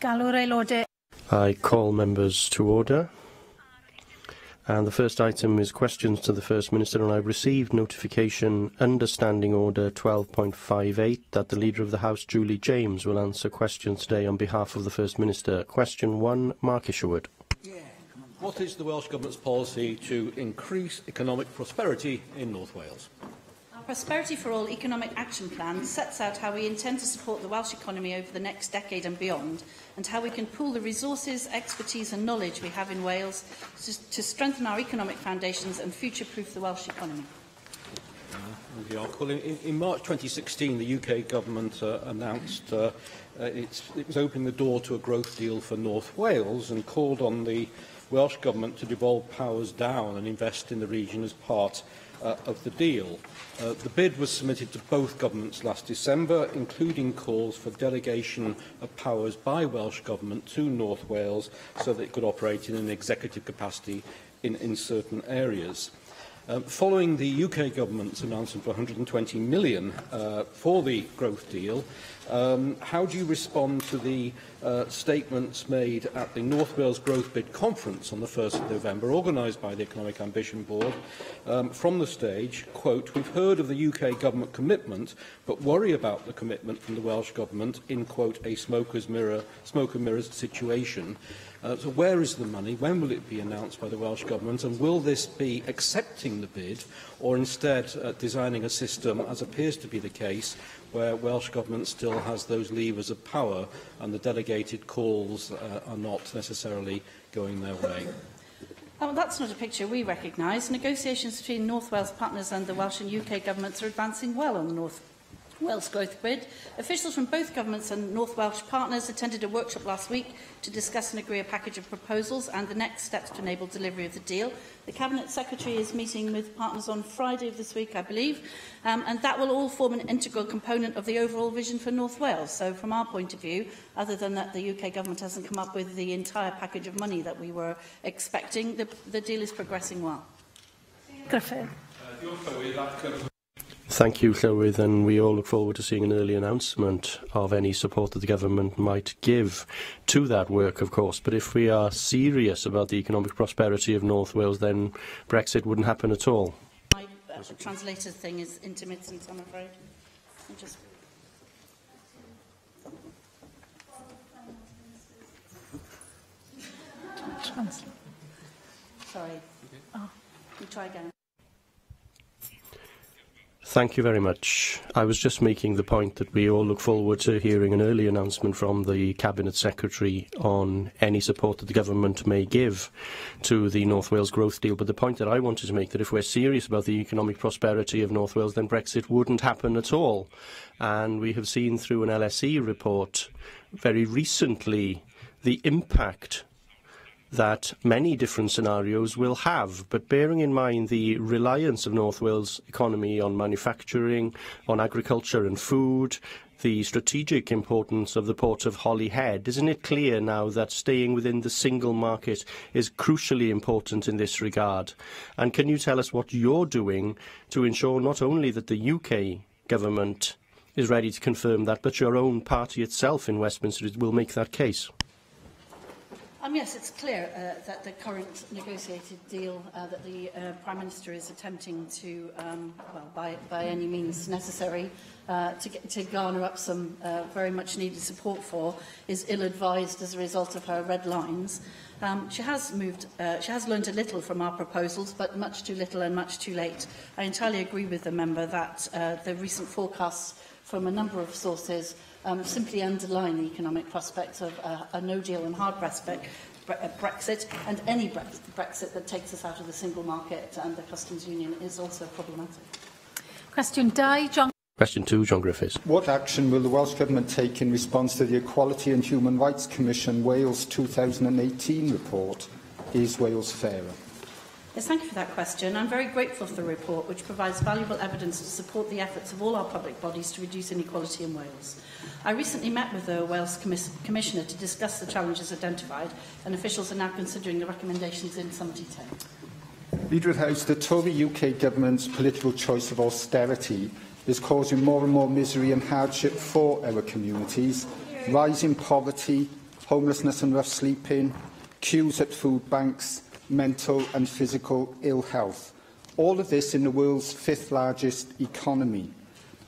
Galw'r aelodau. I call members to order. And the first item is questions to the First Minister, and I've received notification under Standing Order 12.58 that the Leader of the House, Julie James, will answer questions today on behalf of the First Minister. Question 1, Mark Isherwood. What is the Welsh Government's policy to increase economic prosperity in North Wales? Our Prosperity for All Economic Action Plan sets out how we intend to support the Welsh economy over the next decade and beyond, and how we can pool the resources, expertise and knowledge we have in Wales to strengthen our economic foundations and future-proof the Welsh economy. In March 2016, the UK Government announced it was opening the door to a growth deal for North Wales and called on the Welsh Government to devolve powers down and invest in the region as part of the deal. The bid was submitted to both governments last December, including calls for delegation of powers by Welsh Government to North Wales so that it could operate in an executive capacity in certain areas. Following the UK Government's announcement for 120 million for the growth deal, how do you respond to the statements made at the North Wales Growth Bid Conference on the 1st of November, organised by the Economic Ambition Board, from the stage, quote, "We've heard of the UK Government commitment, but worry about the commitment from the Welsh Government in, quote, a smoke and mirrors situation. So where is the money? When will it be announced by the Welsh Government? And will this be accepting the bid, or instead designing a system, as appears to be the case, where Welsh Government still has those levers of power and the delegated calls are not necessarily going their way?" Well, that's not a picture we recognise. Negotiations between North Wales partners and the Welsh and UK governments are advancing well on the North Wales Growth Bid. Officials from both governments and North Welsh partners attended a workshop last week to discuss and agree a package of proposals and the next steps to enable delivery of the deal. The Cabinet Secretary is meeting with partners on Friday of this week, I believe, and that will all form an integral component of the overall vision for North Wales. So from our point of view, other than that the UK Government hasn't come up with the entire package of money that we were expecting, the deal is progressing well. Griffin. Thank you, Llywydd, and we all look forward to seeing an early announcement of any support that the government might give to that work, of course. But if we are serious about the economic prosperity of North Wales, then Brexit wouldn't happen at all. My translator thing is intermittent, I'm afraid. Sorry. Oh. You try again. Thank you very much. I was just making the point that we all look forward to hearing an early announcement from the Cabinet Secretary on any support that the government may give to the North Wales growth deal. But the point that I wanted to make, that if we're serious about the economic prosperity of North Wales, then Brexit wouldn't happen at all. And we have seen through an LSE report very recently the impact that many different scenarios will have, but bearing in mind the reliance of North Wales' economy on manufacturing, on agriculture and food, the strategic importance of the port of Holyhead, isn't it clear now that staying within the single market is crucially important in this regard? And can you tell us what you're doing to ensure not only that the UK government is ready to confirm that, but your own party itself in Westminster will make that case? Yes, it's clear that the current negotiated deal that the Prime Minister is attempting to, well, by any means necessary, to garner up some very much needed support for, is ill-advised as a result of her red lines. She has learned a little from our proposals, but much too little and much too late. I entirely agree with the member that the recent forecasts from a number of sources simply underline the economic prospects of a no-deal and hard Brexit, and any Brexit that takes us out of the single market and the customs union is also problematic. Question 2, John. Question 2, John Griffiths. What action will the Welsh Government take in response to the Equality and Human Rights Commission Wales 2018 report? Is Wales fairer? Yes, thank you for that question. I'm very grateful for the report, which provides valuable evidence to support the efforts of all our public bodies to reduce inequality in Wales. I recently met with the Wales Commissioner to discuss the challenges identified, and officials are now considering the recommendations in some detail. Leader of the House, the Tory UK Government's political choice of austerity is causing more and more misery and hardship for our communities. Rising poverty, homelessness and rough sleeping, queues at food banks, mental and physical ill health. All of this in the world's 5th largest economy.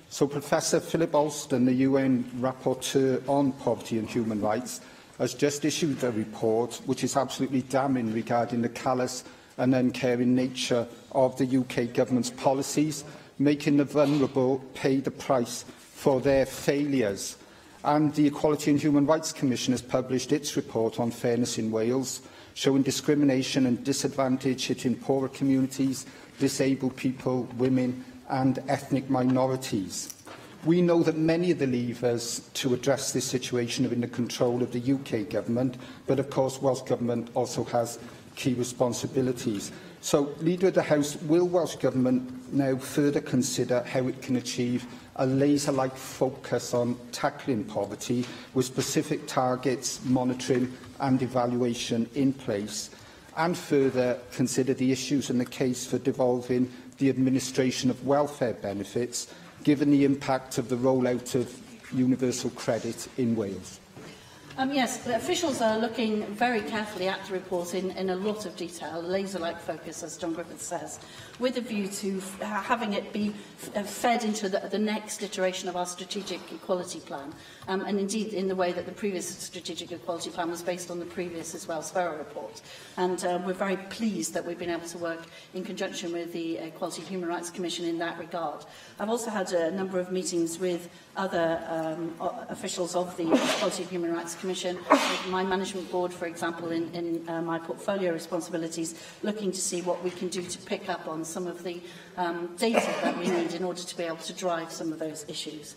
So Professor Philip Alston, the UN Rapporteur on Poverty and Human Rights, has just issued a report which is absolutely damning regarding the callous and uncaring nature of the UK government's policies, making the vulnerable pay the price for their failures. And the Equality and Human Rights Commission has published its report on fairness in Wales, showing discrimination and disadvantage hitting poorer communities, disabled people, women and ethnic minorities. We know that many of the levers to address this situation are in the control of the UK government, but of course Welsh Government also has key responsibilities. So, Leader of the House, will Welsh Government now further consider how it can achieve a laser-like focus on tackling poverty with specific targets, monitoring and evaluation in place, and further consider the issues and the case for devolving the administration of welfare benefits, given the impact of the rollout of universal credit in Wales? Yes, the officials are looking very carefully at the report in a lot of detail, laser-like focus, as John Griffith says, with a view to having it be fed into the next iteration of our strategic equality plan, and indeed in the way that the previous strategic equality plan was based on the previous as well Sparrow report. And we're very pleased that we've been able to work in conjunction with the Equality and Human Rights Commission in that regard. I've also had a number of meetings with other officials of the Equality and Human Rights Commission, with my management board, for example, in my portfolio responsibilities, looking to see what we can do to pick up on some of the data that we need in order to be able to drive some of those issues.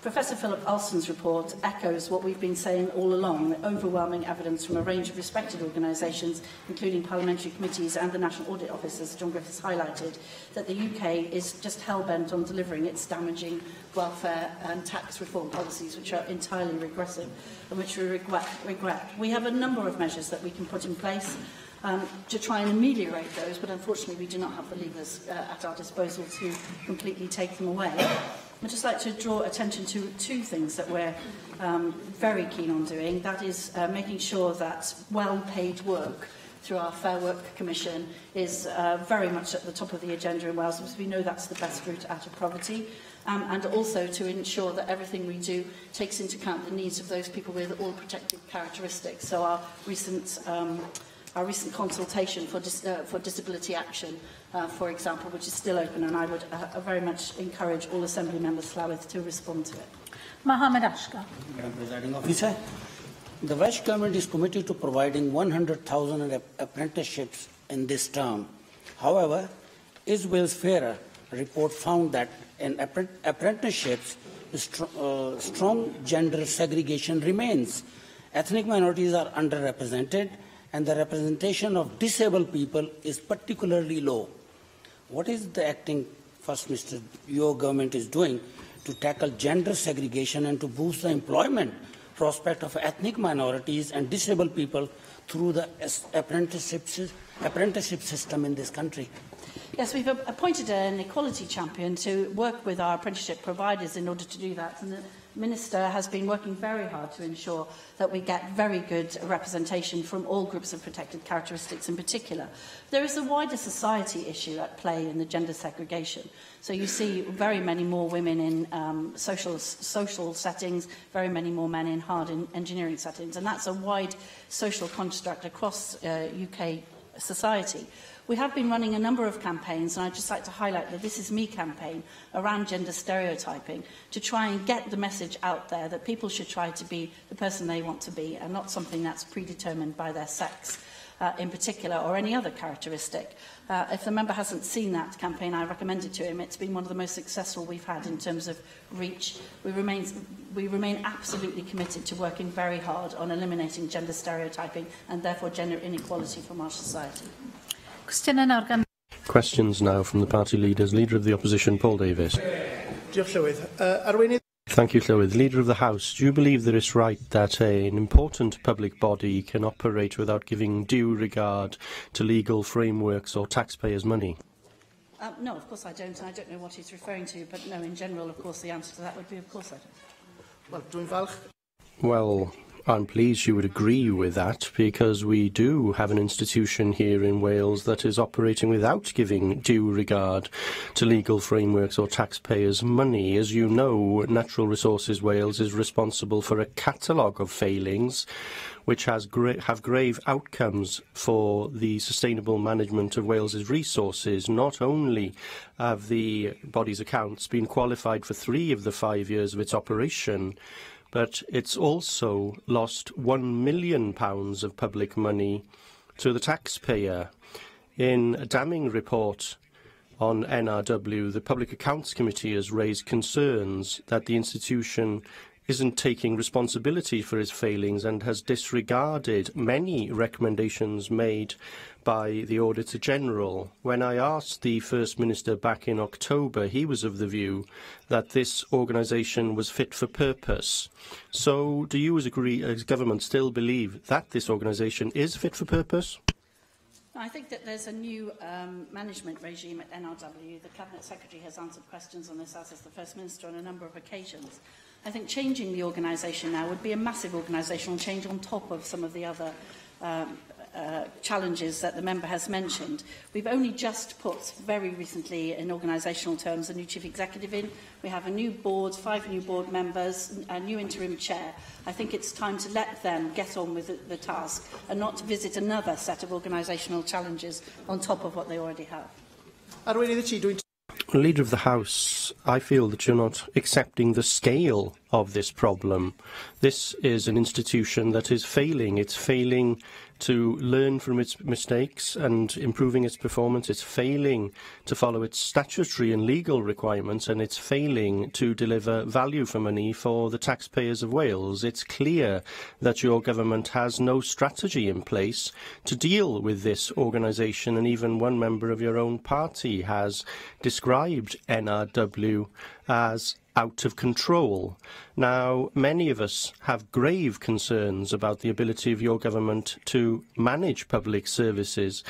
Professor Philip Alston's report echoes what we've been saying all along, the overwhelming evidence from a range of respected organisations, including parliamentary committees and the National Audit Office, as John Griffiths highlighted, that the UK is just hell-bent on delivering its damaging welfare and tax reform policies, which are entirely regressive and which we regret. We have a number of measures that we can put in place to try and ameliorate those, but unfortunately we do not have the levers at our disposal to completely take them away. I'd just like to draw attention to two things that we're very keen on doing. That is making sure that well-paid work through our Fair Work Commission is very much at the top of the agenda in Wales, because we know that's the best route out of poverty, and also to ensure that everything we do takes into account the needs of those people with all protected characteristics. So our recent consultation for disability action, for example, which is still open, and I would very much encourage all Assembly members Llywelyn to respond to it. Mohammed Ashkar. Madam Presiding Officer, the Welsh Government is committed to providing 100,000 apprenticeships in this term. However, Is Wales Fairer report found that in apprenticeships, strong gender segregation remains. Ethnic minorities are underrepresented, and the representation of disabled people is particularly low. What is the acting First Minister, your government is doing to tackle gender segregation and to boost the employment prospect of ethnic minorities and disabled people through the apprenticeship system in this country? Yes, we've appointed an equality champion to work with our apprenticeship providers in order to do that. And the Minister has been working very hard to ensure that we get very good representation from all groups of protected characteristics in particular. There is a wider society issue at play in the gender segregation. So you see very many more women in social settings, very many more men in hard engineering settings. And that's a wide social construct across UK society. We have been running a number of campaigns, and I'd just like to highlight the This Is Me campaign around gender stereotyping to try and get the message out there that people should try to be the person they want to be and not something that's predetermined by their sex in particular or any other characteristic. If the member hasn't seen that campaign, I recommend it to him. It's been one of the most successful we've had in terms of reach. We remain absolutely committed to working very hard on eliminating gender stereotyping and therefore gender inequality from our society. Questions now from the party leaders. Leader of the Opposition, Paul Davies. Thank you, Llywydd. Leader of the House, do you believe that it's right that an important public body can operate without giving due regard to legal frameworks or taxpayers' money? No, of course I don't. I don't know what he's referring to, but no, in general, of course, the answer to that would be of course I don't. Well, I'm pleased you would agree with that, because we do have an institution here in Wales that is operating without giving due regard to legal frameworks or taxpayers' money. As you know, Natural Resources Wales is responsible for a catalogue of failings which have grave outcomes for the sustainable management of Wales's resources. Not only have the body's accounts been qualified for 3 of the 5 years of its operation, but it's also lost £1 million of public money to the taxpayer. In a damning report on NRW, the Public Accounts Committee has raised concerns that the institution isn't taking responsibility for its failings and has disregarded many recommendations made by the Auditor General. When I asked the First Minister back in October, he was of the view that this organisation was fit for purpose. So do you as government still believe that this organisation is fit for purpose? I think that there's a new management regime at NRW. The Cabinet Secretary has answered questions on this, as has the First Minister, on a number of occasions. I think changing the organisation now would be a massive organisational change on top of some of the other challenges that the member has mentioned. We've only just put, very recently, in organisational terms, a new chief executive in. We have a new board, 5 new board members, a new interim chair. I think it's time to let them get on with the task and not to visit another set of organisational challenges on top of what they already have. Leader of the House, I feel that you're not accepting the scale of this problem. This is an institution that is failing. It's failing to learn from its mistakes and improving its performance. It's failing to follow its statutory and legal requirements, and it's failing to deliver value for money for the taxpayers of Wales. It's clear that your government has no strategy in place to deal with this organisation, and even one member of your own party has described NRW as out of control. Now, many of us have grave concerns about the ability of your government to manage public services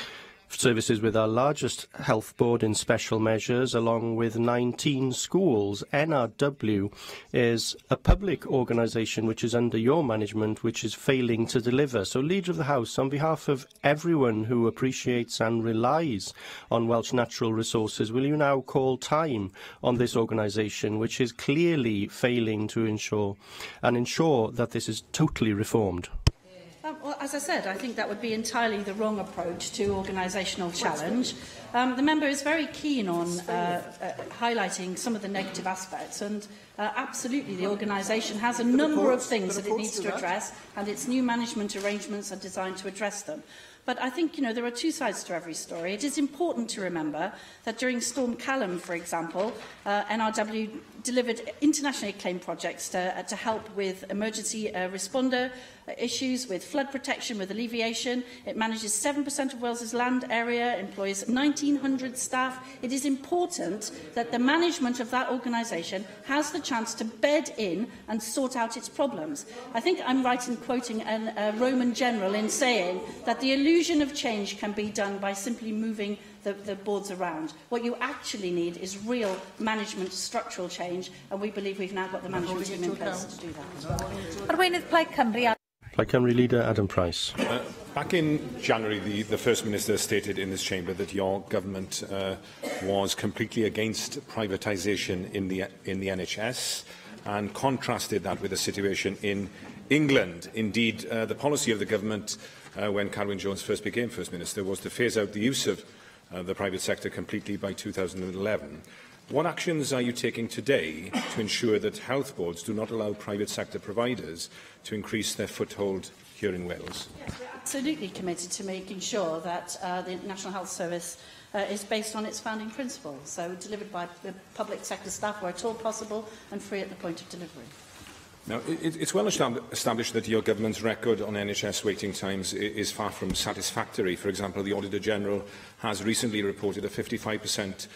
with our largest health board in special measures, along with 19 schools. NRW is a public organisation which is under your management, which is failing to deliver. So, Leader of the House, on behalf of everyone who appreciates and relies on Welsh Natural Resources, will you now call time on this organisation, which is clearly failing to ensure that this is totally reformed? Well, as I said, I think that would be entirely the wrong approach to organisational challenge. The member is very keen on highlighting some of the negative aspects, and absolutely the organisation has a number of things that it needs to address, and its new management arrangements are designed to address them. But I think, there are 2 sides to every story. It is important to remember that during Storm Callum, for example, NRW delivered internationally acclaimed projects to help with emergency responder issues, with flood protection, with alleviation. It manages 7% of Wales's land area, employs 1,900 staff. It is important that the management of that organisation has the chance to bed in and sort out its problems. I think I'm right in quoting a Roman general in saying that the illusion of change can be done by simply moving the boards around. What you actually need is real management structural change, and we believe we've now got the management team in place to do that. Arweinydd Plaid Cymru. Plaid Cymru Leader Adam Price. Back in January, the First Minister stated in this chamber that your government was completely against privatisation in the NHS, and contrasted that with the situation in England. Indeed, the policy of the government when Carwyn Jones first became First Minister was to phase out the use of the private sector completely by 2011. What actions are you taking today to ensure that health boards do not allow private sector providers to increase their foothold here in Wales? Yes, we're absolutely committed to making sure that the National Health Service is based on its founding principles, so delivered by the public sector staff where at all possible and free at the point of delivery. Now, it's well established that your government's record on NHS waiting times is far from satisfactory. For example, the Auditor General has recently reported a 55%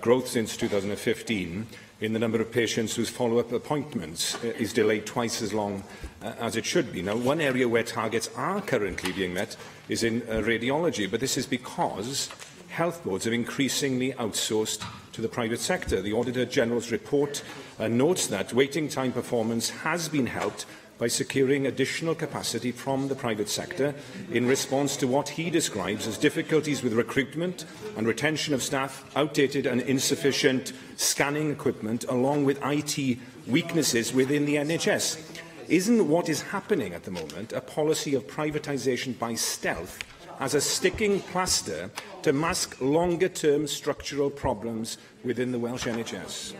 growth since 2015 in the number of patients whose follow-up appointments is delayed twice as long as it should be. Now, one area where targets are currently being met is in radiology, but this is because health boards have increasingly outsourced to the private sector. The Auditor General's report notes that waiting time performance has been helped by securing additional capacity from the private sector in response to what he describes as difficulties with recruitment and retention of staff, outdated and insufficient scanning equipment, along with IT weaknesses within the NHS. Isn't what is happening at the moment a policy of privatisation by stealth as a sticking plaster to mask longer-term structural problems within the Welsh NHS?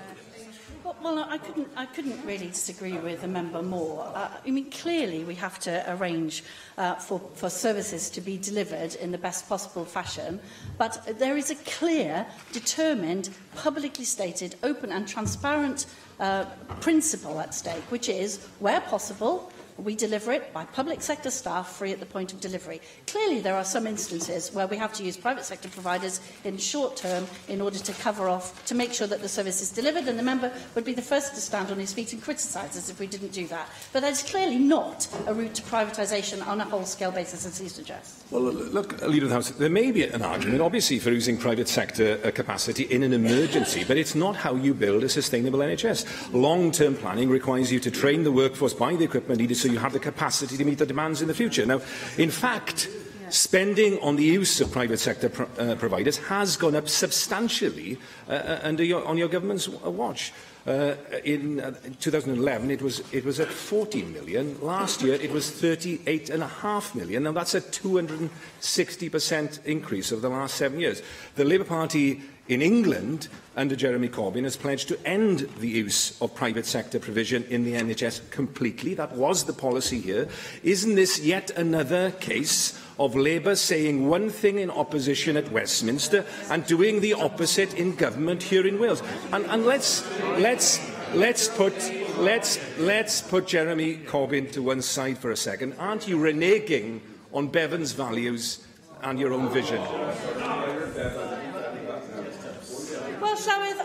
Well, I couldn't really disagree with the member more. I mean, clearly we have to arrange for services to be delivered in the best possible fashion, but there is a clear, determined, publicly stated, open and transparent principle at stake, which is, where possible, we deliver it by public sector staff free at the point of delivery. Clearly, there are some instances where we have to use private sector providers in short term in order to cover off, to make sure that the service is delivered, and the member would be the first to stand on his feet and criticise us if we didn't do that. But that is clearly not a route to privatisation on a whole-scale basis, as he suggests. Well, look, Leader of the House, there may be an argument, obviously, for using private sector capacity in an emergency, but it's not how you build a sustainable NHS. Long-term planning requires you to train the workforce, buy the equipment needed so you have the capacity to meet the demands in the future. Now, in fact, spending on the use of private sector providers has gone up substantially on your government's watch. In 2011, it was at 14 million. Last year, it was 38.5 million. Now, that's a 260% increase over the last 7 years. The Labour Party in England, under Jeremy Corbyn, has pledged to end the use of private sector provision in the NHS completely. That was the policy here. Isn't this yet another case of Labour saying one thing in opposition at Westminster and doing the opposite in government here in Wales? And let's put Jeremy Corbyn to one side for a second. Aren't you reneging on Bevan's values and your own vision? Well, Llywydd,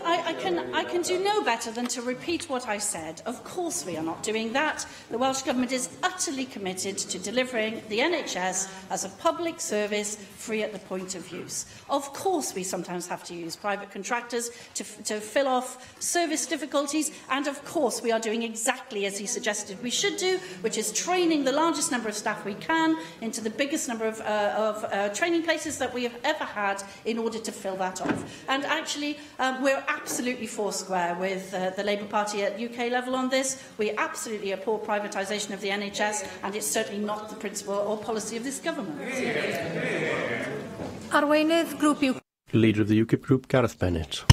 I can do no better than to repeat what I said. Of course we are not doing that. The Welsh Government is utterly committed to delivering the NHS as a public service free at the point of use. Of course we sometimes have to use private contractors to fill off service difficulties, and of course we are doing exactly as he suggested we should do, which is training the largest number of staff we can into the biggest number of training places that we have ever had in order to fill that off. And actually, we're absolutely foursquare with the Labour Party at UK level on this. We absolutely abhor privatisation of the NHS, and it's certainly not the principle or policy of this government. Arweinydd, Grŵp UKIP. Leader of the UKIP group, Gareth Bennett.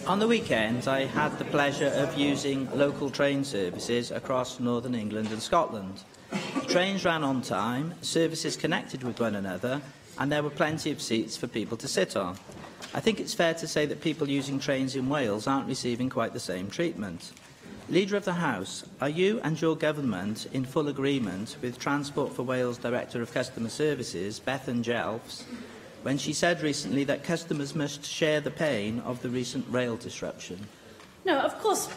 On the weekend, I had the pleasure of using local train services across Northern England and Scotland. Trains ran on time, services connected with one another, and there were plenty of seats for people to sit on. I think it's fair to say that people using trains in Wales aren't receiving quite the same treatment. Leader of the House, are you and your government in full agreement with Transport for Wales Director of Customer Services, Bethan Jelfs, when she said recently that customers must share the pain of the recent rail disruption? No, of course,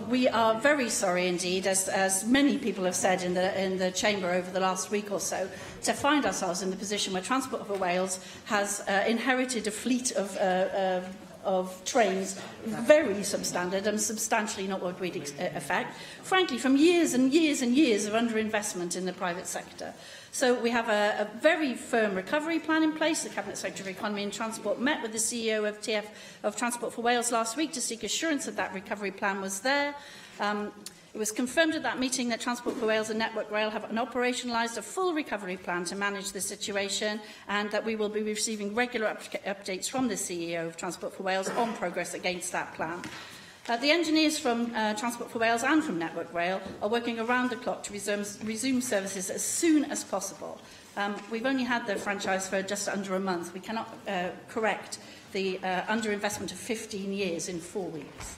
we are very sorry indeed, as many people have said in the Chamber over the last week or so, to find ourselves in the position where Transport for Wales has inherited a fleet of trains very substandard and substantially not what we'd expect, frankly, from years and years and years of underinvestment in the private sector. So we have a very firm recovery plan in place. The Cabinet Secretary of Economy and Transport met with the CEO of Transport for Wales last week to seek assurance that that recovery plan was there. It was confirmed at that meeting that Transport for Wales and Network Rail have operationalised a full recovery plan to manage the situation, and that we will be receiving regular updates from the CEO of Transport for Wales on progress against that plan. The engineers from Transport for Wales and from Network Rail are working around the clock to resume services as soon as possible. We've only had the franchise for just under a month. We cannot correct the underinvestment of 15 years in 4 weeks.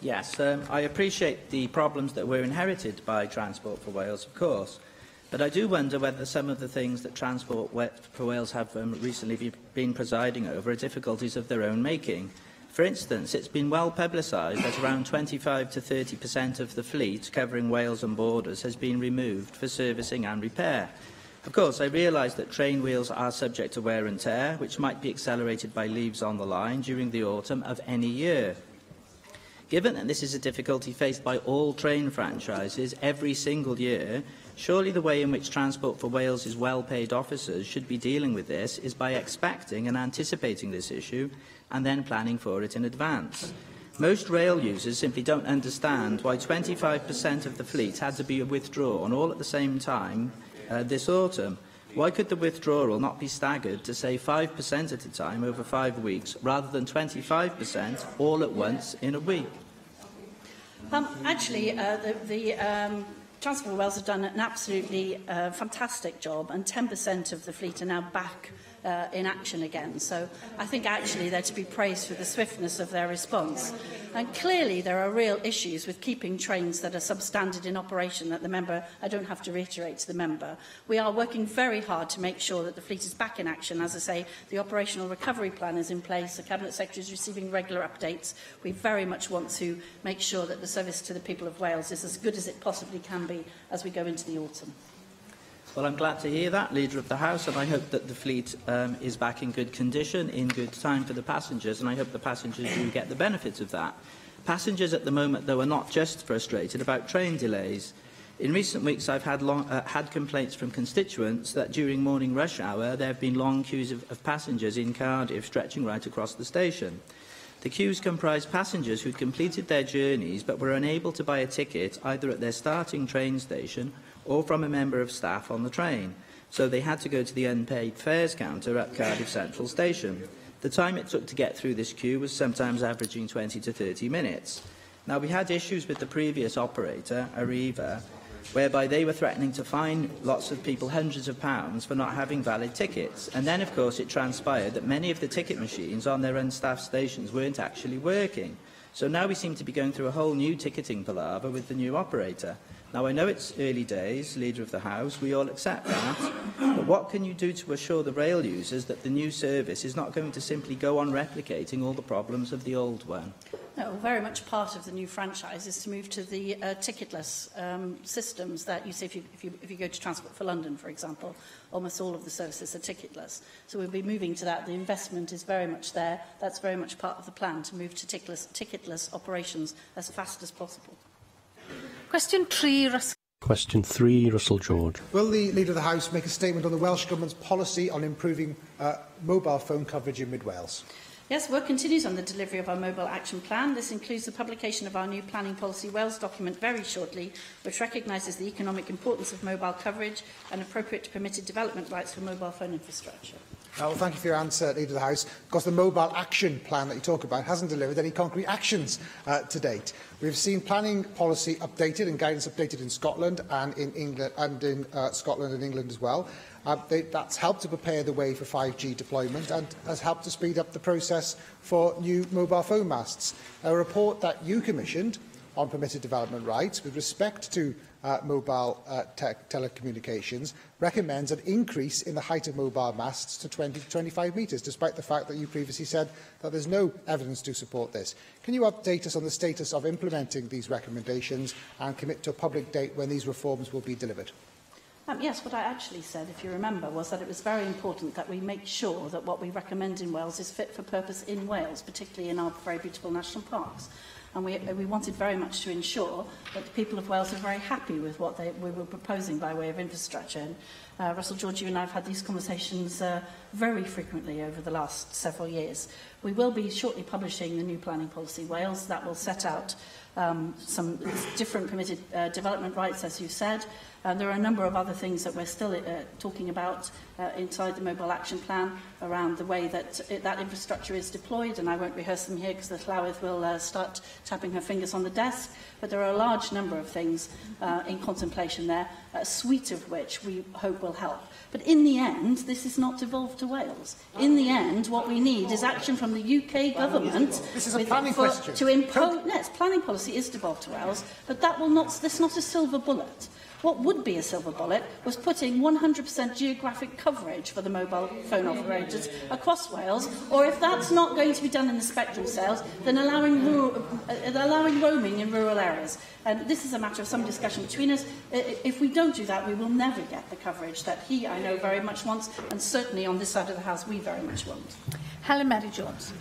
Yes, I appreciate the problems that were inherited by Transport for Wales, of course, but I do wonder whether some of the things that Transport for Wales have recently been presiding over are difficulties of their own making. For instance, it's been well publicised that around 25 to 30% of the fleet covering Wales and borders has been removed for servicing and repair. Of course, I realise that train wheels are subject to wear and tear, which might be accelerated by leaves on the line during the autumn of any year. Given that this is a difficulty faced by all train franchises every single year, surely the way in which Transport for Wales' well-paid officers should be dealing with this is by expecting and anticipating this issue and then planning for it in advance. Most rail users simply don't understand why 25% of the fleet had to be withdrawn all at the same time this autumn. Why could the withdrawal not be staggered to, say, 5% at a time over 5 weeks, rather than 25% all at once in a week? Actually, Transport for Wales have done an absolutely fantastic job, and 10% of the fleet are now back in action again. So I think actually they're to be praised for the swiftness of their response. And clearly there are real issues with keeping trains that are substandard in operation that the member, I don't have to reiterate to the member. We are working very hard to make sure that the fleet is back in action. As I say, the operational recovery plan is in place. The Cabinet Secretary is receiving regular updates. We very much want to make sure that the service to the people of Wales is as good as it possibly can be as we go into the autumn. Well, I'm glad to hear that, Leader of the House, and I hope that the fleet is back in good condition, in good time for the passengers, and I hope the passengers do get the benefits of that. Passengers at the moment, though, are not just frustrated about train delays. In recent weeks, I've had complaints from constituents that during morning rush hour, there have been long queues of passengers in Cardiff stretching right across the station. The queues comprise passengers who'd completed their journeys but were unable to buy a ticket either at their starting train station or from a member of staff on the train, so they had to go to the unpaid fares counter at Cardiff Central Station. The time it took to get through this queue was sometimes averaging 20 to 30 minutes. Now, we had issues with the previous operator, Arriva, whereby they were threatening to fine lots of people hundreds of pounds for not having valid tickets. And then, of course, it transpired that many of the ticket machines on their unstaffed stations weren't actually working. So now we seem to be going through a whole new ticketing palaver with the new operator. Now, I know it's early days, Leader of the House, we all accept that, but what can you do to assure the rail users that the new service is not going to simply go on replicating all the problems of the old one? No, very much part of the new franchise is to move to the ticketless systems that you see if you go to Transport for London, for example. Almost all of the services are ticketless. So we'll be moving to that. The investment is very much there. That's very much part of the plan to move to ticketless operations as fast as possible. Question 3, Russell. Question 3, Russell George. Will the Leader of the House make a statement on the Welsh Government's policy on improving mobile phone coverage in mid-Wales? Yes, work continues on the delivery of our Mobile Action Plan. This includes the publication of our new Planning Policy Wales document very shortly, which recognises the economic importance of mobile coverage and appropriate permitted development rights for mobile phone infrastructure. Well, thank you for your answer, Leader of the House. Of course, the Mobile Action Plan that you talk about hasn't delivered any concrete actions to date. We've seen planning policy updated and guidance updated in Scotland and in England and in Scotland and England as well. That's helped to prepare the way for 5G deployment and has helped to speed up the process for new mobile phone masts. A report that you commissioned on permitted development rights with respect to mobile telecommunications recommends an increase in the height of mobile masts to 20 to 25 metres, despite the fact that you previously said that there's no evidence to support this. Can you update us on the status of implementing these recommendations and commit to a public date when these reforms will be delivered? Yes, what I actually said, if you remember, was that it was very important that we make sure that what we recommend in Wales is fit for purpose in Wales, particularly in our very beautiful national parks. And we wanted very much to ensure that the people of Wales are very happy with what we were proposing by way of infrastructure. And Russell George, you and I have had these conversations very frequently over the last several years. We will be shortly publishing the new Planning Policy Wales that will set out some different permitted development rights, as you said. There are a number of other things that we're still talking about inside the Mobile Action Plan around the way that that infrastructure is deployed, and I won't rehearse them here because the Llywydd will start tapping her fingers on the desk. But there are a large number of things in contemplation there, a suite of which we hope will help. But in the end, this is not devolved to Wales. In the end, what we need is action from the UK government. This is a planning question. To impose, yes, planning policy is devolved to Wales, but that will not. This is not a silver bullet. What would be a silver bullet was putting 100% geographic coverage for the mobile phone operators across Wales, or if that's not going to be done in the spectrum sales, then allowing roaming in rural areas. And this is a matter of some discussion between us. If we don't do that, we will never get the coverage that he, I know, very much wants, and certainly on this side of the House, we very much want. Helen Mary Jones.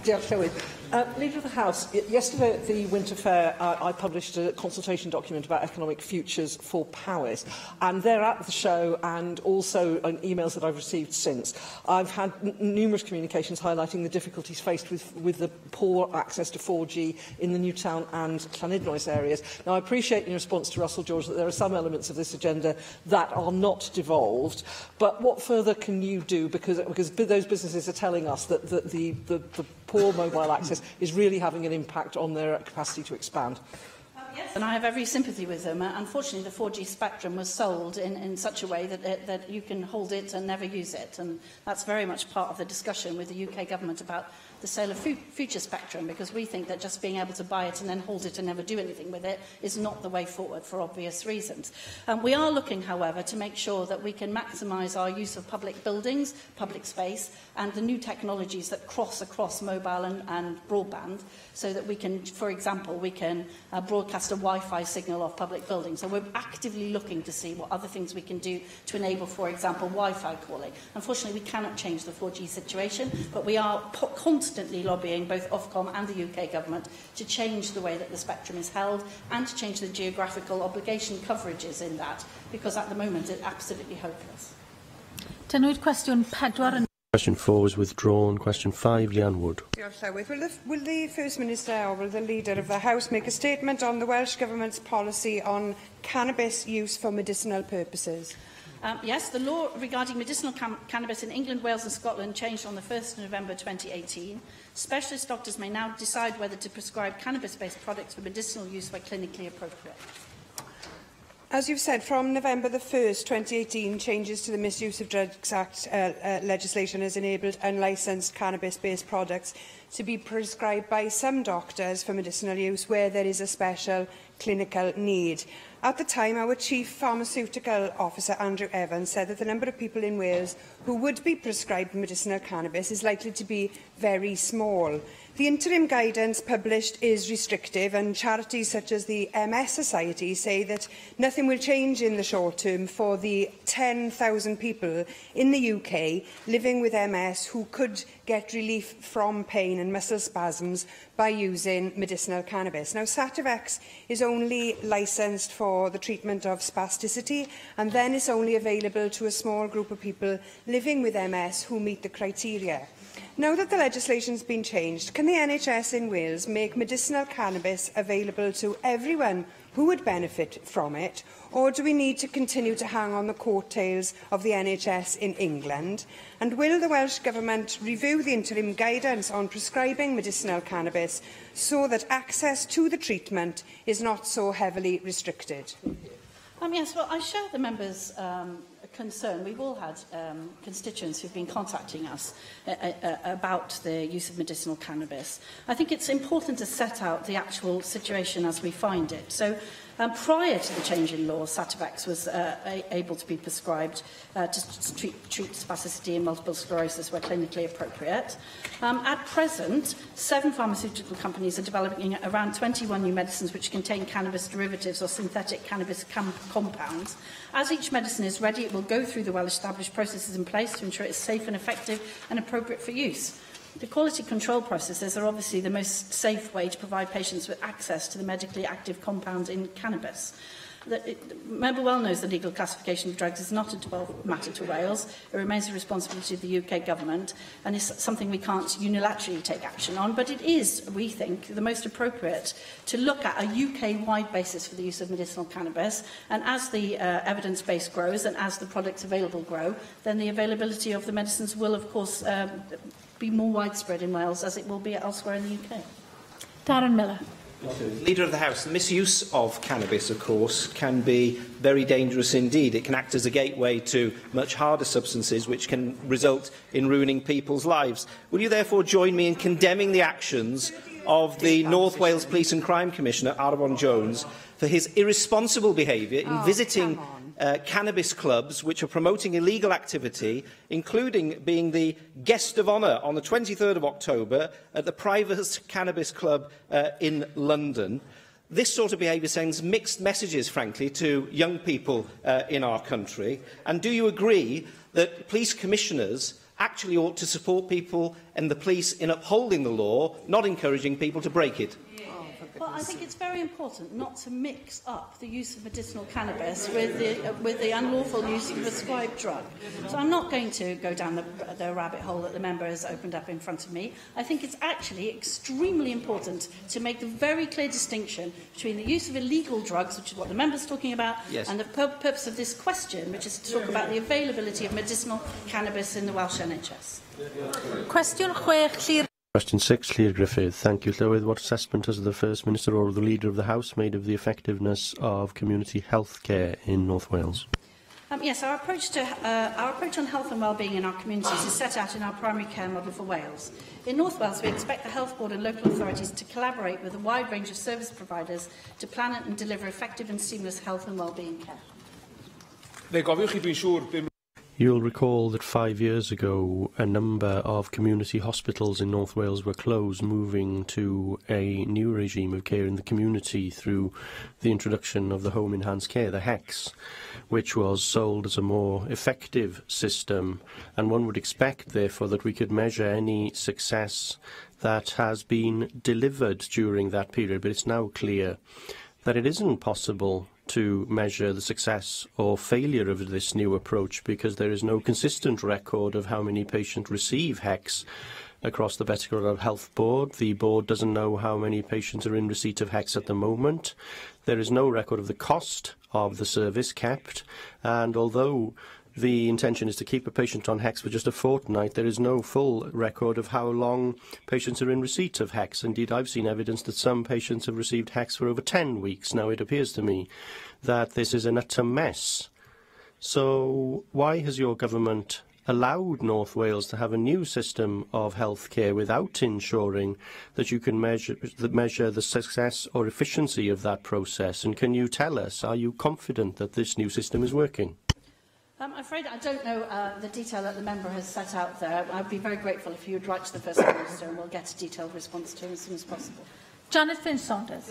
Diolch, Llywydd. Leader of the House, yesterday at the Winter Fair, I published a consultation document about economic futures for Powys, and they're at the show and also on emails that I've received since. I've had numerous communications highlighting the difficulties faced with the poor access to 4G in the Newtown and Llanidnoes areas. Now, I appreciate in response to Russell George that there are some elements of this agenda that are not devolved, but what further can you do? Because those businesses are telling us that the poor mobile access is really having an impact on their capacity to expand. Yes, and I have every sympathy with them. Unfortunately, the 4G spectrum was sold in such a way that you can hold it and never use it. And that's very much part of the discussion with the UK government about the sale of future spectrum, because we think that just being able to buy it and then hold it and never do anything with it is not the way forward for obvious reasons. We are looking, however, to make sure that we can maximise our use of public buildings, public space, and the new technologies that cross across mobile and broadband, so that we can, for example, we can broadcast a Wi-Fi signal off public buildings. So we're actively looking to see what other things we can do to enable, for example, Wi-Fi calling. Unfortunately, we cannot change the 4G situation, but we are constantly lobbying both Ofcom and the UK government to change the way that the spectrum is held and to change the geographical obligation coverages in that, because at the moment it's absolutely hopeless. Tynwyd cwestiwn 4 Question 4 was withdrawn. Question 5, Leanne Wood. Will the First Minister or will the Leader of the House make a statement on the Welsh Government's policy on cannabis use for medicinal purposes? Yes, the law regarding medicinal cannabis in England, Wales and Scotland changed on the 1st of November 2018. Specialist doctors may now decide whether to prescribe cannabis-based products for medicinal use where clinically appropriate. As you've said, from November the 1st, 2018, changes to the Misuse of Drugs Act legislation has enabled unlicensed cannabis-based products to be prescribed by some doctors for medicinal use where there is a special clinical need. At the time, our Chief Pharmaceutical Officer, Andrew Evans, said that the number of people in Wales who would be prescribed medicinal cannabis is likely to be very small. The interim guidance published is restrictive, and charities such as the MS Society say that nothing will change in the short term for the 10,000 people in the UK living with MS who could get relief from pain and muscle spasms by using medicinal cannabis. Now, Sativex is only licensed for the treatment of spasticity, and then it's only available to a small group of people living with MS who meet the criteria. Now that the legislation has been changed, can the NHS in Wales make medicinal cannabis available to everyone who would benefit from it, or do we need to continue to hang on the coattails of the NHS in England? And will the Welsh Government review the interim guidance on prescribing medicinal cannabis so that access to the treatment is not so heavily restricted? Yes, well, I share the members' concern. We've all had constituents who've been contacting us about the use of medicinal cannabis. I think it's important to set out the actual situation as we find it. So, prior to the change in law, Sativex was able to be prescribed to treat spasticity and multiple sclerosis where clinically appropriate. At present, 7 pharmaceutical companies are developing around 21 new medicines which contain cannabis derivatives or synthetic cannabis compounds. As each medicine is ready, it will go through the well-established processes in place to ensure it's safe and effective and appropriate for use. The quality control processes are obviously the most safe way to provide patients with access to the medically active compounds in cannabis. Member well knows the legal classification of drugs is not a devolved matter to Wales. It remains a responsibility of the UK government and is something we can't unilaterally take action on, but it is, we think, the most appropriate to look at a UK-wide basis for the use of medicinal cannabis, and as the evidence base grows and as the products available grow, then the availability of the medicines will, of course, be more widespread in Wales as it will be elsewhere in the UK. Darren Miller. Leader of the House, the misuse of cannabis, of course, can be very dangerous indeed. It can act as a gateway to much harder substances which can result in ruining people's lives. Will you therefore join me in condemning the actions of the North Wales Police and Crime Commissioner, Arfon Jones, for his irresponsible behaviour in visiting cannabis clubs which are promoting illegal activity, including being the guest of honour on the 23rd of October at the Private Cannabis Club in London? This sort of behaviour sends mixed messages, frankly, to young people in our country. And do you agree that police commissioners actually ought to support people and the police in upholding the law, not encouraging people to break it. Well, I think it's very important not to mix up the use of medicinal cannabis with the unlawful use of a prescribed drug. So I'm not going to go down the rabbit hole that the member has opened up in front of me. I think it's actually extremely important to make the very clear distinction between the use of illegal drugs, which is what the member's talking about, yes, and the purpose of this question, which is to talk about the availability of medicinal cannabis in the Welsh NHS. Question 6, Llyr. Question 6, Llyr Griffith. Thank you, Llywydd. What assessment has the First Minister or the Leader of the House made of the effectiveness of community health care in North Wales? Yes, our approach on health and wellbeing in our communities is set out in our primary care model for Wales. In North Wales, we expect the Health Board and local authorities to collaborate with a wide range of service providers to plan and deliver effective and seamless health and wellbeing care. You'll recall that 5 years ago, a number of community hospitals in North Wales were closed, moving to a new regime of care in the community through the introduction of the Home Enhanced Care, the HECS, which was sold as a more effective system. And one would expect, therefore, that we could measure any success that has been delivered during that period. But it's now clear that it isn't possible to measure the success or failure of this new approach, because there is no consistent record of how many patients receive HECS across the Betchgorod Health Board. The board doesn't know how many patients are in receipt of HECS at the moment. There is no record of the cost of the service kept, and although the intention is to keep a patient on HECS for just a fortnight, there is no full record of how long patients are in receipt of HECS. Indeed, I've seen evidence that some patients have received HECS for over 10 weeks. Now, it appears to me that this is an utter mess. So why has your government allowed North Wales to have a new system of health care without ensuring that you can measure the success or efficiency of that process? And can you tell us, are you confident that this new system is working? I'm afraid I don't know the detail that the member has set out there. I'd be very grateful if you would write to the First Minister and we'll get a detailed response to him as soon as possible. Janet Finn-Saunders.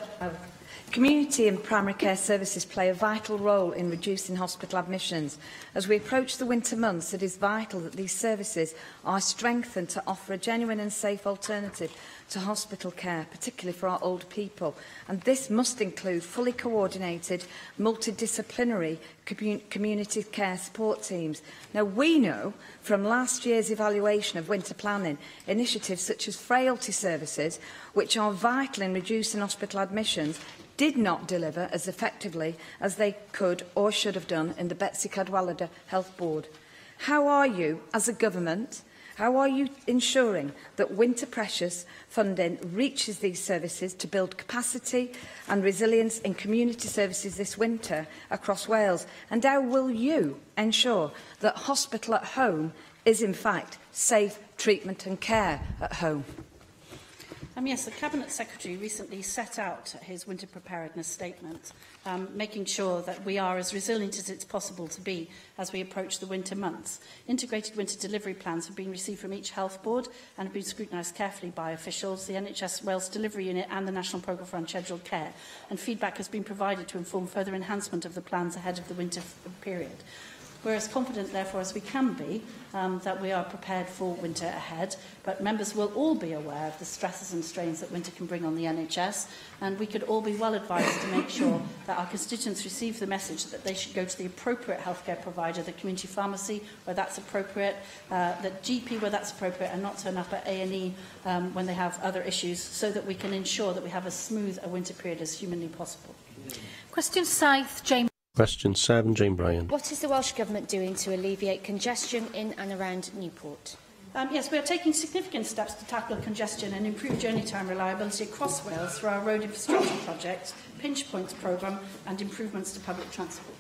Community and primary care services play a vital role in reducing hospital admissions. As we approach the winter months, it is vital that these services are strengthened to offer a genuine and safe alternative to hospital care, particularly for our older people. And this must include fully coordinated, multidisciplinary community care support teams. Now, we know from last year's evaluation of winter planning, initiatives such as frailty services, which are vital in reducing hospital admissions, did not deliver as effectively as they could or should have done in the Betsy Cadwallader Health Board. How are you, as a government, how are you ensuring that Winter Precious funding reaches these services to build capacity and resilience in community services this winter across Wales? And how will you ensure that hospital at home is in fact safe treatment and care at home? Yes, the Cabinet Secretary recently set out his winter preparedness statement, making sure that we are as resilient as it's possible to be as we approach the winter months. Integrated winter delivery plans have been received from each health board and have been scrutinised carefully by officials, the NHS Wales Delivery Unit and the National Programme for Unscheduled Care, and feedback has been provided to inform further enhancement of the plans ahead of the winter period. We're as confident, therefore, as we can be that we are prepared for winter ahead, but members will all be aware of the stresses and strains that winter can bring on the NHS, and we could all be well advised to make sure that our constituents receive the message that they should go to the appropriate healthcare provider, the community pharmacy where that's appropriate, the GP where that's appropriate, and not turn up at A&E when they have other issues, so that we can ensure that we have as smooth a winter period as humanly possible. Question 7, James. Question 7, Jane Bryan. What is the Welsh Government doing to alleviate congestion in and around Newport? Yes, we are taking significant steps to tackle congestion and improve journey time reliability across Wales through our road infrastructure projects, pinch points programme and improvements to public transport.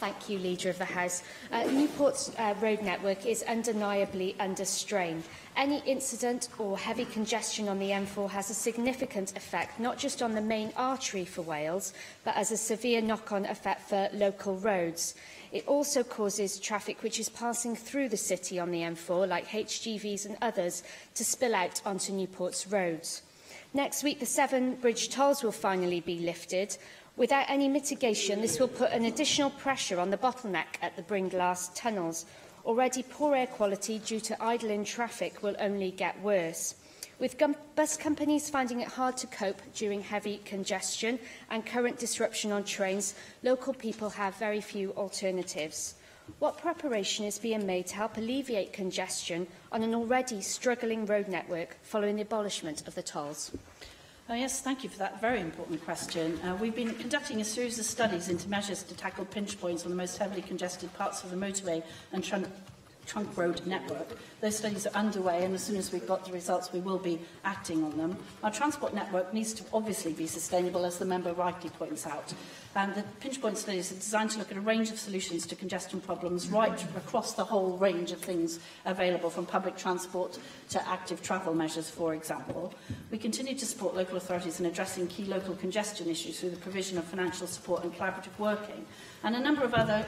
Thank you, Leader of the House. Newport's road network is undeniably under strain. Any incident or heavy congestion on the M4 has a significant effect, not just on the main artery for Wales, but as a severe knock-on effect for local roads. It also causes traffic which is passing through the city on the M4, like HGVs and others, to spill out onto Newport's roads. Next week, the 7 bridge tolls will finally be lifted. Without any mitigation, this will put an additional pressure on the bottleneck at the Brynglas tunnels. already poor air quality due to idling traffic will only get worse. With bus companies finding it hard to cope during heavy congestion and current disruption on trains, local people have very few alternatives. What preparation is being made to help alleviate congestion on an already struggling road network following the abolishment of the tolls? Yes, thank you for that very important question. We've been conducting a series of studies into measures to tackle pinch points on the most heavily congested parts of the motorway and trunk road network. Those studies are underway, and as soon as we've got the results, we will be acting on them. Our transport network needs to obviously be sustainable, as the member rightly points out. The pinch point studies are designed to look at a range of solutions to congestion problems right across the whole range of things available, from public transport to active travel measures, for example. We continue to support local authorities in addressing key local congestion issues through the provision of financial support and collaborative working. And a number of other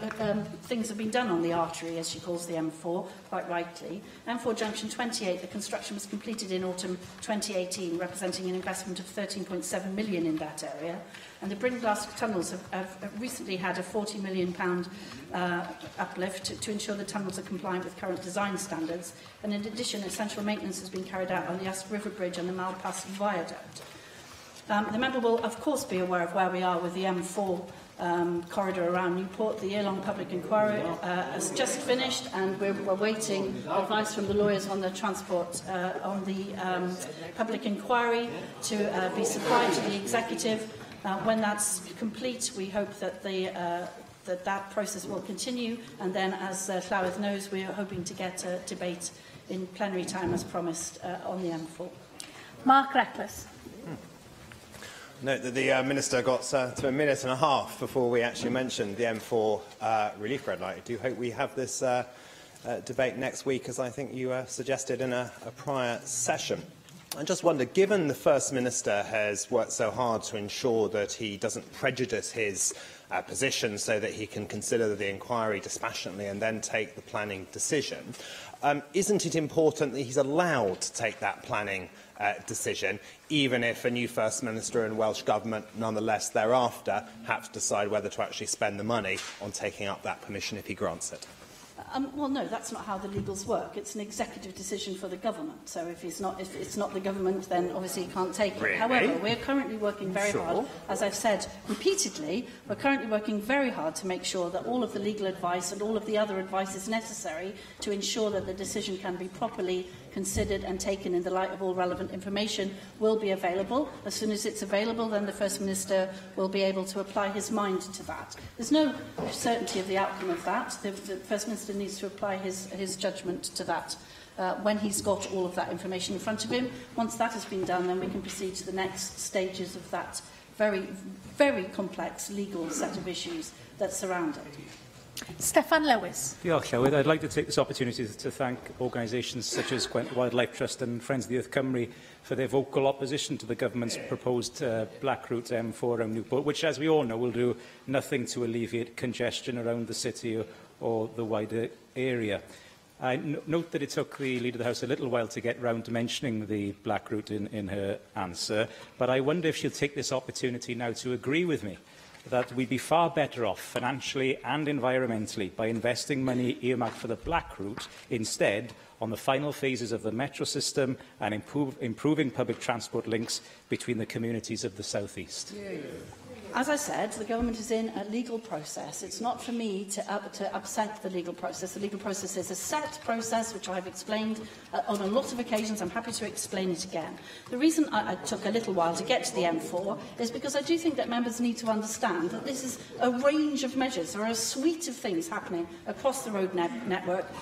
things have been done on the artery, as she calls the M4, quite rightly. M4 Junction 28, the construction was completed in autumn 2018, representing an investment of £13.7 million in that area. And the Bringlass tunnels have recently had a £40 million uplift to ensure the tunnels are compliant with current design standards. And in addition, essential maintenance has been carried out on the Usk River Bridge and the Malpass Viaduct. The member will, of course, be aware of where we are with the M4 corridor around Newport. The year-long public inquiry has just finished, and we're waiting advice from the lawyers on the transport, on the public inquiry to be supplied to the executive. When that's complete, we hope that that process will continue, and then, as Llywyd knows, we are hoping to get a debate in plenary time, as promised, on the M4. Mark Reckless. Note that the Minister got to a minute and a half before we actually mentioned the M4 relief red light. I do hope we have this debate next week, as I think you suggested in a prior session. I just wonder, given the First Minister has worked so hard to ensure that he doesn't prejudice his position so that he can consider the inquiry dispassionately and then take the planning decision, isn't it important that he's allowed to take that planning decision, even if a new First Minister and Welsh Government nonetheless thereafter have to decide whether to actually spend the money on taking up that permission if he grants it? Well, no, that's not how the legals work. It's an executive decision for the government. So if it's not the government, then obviously he can't take it. Really? However, we're currently working very hard, as I've said repeatedly, we're currently working very hard to make sure that all of the legal advice and all of the other advice is necessary to ensure that the decision can be properly considered and taken in the light of all relevant information will be available. As soon as it's available, then the First Minister will be able to apply his mind to that. There's no certainty of the outcome of that. The First Minister needs to apply his judgment to that when he's got all of that information in front of him. Once that has been done, then we can proceed to the next stages of that very, very complex legal set of issues that surround it. Steffan Lewis. Diolch, Llywyd. I'd like to take this opportunity to thank organisations such as Gwent Wildlife Trust and Friends of the Earth Cymru for their vocal opposition to the government's proposed Black Route M4 around Newport, which, as we all know, will do nothing to alleviate congestion around the city or the wider area. I note that it took the Leader of the House a little while to get round to mentioning the Black Route in her answer, but I wonder if she'll take this opportunity now to agree with me that we'd be far better off financially and environmentally by investing money earmarked for the Black Route instead on the final phases of the metro system and improving public transport links between the communities of the South East. As I said, the government is in a legal process. It's not for me to upset the legal process. The legal process is a set process, which I've explained on a lot of occasions. I'm happy to explain it again. The reason I took a little while to get to the M4 is because I do think that members need to understand that this is a range of measures. There are a suite of things happening across the road network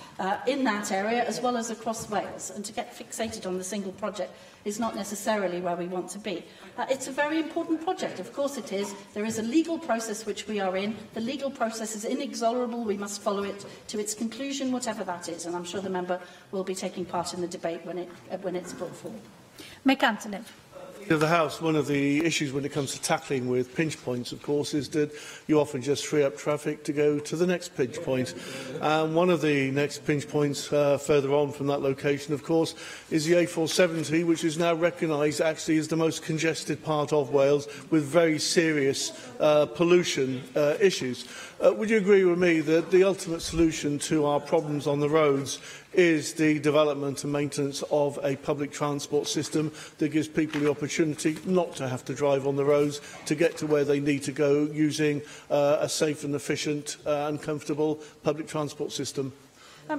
in that area, as well as across Wales. And to get fixated on the single project is not necessarily where we want to be. It's a very important project, of course it is. There is a legal process which we are in. The legal process is inexorable. We must follow it to its conclusion, whatever that is. And I'm sure the member will be taking part in the debate when it's brought forward. Mick Antonin. Of the House, one of the issues when it comes to tackling with pinch points, of course, is that you often just free up traffic to go to the next pinch point. One of the next pinch points further on from that location, of course, is the A470, which is now recognised actually as the most congested part of Wales with very serious pollution issues. Would you agree with me that the ultimate solution to our problems on the roads is the development and maintenance of a public transport system that gives people the opportunity not to have to drive on the roads to get to where they need to go using a safe and efficient and comfortable public transport system?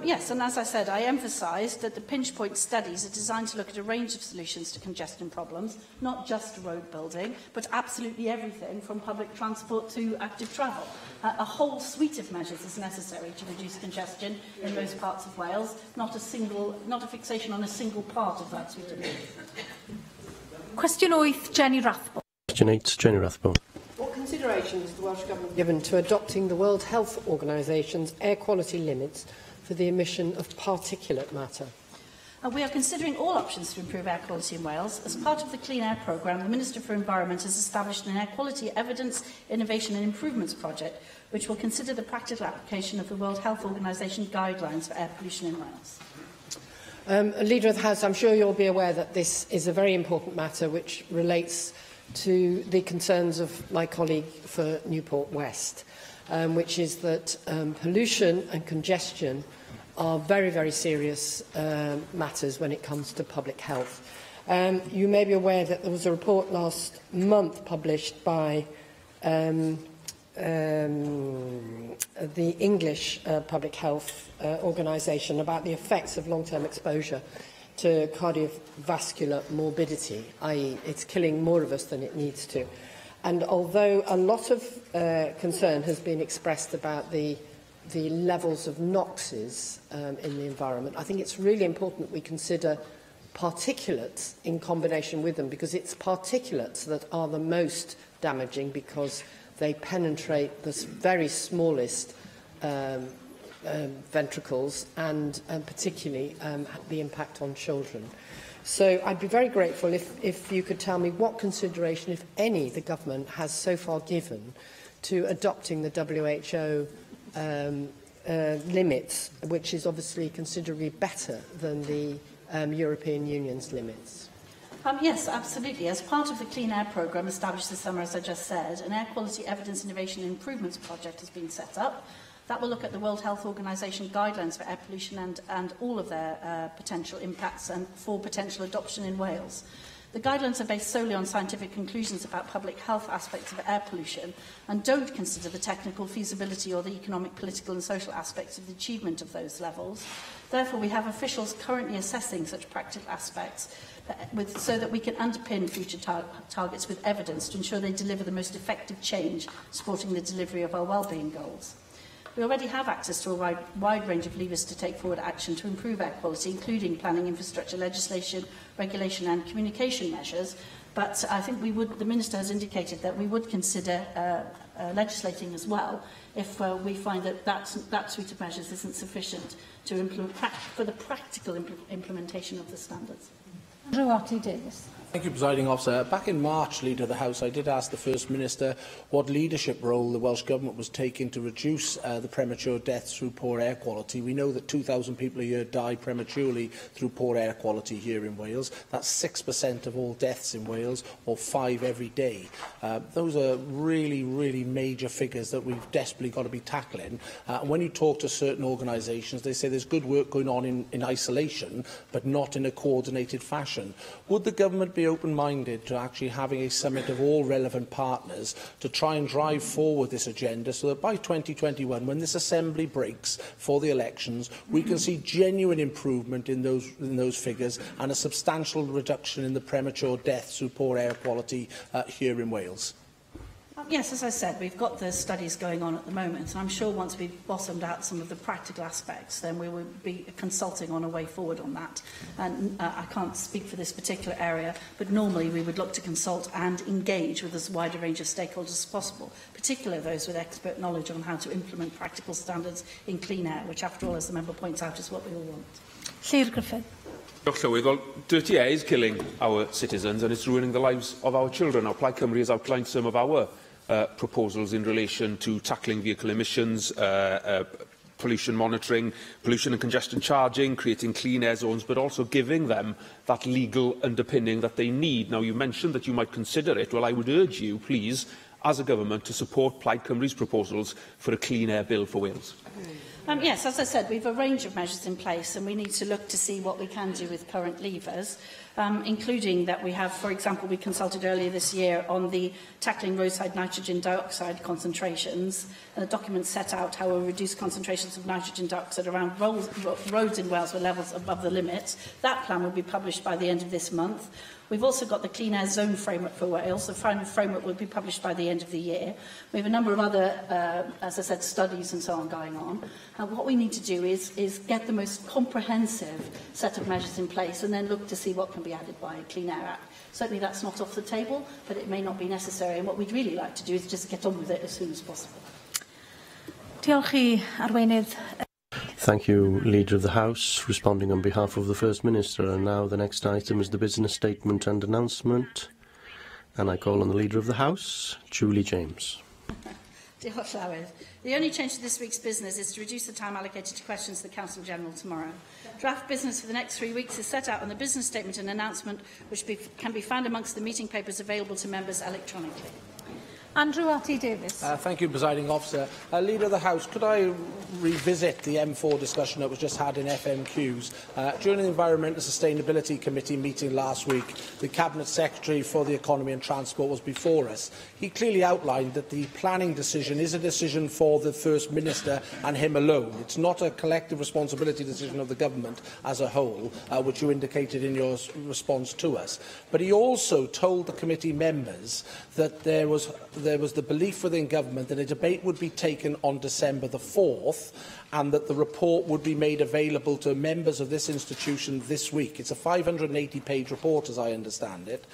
Yes, and as I said, I emphasised that the pinch point studies are designed to look at a range of solutions to congestion problems, not just road building, but absolutely everything from public transport to active travel. A whole suite of measures is necessary to reduce congestion in most parts of Wales, not a fixation on a single part of that suite of measures. Question 8, Jenny Rathbone. Question 8, Jenny Rathbone. What consideration has the Welsh Government given to adopting the World Health Organisation's air quality limits for the emission of particulate matter? We are considering all options to improve air quality in Wales. As part of the Clean Air Programme, the Minister for Environment has established an Air Quality Evidence, Innovation and Improvements project, which will consider the practical application of the World Health Organisation guidelines for air pollution in Wales. Leader of the House, I'm sure you'll be aware that this is a very important matter which relates to the concerns of my colleague for Newport West, which is that pollution and congestion are very, very serious matters when it comes to public health. You may be aware that there was a report last month published by the English Public Health Organisation about the effects of long-term exposure to cardiovascular morbidity, i.e. it's killing more of us than it needs to. And although a lot of concern has been expressed about the levels of NOxes in the environment, I think it's really important that we consider particulates in combination with them, because it's particulates that are the most damaging because they penetrate the very smallest ventricles and particularly the impact on children. So I'd be very grateful if you could tell me what consideration, if any, the government has so far given to adopting the WHO limits, which is obviously considerably better than the European Union's limits. Yes, absolutely. As part of the Clean Air Programme established this summer, as I just said, an Air Quality Evidence, Innovation and Improvements project has been set up. That will look at the World Health Organization guidelines for air pollution and all of their potential impacts and for potential adoption in Wales. The guidelines are based solely on scientific conclusions about public health aspects of air pollution and don't consider the technical feasibility or the economic, political and social aspects of the achievement of those levels. Therefore, we have officials currently assessing such practical aspects so that we can underpin future targets with evidence to ensure they deliver the most effective change supporting the delivery of our wellbeing goals. We already have access to a wide range of levers to take forward action to improve air quality, including planning infrastructure legislation, regulation and communication measures. But I think the Minister has indicated that we would consider legislating as well if we find that that suite of measures isn't sufficient to implement for the practical implementation of the standards. Andrew Otley-Davis. Thank you, Presiding Officer. Back in March, Leader of the House, I did ask the First Minister what leadership role the Welsh Government was taking to reduce the premature deaths through poor air quality. We know that 2,000 people a year die prematurely through poor air quality here in Wales. That's 6% of all deaths in Wales, or 5 every day. Those are really, really major figures that we've desperately got to be tackling. And when you talk to certain organisations, they say there's good work going on in isolation, but not in a coordinated fashion. Would the government be open-minded to actually having a summit of all relevant partners to try and drive forward this agenda so that by 2021, when this Assembly breaks for the elections, we can see genuine improvement in those figures and a substantial reduction in the premature deaths through poor air quality here in Wales? Yes, as I said, we've got the studies going on at the moment, and I'm sure once we've bottomed out some of the practical aspects, then we will be consulting on a way forward on that. And I can't speak for this particular area, but normally we would look to consult and engage with as wide a range of stakeholders as possible, particularly those with expert knowledge on how to implement practical standards in clean air, which, after all, as the member points out, is what we all want. Llŷr Griffith. Well, dirty air is killing our citizens and it's ruining the lives of our children. Now, Plaid Cymru has outlined some of our proposals in relation to tackling vehicle emissions, pollution monitoring, pollution and congestion charging, creating clean air zones, but also giving them that legal underpinning that they need. Now, you mentioned that you might consider it. Well, I would urge you, please, as a government, to support Plaid Cymru's proposals for a clean air bill for Wales. Yes, as I said, we have a range of measures in place and we need to look to see what we can do with current levers, including that we have, for example, we consulted earlier this year on the tackling roadside nitrogen dioxide concentrations, and the document set out how we'll reduce concentrations of nitrogen dioxide around roads in Wales with levels above the limit. That plan will be published by the end of this month. We've also got the Clean Air Zone framework for Wales. The final framework will be published by the end of the year. We have a number of other, as I said, studies and so on going on. And what we need to do is get the most comprehensive set of measures in place and then look to see what can be added by a Clean Air Act. Certainly that's not off the table, but it may not be necessary. And what we'd really like to do is just get on with it as soon as possible. Diolch I, Arweinydd. Thank you, Leader of the House, responding on behalf of the First Minister. And now the next item is the business statement and announcement. And I call on the Leader of the House, Julie James. Diolch Llywyd. The only change to this week's business is to reduce the time allocated to questions to the Council General tomorrow. Draft business for the next 3 weeks is set out on the business statement and announcement, which can be found amongst the meeting papers available to members electronically. Andrew Davis. Thank you, Presiding Officer. Leader of the House, could I revisit the M4 discussion that was just had in FMQs? During the Environment and Sustainability Committee meeting last week, the Cabinet Secretary for the Economy and Transport was before us. He clearly outlined that the planning decision is a decision for the First Minister and him alone. It's not a collective responsibility decision of the government as a whole, which you indicated in your response to us. But he also told the committee members that there was the belief within government that a debate would be taken on December the 4th and that the report would be made available to members of this institution this week. It's a 580-page report, as I understand it.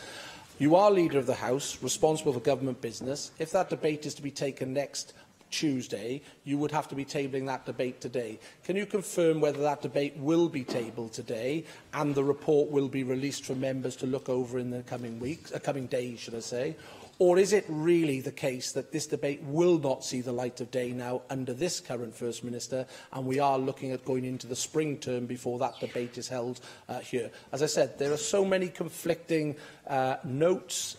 You are Leader of the House, responsible for government business. If that debate is to be taken next Tuesday, you would have to be tabling that debate today. Can you confirm whether that debate will be tabled today and the report will be released for members to look over in the coming weeks, coming days, should I say? Or is it really the case that this debate will not see the light of day now under this current First Minister, and we are looking at going into the spring term before that debate is held here? As I said, there are so many conflicting notes,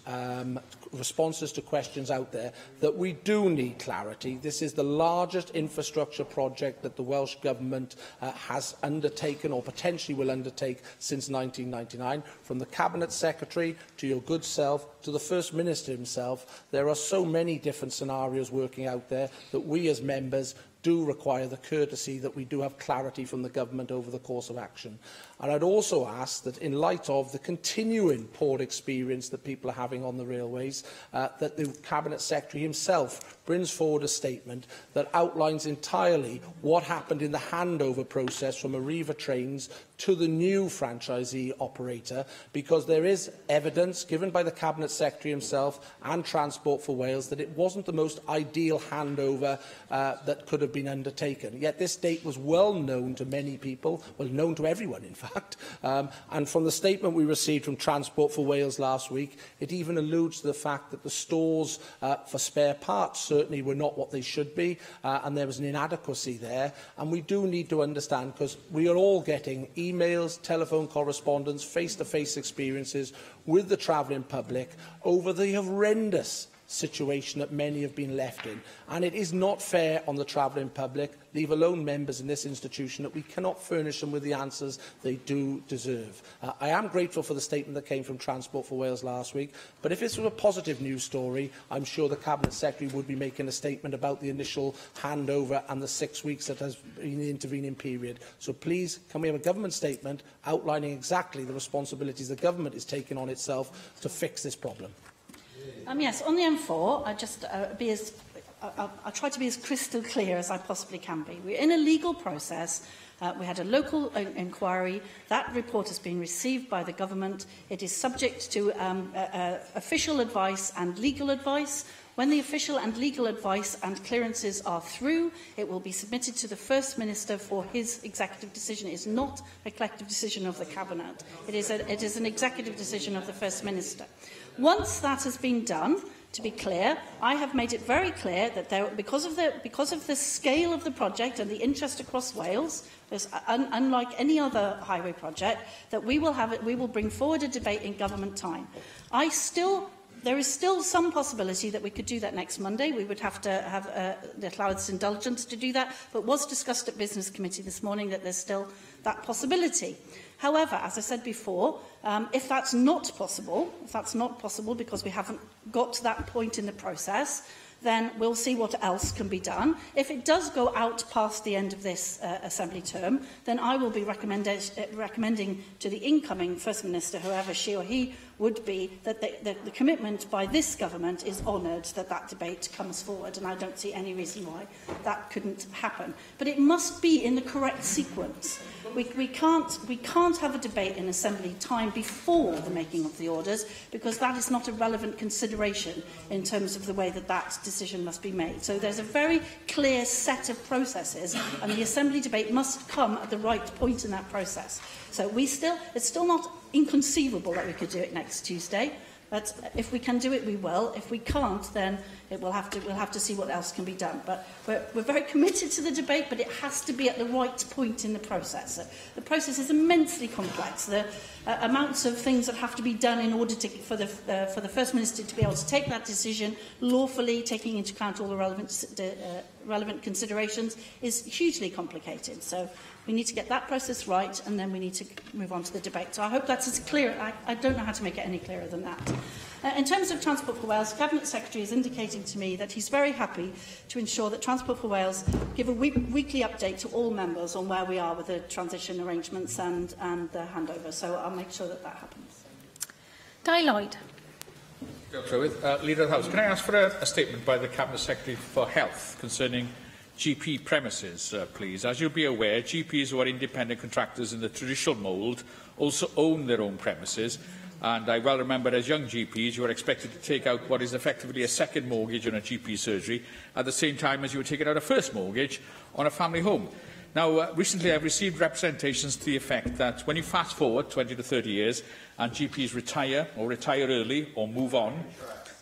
responses to questions out there that we do need clarity. This is the largest infrastructure project that the Welsh Government has undertaken or potentially will undertake since 1999. From the Cabinet Secretary to your good self to the First Minister himself, there are so many different scenarios working out there that we as members do require the courtesy that we do have clarity from the government over the course of action. And I'd also ask that, in light of the continuing poor experience that people are having on the railways, that the Cabinet Secretary himself brings forward a statement that outlines entirely what happened in the handover process from Arriva Trains to the new franchisee operator, because there is evidence given by the Cabinet Secretary himself and Transport for Wales that it wasn't the most ideal handover that could have been undertaken. Yet this date was well known to many people, well known to everyone in fact, and from the statement we received from Transport for Wales last week, it even alludes to the fact that the stores for spare parts certainly were not what they should be, and there was an inadequacy there. And we do need to understand, because we are all getting emails, telephone correspondence, face-to-face experiences with the travelling public over the horrendous situation that many have been left in. And it is not fair on the travelling public, leave alone members in this institution, that we cannot furnish them with the answers they do deserve. I am grateful for the statement that came from Transport for Wales last week, but if this was a positive news story, I'm sure the Cabinet Secretary would be making a statement about the initial handover and the 6 weeks that has been the intervening period. So please, can we have a government statement outlining exactly the responsibilities the government is taking on itself to fix this problem? Yes, on the M4, I'll try to be as crystal clear as I possibly can be. We're in a legal process. We had a local inquiry. That report has been received by the government. It is subject to official advice and legal advice. When the official and legal advice and clearances are through, it will be submitted to the First Minister for his executive decision. It is not a collective decision of the Cabinet. It is an executive decision of the First Minister. Once that has been done, to be clear, I have made it very clear that because of the scale of the project and the interest across Wales, unlike any other highway project, that we will bring forward a debate in government time. There is still some possibility that we could do that next Monday. We would have to have the Llywelyn's indulgence to do that, but it was discussed at Business Committee this morning that there's still that possibility. However, as I said before, if that's not possible because we haven't got to that point in the process, then we'll see what else can be done. If it does go out past the end of this Assembly term, then I will be recommending to the incoming First Minister, whoever she or he would be, that the commitment by this government is honoured, that debate comes forward, and I don't see any reason why that couldn't happen. But it must be in the correct sequence. We can't have a debate in Assembly time before the making of the orders, because that is not a relevant consideration in terms of the way that decision must be made. So there's a very clear set of processes, and the Assembly debate must come at the right point in that process. So it's still not inconceivable that we could do it next Tuesday. But if we can do it, we will. If we can't, then we'll have to see what else can be done. But we're very committed to the debate, but it has to be at the right point in the process. The process is immensely complex. The amounts of things that have to be done in order for the First Minister to be able to take that decision lawfully, taking into account all the relevant considerations, is hugely complicated. So we need to get that process right, and then we need to move on to the debate. So I hope that's as clear. I don't know how to make it any clearer than that. In terms of Transport for Wales, the Cabinet Secretary is indicating to me that he's very happy to ensure that Transport for Wales give a weekly update to all members on where we are with the transition arrangements and the handover. So I'll make sure that happens. Dai Lloyd. Leader of the House, can I ask for a statement by the Cabinet Secretary for Health concerning GP premises, please? As you'll be aware, GPs who are independent contractors in the traditional mould also own their own premises, and I well remember as young GPs you were expected to take out what is effectively a second mortgage on a GP surgery at the same time as you were taking out a first mortgage on a family home. Now, recently I've received representations to the effect that when you fast forward 20 to 30 years and GPs retire early or move on,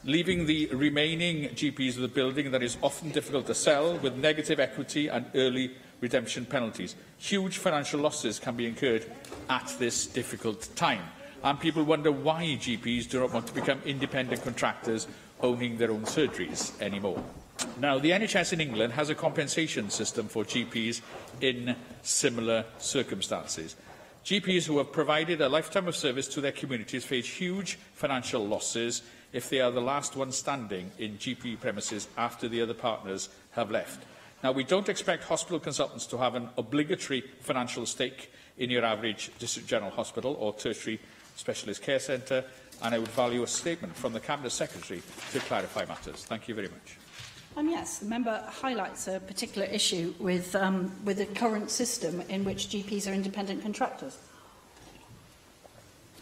leaving the remaining GPs of the building that is often difficult to sell with negative equity and early redemption penalties. Huge financial losses can be incurred at this difficult time. And people wonder why GPs do not want to become independent contractors owning their own surgeries anymore. Now, the NHS in England has a compensation system for GPs in similar circumstances. GPs who have provided a lifetime of service to their communities face huge financial losses if they are the last ones standing in GP premises after the other partners have left. Now, we don't expect hospital consultants to have an obligatory financial stake in your average district general hospital or tertiary specialist care centre, and I would value a statement from the Cabinet Secretary to clarify matters. Thank you very much. Yes, the member highlights a particular issue with the current system in which GPs are independent contractors.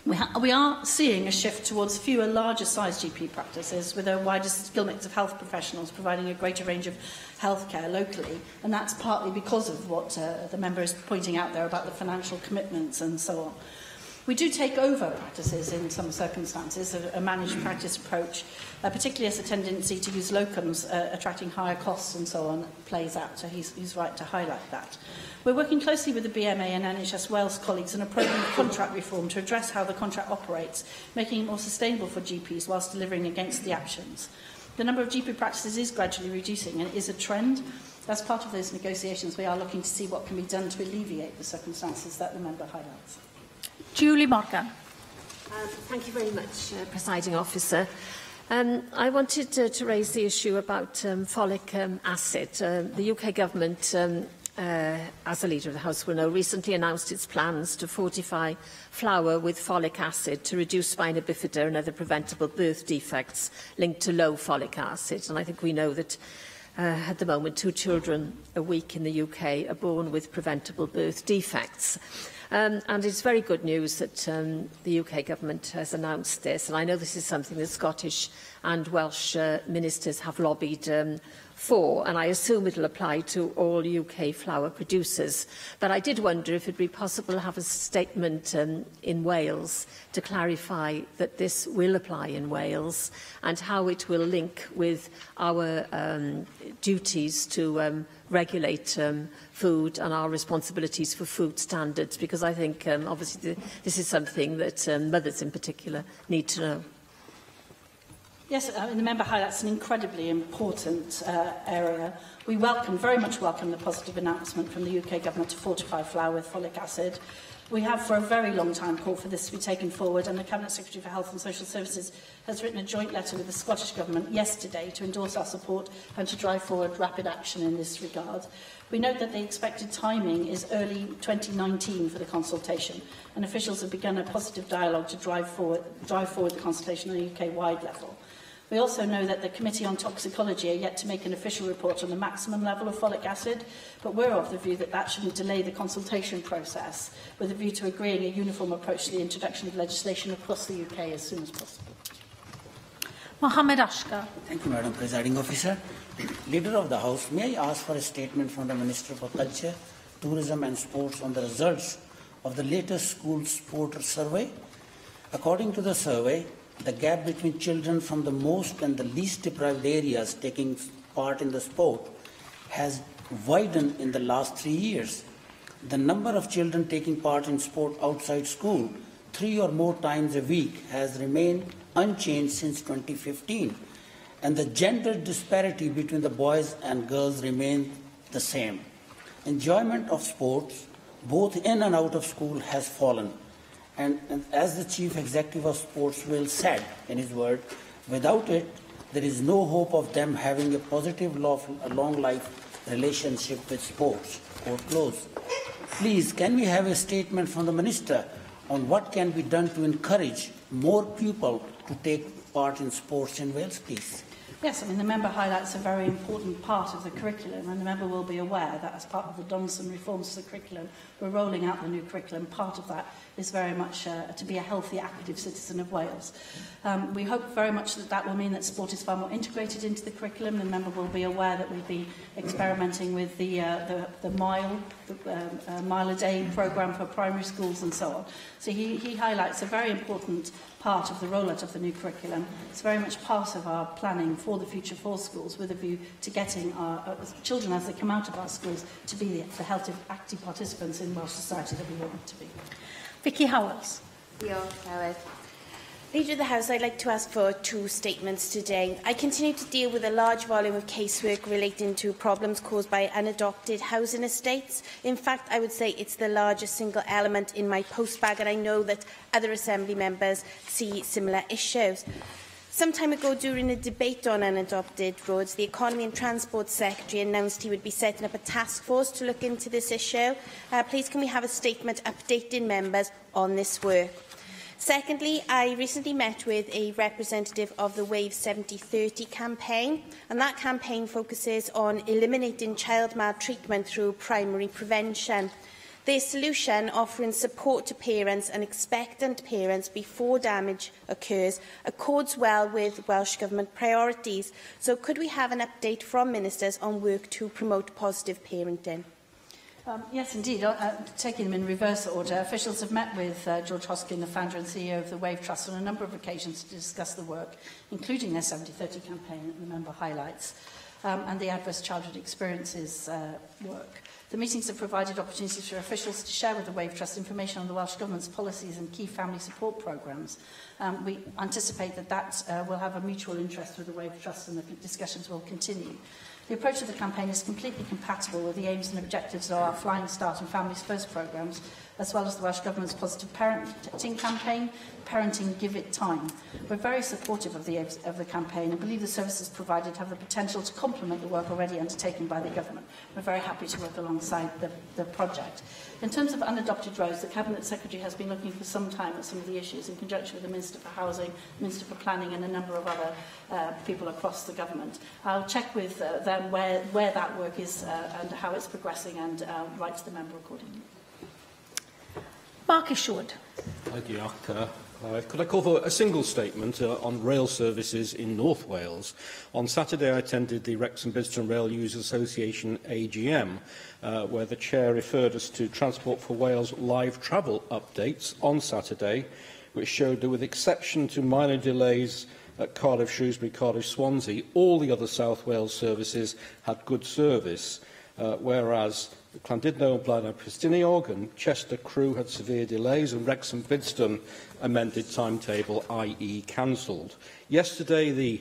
We are seeing a shift towards fewer larger-sized GP practices with a wider skill mix of health professionals providing a greater range of healthcare locally, and that's partly because of what the member is pointing out there about the financial commitments and so on. We do take over practices in some circumstances, a managed practice approach, particularly as a tendency to use locums, attracting higher costs and so on, plays out, so he's right to highlight that. We're working closely with the BMA and NHS Wales colleagues on a programme of contract reform to address how the contract operates, making it more sustainable for GPs whilst delivering against the actions. The number of GP practices is gradually reducing, and it is a trend. As part of those negotiations, we are looking to see what can be done to alleviate the circumstances that the member highlights. Julie Morgan. Thank you very much, Presiding Officer. I wanted to raise the issue about folic acid. The UK Government, as the Leader of the House will know, recently announced its plans to fortify flour with folic acid to reduce spina bifida and other preventable birth defects linked to low folic acid. And I think we know that at the moment 2 children a week in the UK are born with preventable birth defects. And it's very good news that the UK Government has announced this, and I know this is something that Scottish and Welsh ministers have lobbied for, and I assume it will apply to all UK flour producers. But I did wonder if it would be possible to have a statement in Wales to clarify that this will apply in Wales and how it will link with our duties to regulate food and our responsibilities for food standards, because I think obviously this is something that mothers in particular need to know. Yes, the member highlights an incredibly important area. We very much welcome the positive announcement from the UK Government to fortify flour with folic acid. We have for a very long time called for this to be taken forward, and the Cabinet Secretary for Health and Social Services has written a joint letter with the Scottish Government yesterday to endorse our support and to drive forward rapid action in this regard. We note that the expected timing is early 2019 for the consultation, and officials have begun a positive dialogue to drive forward the consultation on a UK-wide level. We also know that the Committee on Toxicology are yet to make an official report on the maximum level of folic acid, but we're of the view that that shouldn't delay the consultation process, with a view to agreeing a uniform approach to the introduction of legislation across the UK as soon as possible. Mohammed Ashkar. Thank you, Madam Presiding Officer. Leader of the House, may I ask for a statement from the Minister for Culture, Tourism and Sports on the results of the latest school sport survey? According to the survey, the gap between children from the most and the least deprived areas taking part in the sport has widened in the last 3 years. The number of children taking part in sport outside school 3 or more times a week has remained unchanged since 2015, and the gender disparity between the boys and girls remains the same. Enjoyment of sports, both in and out of school, has fallen. And as the Chief Executive of Sportsville said in his word, without it, there is no hope of them having a positive long life relationship with sports. Quote close. Please, can we have a statement from the Minister on what can be done to encourage more people to take part in sports in Wales, please? Yes, I mean, the member highlights a very important part of the curriculum, and the member will be aware that as part of the Donaldson reforms to the curriculum, we're rolling out the new curriculum. Part of that is very much to be a healthy, active citizen of Wales. We hope very much that that will mean that sport is far more integrated into the curriculum. The member will be aware that we've been experimenting with the Mile a Day programme for primary schools and so on. So he highlights a very important part of the rollout of the new curriculum. It's very much part of our planning for the future for schools, with a view to getting our children, as they come out of our schools, to be the healthy, active participants in Welsh society that we want them to be. Vicky Howells. Leader of the House, I'd like to ask for 2 statements today. I continue to deal with a large volume of casework relating to problems caused by unadopted housing estates. In fact, I would say it's the largest single element in my postbag, and I know that other Assembly members see similar issues. Some time ago, during a debate on unadopted roads, the Economy and Transport Secretary announced he would be setting up a task force to look into this issue. Please, can we have a statement updating members on this work? Secondly, I recently met with a representative of the Wave 7030 campaign, and that campaign focuses on eliminating child maltreatment through primary prevention. Their solution, offering support to parents and expectant parents before damage occurs, accords well with Welsh Government priorities. So could we have an update from ministers on work to promote positive parenting? Yes, indeed. Taking them in reverse order, officials have met with George Hoskin, the founder and CEO of the Wave Trust, on a number of occasions to discuss the work, including their 7030 campaign that the member highlights, and the adverse childhood experiences work. The meetings have provided opportunities for officials to share with the Wave Trust information on the Welsh Government's policies and key family support programmes. We anticipate that will have a mutual interest with the Wave Trust, and the discussions will continue. The approach of the campaign is completely compatible with the aims and objectives of our Flying Start and Families First programmes, as well as the Welsh Government's positive parenting campaign, Parenting Give It Time. We're very supportive of the campaign and believe the services provided have the potential to complement the work already undertaken by the Government. We're very happy to work alongside the project. In terms of unadopted roads, the Cabinet Secretary has been looking for some time at some of the issues in conjunction with the Minister for Housing, Minister for Planning and a number of other people across the Government. I'll check with them where that work is and how it's progressing, and write to the member accordingly. Mark Isherwood. Thank you, could I call for a single statement on rail services in North Wales? On Saturday, I attended the Wrexham Bidston Rail Users Association AGM, where the chair referred us to Transport for Wales live travel updates on Saturday, which showed that with exception to minor delays at Cardiff, Shrewsbury, Cardiff, Swansea, all the other South Wales services had good service, whereas Llandudno and Blaenau Pristiniog and Chester Crew had severe delays, and Wrexham Bidston amended timetable, i.e. cancelled. Yesterday, the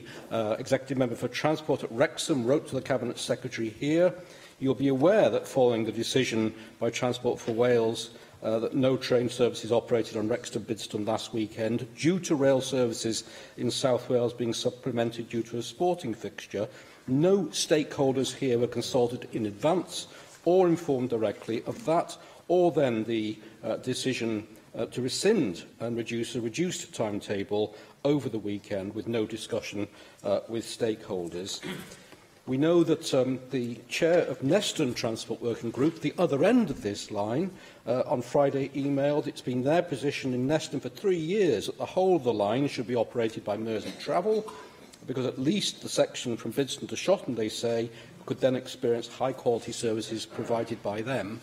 Executive Member for Transport at Wrexham wrote to the Cabinet Secretary here. You'll be aware that following the decision by Transport for Wales that no train services operated on Wrexham Bidston last weekend, due to rail services in South Wales being supplemented due to a sporting fixture, no stakeholders here were consulted in advance or informed directly of that, or then the decision to rescind and reduce a reduced timetable over the weekend with no discussion with stakeholders. We know that the chair of Neston Transport Working Group, the other end of this line, on Friday emailed it's been their position in Neston for 3 years that the whole of the line should be operated by Mersey Travel, because at least the section from Bidston to Shotton, they say, could then experience high-quality services provided by them.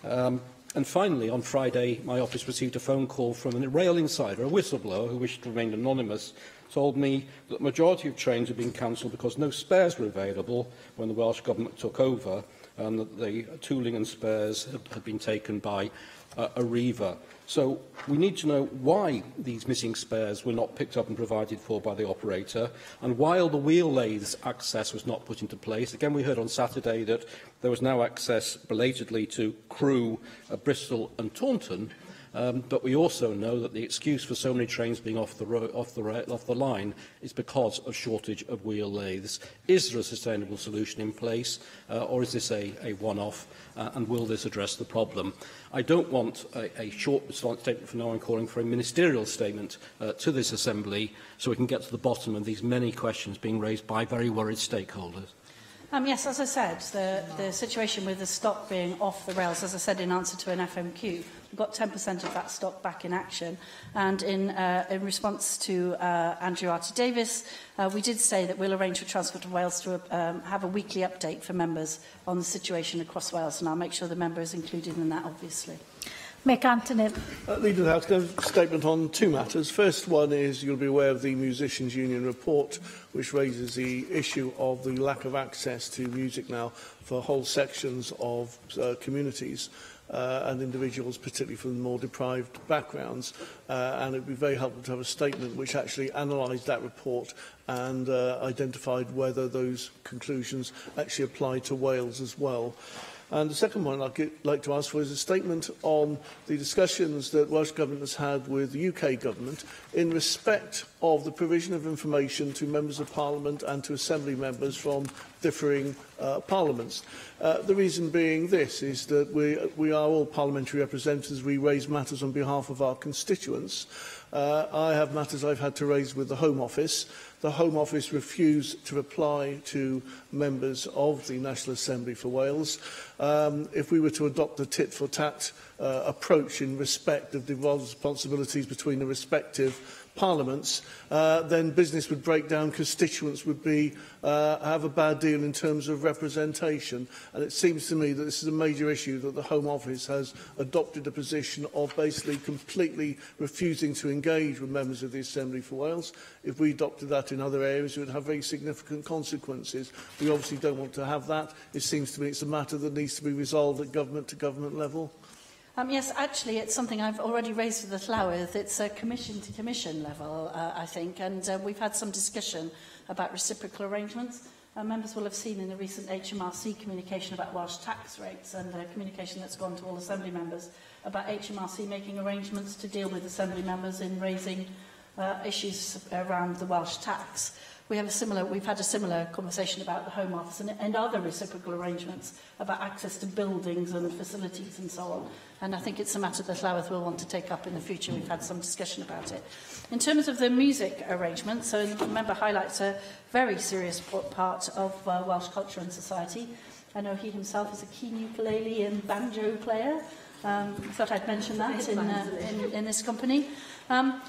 And finally, on Friday, my office received a phone call from a rail insider, a whistleblower who wished to remain anonymous, told me that the majority of trains had been cancelled because no spares were available when the Welsh Government took over, and that the tooling and spares had been taken by Arriva. So we need to know why these missing spares were not picked up and provided for by the operator, and while the wheel lathes access was not put into place. Again, we heard on Saturday that there was now access belatedly to Crewe, Bristol and Taunton, but we also know that the excuse for so many trains being off the line is because of shortage of wheel lathes. Is there a sustainable solution in place, or is this a one-off, and will this address the problem? I don't want a short response statement from now on calling for a ministerial statement to this Assembly, so we can get to the bottom of these many questions being raised by very worried stakeholders. Yes, as I said, the situation with the stock being off the rails, as I said in answer to an FMQ, we've got 10% of that stock back in action. And in response to Andrew Arty-Davis, we did say that we'll arrange for Transport for Wales to have a weekly update for members on the situation across Wales, and I'll make sure the member is included in that, obviously. Mick Anthony. Leader of the House, I have a statement on two matters. First one is you'll be aware of the Musicians' Union report, which raises the issue of the lack of access to music now for whole sections of communities and individuals, particularly from more deprived backgrounds. And it would be very helpful to have a statement which actually analysed that report and identified whether those conclusions actually apply to Wales as well. And the second one I'd like to ask for is a statement on the discussions that Welsh Government has had with the UK Government in respect of the provision of information to Members of Parliament and to Assembly members from differing parliaments. The reason being this is that we are all parliamentary representatives. We raise matters on behalf of our constituents. I have matters I've had to raise with the Home Office. The Home Office refused to reply to members of the National Assembly for Wales. If we were to adopt a tit-for-tat approach in respect of the responsibilities between the respective parliaments, then business would break down, constituents would have a bad deal in terms of representation. And it seems to me that this is a major issue, that the Home Office has adopted a position of basically completely refusing to engage with members of the Assembly for Wales. If we adopted that in other areas, it would have very significant consequences. We obviously don't want to have that. It seems to me it's a matter that needs to be resolved at government-to-government level. Yes, actually, it's something I've already raised with the Llywydd. It's a commission-to-commission level, I think, and we've had some discussion about reciprocal arrangements. Members will have seen in the recent HMRC communication about Welsh tax rates and the communication that's gone to all Assembly members about HMRC making arrangements to deal with Assembly members in raising issues around the Welsh tax. We've had a similar conversation about the Home Office and other reciprocal arrangements about access to buildings and facilities and so on. And I think it's a matter that Llywydd will want to take up in the future. We've had some discussion about it. In terms of the music arrangements, so the member highlights a very serious part of Welsh culture and society. I know he himself is a keen ukulele and banjo player. Thought I'd mention that in this company.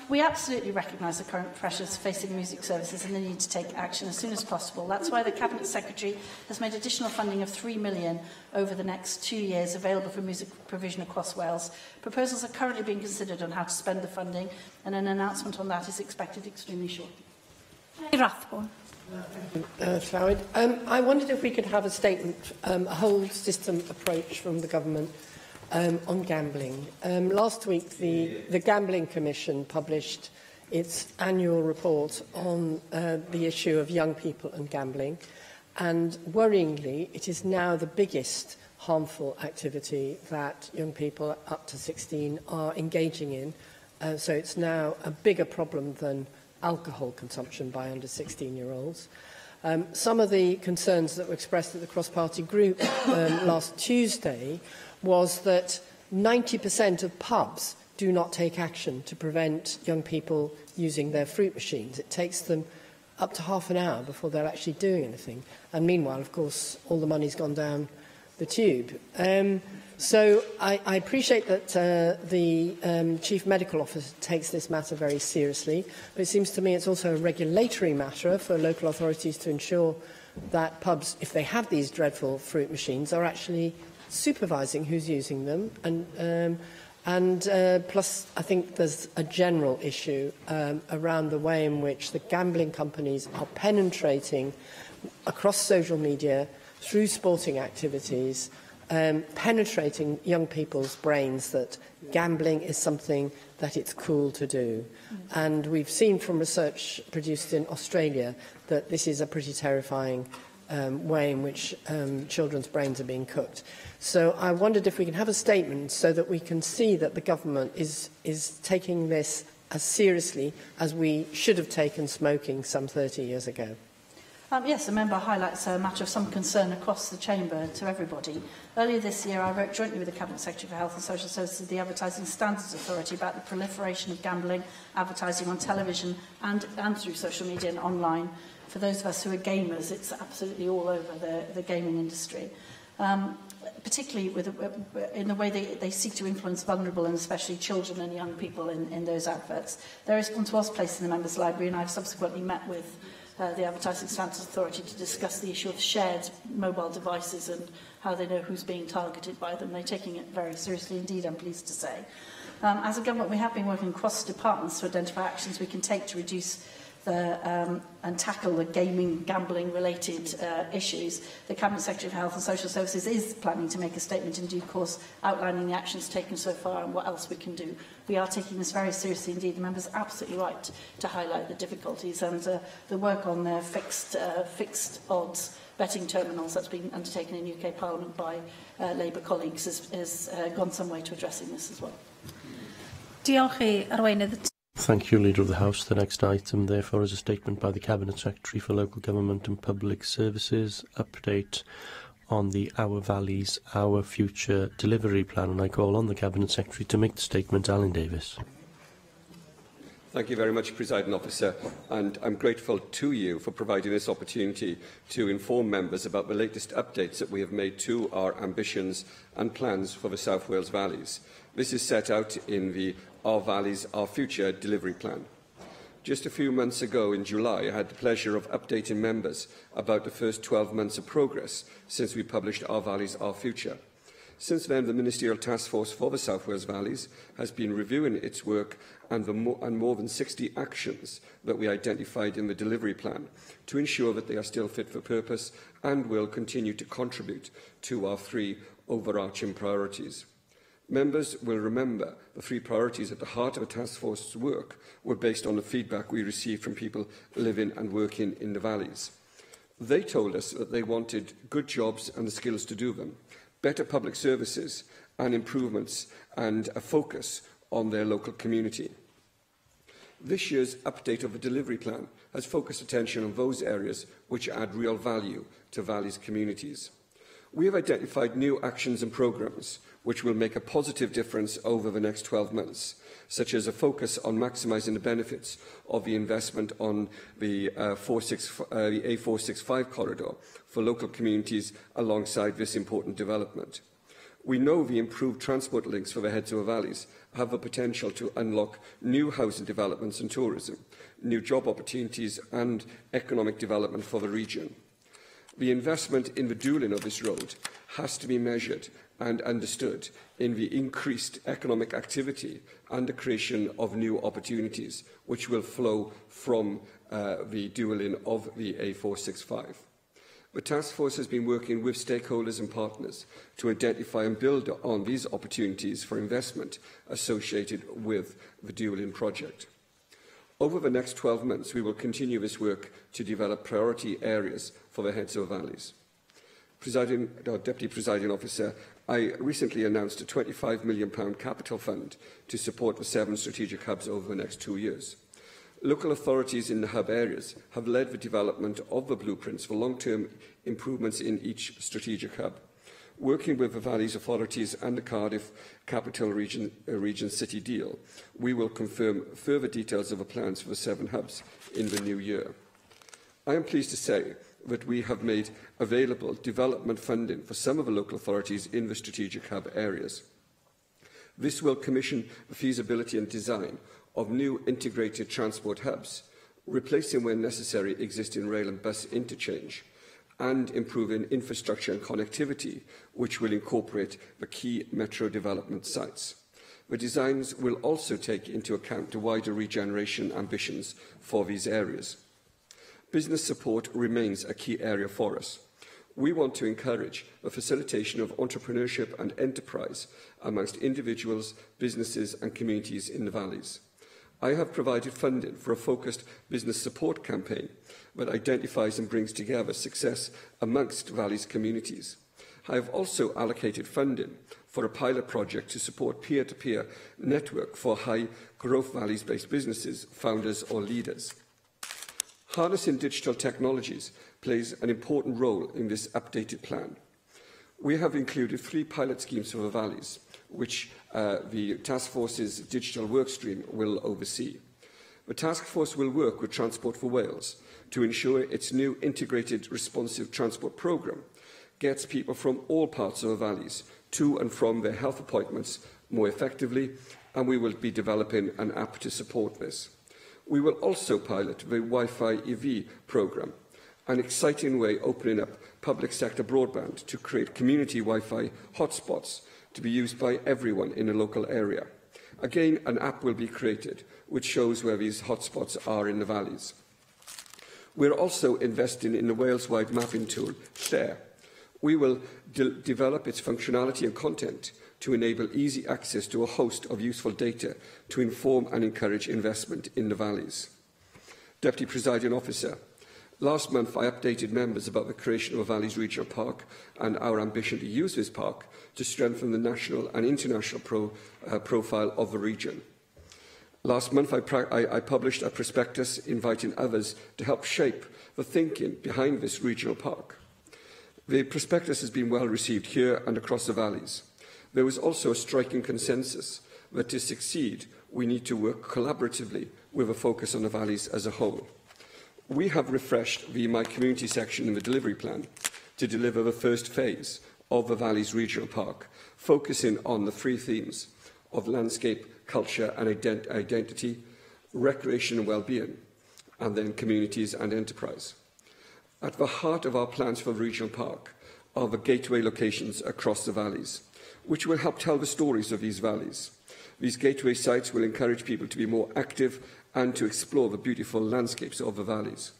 We absolutely recognise the current pressures facing music services and the need to take action as soon as possible. That's why the Cabinet Secretary has made additional funding of £3 million over the next 2 years available for music provision across Wales. Proposals are currently being considered on how to spend the funding, and an announcement on that is expected extremely shortly. Rathbone. I wondered if we could have a statement, a whole system approach from the government on gambling. Last week, the Gambling Commission published its annual report on the issue of young people and gambling, and worryingly, it is now the biggest harmful activity that young people up to 16 are engaging in. So it's now a bigger problem than alcohol consumption by under 16-year-olds. Some of the concerns that were expressed at the cross-party group last Tuesday was that 90% of pubs do not take action to prevent young people using their fruit machines. It takes them up to half an hour before they're actually doing anything. And meanwhile, of course, all the money's gone down the tube. So I appreciate that the Chief Medical Officer takes this matter very seriously, but it seems to me it's also a regulatory matter for local authorities to ensure that pubs, if they have these dreadful fruit machines, are actually supervising who's using them. And plus, I think there's a general issue around the way in which the gambling companies are penetrating across social media through sporting activities, penetrating young people's brains that gambling is something that it's cool to do. And we've seen from research produced in Australia that this is a pretty terrifying way in which children's brains are being cooked. So I wondered if we can have a statement so that we can see that the government is taking this as seriously as we should have taken smoking some 30 years ago. Yes, the member highlights a matter of some concern across the chamber to everybody. Earlier this year, I wrote jointly with the Cabinet Secretary for Health and Social Services, the Advertising Standards Authority, about the proliferation of gambling advertising on television and through social media and online. For those of us who are gamers, it's absolutely all over the gaming industry. Particularly in the way they seek to influence vulnerable and especially children and young people in those adverts. Their response was placed in the Members' Library, and I've subsequently met with the Advertising Standards Authority to discuss the issue of shared mobile devices and how they know who's being targeted by them. They're taking it very seriously indeed, I'm pleased to say. As a government, we have been working across departments to identify actions we can take to reduce and tackle the gambling-related issues. The Cabinet Secretary for Health and Social Services is planning to make a statement in due course outlining the actions taken so far and what else we can do. We are taking this very seriously indeed. The member is absolutely right to highlight the difficulties, and the work on their fixed odds betting terminals that's been undertaken in UK Parliament by Labour colleagues has gone some way to addressing this as well. Diolch i arweinydd. Thank you, Leader of the House. The next item, therefore, is a statement by the Cabinet Secretary for Local Government and Public Services, update on the Our Valleys, Our Future delivery plan. And I call on the Cabinet Secretary to make the statement. Alan Davis. Thank you very much, Presiding Officer, and I'm grateful to you for providing this opportunity to inform members about the latest updates that we have made to our ambitions and plans for the South Wales Valleys. This is set out in the Our Valleys, Our Future delivery plan. Just a few months ago, in July, I had the pleasure of updating members about the first 12 months of progress since we published Our Valleys, Our Future. Since then, the Ministerial Task Force for the South Wales Valleys has been reviewing its work and more than 60 actions that we identified in the delivery plan to ensure that they are still fit for purpose and will continue to contribute to our three overarching priorities. Members will remember the three priorities at the heart of the task force's work were based on the feedback we received from people living and working in the valleys. They told us that they wanted good jobs and the skills to do them, better public services and improvements, and a focus on their local community. This year's update of the delivery plan has focused attention on those areas which add real value to Valleys communities. We have identified new actions and programmes which will make a positive difference over the next 12 months, such as a focus on maximising the benefits of the investment on the A465 corridor for local communities alongside this important development. We know the improved transport links for the Heads of Valleys have the potential to unlock new housing developments and tourism, new job opportunities and economic development for the region. The investment in the dualling of this road has to be measured and understood in the increased economic activity and the creation of new opportunities, which will flow from the dualling of the A465. The task force has been working with stakeholders and partners to identify and build on these opportunities for investment associated with the dualling project. Over the next 12 months, we will continue this work to develop priority areas for the Heads of Valleys. Deputy Presiding Officer, I recently announced a £25 million capital fund to support the 7 strategic hubs over the next 2 years. Local authorities in the hub areas have led the development of the blueprints for long-term improvements in each strategic hub. Working with the Valleys authorities and the Cardiff Capital Region City deal, we will confirm further details of the plans for the 7 hubs in the new year. I am pleased to say that we have made available development funding for some of the local authorities in the strategic hub areas. This will commission the feasibility and design of new integrated transport hubs, replacing where necessary existing rail and bus interchange, and improving infrastructure and connectivity, which will incorporate the key metro development sites. The designs will also take into account the wider regeneration ambitions for these areas. Business support remains a key area for us. We want to encourage the facilitation of entrepreneurship and enterprise amongst individuals, businesses and communities in the valleys. I have provided funding for a focused business support campaign that identifies and brings together success amongst valleys communities. I have also allocated funding for a pilot project to support peer-to-peer network for high-growth valleys-based businesses, founders or leaders. Harnessing digital technologies plays an important role in this updated plan. We have included 3 pilot schemes for the valleys, which the Task Force's digital workstream will oversee. The Task Force will work with Transport for Wales to ensure its new integrated responsive transport programme gets people from all parts of the valleys to and from their health appointments more effectively, and we will be developing an app to support this. We will also pilot the Wi-Fi EV programme, an exciting way opening up public sector broadband to create community Wi-Fi hotspots to be used by everyone in a local area. Again, an app will be created which shows where these hotspots are in the valleys. We're also investing in the Wales-wide mapping tool, Share. We will develop its functionality and content to enable easy access to a host of useful data to inform and encourage investment in the valleys. Deputy Presiding Officer, last month I updated members about the creation of a Valleys Regional Park and our ambition to use this park to strengthen the national and international profile of the region. Last month I published a prospectus inviting others to help shape the thinking behind this regional park. The prospectus has been well received here and across the valleys. There was also a striking consensus that to succeed, we need to work collaboratively with a focus on the valleys as a whole. We have refreshed the My Community section in the delivery plan to deliver the first phase of the Valleys Regional Park, focusing on the 3 themes of landscape, culture and identity, recreation and well-being, and then communities and enterprise. At the heart of our plans for the regional park are the gateway locations across the valleys, which will help tell the stories of these valleys. These gateway sites will encourage people to be more active and to explore the beautiful landscapes of the valleys.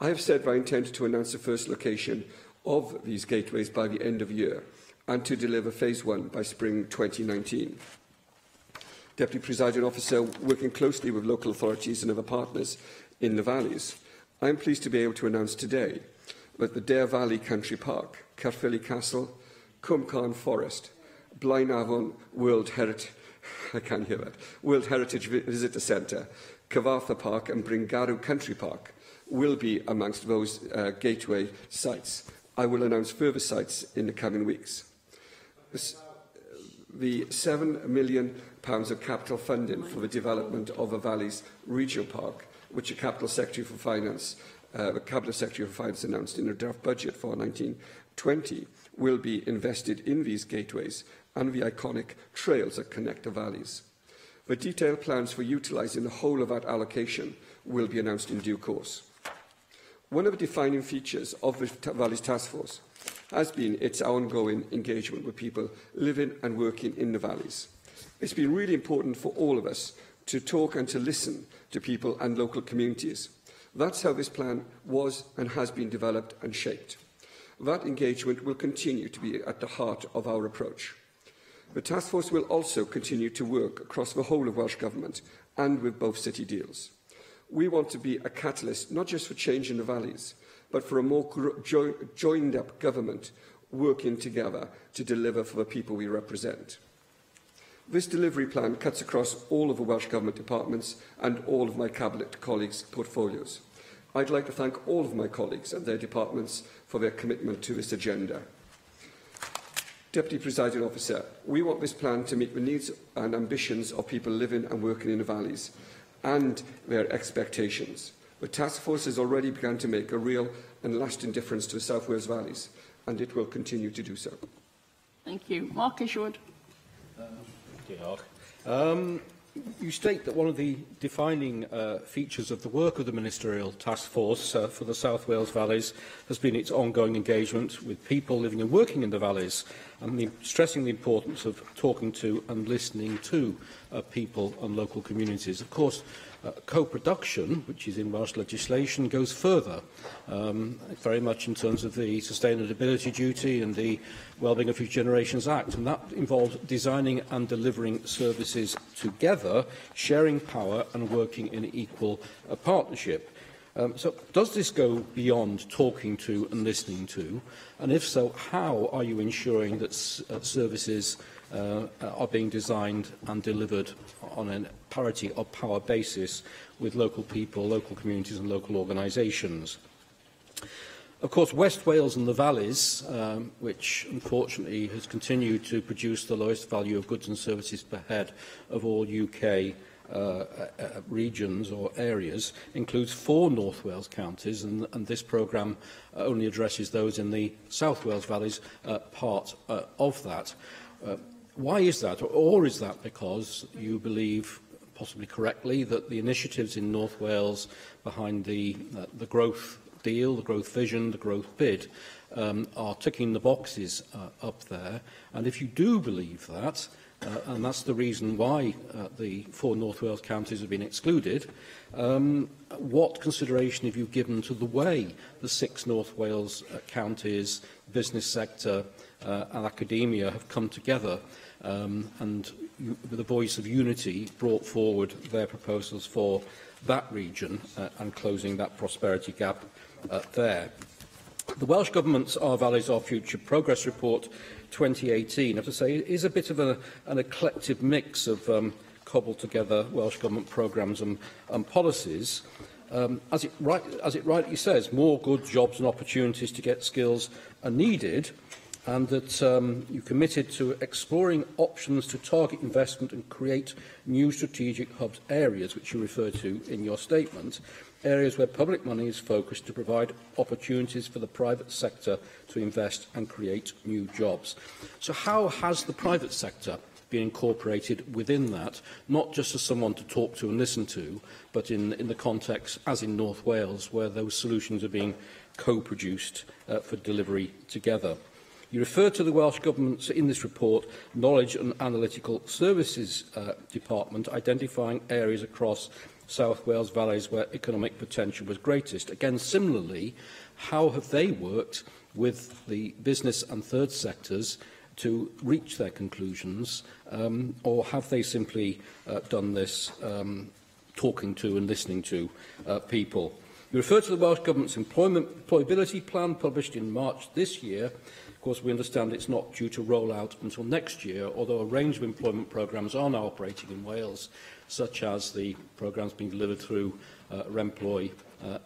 I have said that I intend to announce the first location of these gateways by the end of the year and to deliver Phase 1 by spring 2019. Deputy Presiding Officer, working closely with local authorities and other partners in the valleys, I am pleased to be able to announce today that the Dare Valley Country Park, Caerphilly Castle, Cwmcarn Forest, Blaenavon World Heritage Visitor Centre, Cyfarthfa Park and Bringaru Country Park will be amongst those gateway sites. I will announce further sites in the coming weeks. The £7 million of capital funding for the development of the Valleys Regional Park, which the Capital Secretary for Finance the Cabinet Secretary for Finance announced in a draft budget for 1920 will be invested in these gateways and the iconic trails that connect the valleys. The detailed plans for utilising the whole of that allocation will be announced in due course. One of the defining features of the Valleys Task Force has been its ongoing engagement with people living and working in the valleys. It's been really important for all of us to talk and to listen to people and local communities. That's how this plan was and has been developed and shaped. That engagement will continue to be at the heart of our approach. The Task Force will also continue to work across the whole of Welsh Government and with both city deals. We want to be a catalyst not just for change in the valleys, but for a more joined-up government working together to deliver for the people we represent. This delivery plan cuts across all of the Welsh Government departments and all of my Cabinet colleagues' portfolios. I'd like to thank all of my colleagues and their departments for their commitment to this agenda. Deputy Presiding Officer, we want this plan to meet the needs and ambitions of people living and working in the valleys and their expectations. The Task Force has already begun to make a real and lasting difference to the South Wales valleys, and it will continue to do so. Thank you. Mark Isherwood. You state that one of the defining features of the work of the Ministerial Task Force for the South Wales Valleys has been its ongoing engagement with people living and working in the valleys, and stressing the importance of talking to and listening to people and local communities. Of course, co-production, which is in Welsh legislation, goes further, very much in terms of the sustainability duty and the Wellbeing of Future Generations Act, and that involves designing and delivering services together, sharing power and working in equal partnership. So does this go beyond talking to and listening to? And if so, how are you ensuring that services are being designed and delivered on a parity or power basis with local people, local communities and local organisations? Of course, West Wales and the Valleys, which unfortunately has continued to produce the lowest value of goods and services per head of all UK regions or areas, includes 4 North Wales counties, and this programme only addresses those in the South Wales Valleys part of that. Why is that? Or is that because you believe, possibly correctly, that the initiatives in North Wales behind the growth deal, the growth vision, the growth bid, are ticking the boxes up there? And if you do believe that, and that's the reason why the 4 North Wales counties have been excluded, what consideration have you given to the way the 6 North Wales counties, business sector and academia have come together and with a voice of unity brought forward their proposals for that region and closing that prosperity gap there? The Welsh Government's Our Valleys, Our Future Progress Report 2018, I have to say, is a bit of an eclectic mix of cobbled together Welsh Government programmes and policies. As it rightly says, more good jobs and opportunities to get skills are needed, and that you committed to exploring options to target investment and create new strategic hubs areas, which you refer to in your statement, areas where public money is focused to provide opportunities for the private sector to invest and create new jobs. So how has the private sector been incorporated within that, not just as someone to talk to and listen to, but in the context, as in North Wales, where those solutions are being co-produced for delivery together? You refer to the Welsh Government's, in this report, Knowledge and Analytical Services Department, identifying areas across South Wales Valleys where economic potential was greatest. Again, similarly, how have they worked with the business and third sectors to reach their conclusions, or have they simply done this talking to and listening to people? You refer to the Welsh Government's employability plan published in March this year. Of course, we understand it's not due to roll out until next year, although a range of employment programmes are now operating in Wales, such as the programmes being delivered through Remploy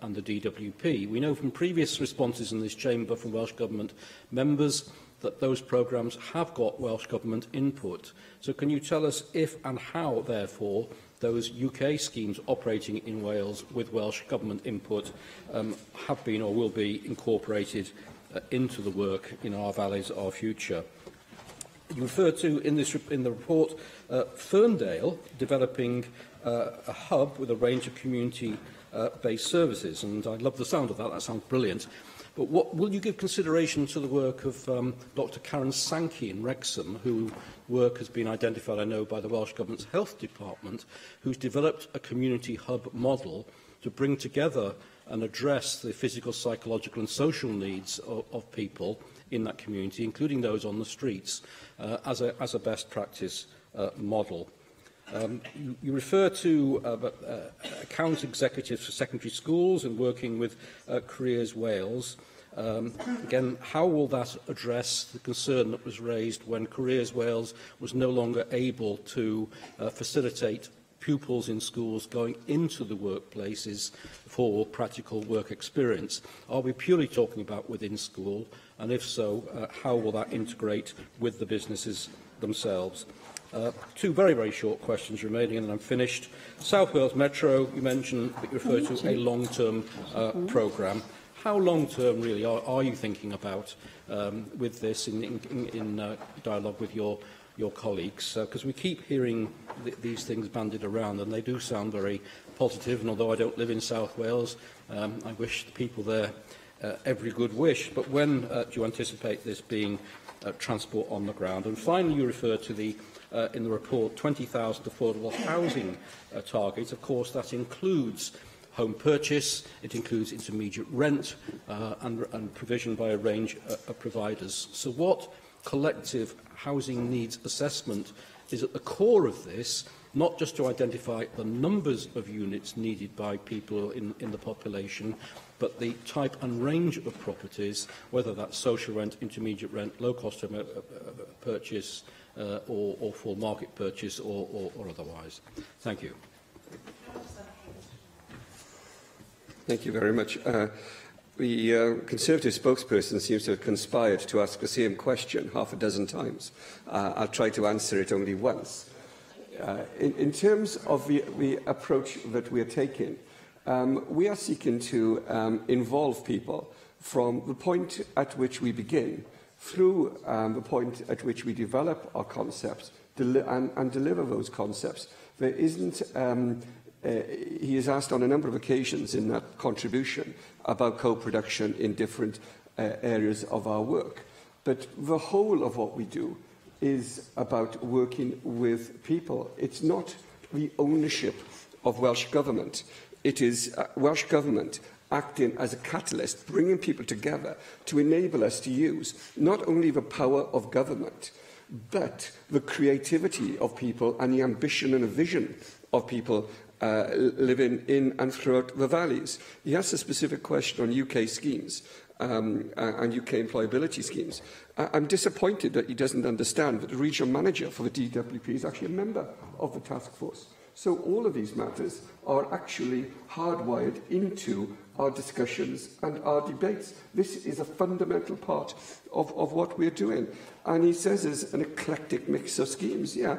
and the DWP. We know from previous responses in this chamber from Welsh Government members that those programmes have got Welsh Government input. So can you tell us if and how, therefore, those UK schemes operating in Wales with Welsh Government input have been or will be incorporated into the work in Our Valleys, Our Future. You refer to, in the report, Ferndale developing a hub with a range of community-based services, and I love the sound of that. That sounds brilliant. But will you give consideration to the work of Dr Karen Sankey in Wrexham, whose work has been identified, I know, by the Welsh Government's Health Department, who's developed a community hub model to bring together and address the physical, psychological and social needs of people in that community, including those on the streets, as a best practice model. You refer to account executives for secondary schools and working with Careers Wales. Again, how will that address the concern that was raised when Careers Wales was no longer able to facilitate pupils in schools going into the workplaces for practical work experience? Are we purely talking about within school? And if so, how will that integrate with the businesses themselves? Two very, very short questions remaining, and then I'm finished. South Wales Metro, you mentioned that you refer to a long-term programme. How long-term, really, are you thinking about with this in dialogue with your colleagues? Because we keep hearing these things bandied around, and they do sound very positive. And although I don't live in South Wales, I wish the people there every good wish. But when do you anticipate this being transport on the ground? And finally, you refer to the in the report 20,000 affordable housing target. Of course, that includes home purchase, it includes intermediate rent and provision by a range of providers. So what collective housing needs assessment is at the core of this, not just to identify the numbers of units needed by people in the population, but the type and range of properties, whether that's social rent, intermediate rent, low cost of purchase, or full market purchase, or otherwise. Thank you. Thank you very much. The Conservative spokesperson seems to have conspired to ask the same question half a dozen times. I'll try to answer it only once. In terms of the approach that we are taking, we are seeking to involve people from the point at which we begin through the point at which we develop our concepts and deliver those concepts. There isn't... he has asked on a number of occasions in that contribution about co-production in different areas of our work. But the whole of what we do is about working with people. It's not the ownership of Welsh Government. It is Welsh Government acting as a catalyst, bringing people together to enable us to use not only the power of government, but the creativity of people and the ambition and the vision of people living in and throughout the valleys. He asked a specific question on UK schemes and UK employability schemes. I'm disappointed that he doesn't understand that the regional manager for the DWP is actually a member of the task force. So all of these matters are actually hardwired into our discussions and our debates. This is a fundamental part of what we're doing. And he says there's an eclectic mix of schemes. Yeah,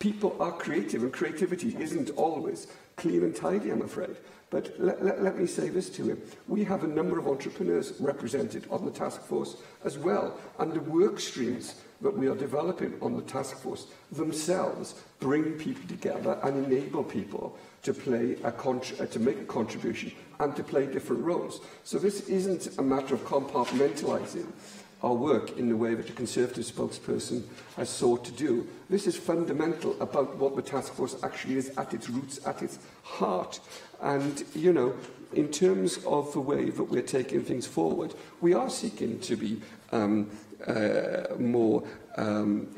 people are creative, and creativity isn't always clean and tidy, I'm afraid. But let me say this to him. We have a number of entrepreneurs represented on the task force as well, and the work streams that we are developing on the task force themselves bring people together and enable people to play to make a contribution and to play different roles. So this isn't a matter of compartmentalising our work in the way that the Conservative spokesperson has sought to do. This is fundamental about what the task force actually is at its roots, at its heart. And, you know, in terms of the way that we're taking things forward, we are seeking to be more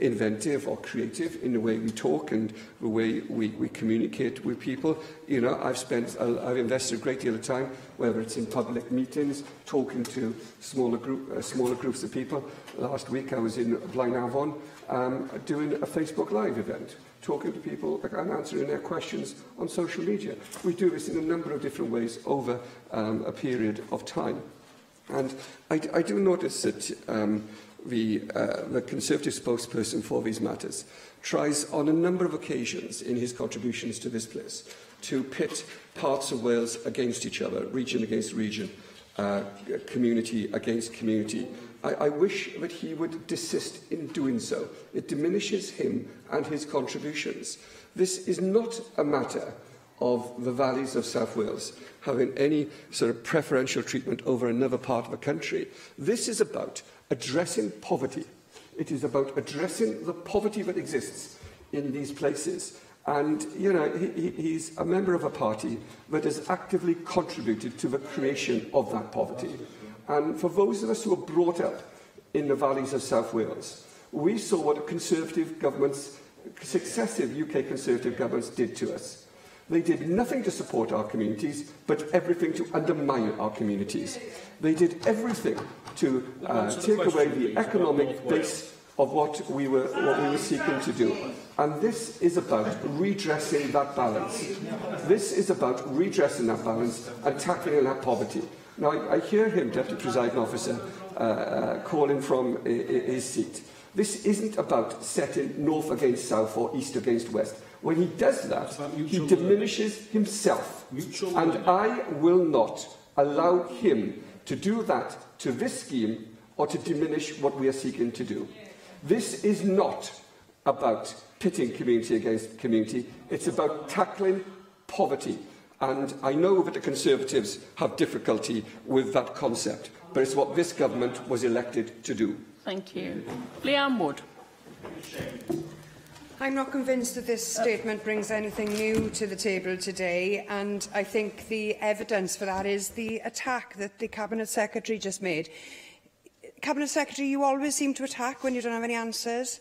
inventive or creative in the way we talk and the way we communicate with people. You know, I've invested a great deal of time, whether it's in public meetings, talking to smaller groups of people. Last week I was in Blaenavon doing a Facebook Live event, talking to people and answering their questions on social media. We do this in a number of different ways over a period of time. And I do notice that the Conservative spokesperson for these matters, tries on a number of occasions in his contributions to this place to pit parts of Wales against each other, region against region, community against community. I wish that he would desist in doing so. It diminishes him and his contributions. This is not a matter of the valleys of South Wales having any sort of preferential treatment over another part of the country. This is about addressing poverty. It is about addressing the poverty that exists in these places. And, you know, he's a member of a party that has actively contributed to the creation of that poverty. And for those of us who were brought up in the valleys of South Wales, we saw what Conservative governments, successive UK Conservative governments did to us. They did nothing to support our communities, but everything to undermine our communities. They did everything to take away the economic base of what we were seeking to do. And this is about redressing that balance. This is about redressing that balance and tackling that poverty. Now, I hear him, Deputy Presiding Officer, calling from his seat. This isn't about setting north against south or east against west. When he does that, he diminishes himself. And I will not allow him to do that to this scheme or to diminish what we are seeking to do. This is not about pitting community against community. It's about tackling poverty. And I know that the Conservatives have difficulty with that concept, but it's what this government was elected to do. Thank you. Leanne Wood. I'm not convinced that this statement brings anything new to the table today, and I think the evidence for that is the attack that the Cabinet Secretary just made. Cabinet Secretary, you always seem to attack when you don't have any answers.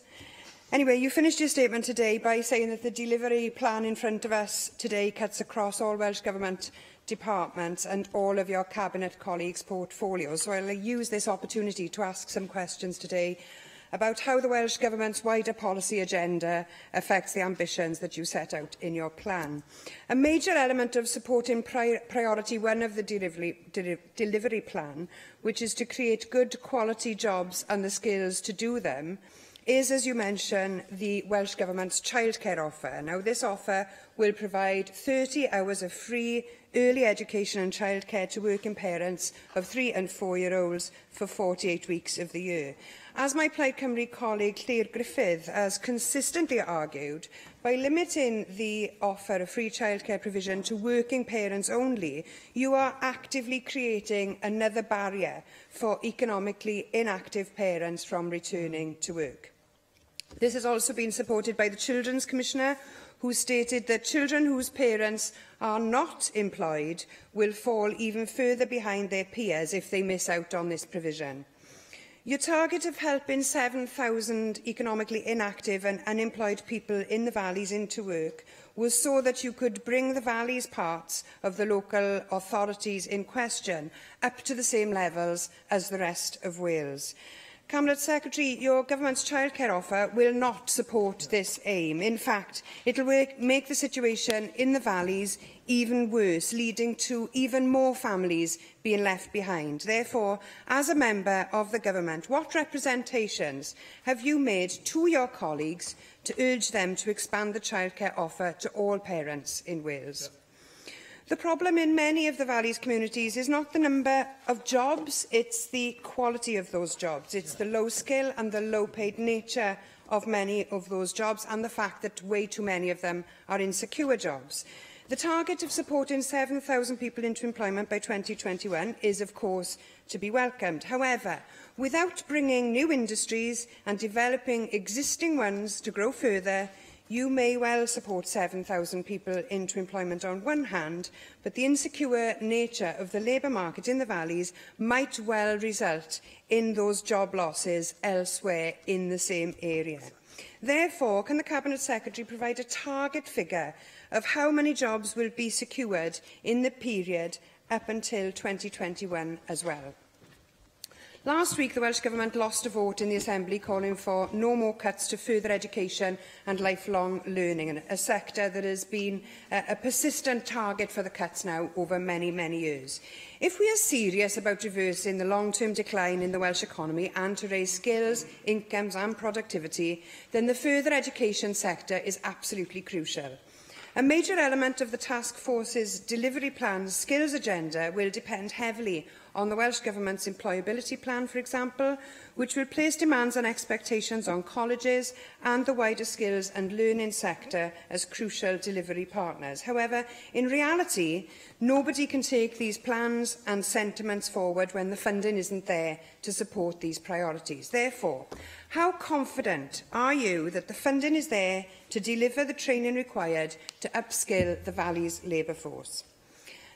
Anyway, you finished your statement today by saying that the delivery plan in front of us today cuts across all Welsh Government departments and all of your Cabinet colleagues' portfolios. So I'll use this opportunity to ask some questions today about how the Welsh Government's wider policy agenda affects the ambitions that you set out in your plan. A major element of supporting priority one of the delivery plan, which is to create good quality jobs and the skills to do them, is, as you mentioned, the Welsh Government's childcare offer. Now, this offer will provide 30 hours of free early education and childcare to working parents of 3- and 4-year-olds for 48 weeks of the year. As my Plaid Cymru colleague Claire Griffith has consistently argued, by limiting the offer of free childcare provision to working parents only, you are actively creating another barrier for economically inactive parents from returning to work. This has also been supported by the Children's Commissioner, who stated that children whose parents are not employed will fall even further behind their peers if they miss out on this provision. Your target of helping 7,000 economically inactive and unemployed people in the valleys into work was so that you could bring the valleys parts of the local authorities in question up to the same levels as the rest of Wales. Cabinet Secretary, your government's childcare offer will not support this aim. In fact, it will make the situation in the valleys even worse, leading to even more families being left behind. Therefore, as a member of the government, what representations have you made to your colleagues to urge them to expand the childcare offer to all parents in Wales? The problem in many of the Valleys communities is not the number of jobs, it's the quality of those jobs. It's the low skill and the low paid nature of many of those jobs and the fact that way too many of them are insecure jobs. The target of supporting 7,000 people into employment by 2021 is, of course, to be welcomed. However, without bringing new industries and developing existing ones to grow further, you may well support 7,000 people into employment on one hand, but the insecure nature of the labour market in the valleys might well result in those job losses elsewhere in the same area. Therefore, can the Cabinet Secretary provide a target figure of how many jobs will be secured in the period up until 2021 as well? Last week, the Welsh Government lost a vote in the Assembly calling for no more cuts to further education and lifelong learning, a sector that has been a persistent target for the cuts now over many, many years. If we are serious about reversing the long-term decline in the Welsh economy and to raise skills, incomes and productivity, then the further education sector is absolutely crucial. A major element of the Task Force's delivery plan's skills agenda will depend heavily on the Welsh Government's employability plan, for example, which will place demands and expectations on colleges and the wider skills and learning sector as crucial delivery partners. However, in reality, nobody can take these plans and sentiments forward when the funding isn't there to support these priorities. Therefore, how confident are you that the funding is there to deliver the training required to upskill the Valley's labour force?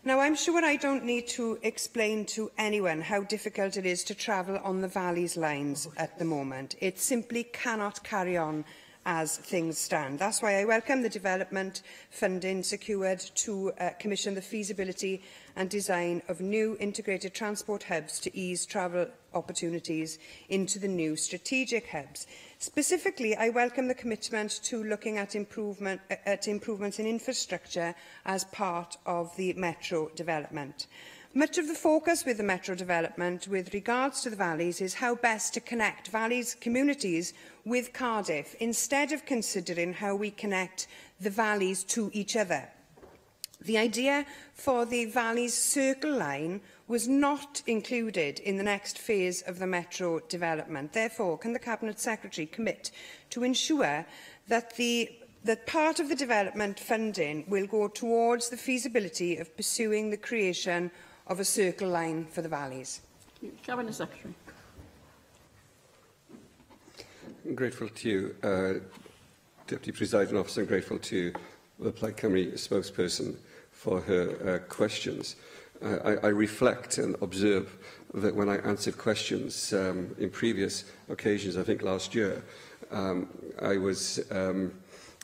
Now, I'm sure I don't need to explain to anyone how difficult it is to travel on the Valley's lines at the moment. It simply cannot carry on as things stand. That's why I welcome the development funding secured to commission the feasibility and design of new integrated transport hubs to ease travel opportunities into the new strategic hubs. Specifically, I welcome the commitment to looking at improvements in infrastructure as part of the metro development. Much of the focus with the metro development with regards to the valleys is how best to connect valleys communities with Cardiff, instead of considering how we connect the valleys to each other. The idea for the Valley's Circle Line was not included in the next phase of the metro development. Therefore, can the Cabinet Secretary commit to ensure that part of the development funding will go towards the feasibility of pursuing the creation of a circle line for the valleys? Cabinet Secretary. I'm grateful to you, Deputy Presiding Officer, and grateful to the Plaid Cymru spokesperson for her questions. I reflect and observe that when I answered questions in previous occasions, I think last year, I was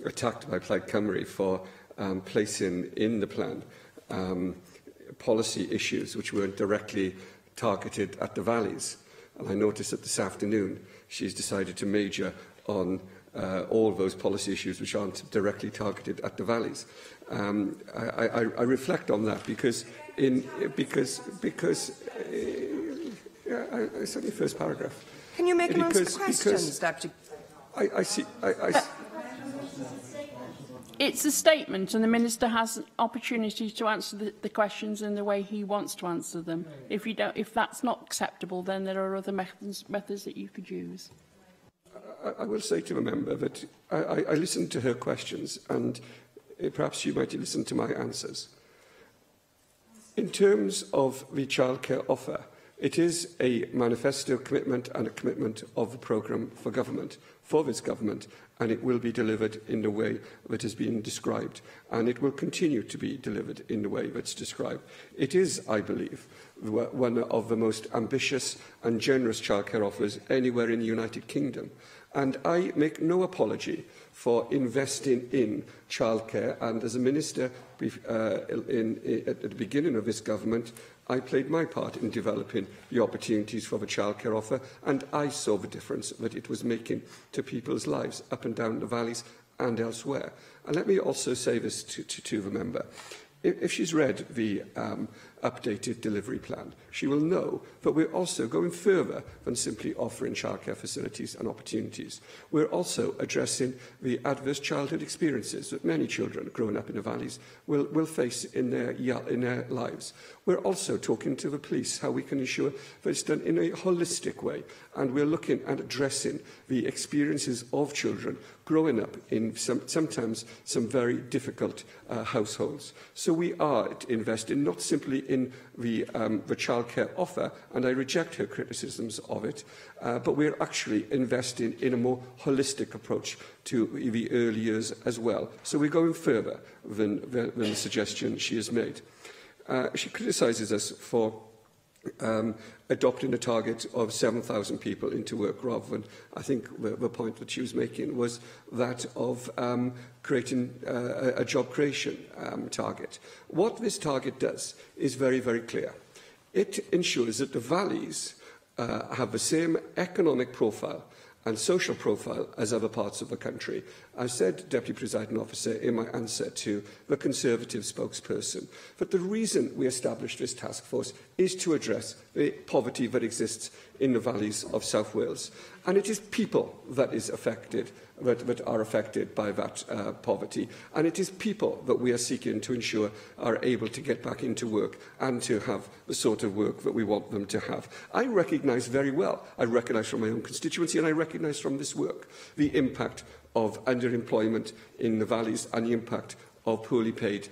attacked by Plaid Cymru for placing in the plan policy issues which weren't directly targeted at the valleys. And I noticed that this afternoon she's decided to major on all those policy issues which aren't directly targeted at the valleys. I reflect on that because it's only the first paragraph. Can you make an answer to questions, Deputy? I see. It's a statement, and the Minister has an opportunity to answer the questions in the way he wants to answer them. If that's not acceptable, then there are other methods that you could use. I will say to a member that I listened to her questions, and perhaps you might listen to my answers. In terms of the childcare offer, it is a manifesto commitment and a commitment of the programme for government, for this government, and it will be delivered in the way that has been described, and it will continue to be delivered in the way that's described. It is, I believe, one of the most ambitious and generous childcare offers anywhere in the United Kingdom, and I make no apology for investing in childcare, and as a minister at the beginning of this government, I played my part in developing the opportunities for the childcare offer, and I saw the difference that it was making to people's lives up and down the valleys and elsewhere. And let me also say this to the member. If she's read the updated delivery plan, she will know that we're also going further than simply offering childcare facilities and opportunities. We're also addressing the adverse childhood experiences that many children growing up in the valleys will face in their lives. We're also talking to the police how we can ensure that it's done in a holistic way, and we're looking at addressing the experiences of children growing up in sometimes some very difficult households. So we are investing not simply in the childcare offer, and I reject her criticisms of it, but we're actually investing in a more holistic approach to the early years as well. So we're going further than the suggestion she has made. She criticises us for adopting a target of 7,000 people into work rather than, I think the point that she was making was that of creating a job creation target. What this target does is very, very clear. It ensures that the valleys have the same economic profile and social profile as other parts of the country. I said, Deputy Presiding Officer, in my answer to the Conservative spokesperson, that the reason we established this task force is to address the poverty that exists in the valleys of South Wales. And it is people that is affected, that are affected by that poverty. And it is people that we are seeking to ensure are able to get back into work and to have the sort of work that we want them to have. I recognise very well, I recognise from my own constituency and I recognise from this work, the impact of underemployment in the valleys and the impact of poorly paid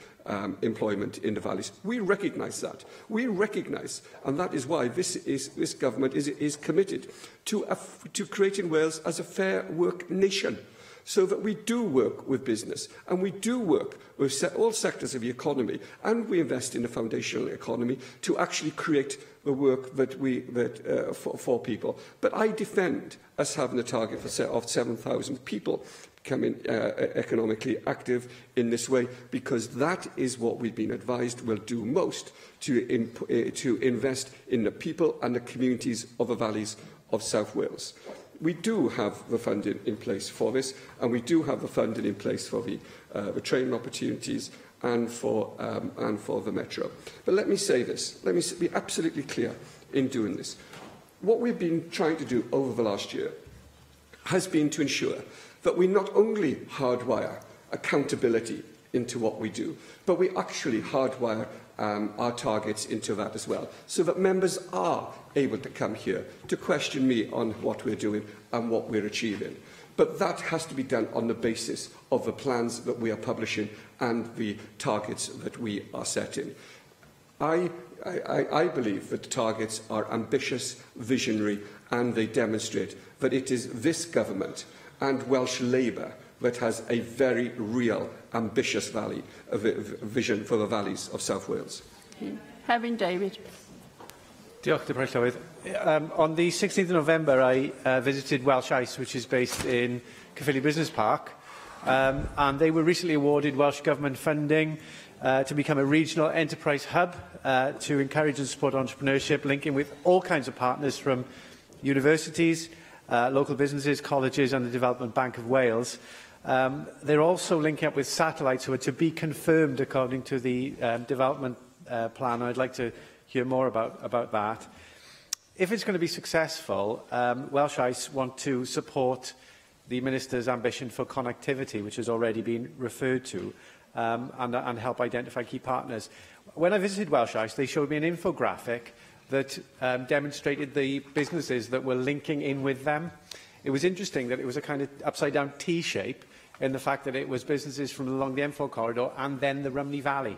employment in the valleys. We recognise that. We recognise, and that is why this government is committed to creating Wales as a fair work nation, so that we do work with business and we do work with all sectors of the economy, and we invest in the foundational economy to actually create the work for people. But I defend us having a target of 7,000 people becoming economically active in this way, because that is what we've been advised will do most to invest in the people and the communities of the valleys of South Wales. We do have the funding in place for this, and we do have the funding in place for the training opportunities and for the Metro. But let me say this, let me be absolutely clear in doing this. What we've been trying to do over the last year has been to ensure that we not only hardwire accountability into what we do, but we actually hardwire our targets into that as well, so that members are able to come here to question me on what we're doing and what we're achieving. But that has to be done on the basis of the plans that we are publishing and the targets that we are setting. I believe that the targets are ambitious, visionary, and they demonstrate that it is this government and Welsh Labour that has a very real, ambitious vision for the valleys of South Wales. Hefin David. Diolch, Deputy Llywydd. On the 16th of November, I visited Welsh Ice, which is based in Caerphilly Business Park, and they were recently awarded Welsh Government funding to become a regional enterprise hub to encourage and support entrepreneurship, linking with all kinds of partners from universities, local businesses, colleges and the Development Bank of Wales. They're also linking up with satellites who are to be confirmed according to the development plan. I'd like to hear more about that. If it's going to be successful, Welsh Ice want to support the Minister's ambition for connectivity, which has already been referred to, and help identify key partners. When I visited Welsh Ice, they showed me an infographic that demonstrated the businesses that were linking in with them. It was interesting that it was a kind of upside-down T-shape in the fact that it was businesses from along the M4 corridor and then the Rhymney Valley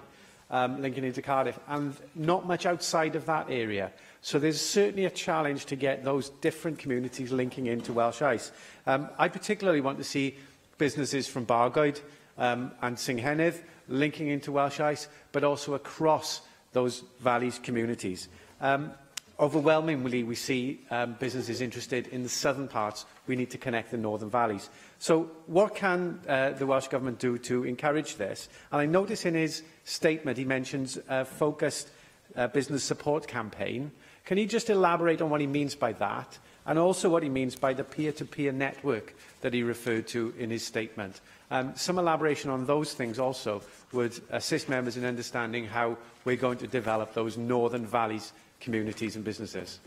linking into Cardiff, and not much outside of that area. So there's certainly a challenge to get those different communities linking into Welsh Ice. I particularly want to see businesses from Bargoed and Singhennydd linking into Welsh Ice, but also across those valleys communities. Overwhelmingly, we see businesses interested in the southern parts. We need to connect the northern valleys. So what can the Welsh Government do to encourage this? And I notice in his statement he mentions a focused business support campaign. Can he just elaborate on what he means by that, and also what he means by the peer-to-peer network that he referred to in his statement? Some elaboration on those things also would assist members in understanding how we're going to develop those northern valleys communities and businesses.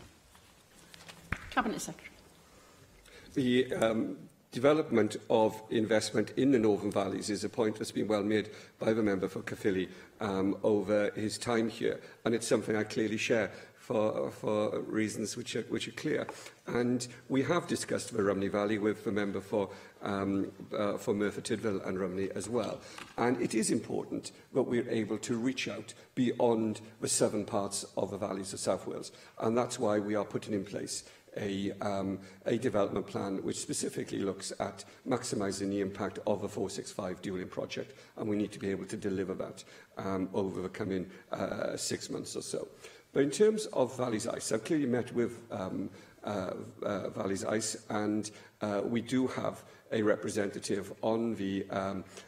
Cabinet Secretary. The development of investment in the Northern Valleys is a point that's been well made by the member for Caerphilly over his time here, and it's something I clearly share for reasons which are clear. And we have discussed the Rhymney Valley with the member for Merthyr Tydfil and Rhymney as well. And it is important that we're able to reach out beyond the southern parts of the valleys of South Wales. And that's why we are putting in place a development plan which specifically looks at maximising the impact of the 465 dualling project. And we need to be able to deliver that over the coming 6 months or so. But in terms of Valleys Ice, I've clearly met with Valleys Ice, and we do have a representative on the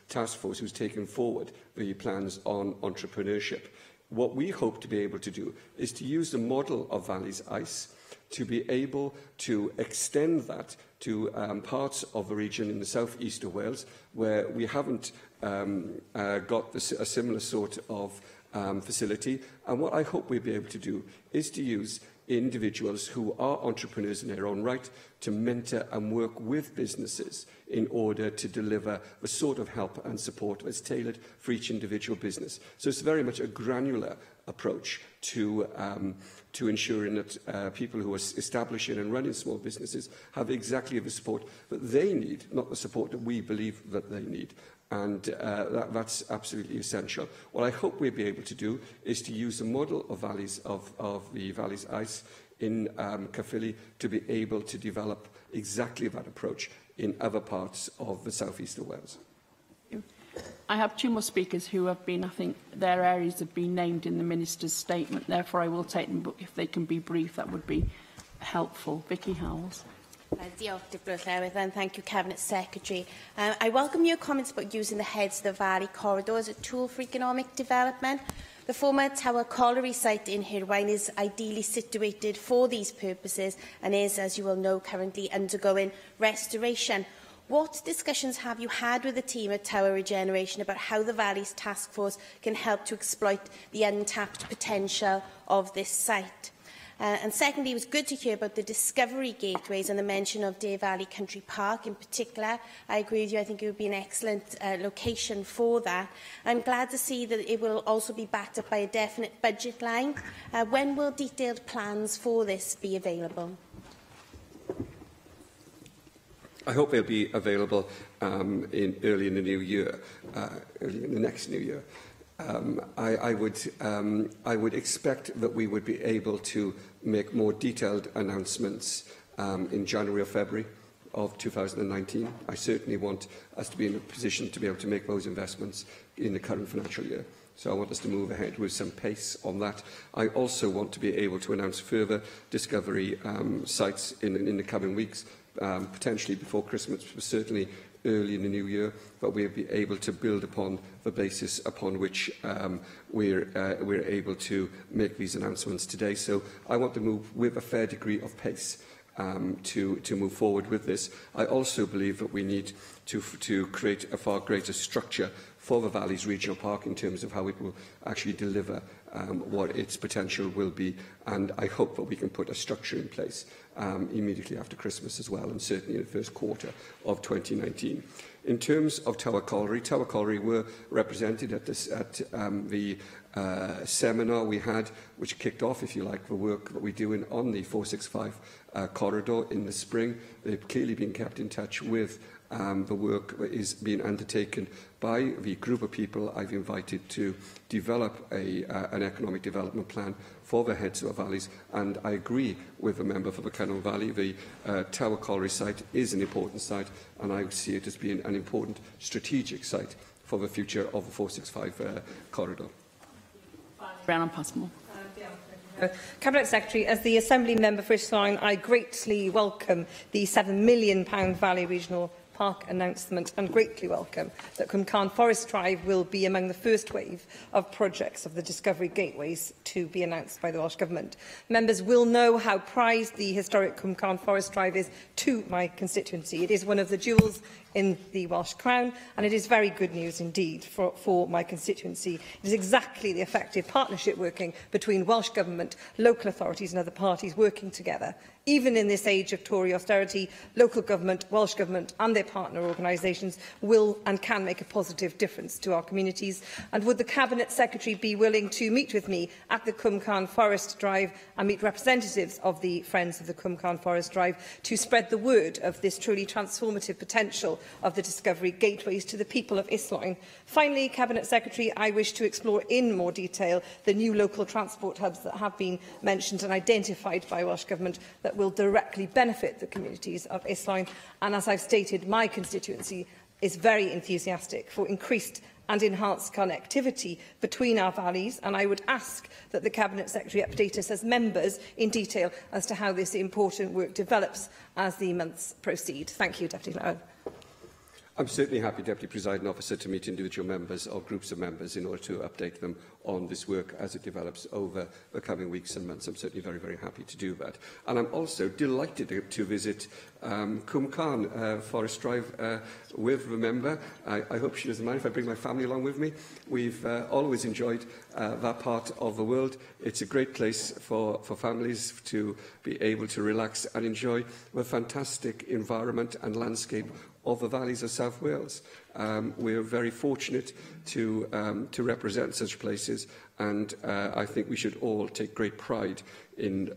task force who's taken forward the plans on entrepreneurship. What we hope to be able to do is to use the model of Valleys Ice to be able to extend that to parts of the region in the south-east of Wales where we haven't got a similar sort of facility. And what I hope we'll be able to do is to use individuals who are entrepreneurs in their own right to mentor and work with businesses in order to deliver the sort of help and support that's tailored for each individual business. So it's very much a granular approach to ensuring that people who are establishing and running small businesses have exactly the support that they need, not the support that we believe that they need. And that's absolutely essential. What I hope we'll be able to do is to use the model of the Valleys ICE in Caerphilly to be able to develop exactly that approach in other parts of the south-east of Wales. I have two more speakers who have been, I think, their areas have been named in the Minister's statement. Therefore, I will take them, but if they can be brief, that would be helpful. Vicky Howells. Diolch, Deputy Llewydd, and thank you, Cabinet Secretary. I welcome your comments about using the Heads of the Valley corridor as a tool for economic development. The former Tower Colliery site in Hirwaun is ideally situated for these purposes and is, as you will know, currently undergoing restoration. What discussions have you had with the team at Tower Regeneration about how the Valleys Task Force can help to exploit the untapped potential of this site? And secondly, it was good to hear about the discovery gateways and the mention of Deer Valley Country Park in particular. I agree with you, I think it would be an excellent location for that. I'm glad to see that it will also be backed up by a definite budget line. When will detailed plans for this be available? I hope they'll be available early in the new year, early in the next new year. I would expect that we would be able to make more detailed announcements in January or February of 2019. I certainly want us to be in a position to be able to make those investments in the current financial year. So I want us to move ahead with some pace on that. I also want to be able to announce further discovery sites in the coming weeks, potentially before Christmas, but certainly early in the new year, but we'll be able to build upon the basis upon which we're able to make these announcements today. So I want to move with a fair degree of pace to move forward with this. I also believe that we need to create a far greater structure for the Valleys Regional Park in terms of how it will actually deliver what its potential will be, and I hope that we can put a structure in place immediately after Christmas as well, and certainly in the first quarter of 2019. In terms of Tower Colliery were represented at the seminar we had, which kicked off, if you like, the work that we're doing on the 465 corridor in the spring. They've clearly been kept in touch with the work that is being undertaken by the group of people I've invited to develop an economic development plan for the Heads of the Valleys, and I agree with the member for the Cynon Valley. The Tower Colliery site is an important site, and I see it as being an important strategic site for the future of the 465 corridor. Rhiannon Passmore. Cabinet Secretary, as the Assembly Member for Islwyn, I greatly welcome the £7 million Valley Regional Park announcement and greatly welcome that Cwm Carn Forest Drive will be among the first wave of projects of the Discovery Gateways to be announced by the Welsh Government. Members will know how prized the historic Cwm Carn Forest Drive is to my constituency. It is one of the jewels in the Welsh Crown, and it is very good news indeed for my constituency. It is exactly the effective partnership working between Welsh Government, local authorities and other parties working together. Even in this age of Tory austerity, local government, Welsh Government and their partner organisations will and can make a positive difference to our communities. And would the Cabinet Secretary be willing to meet with me at the Cwm Carn Forest Drive and meet representatives of the Friends of the Cwm Carn Forest Drive to spread the word of this truly transformative potential of the Discovery Gateways to the people of Islwyn? Finally, Cabinet Secretary, I wish to explore in more detail the new local transport hubs that have been mentioned and identified by Welsh Government that will directly benefit the communities of Islwyn. And as I've stated, my constituency is very enthusiastic for increased and enhanced connectivity between our valleys, and I would ask that the Cabinet Secretary update us as members in detail as to how this important work develops as the months proceed. Thank you, Deputy Llewydd. I'm certainly happy, Deputy Presiding Officer, to meet individual members or groups of members in order to update them on this work as it develops over the coming weeks and months. I'm certainly very, very happy to do that. And I'm also delighted to visit Cwm Carn Forest Drive with a member. I hope she doesn't mind if I bring my family along with me. We've always enjoyed that part of the world. It's a great place for families to be able to relax and enjoy the fantastic environment and landscape of the valleys of South Wales. We're very fortunate to represent such places, and I think we should all take great pride in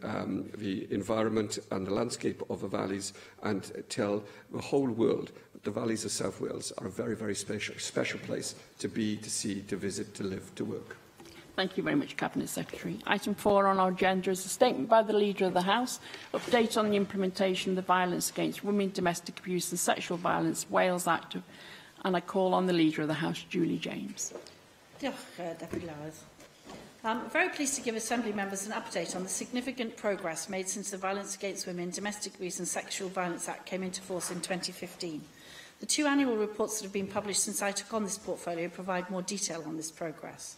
the environment and the landscape of the valleys, and tell the whole world that the valleys of South Wales are a very, very special place to be, to see, to visit, to live, to work. Thank you very much, Cabinet Secretary. Item 4 on our agenda is a statement by the Leader of the House, update on the implementation of the Violence Against Women, Domestic Abuse and Sexual Violence Wales Act, and I call on the Leader of the House, Julie James. Diolch, Deputy Lawes. I'm very pleased to give Assembly members an update on the significant progress made since the Violence Against Women, Domestic Abuse and Sexual Violence Act came into force in 2015. The 2 annual reports that have been published since I took on this portfolio provide more detail on this progress.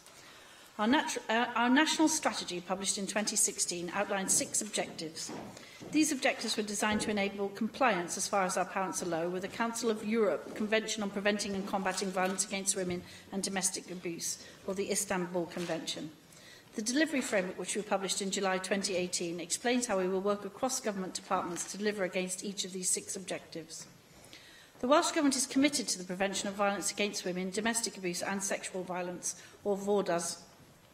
Our national strategy, published in 2016, outlined 6 objectives. These objectives were designed to enable compliance, as far as our parents allow, with the Council of Europe Convention on Preventing and Combating Violence Against Women and Domestic Abuse, or the Istanbul Convention. The delivery framework, which we published in July 2018, explains how we will work across government departments to deliver against each of these 6 objectives. The Welsh Government is committed to the prevention of violence against women, domestic abuse and sexual violence, or VORDAS.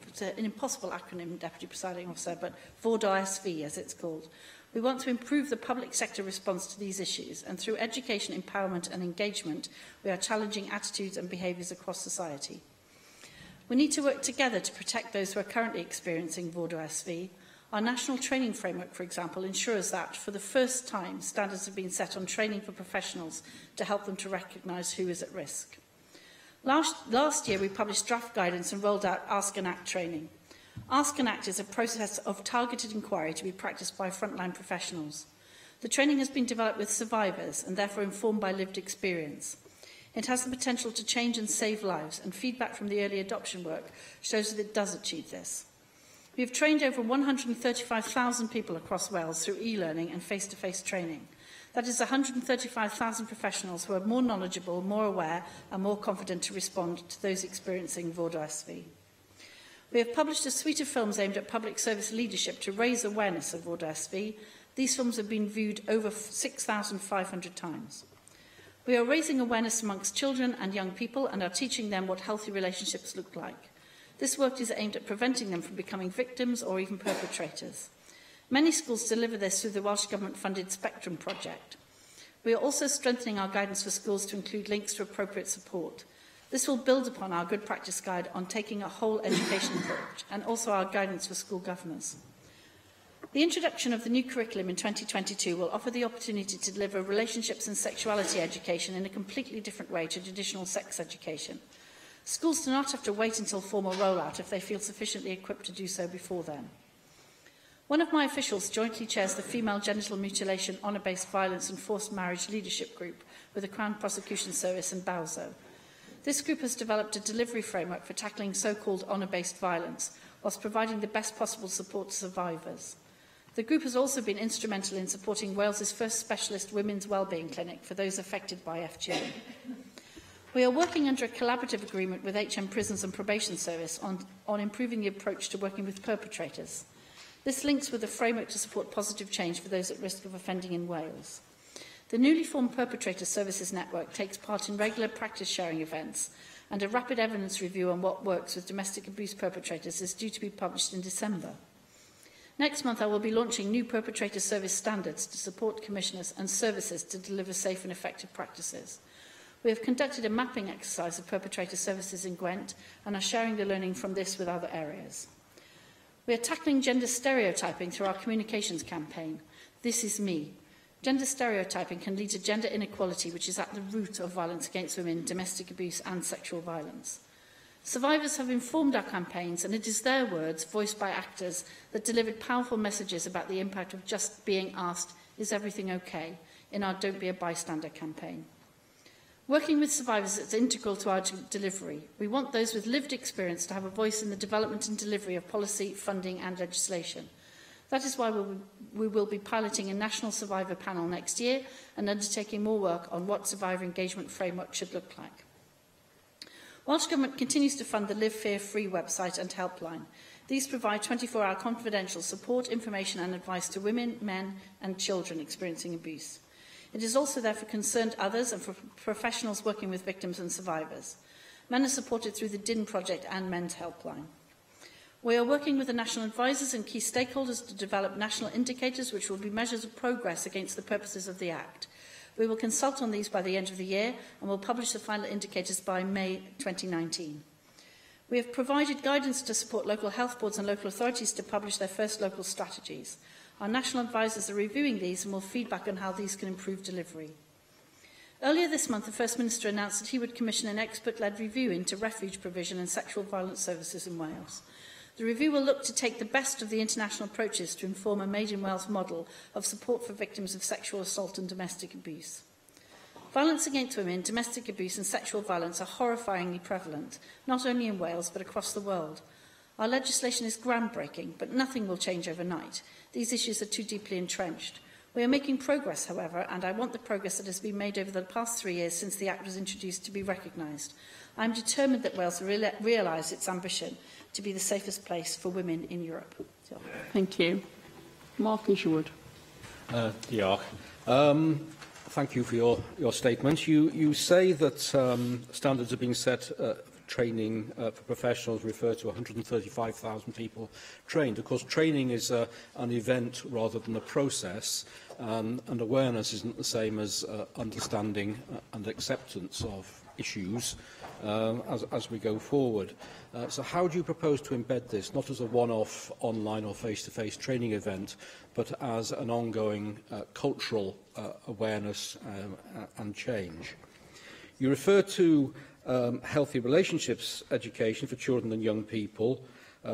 It's an impossible acronym, Deputy Presiding Officer, but VORDASV, as it's called. We want to improve the public sector response to these issues, and through education, empowerment and engagement, we are challenging attitudes and behaviours across society. We need to work together to protect those who are currently experiencing VORDASV. Our national training framework, for example, ensures that, for the first time, standards have been set on training for professionals to help them to recognise who is at risk. Last year, we published draft guidance and rolled out Ask and Act training. Ask and Act is a process of targeted inquiry to be practised by frontline professionals. The training has been developed with survivors and therefore informed by lived experience. It has the potential to change and save lives, and feedback from the early adoption work shows that it does achieve this. We have trained over 135,000 people across Wales through e-learning and face-to-face training. That is 135,000 professionals who are more knowledgeable, more aware and more confident to respond to those experiencing VORDASV. We have published a suite of films aimed at public service leadership to raise awareness of VORDASV. These films have been viewed over 6,500 times. We are raising awareness amongst children and young people and are teaching them what healthy relationships look like. This work is aimed at preventing them from becoming victims or even perpetrators. Many schools deliver this through the Welsh Government-funded Spectrum project. We are also strengthening our guidance for schools to include links to appropriate support. This will build upon our good practice guide on taking a whole education approach, and also our guidance for school governors. The introduction of the new curriculum in 2022 will offer the opportunity to deliver relationships and sexuality education in a completely different way to traditional sex education. Schools do not have to wait until formal rollout if they feel sufficiently equipped to do so before then. One of my officials jointly chairs the Female Genital Mutilation, Honour-Based Violence and Forced Marriage Leadership Group with the Crown Prosecution Service and BALZO. This group has developed a delivery framework for tackling so-called honour-based violence, whilst providing the best possible support to survivors. The group has also been instrumental in supporting Wales's first specialist women's wellbeing clinic for those affected by FGM. We are working under a collaborative agreement with HM Prisons and Probation Service on improving the approach to working with perpetrators. This links with a framework to support positive change for those at risk of offending in Wales. The newly formed Perpetrator Services Network takes part in regular practice-sharing events, and a rapid evidence review on what works with domestic abuse perpetrators is due to be published in December. Next month, I will be launching new perpetrator service standards to support commissioners and services to deliver safe and effective practices. We have conducted a mapping exercise of perpetrator services in Gwent and are sharing the learning from this with other areas. We are tackling gender stereotyping through our communications campaign, This Is Me. Gender stereotyping can lead to gender inequality, which is at the root of violence against women, domestic abuse and sexual violence. Survivors have informed our campaigns, and it is their words, voiced by actors, that delivered powerful messages about the impact of just being asked, "Is everything okay?" in our Don't Be a Bystander campaign. Working with survivors is integral to our delivery. We want those with lived experience to have a voice in the development and delivery of policy, funding and legislation. That is why we will be piloting a national survivor panel next year and undertaking more work on what survivor engagement framework should look like. Welsh Government continues to fund the Live Fear Free website and helpline. These provide 24-hour confidential support, information and advice to women, men and children experiencing abuse. It is also there for concerned others and for professionals working with victims and survivors. Men are supported through the DIN project and Men's Helpline. We are working with the national advisors and key stakeholders to develop national indicators which will be measures of progress against the purposes of the Act. We will consult on these by the end of the year and will publish the final indicators by May 2019. We have provided guidance to support local health boards and local authorities to publish their first local strategies. Our national advisors are reviewing these and will feedback on how these can improve delivery. Earlier this month, the First Minister announced that he would commission an expert-led review into refuge provision and sexual violence services in Wales. The review will look to take the best of the international approaches to inform a Made in Wales model of support for victims of sexual assault and domestic abuse. Violence against women, domestic abuse and sexual violence are horrifyingly prevalent, not only in Wales but across the world. Our legislation is groundbreaking, but nothing will change overnight. These issues are too deeply entrenched. We are making progress, however, and I want the progress that has been made over the past 3 years since the Act was introduced to be recognised. I am determined that Wales will realise its ambition to be the safest place for women in Europe. Thank you. Mark Isherwood. Diolch. Thank you for your statement. You say that standards are being set training for professionals, refer to 135,000 people trained. Of course, training is an event rather than a process, and awareness isn't the same as understanding and acceptance of issues as we go forward. So how do you propose to embed this, not as a one-off online or face-to-face training event, but as an ongoing cultural awareness and change? You refer to healthy relationships education for children and young people,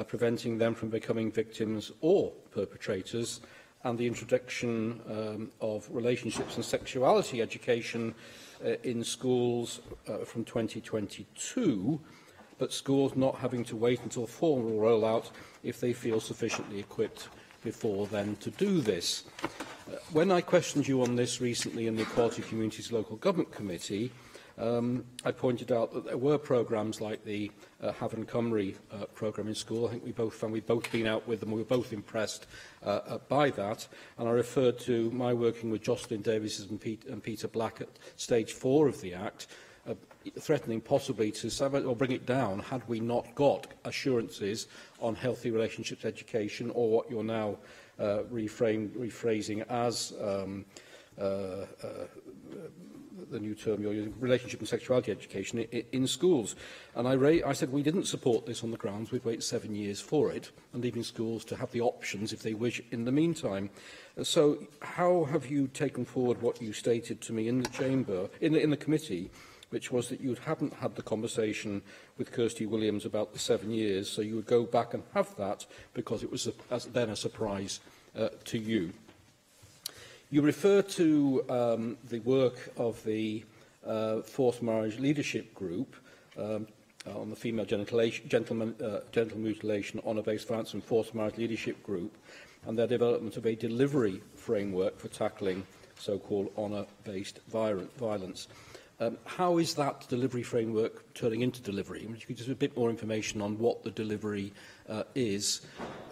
preventing them from becoming victims or perpetrators, and the introduction of relationships and sexuality education in schools from 2022, but schools not having to wait until formal rollout if they feel sufficiently equipped before then to do this. When I questioned you on this recently in the Equality Communities Local Government Committee, I pointed out that there were programmes like the Havant Cymru programme in school. I think we've both been out with them. We were both impressed by that. And I referred to my working with Jocelyn Davies and Peter Black at stage 4 of the Act, threatening possibly to sabotage or bring it down had we not got assurances on healthy relationships education, or what you're now rephrasing as the new term you're using, relationship and sexuality education in schools. And I said we didn't support this on the grounds we'd wait 7 years for it, and leaving schools to have the options if they wish in the meantime. So how have you taken forward what you stated to me in the chamber, in the committee, which was that you hadn't had the conversation with Kirsty Williams about the 7 years, so you would go back and have that because it was then a surprise to you? You refer to the work of the Forced Marriage Leadership Group on the female genital mutilation, honour-based violence and forced marriage leadership group, and their development of a delivery framework for tackling so-called honour-based violence. How is that delivery framework turning into delivery? I mean, if you could just give a bit more information on what the delivery is,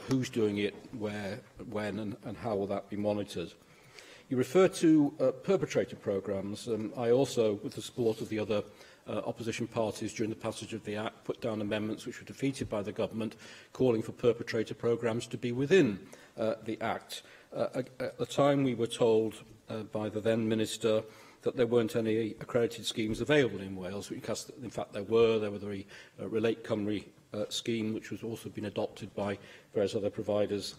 who's doing it, where, when, and how will that be monitored? You refer to perpetrator programmes. I also, with the support of the other opposition parties during the passage of the Act, put down amendments which were defeated by the government, calling for perpetrator programmes to be within the Act. At the time, we were told by the then Minister that there weren't any accredited schemes available in Wales. In fact, there were the Relate Cymru scheme, which was also been adopted by various other providers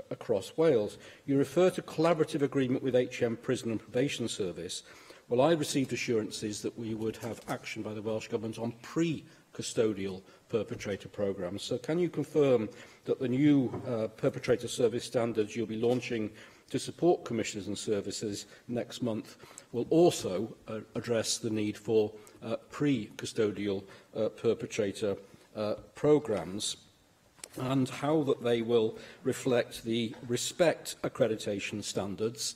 across Wales. You refer to collaborative agreement with HM Prison and Probation Service. Well, I received assurances that we would have action by the Welsh Government on pre-custodial perpetrator programmes. So can you confirm that the new perpetrator service standards you'll be launching to support commissioners and services next month will also address the need for pre-custodial perpetrator programmes, and how that they will reflect the Respect accreditation standards,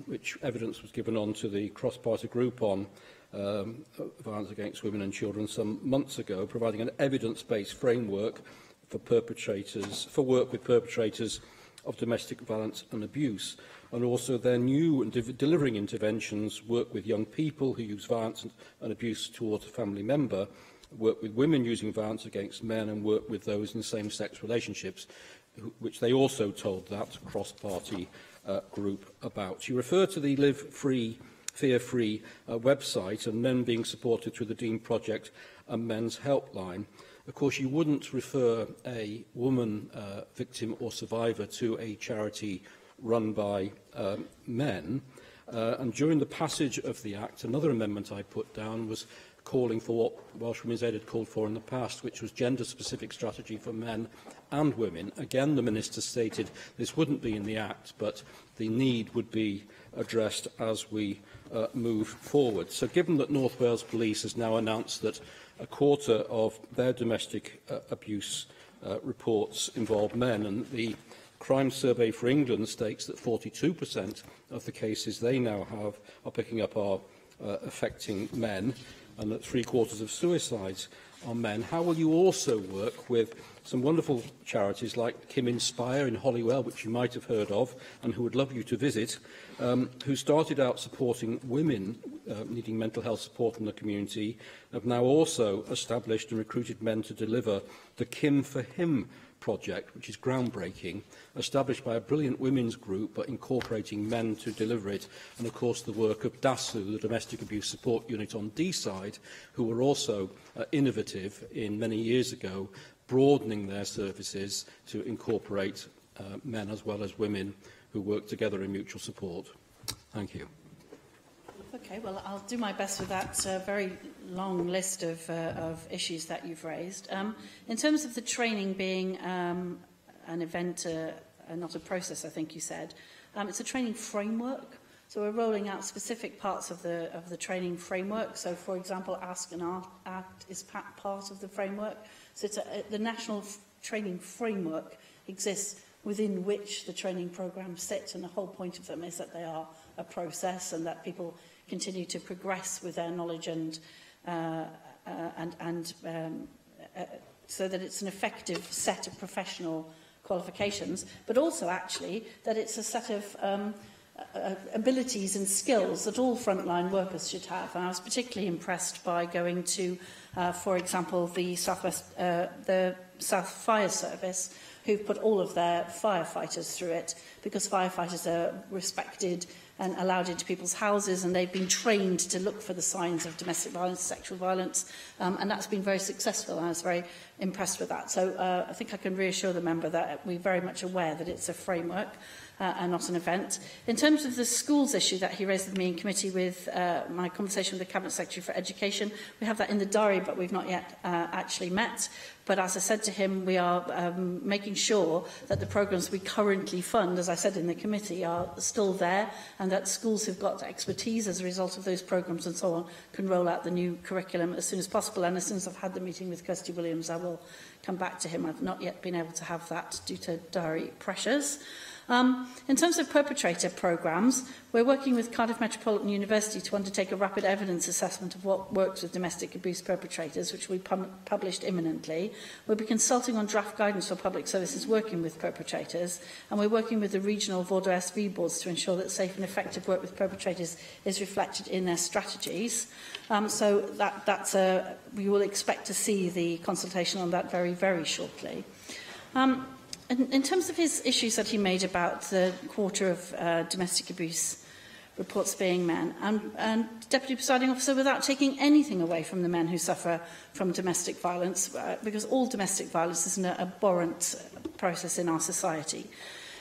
which evidence was given on to the cross-party group on violence against women and children some months ago, providing an evidence-based framework for work with perpetrators of domestic violence and abuse, and also their new and delivering interventions work with young people who use violence and abuse towards a family member, work with women using violence against men, and work with those in same-sex relationships, which they also told that cross-party group about. You refer to the Live Free, Fear Free website and men being supported through the Dean Project and Men's Helpline. Of course, you wouldn't refer a woman victim or survivor to a charity run by men. And during the passage of the Act, another amendment I put down was calling for what Welsh Women's Aid had called for in the past, which was gender-specific strategy for men and women. Again, the Minister stated this wouldn't be in the Act, but the need would be addressed as we move forward. So given that North Wales Police has now announced that a quarter of their domestic abuse reports involve men, and the Crime Survey for England states that 42% of the cases they now have are picking up are affecting men, and that 3/4 of suicides are men, how will you also work with some wonderful charities like Kim Inspire in Holywell, which you might have heard of and who would love you to visit, who started out supporting women needing mental health support in the community, have now also established and recruited men to deliver the Kim for Him project, which is groundbreaking, established by a brilliant women's group, but incorporating men to deliver it. And, of course, the work of DASU, the Domestic Abuse Support Unit on D-side, who were also innovative many years ago, broadening their services to incorporate men as well as women who work together in mutual support. Thank you. Okay, well, I'll do my best with that very long list of issues that you've raised. In terms of the training being an event, not a process, I think you said, it's a training framework. So we're rolling out specific parts of the training framework. So, for example, Ask and Act is part of the framework. So it's the national training framework exists within which the training programmes sit, and the whole point of them is that they are a process and that people continue to progress with their knowledge and so that it's an effective set of professional qualifications, but also actually that it's a set of abilities and skills that all frontline workers should have. And I was particularly impressed by going to, for example, the South Fire Service, who've put all of their firefighters through it, because firefighters are respected and allowed into people's houses, and they've been trained to look for the signs of domestic violence, sexual violence, and that's been very successful, and I was very impressed with that. So I think I can reassure the member that we're very much aware that it's a framework and not an event. In terms of the schools issue that he raised with me in committee with my conversation with the Cabinet Secretary for Education, we have that in the diary, but we've not yet actually met. But as I said to him, we are making sure that the programmes we currently fund, as I said in the committee, are still there, and that schools who've got expertise as a result of those programmes and so on can roll out the new curriculum as soon as possible. And as soon as I've had the meeting with Kirsty Williams, I will come back to him. I've not yet been able to have that due to diary pressures. In terms of perpetrator programmes, we're working with Cardiff Metropolitan University to undertake a rapid evidence assessment of what works with domestic abuse perpetrators, which will be published imminently. We'll be consulting on draft guidance for public services working with perpetrators, and we're working with the regional Vordo SV boards to ensure that safe and effective work with perpetrators is reflected in their strategies. So we will expect to see the consultation on that very, very shortly. In terms of his issues that he made about the quarter of domestic abuse reports being men, and Deputy Presiding Officer, without taking anything away from the men who suffer from domestic violence, because all domestic violence is an abhorrent process in our society.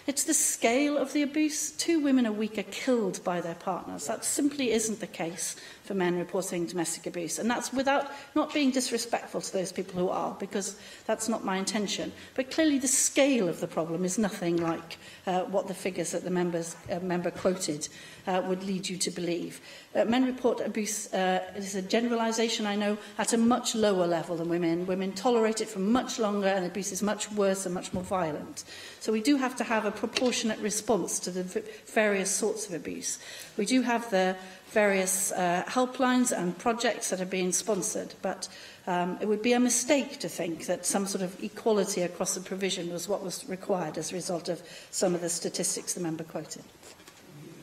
It's the scale of the abuse. 2 women a week are killed by their partners. That simply isn't the case for men reporting domestic abuse. And that's without not being disrespectful to those people who are, because that's not my intention. But clearly the scale of the problem is nothing like what the figures that the member quoted would lead you to believe. Men report abuse is a generalisation, I know, at a much lower level than women. Women tolerate it for much longer, and abuse is much worse and much more violent. So we do have to have a proportionate response to the various sorts of abuse. We do have the various helplines and projects that are being sponsored, but it would be a mistake to think that some sort of equality across the provision was what was required as a result of some of the statistics the member quoted.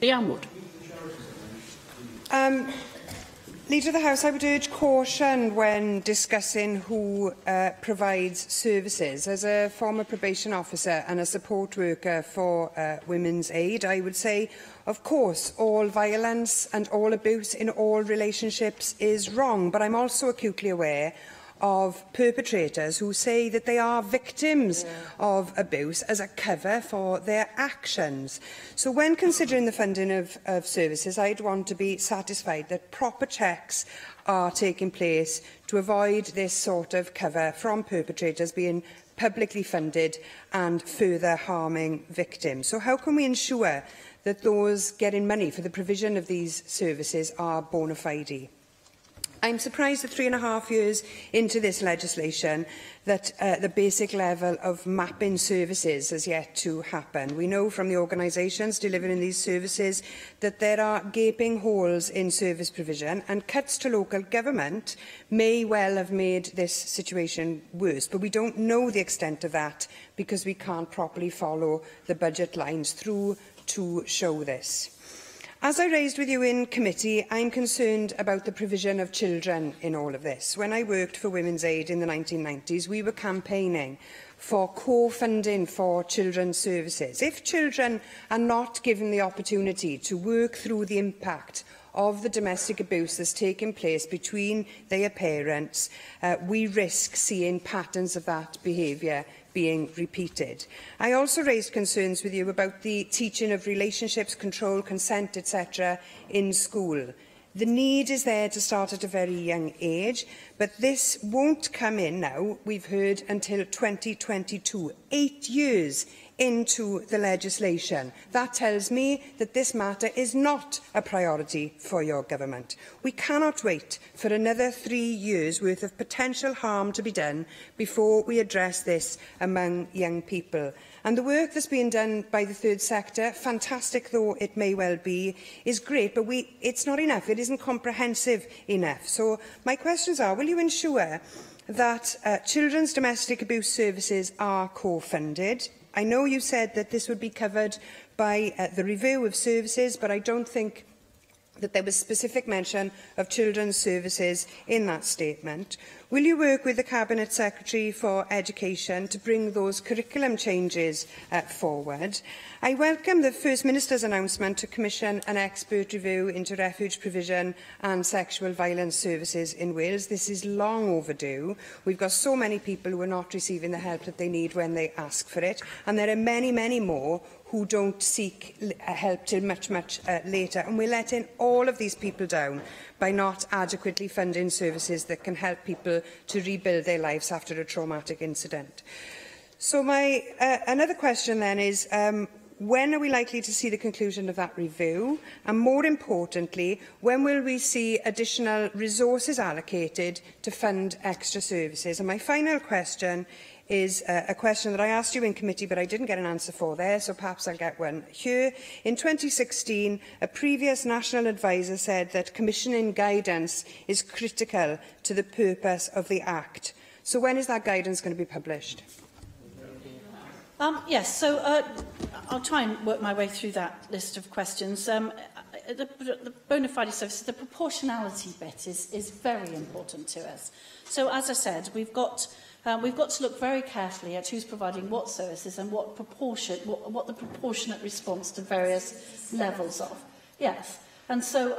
Leanne Wood. Leader of the House, I would urge caution when discussing who provides services. As a former probation officer and a support worker for Women's Aid, I would say, of course, all violence and all abuse in all relationships is wrong, but I'm also acutely aware of perpetrators who say that they are victims of abuse as a cover for their actions. So when considering the funding of services, I'd want to be satisfied that proper checks are taking place to avoid this sort of cover from perpetrators being publicly funded and further harming victims. So how can we ensure that those getting money for the provision of these services are bona fide? I'm surprised that 3.5 years into this legislation that the basic level of mapping services has yet to happen. We know from the organisations delivering these services that there are gaping holes in service provision, and cuts to local government may well have made this situation worse. But we don't know the extent of that because we can't properly follow the budget lines through to show this. As I raised with you in committee, I'm concerned about the provision of children in all of this. When I worked for Women's Aid in the 1990s, we were campaigning for co-funding for children's services. If children are not given the opportunity to work through the impact of the domestic abuse that's taking place between their parents, we risk seeing patterns of that behaviour being repeated. I also raised concerns with you about the teaching of relationships, control, consent, etc. in school. The need is there to start at a very young age, but this won't come in now, we've heard, until 2022, 8 years into the legislation. That tells me that this matter is not a priority for your government. We cannot wait for another 3 years' worth of potential harm to be done before we address this among young people. And the work that's being done by the third sector, fantastic though it may well be, is great, but it's not enough. It isn't comprehensive enough. So my questions are, will you ensure that children's domestic abuse services are co-funded? I know you said that this would be covered by the review of services, but I don't think that there was specific mention of children's services in that statement. Will you work with the Cabinet Secretary for Education to bring those curriculum changes forward? I welcome the First Minister's announcement to commission an expert review into refuge provision and sexual violence services in Wales. This is long overdue. We've got so many people who are not receiving the help that they need when they ask for it, and there are many, many more who don't seek help till much later, and we're letting all of these people down by not adequately funding services that can help people to rebuild their lives after a traumatic incident. So my another question then is, when are we likely to see the conclusion of that review? And more importantly, when will we see additional resources allocated to fund extra services? And my final question is a question that I asked you in committee, but I didn't get an answer for there, so perhaps I'll get one here. In 2016, a previous national advisor said that commissioning guidance is critical to the purpose of the Act. So when is that guidance going to be published? Yes, so I'll try and work my way through that list of questions. The bona fide services, the proportionality bit is very important to us. So as I said, we've got to look very carefully at who's providing what services and what the proportionate response to various levels of. Yes, and so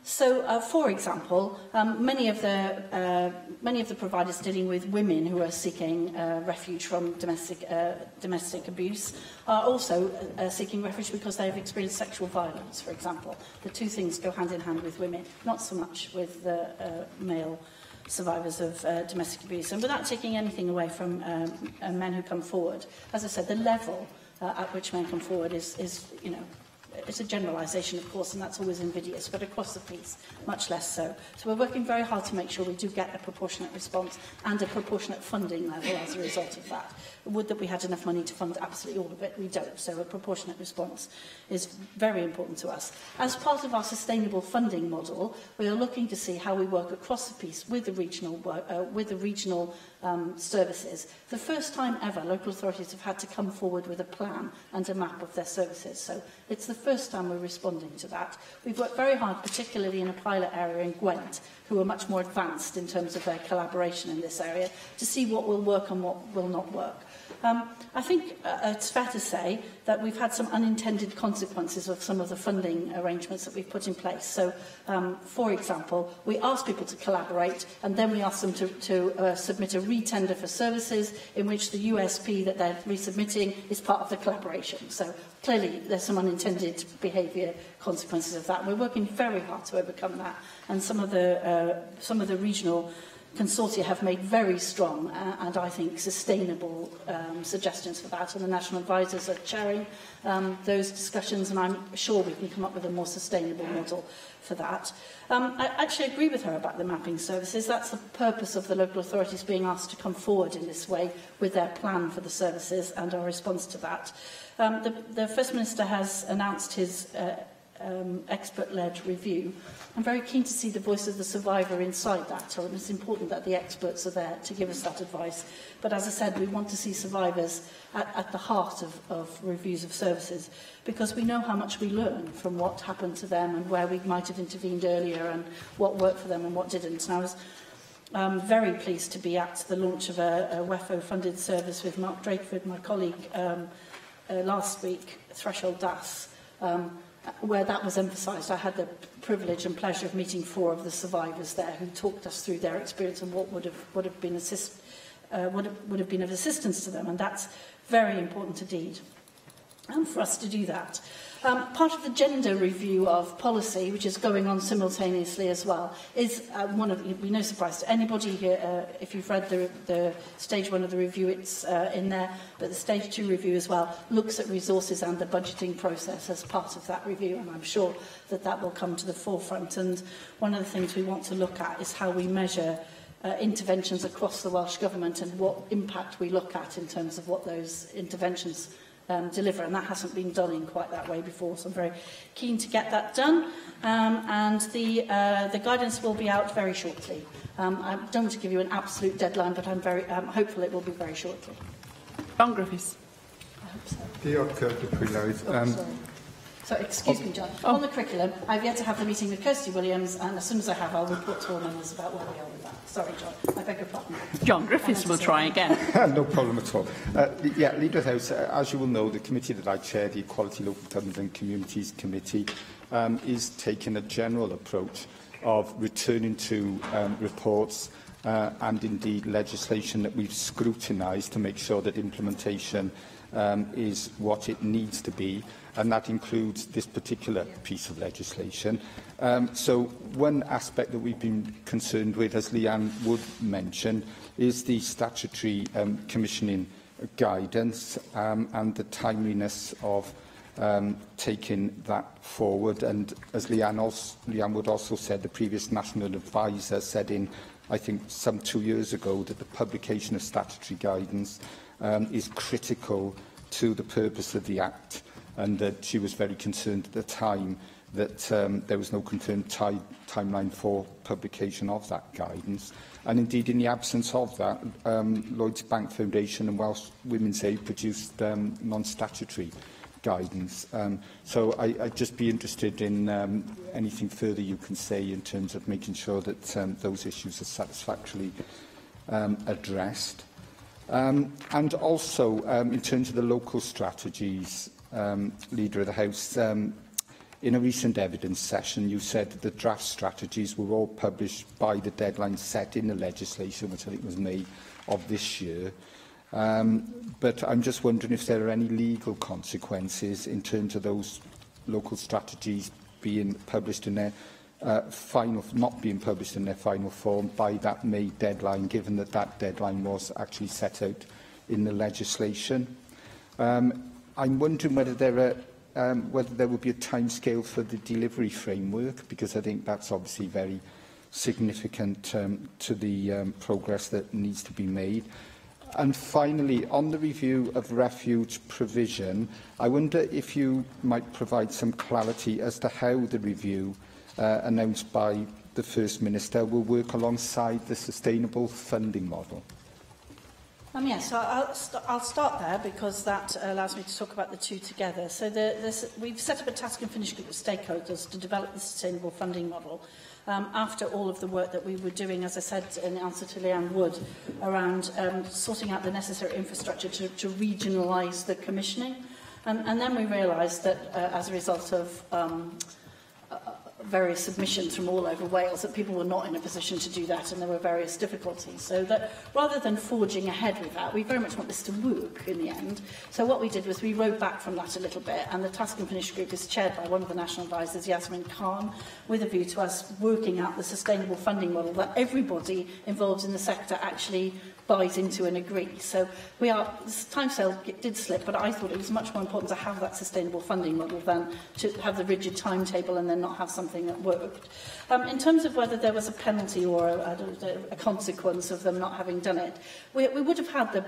For example, many of the providers dealing with women who are seeking refuge from domestic abuse are also seeking refuge because they have experienced sexual violence, for example. The two things go hand in hand with women, not so much with the male survivors of domestic abuse. And without taking anything away from men who come forward, as I said, the level at which men come forward is you know, it's a generalisation, of course, and that's always invidious, but across the piece, much less so. So we're working very hard to make sure we do get a proportionate response and a proportionate funding level as a result of that. Would that we had enough money to fund absolutely all of it? We don't. So a proportionate response is very important to us. As part of our sustainable funding model, we are looking to see how we work across the piece with the regional services. The first time ever, local authorities have had to come forward with a plan and a map of their services. So it's the first time we're responding to that. We've worked very hard, particularly in a pilot area in Gwent, who are much more advanced in terms of their collaboration in this area, to see what will work and what will not work. I think it's fair to say that we've had some unintended consequences of some of the funding arrangements that we've put in place. So, for example, we ask people to collaborate and then we ask them to submit a re-tender for services in which the USP that they're resubmitting is part of the collaboration. So clearly there's some unintended behaviour consequences of that. We're working very hard to overcome that, and some of the regional consortia have made very strong and I think sustainable suggestions for that, and the national advisors are chairing those discussions, and I'm sure we can come up with a more sustainable model for that. I actually agree with her about the mapping services. That's the purpose of the local authorities being asked to come forward in this way with their plan for the services and our response to that. The First Minister has announced his expert-led review. I'm very keen to see the voice of the survivor inside that, and it's important that the experts are there to give us that advice. But as I said, we want to see survivors at the heart of reviews of services, because we know how much we learn from what happened to them and where we might have intervened earlier and what worked for them and what didn't. And I was very pleased to be at the launch of a WEFO-funded service with Mark Drakeford, my colleague, last week, Threshold DAS, where that was emphasised. I had the privilege and pleasure of meeting 4 of the survivors there who talked us through their experience and what would have been of assistance to them, and that's very important indeed for us to do that. Part of the gender review of policy, which is going on simultaneously as well, is it'll be no surprise to anybody here, if you've read the stage 1 of the review, it's in there, but the stage 2 review as well looks at resources and the budgeting process as part of that review, and I'm sure that that will come to the forefront. And one of the things we want to look at is how we measure interventions across the Welsh Government and what impact we look at in terms of what those interventions deliver, and that hasn't been done in quite that way before, so I'm very keen to get that done. And the guidance will be out very shortly. I don't want to give you an absolute deadline, but I'm very hopeful it will be very shortly. John Griffiths. I hope so. Diolch, So, excuse me, John. On the curriculum, I've yet to have the meeting with Kirsty Williams, and as soon as I have, I'll report to all members about where we are with that. Sorry, John. I beg your pardon. John Griffiths will try again. No problem at all. Leader of the House, as you will know, the committee that I chair, the Equality, Local Government and Communities Committee, is taking a general approach of returning to reports and indeed legislation that we've scrutinised to make sure that implementation is what it needs to be, and that includes this particular piece of legislation. So one aspect that we've been concerned with, as Leanne Wood mentioned, is the statutory commissioning guidance and the timeliness of taking that forward. And as Leanne Wood also said, the previous national advisor said in, I think, some 2 years ago, that the publication of statutory guidance is critical to the purpose of the Act, and that she was very concerned at the time that there was no confirmed timeline for publication of that guidance. And indeed, in the absence of that, Lloyds Bank Foundation and Welsh Women's Aid produced non-statutory guidance. So I'd just be interested in anything further you can say in terms of making sure that those issues are satisfactorily addressed. And also, in terms of the local strategies, Leader of the House, in a recent evidence session, you said that the draft strategies were all published by the deadline set in the legislation, which I think was May of this year. But I'm just wondering if there are any legal consequences in terms of those local strategies being published in their not being published in their final form by that May deadline, given that that deadline was actually set out in the legislation. I'm wondering whether there would be a timescale for the delivery framework, because I think that's obviously very significant to the progress that needs to be made. And finally, on the review of refuge provision, I wonder if you might provide some clarity as to how the review announced by the First Minister will work alongside the sustainable funding model. Yes, so I'll start there, because that allows me to talk about the two together. So we've set up a task and finish group of stakeholders to develop the sustainable funding model. After all of the work that we were doing, as I said in answer to Leanne Wood, around sorting out the necessary infrastructure to regionalise the commissioning. And then we realised that as a result of various submissions from all over Wales, that people were not in a position to do that, and there were various difficulties. So that rather than forging ahead with that, we very much want this to work in the end. So what we did was we rode back from that a little bit, and the Task and Finish group is chaired by one of the national advisors, Yasmin Khan, with a view to us working out the sustainable funding model that everybody involved in the sector actually buys into and agrees. So the timescale did slip, but I thought it was much more important to have that sustainable funding model than to have the rigid timetable and then not have something that worked. In terms of whether there was a penalty or a consequence of them not having done it, we would have had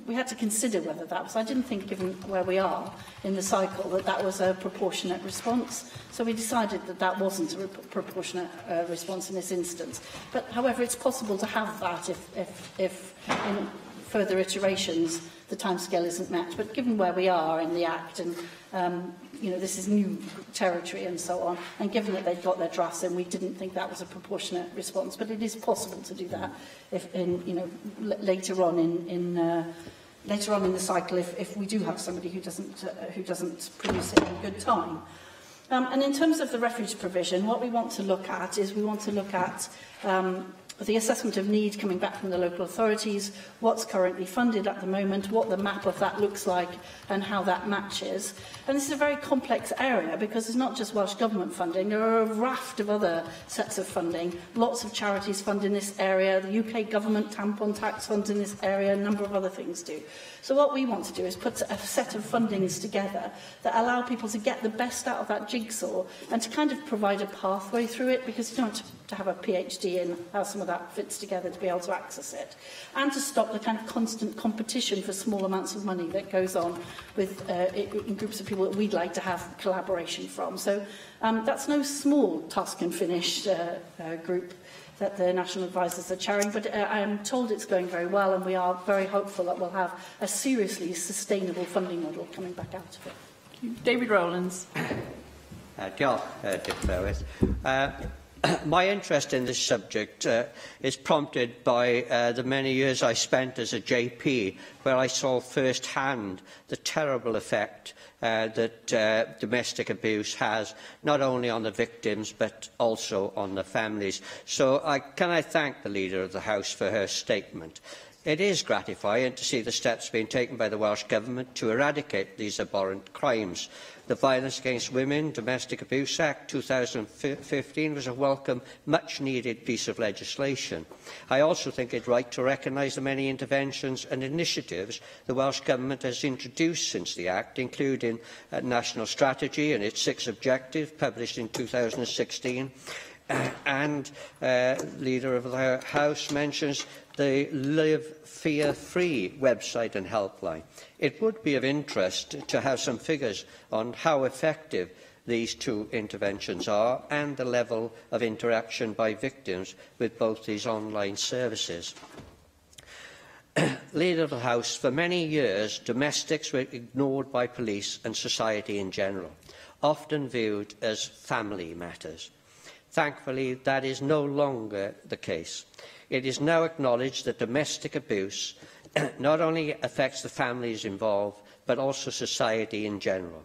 we had to consider whether that was. I didn't think, given where we are in the cycle, that was a proportionate response. So we decided that that wasn't a proportionate response in this instance. But, however, it's possible to have that if in further iterations the timescale isn't met. But given where we are in the Act, and this is new territory and so on, and given that they'd got their drafts in, we didn't think that was a proportionate response. But it is possible to do that later on in the cycle if we do have somebody who doesn't produce it in good time. And in terms of the refuge provision, what we want to look at is the assessment of need coming back from the local authorities, what's currently funded at the moment, what the map of that looks like, and how that matches. And this is a very complex area, because it's not just Welsh Government funding. There are a raft of other sets of funding. Lots of charities fund in this area. The UK Government tampon tax funds in this area. A number of other things do. So what we want to do is put a set of fundings together that allow people to get the best out of that jigsaw, and to kind of provide a pathway through it, because you don't have to have a PhD in how some of that fits together to be able to access it, and to stop the kind of constant competition for small amounts of money that goes on with in groups of people that we'd like to have collaboration from. So that's no small Task and Finish group that the national advisors are chairing, but I am told it's going very well, and we are very hopeful that we'll have a seriously sustainable funding model coming back out of it. David Rowlands. Diolch, Dick Lewis. My interest in this subject is prompted by the many years I spent as a JP, where I saw firsthand the terrible effect that domestic abuse has, not only on the victims but also on the families. So can I thank the Leader of the House for her statement. It is gratifying to see the steps being taken by the Welsh Government to eradicate these abhorrent crimes. The Violence Against Women Domestic Abuse Act 2015 was a welcome, much-needed piece of legislation. I also think it right to recognise the many interventions and initiatives the Welsh Government has introduced since the Act, including a national strategy and its 6 objectives published in 2016. And Leader of the House mentions the Live Fear Free website and helpline. It would be of interest to have some figures on how effective these 2 interventions are, and the level of interaction by victims with both these online services. Leader of the House, for many years, domestics were ignored by police and society in general, often viewed as family matters. Thankfully, that is no longer the case. It is now acknowledged that domestic abuse not only affects the families involved, but also society in general.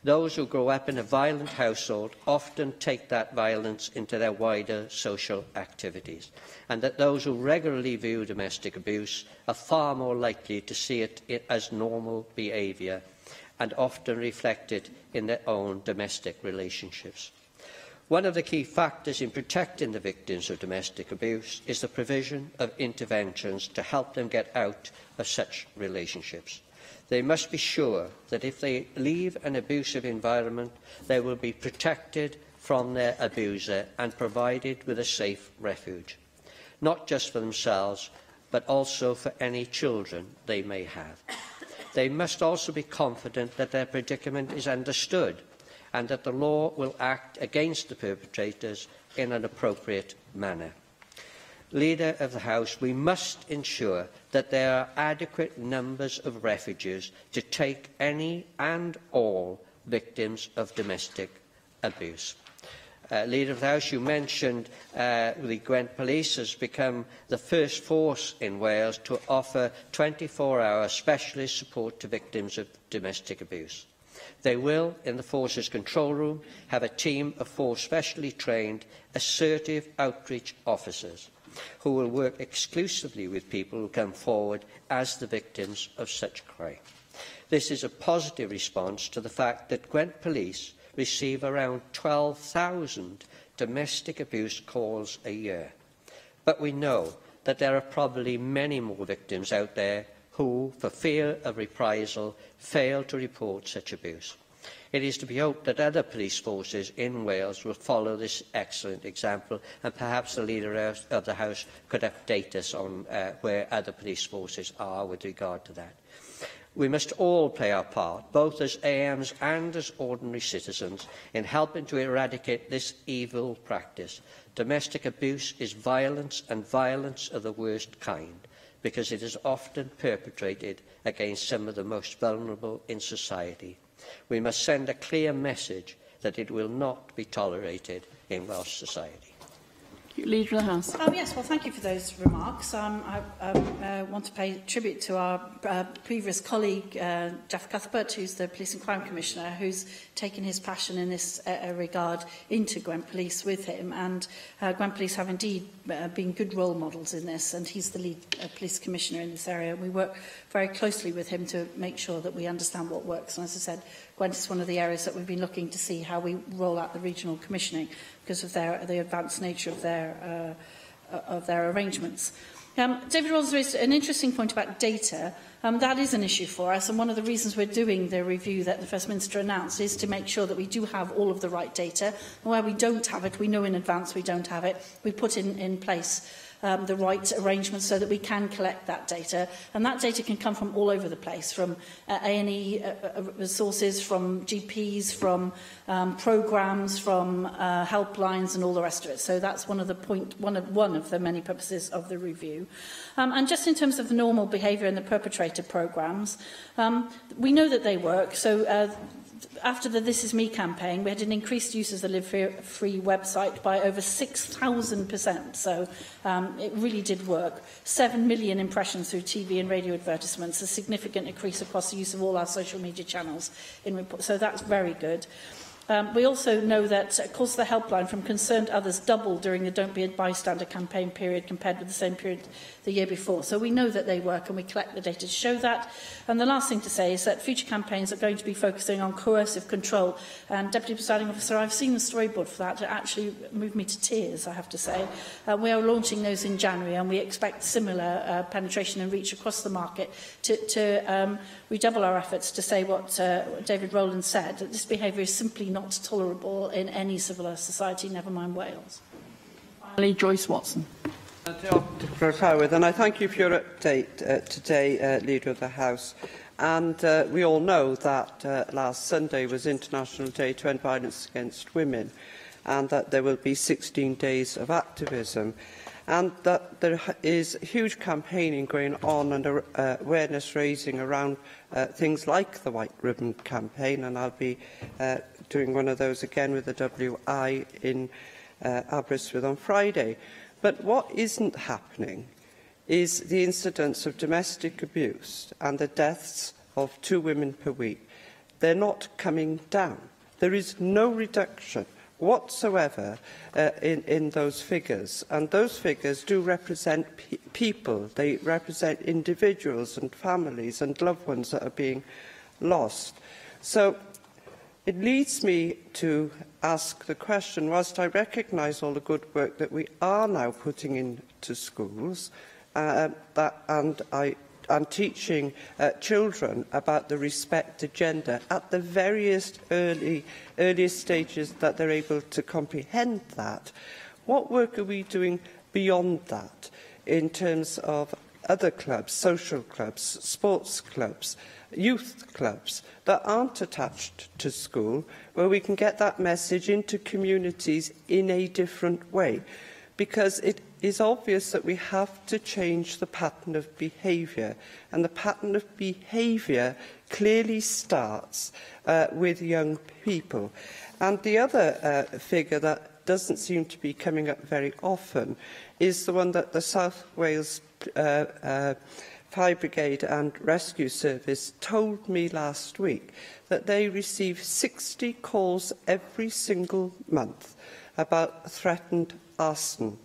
Those who grow up in a violent household often take that violence into their wider social activities, and that those who regularly view domestic abuse are far more likely to see it as normal behaviour and often reflected in their own domestic relationships. One of the key factors in protecting the victims of domestic abuse is the provision of interventions to help them get out of such relationships. They must be sure that if they leave an abusive environment, they will be protected from their abuser and provided with a safe refuge, not just for themselves, but also for any children they may have. They must also be confident that their predicament is understood and that the law will act against the perpetrators in an appropriate manner. Leader of the House, we must ensure that there are adequate numbers of refuges to take any and all victims of domestic abuse. Leader of the House, you mentioned the Gwent Police has become the first force in Wales to offer 24-hour specialist support to victims of domestic abuse. They will, in the force's control room, have a team of 4 specially trained, assertive outreach officers who will work exclusively with people who come forward as the victims of such crime. This is a positive response to the fact that Gwent Police receive around 12,000 domestic abuse calls a year. But we know that there are probably many more victims out there who, for fear of reprisal, fail to report such abuse. It is to be hoped that other police forces in Wales will follow this excellent example, and perhaps the Leader of the House could update us on where other police forces are with regard to that. We must all play our part, both as AMs and as ordinary citizens, in helping to eradicate this evil practice. Domestic abuse is violence, and violence of the worst kind, because it is often perpetrated against some of the most vulnerable in society. We must send a clear message that it will not be tolerated in Welsh society. Leader of the House. Yes, well, thank you for those remarks. I want to pay tribute to our previous colleague, Jeff Cuthbert, who's the Police and Crime Commissioner, who's taken his passion in this regard into Gwent Police with him. And Gwent Police have indeed been good role models in this, and he's the lead Police Commissioner in this area. We work very closely with him to make sure that we understand what works. And as I said, Gwent is one of the areas that we've been looking to see how we roll out the regional commissioning because of the advanced nature of their arrangements. David Rawls raised an interesting point about data. That is an issue for us, and one of the reasons we're doing the review that the First Minister announced is to make sure that we do have all of the right data. And where we don't have it, we know in advance we don't have it. We put in place the right arrangements so that we can collect that data. And that data can come from all over the place, from A&E sources, from GPs, from programmes, from helplines and all the rest of it. So that's one of the many purposes of the review. And just in terms of the normal behaviour and the perpetrator programmes, we know that they work. So after the This Is Me campaign, we had an increased use of the Live Free website by over 6,000%. So it really did work. 7 million impressions through TV and radio advertisements, a significant increase across the use of all our social media channels in report. So that's very good. We also know that calls to the helpline from concerned others doubled during the Don't Be a Bystander campaign period compared with the same period the year before. So we know that they work, and we collect the data to show that. And the last thing to say is that future campaigns are going to be focusing on coercive control. And Deputy Presiding Officer, I've seen the storyboard for that. It actually moved me to tears, I have to say. We are launching those in January, and we expect similar penetration and reach across the market to redouble our efforts to say what David Rowland said, that this behaviour is simply not tolerable in any civilised society, never mind Wales. Finally, Joyce Watson. Dr Howard, and I thank you for your update today, Leader of the House. And we all know that last Sunday was International Day to End Violence Against Women, and that there will be 16 days of activism, and that there is huge campaigning going on and awareness raising around things like the White Ribbon campaign, and I'll be doing one of those again with the WI in Aberystwyth on Friday. But what isn't happening is the incidence of domestic abuse and the deaths of 2 women per week they're not coming down. There is no reduction whatsoever in those figures, and those figures do represent people. They represent individuals and families and loved ones that are being lost. So it leads me to ask the question, whilst I recognise all the good work that we are now putting into schools, and teaching children about the respect agenda at the earliest stages that they're able to comprehend that, what work are we doing beyond that in terms of other clubs, social clubs, sports clubs, youth clubs that aren't attached to school, where we can get that message into communities in a different way? Because it is obvious that we have to change the pattern of behaviour, and the pattern of behaviour clearly starts with young people. And the other figure that doesn't seem to be coming up very often is the one that the South Wales Fire Brigade and Rescue Service told me last week, that they receive 60 calls every single month about threatened arson.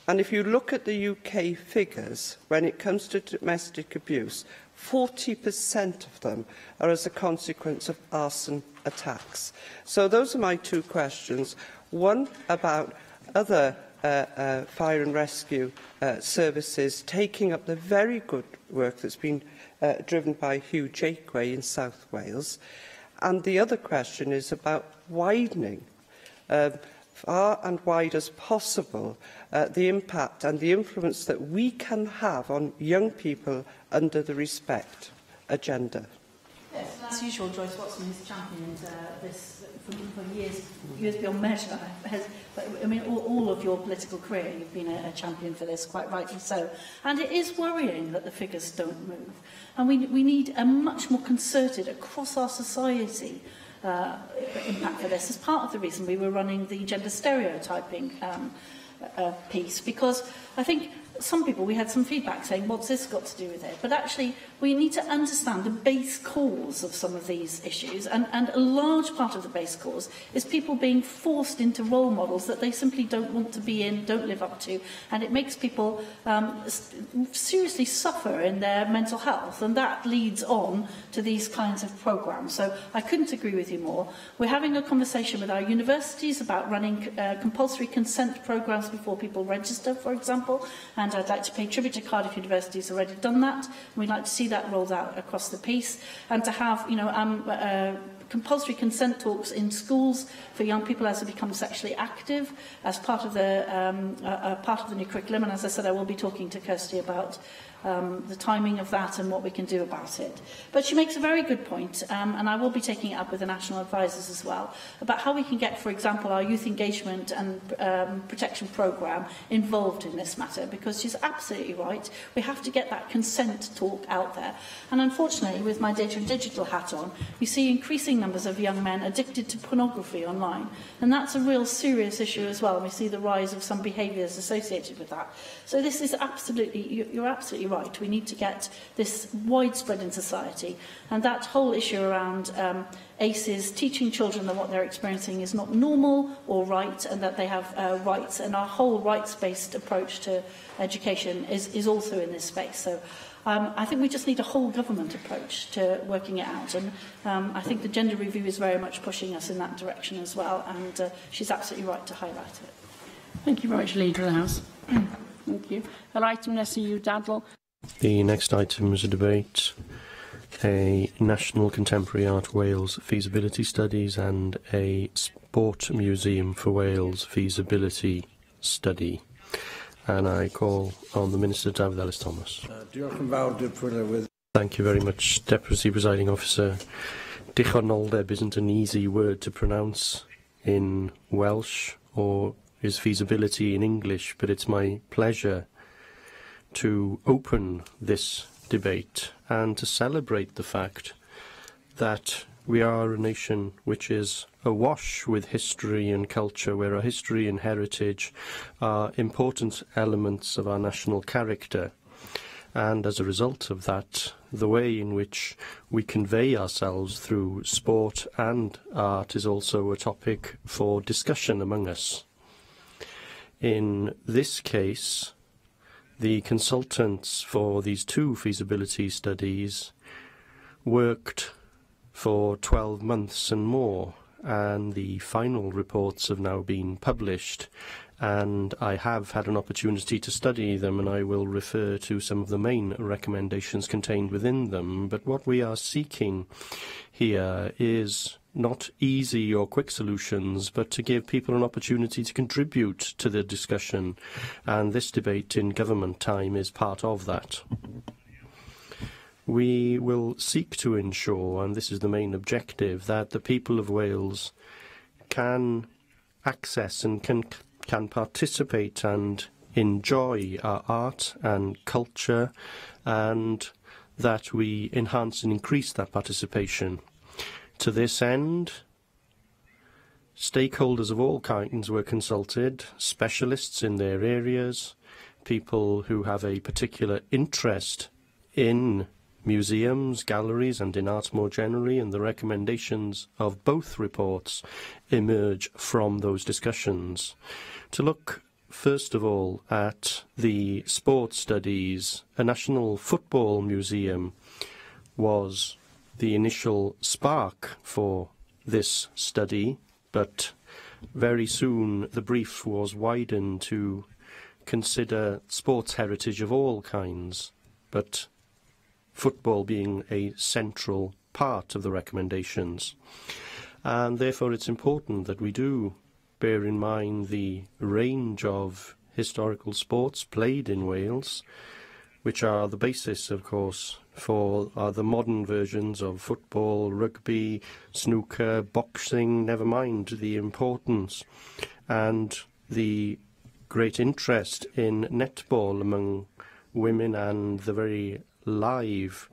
And if you look at the UK figures, when it comes to domestic abuse, 40% of them are as a consequence of arson attacks. So those are my two questions. One about other fire and rescue services taking up the very good work that's been driven by Hugh Jakeway in South Wales. And the other question is about widening far and wide as possible the impact and the influence that we can have on young people under the Respect agenda. Yes, as usual, Joyce Watson has championed this for years beyond measure. I mean, all of your political career, you've been a champion for this, quite rightly so. And it is worrying that the figures don't move. And we need a much more concerted, across our society, impact for this. As part of the reason we were running the gender stereotyping piece, because I think some people, we had some feedback saying, what's this got to do with it? But actually, we need to understand the base cause of some of these issues, and a large part of the base cause is people being forced into role models that they simply don't want to be in, don't live up to, and it makes people seriously suffer in their mental health, and that leads on to these kinds of programmes. So I couldn't agree with you more. We're having a conversation with our universities about running compulsory consent programmes before people register, for example, and I'd like to pay tribute to Cardiff University, who's already done that. We'd like to see that rolled out across the piece, and to have, compulsory consent talks in schools for young people as they become sexually active as part of the new curriculum. And as I said, I will be talking to Kirsty about the timing of that and what we can do about it. But she makes a very good point, and I will be taking it up with the national advisors as well, about how we can get, for example, our youth engagement and protection programme involved in this matter, because she's absolutely right. We have to get that consent talk out there. And unfortunately, with my data and digital hat on, we see increasing numbers of young men addicted to pornography online. And that's a real serious issue as well. And we see the rise of some behaviours associated with that. So this is absolutely, you're absolutely right. We need to get this widespread in society. And that whole issue around ACEs, teaching children that what they're experiencing is not normal or right, and that they have rights. And our whole rights-based approach to education is also in this space. So I think we just need a whole government approach to working it out. And I think the gender review is very much pushing us in that direction as well. And she's absolutely right to highlight it. Thank you very much, Leader of the House. Thank you. Yr item nesa yw dadl. The next item is a debate, a National Contemporary Art Wales feasibility studies and a Sport Museum for Wales feasibility study. And I call on the Minister, David Ellis-Thomas. Thank you very much, Deputy Presiding Officer. Dichonoldeb isn't an easy word to pronounce in Welsh, or is feasibility in English, but it's my pleasure to open this debate and to celebrate the fact that we are a nation which is awash with history and culture, where our history and heritage are important elements of our national character. And as a result of that, the way in which we convey ourselves through sport and art is also a topic for discussion among us. In this case, the consultants for these two feasibility studies worked for 12 months and more, and the final reports have now been published, and I have had an opportunity to study them, and I will refer to some of the main recommendations contained within them. But what we are seeking here is not easy or quick solutions, but to give people an opportunity to contribute to the discussion, and this debate in government time is part of that. We will seek to ensure, and this is the main objective, that the people of Wales can access and can participate and enjoy our art and culture, and that we enhance and increase that participation. To this end, stakeholders of all kinds were consulted, specialists in their areas, people who have a particular interest in museums, galleries and in art more generally, and the recommendations of both reports emerge from those discussions. To look first of all at the sports studies, a National Football Museum was the initial spark for this study, but very soon the brief was widened to consider sports heritage of all kinds, but football being a central part of the recommendations. And therefore it's important that we do bear in mind the range of historical sports played in Wales, which are the basis, of course, for the modern versions of football, rugby, snooker, boxing, never mind the importance and the great interest in netball among women, and the very live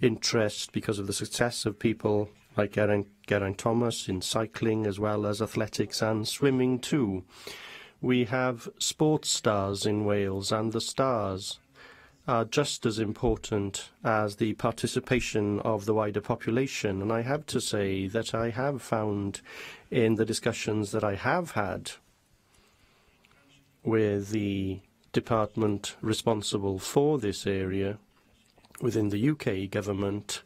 interest because of the success of people like Geraint Thomas in cycling, as well as athletics and swimming too. We have sports stars in Wales, and the stars are just as important as the participation of the wider population. And I have to say that I have found in the discussions that I have had with the department responsible for this area within the UK government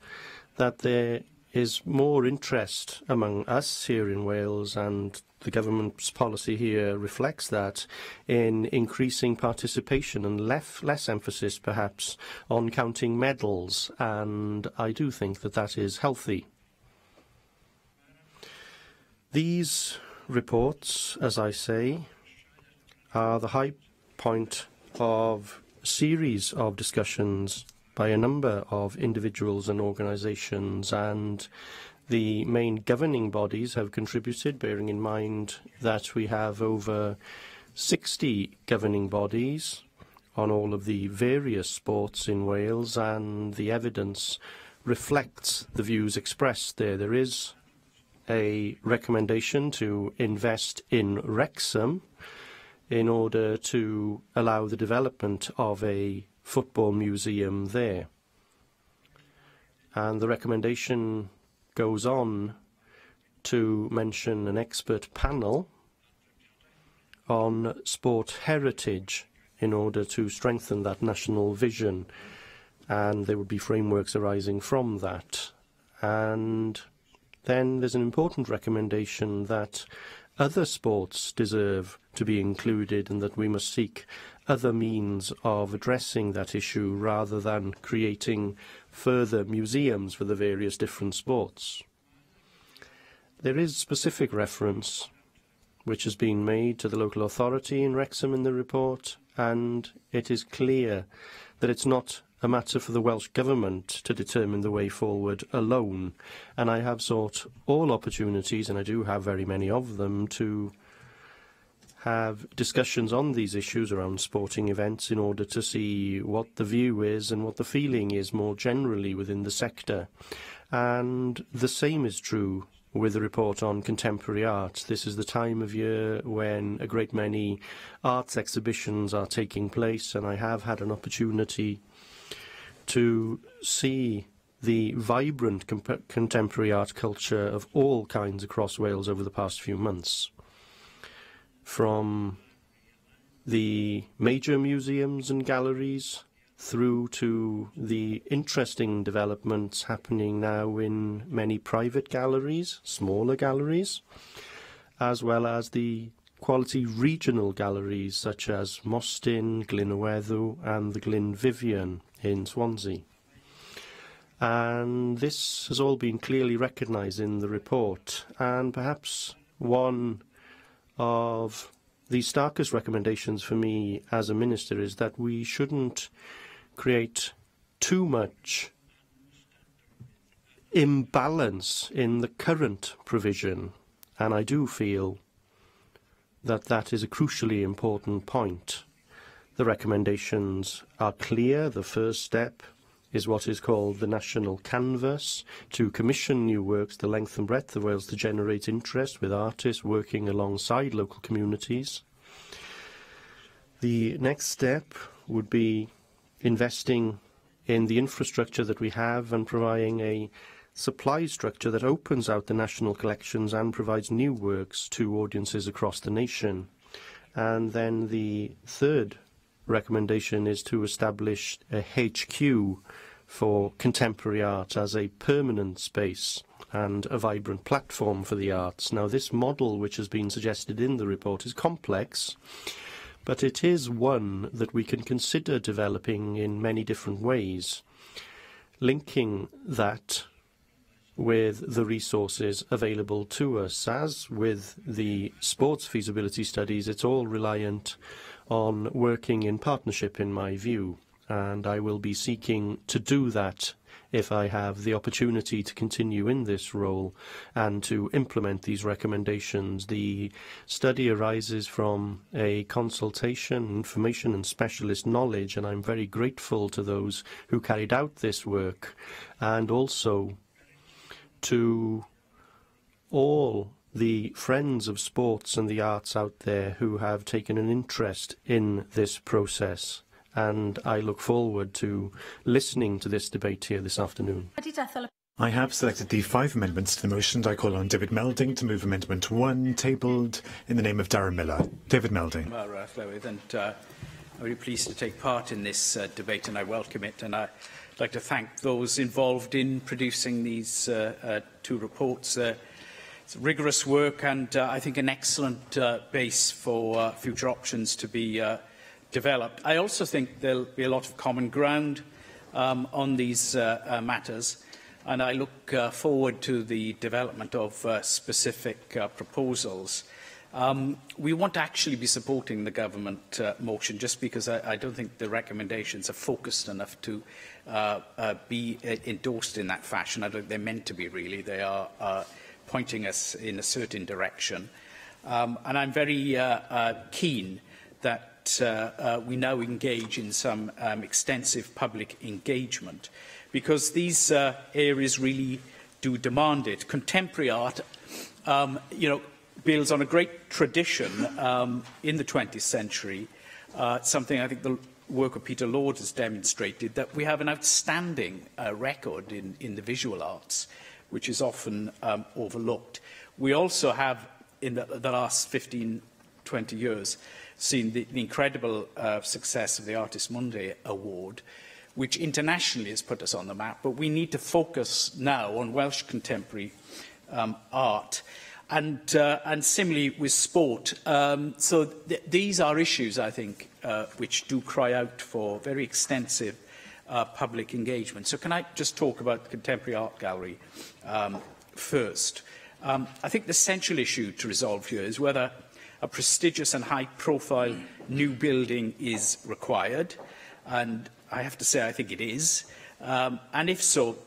that there is more interest among us here in Wales, and the government's policy here reflects that, in increasing participation and less emphasis perhaps on counting medals, and I do think that that is healthy. These reports, as I say, are the high point of a series of discussions by a number of individuals and organisations, and the main governing bodies have contributed, bearing in mind that we have over 60 governing bodies on all of the various sports in Wales, and the evidence reflects the views expressed there. There is a recommendation to invest in Wrexham in order to allow the development of a football museum there. And the recommendation goes on to mention an expert panel on sport heritage in order to strengthen that national vision, and there would be frameworks arising from that. And then there's an important recommendation that other sports deserve to be included, and that we must seek other means of addressing that issue rather than creating further museums for the various different sports. There is specific reference which has been made to the local authority in Wrexham in the report, and it is clear that it's not a matter for the Welsh Government to determine the way forward alone, and I have sought all opportunities, and I do have very many of them, to have discussions on these issues around sporting events in order to see what the view is and what the feeling is more generally within the sector. And the same is true with the report on contemporary art. This is the time of year when a great many arts exhibitions are taking place, and I have had an opportunity to see the vibrant contemporary art culture of all kinds across Wales over the past few months. From the major museums and galleries through to the interesting developments happening now in many private galleries, smaller galleries, as well as the quality regional galleries such as Mostyn, Glynweddw and the Glyn Vivian in Swansea. And this has all been clearly recognised in the report, and perhaps one of the starkest recommendations for me as a minister is that we shouldn't create too much imbalance in the current provision, and I do feel that that is a crucially important point. The recommendations are clear. The first step is what is called the National Canvas, to commission new works the length and breadth of Wales to generate interest with artists working alongside local communities. The next step would be investing in the infrastructure that we have and providing a supply structure that opens out the national collections and provides new works to audiences across the nation. And then the third recommendation is to establish a HQ for contemporary art as a permanent space and a vibrant platform for the arts. Now, this model, which has been suggested in the report, is complex, but it is one that we can consider developing in many different ways, linking that with the resources available to us. As with the sports feasibility studies, it's all reliant on working in partnership, in my view, and I will be seeking to do that if I have the opportunity to continue in this role and to implement these recommendations. The study arises from a consultation, information and specialist knowledge, and I'm very grateful to those who carried out this work, and also to all the friends of sports and the arts out there who have taken an interest in this process. And I look forward to listening to this debate here this afternoon. I have selected the 5 amendments to the motion. I call on David Melding to move Amendment 1, tabled in the name of Darren Miller. David Melding. I'm very pleased to take part in this debate, and I welcome it. And I'd like to thank those involved in producing these 2 reports. It's rigorous work, and I think an excellent base for future options to be developed. I also think there'll be a lot of common ground on these matters, and I look forward to the development of specific proposals. We won't actually be supporting the government motion just because I don't think the recommendations are focused enough to be endorsed in that fashion. I don't think they're meant to be, really. They are pointing us in a certain direction. And I'm very keen that we now engage in some extensive public engagement, because these areas really do demand it. Contemporary art, builds on a great tradition in the 20th century, something I think the work of Peter Lord has demonstrated, that we have an outstanding record in the visual arts, which is often overlooked. We also have, in the last 15, 20 years, seen the incredible success of the Artis Mundi Award, which internationally has put us on the map. But we need to focus now on Welsh contemporary art. And similarly with sport. These are issues, I think, which do cry out for very extensive public engagement. So can I just talk about the Contemporary Art Gallery first? I think the central issue to resolve here is whether a prestigious and high-profile new building is required. And I have to say I think it is. And if so,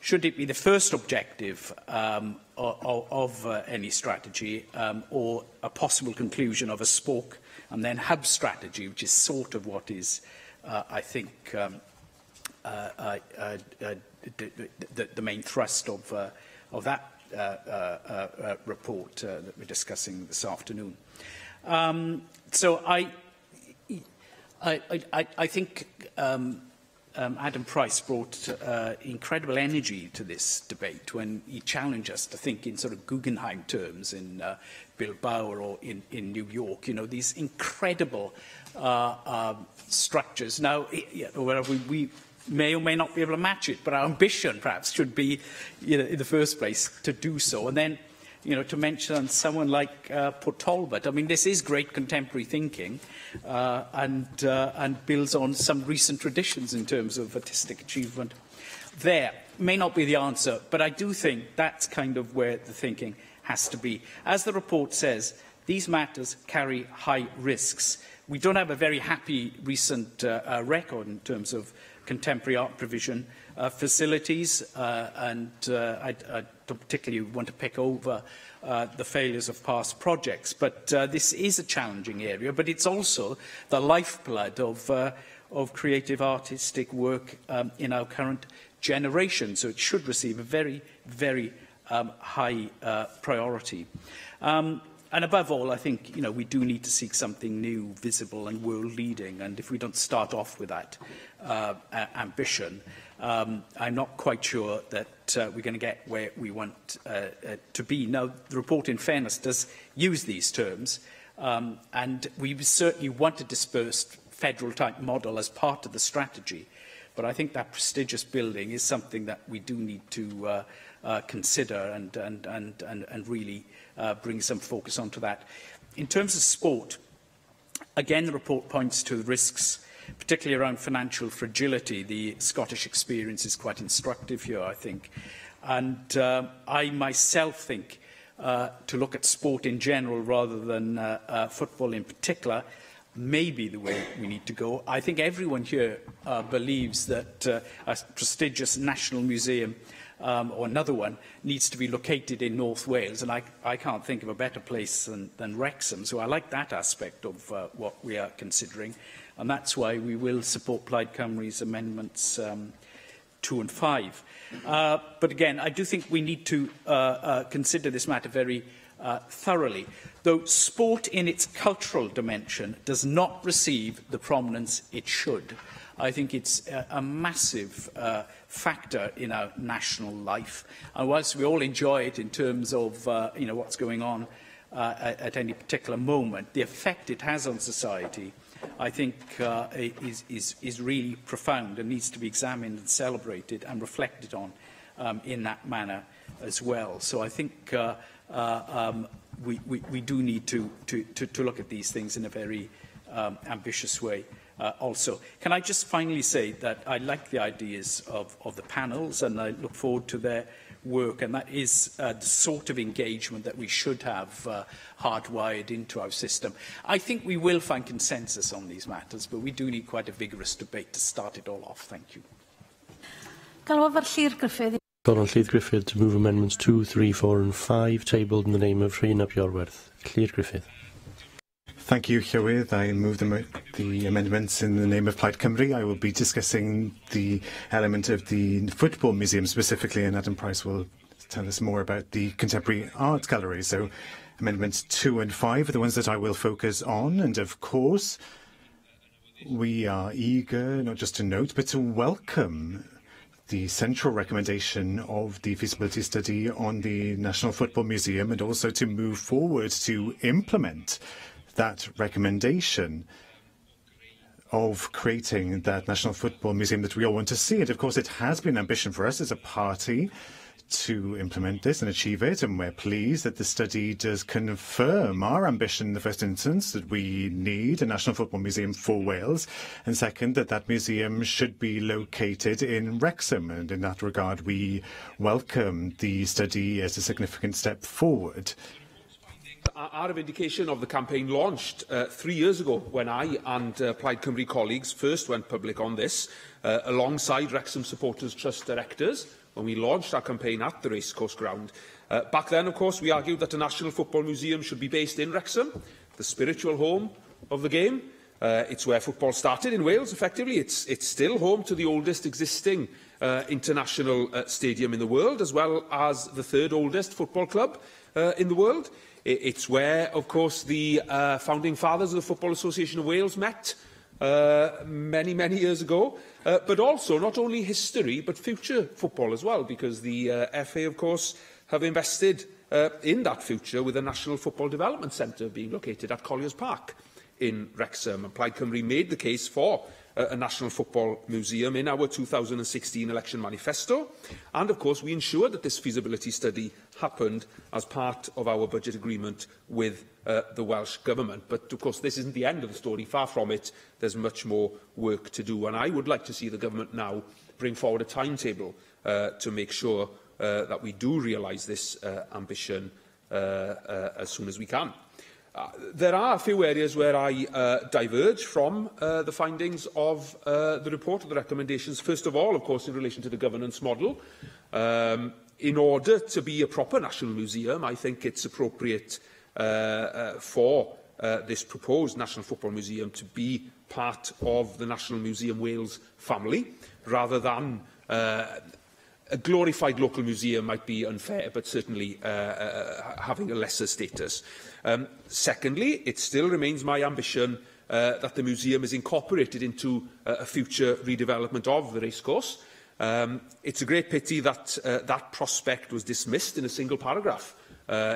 should it be the first objective of any strategy, or a possible conclusion of a spoke and then hub strategy, which is sort of what is, I think, the main thrust of that report that we're discussing this afternoon. So I think Adam Price brought incredible energy to this debate when he challenged us to think in sort of Guggenheim terms in Bilbao or in New York. You know, these incredible structures. Now, we may or may not be able to match it, but our ambition perhaps should be, you know, in the first place to do so. And then, you know, to mention someone like Port Talbot. I mean, this is great contemporary thinking and builds on some recent traditions in terms of artistic achievement. There may not be the answer, but I do think that's kind of where the thinking has to be. As the report says, these matters carry high risks. We don't have a very happy recent record in terms of contemporary art provision facilities, and I don't particularly want to pick over the failures of past projects, but this is a challenging area, but it's also the lifeblood of creative artistic work in our current generation, so it should receive a very, very high priority. And above all, I think, you know, we do need to seek something new, visible and world-leading. And if we don't start off with that ambition, I'm not quite sure that we're going to get where we want to be. Now, the report, in fairness, does use these terms, and we certainly want a dispersed federal-type model as part of the strategy. But I think that prestigious building is something that we do need to consider and really bring some focus onto that. In terms of sport, again, the report points to the risks, particularly around financial fragility. The Scottish experience is quite instructive here, I think. And I myself think to look at sport in general rather than football in particular may be the way we need to go. I think everyone here believes that a prestigious national museum or another one needs to be located in North Wales, and I can't think of a better place than Wrexham. So I like that aspect of what we are considering, and that's why we will support Plaid Cymru's amendments 2 and 5. But again, I do think we need to consider this matter very thoroughly, though sport in its cultural dimension does not receive the prominence it should. I think it's a massive factor in our national life. And whilst we all enjoy it in terms of you know, what's going on at any particular moment, the effect it has on society, I think, is really profound and needs to be examined and celebrated and reflected on in that manner as well. So I think we do need to look at these things in a very ambitious way. Also, can I just finally say that I like the ideas of the panels, and I look forward to their work, and that is the sort of engagement that we should have hardwired into our system. I think we will find consensus on these matters, but we do need quite a vigorous debate to start it all off. Thank you. Colin Lleith Griffith to move amendments 2, 3, 4 and 5, tabled in the name of Rhyn ap Iorwerth. Lleith Griffith. Thank you, Llywydd. I move the amendments in the name of Plaid Cymru. I will be discussing the element of the Football Museum specifically, and Adam Price will tell us more about the Contemporary Art Gallery. So amendments 2 and 5 are the ones that I will focus on. And of course, we are eager not just to note, but to welcome the central recommendation of the feasibility study on the National Football Museum, and also to move forward to implement that recommendation of creating that National Football Museum that we all want to see. And of course, it has been ambition for us as a party to implement this and achieve it, and we're pleased that the study does confirm our ambition in the first instance, that we need a National Football Museum for Wales, and second, that that museum should be located in Wrexham. And in that regard, we welcome the study as a significant step forward. Our vindication of the campaign launched 3 years ago when I and Plaid Cymru colleagues first went public on this, alongside Wrexham Supporters Trust directors, when we launched our campaign at the Racecourse Ground. Back then, of course, we argued that a National Football Museum should be based in Wrexham, the spiritual home of the game. It's where football started in Wales, effectively. It's still home to the oldest existing international stadium in the world, as well as the third oldest football club in the world. It's where, of course, the founding fathers of the Football Association of Wales met many, many years ago, but also not only history but future football as well, because the FA, of course, have invested in that future with the National Football Development Centre being located at Colliers Park in Wrexham. And Plaid Cymru made the case for a National Football Museum in our 2016 election manifesto. And, of course, we ensured that this feasibility study happened as part of our budget agreement with the Welsh Government. But, of course, this isn't the end of the story. Far from it. There's much more work to do. And I would like to see the Government now bring forward a timetable to make sure that we do realise this ambition as soon as we can. There are a few areas where I diverge from the findings of the report, or the recommendations. First of all, of course, in relation to the governance model. In order to be a proper national museum, I think it's appropriate for this proposed National Football Museum to be part of the National Museum Wales family, rather than a glorified local museum might be unfair, but certainly having a lesser status. Secondly, it still remains my ambition that the museum is incorporated into a future redevelopment of the racecourse. It's a great pity that that prospect was dismissed in a single paragraph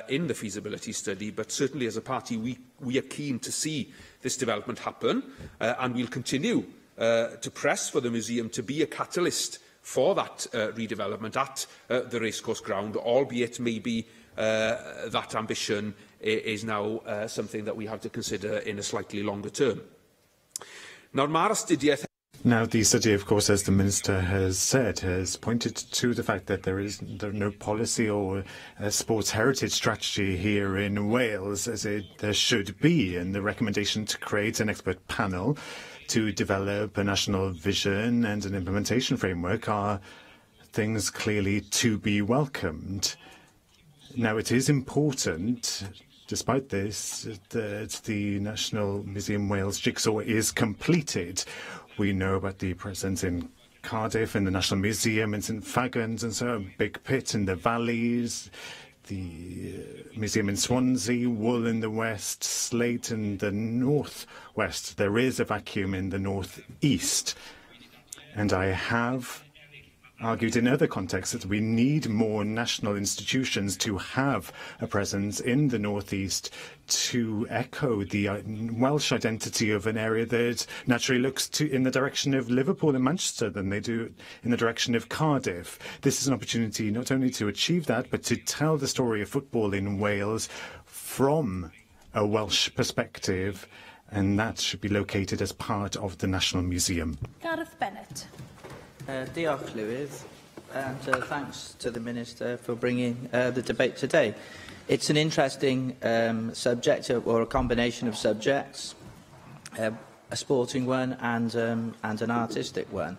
in the feasibility study, but certainly as a party we are keen to see this development happen, and we'll continue to press for the museum to be a catalyst for that redevelopment at the racecourse ground, albeit maybe that ambition is now something that we have to consider in a slightly longer term. Now, the study, of course, as the Minister has said, has pointed to the fact that there is no policy or a sports heritage strategy here in Wales, as there should be, and the recommendation to create an expert panel to develop a national vision and an implementation framework are things clearly to be welcomed. Now, it is important, despite this, that the National Museum Wales jigsaw is completed. We know about the presence in Cardiff, in the National Museum, in St Fagans, and so on, Big Pit in the valleys, the museum in Swansea, Wool in the west, Slate in the north-west. There is a vacuum in the north-east. And I have argued in other contexts that we need more national institutions to have a presence in the northeast to echo the Welsh identity of an area that naturally looks in the direction of Liverpool and Manchester than they do in the direction of Cardiff. This is an opportunity not only to achieve that, but to tell the story of football in Wales from a Welsh perspective, and that should be located as part of the National Museum. Gareth Bennett. Diolch, Llywydd, and thanks to the Minister for bringing the debate today. It's an interesting subject, or a combination of subjects, a sporting one and an artistic one.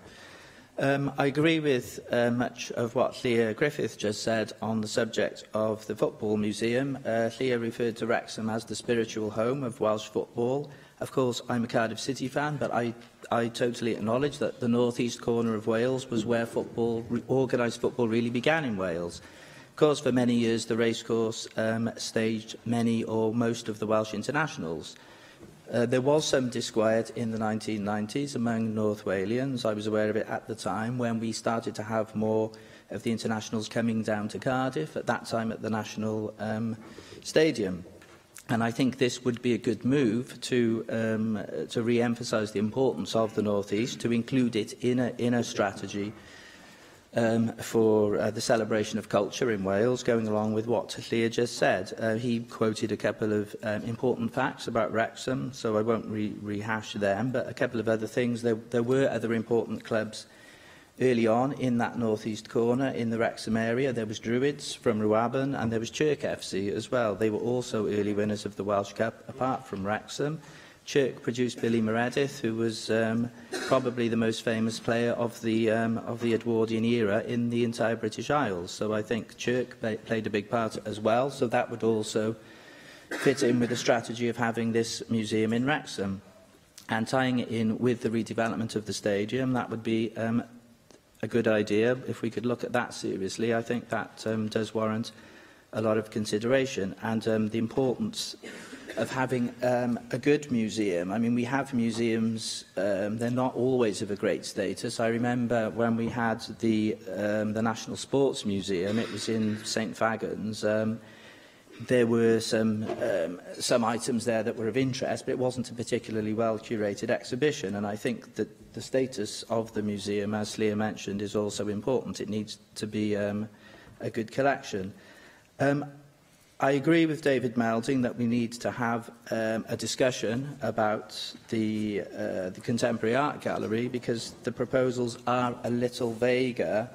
I agree with much of what Leah Griffith just said on the subject of the Football Museum. Leah referred to Wrexham as the spiritual home of Welsh football. Of course, I'm a Cardiff City fan, but I totally acknowledge that the north-east corner of Wales was where organised football really began in Wales. Of course, for many years, the racecourse staged many or most of the Welsh internationals. There was some disquiet in the 1990s among North Walians. I was aware of it at the time when we started to have more of the internationals coming down to Cardiff, at that time at the National Stadium. And I think this would be a good move to re-emphasise the importance of the North East, to include it in a strategy for the celebration of culture in Wales, going along with what Leah just said. He quoted a couple of important facts about Wrexham, so I won't rehash them, but a couple of other things. There were other important clubs early on in that north-east corner, in the Wrexham area. There was Druids from Rwabon, and there was Chirk FC as well. They were also early winners of the Welsh Cup, apart from Wrexham. Chirk produced Billy Meredith, who was probably the most famous player of the Edwardian era in the entire British Isles. So I think Chirk played a big part as well. So that would also fit in with the strategy of having this museum in Wrexham. And tying it in with the redevelopment of the stadium, that would be a good idea. If we could look at that seriously, I think that does warrant a lot of consideration. And the importance of having a good museum. I mean, we have museums, they're not always of a great status. I remember when we had the National Sports Museum, it was in St Fagans. There were some items there that were of interest, but it wasn't a particularly well-curated exhibition. And I think that the status of the museum, as Leah mentioned, is also important. It needs to be a good collection. I agree with David Melding that we need to have a discussion about the Contemporary Art Gallery, because the proposals are a little vaguer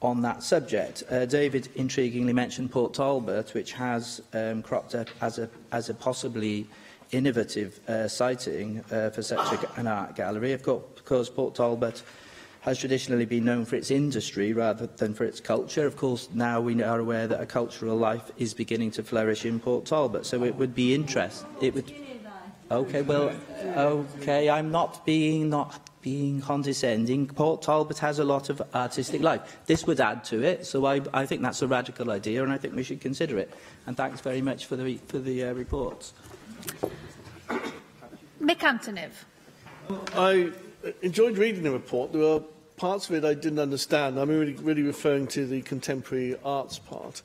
on that subject. David intriguingly mentioned Port Talbot, which has cropped up as a possibly innovative siting for such an art gallery. Of course, Port Talbot has traditionally been known for its industry rather than for its culture. Of course, now we are aware that a cultural life is beginning to flourish in Port Talbot, so it would be interesting. Okay, well, okay, I'm not being condescending. Port Talbot has a lot of artistic life. This would add to it, so I think that's a radical idea, and I think we should consider it. And thanks very much for the reports. Mick Antonev. I enjoyed reading the report. There were parts of it I didn't understand. I'm really referring to the contemporary arts part.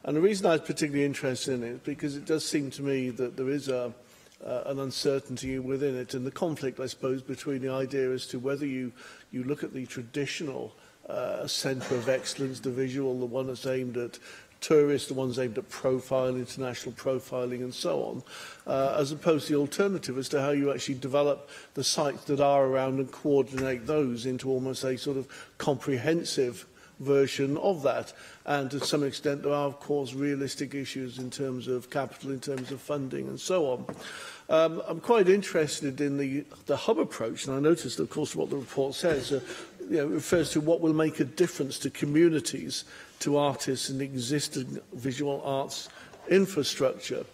And the reason I was particularly interested in it is because it does seem to me that there is an uncertainty within it, and the conflict, I suppose, between the idea as to whether you look at the traditional centre of excellence, the visual, the one that's aimed at tourists, the ones aimed at profiling, international profiling and so on, as opposed to the alternative as to how you actually develop the sites that are around and coordinate those into almost a sort of comprehensive version of that. And to some extent there are, of course, realistic issues in terms of capital, in terms of funding and so on. I'm quite interested in the hub approach, and I noticed, of course, what the report says. It refers to what will make a difference to communities, to artists and existing visual arts infrastructure.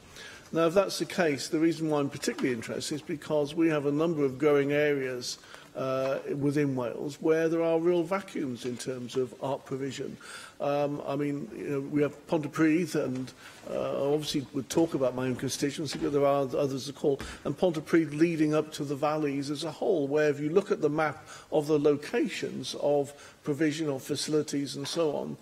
Now, if that's the case, the reason why I'm particularly interested is because we have a number of growing areas within Wales where there are real vacuums in terms of art provision. I mean, we have Pontypridd, and obviously we'll talk about my own constituency, but there are others to call, and Pontypridd leading up to the valleys as a whole, where if you look at the map of the locations of provision of facilities and so on,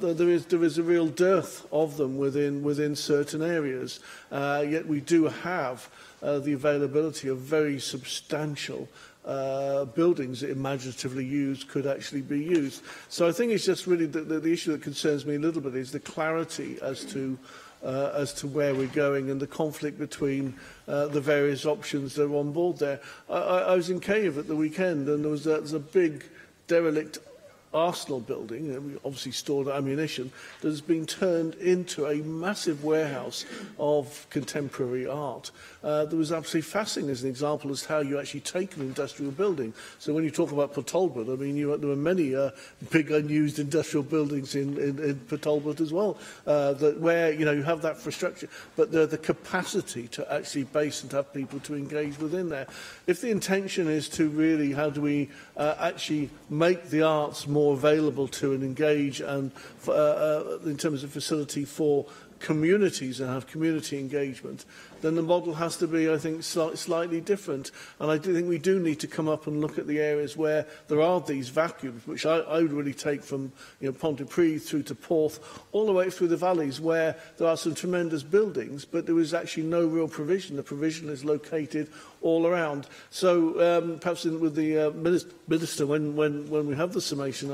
there is a real dearth of them within certain areas. Yet we do have the availability of very substantial buildings that imaginatively used could actually be used. So I think it's just really the issue that concerns me a little bit is the clarity as to where we're going and the conflict between the various options that are on board there. I was in Cave at the weekend, and there's a big derelict Arsenal building, we obviously stored ammunition, that has been turned into a massive warehouse of contemporary art. That was absolutely fascinating as an example as to how you actually take an industrial building. So when you talk about Port Talbot, I mean, there were many big unused industrial buildings in Port Talbot as well, where you have that infrastructure, but the capacity to actually base and have people to engage within there. If the intention is to really, how do we actually make the arts more available to and engage, and in terms of facility for communities and have community engagement, then the model has to be, I think, slightly different. And I do think we do need to come up and look at the areas where there are these vacuums, which I would really take from Pontypridd through to Porth, all the way through the valleys, where there are some tremendous buildings, but there is actually no real provision. The provision is located all around. So perhaps with the Minister, when we have the summation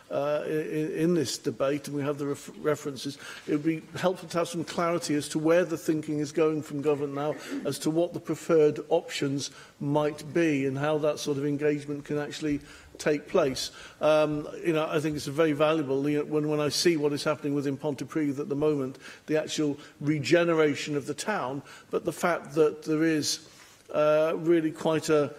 in this debate and we have the references, it would be helpful to have some clarity as to where the thinking is going from government now, as to what the preferred options might be and how that sort of engagement can actually take place. I think it's very valuable when I see what is happening within Pontypridd at the moment, the actual regeneration of the town, but the fact that there is really quite a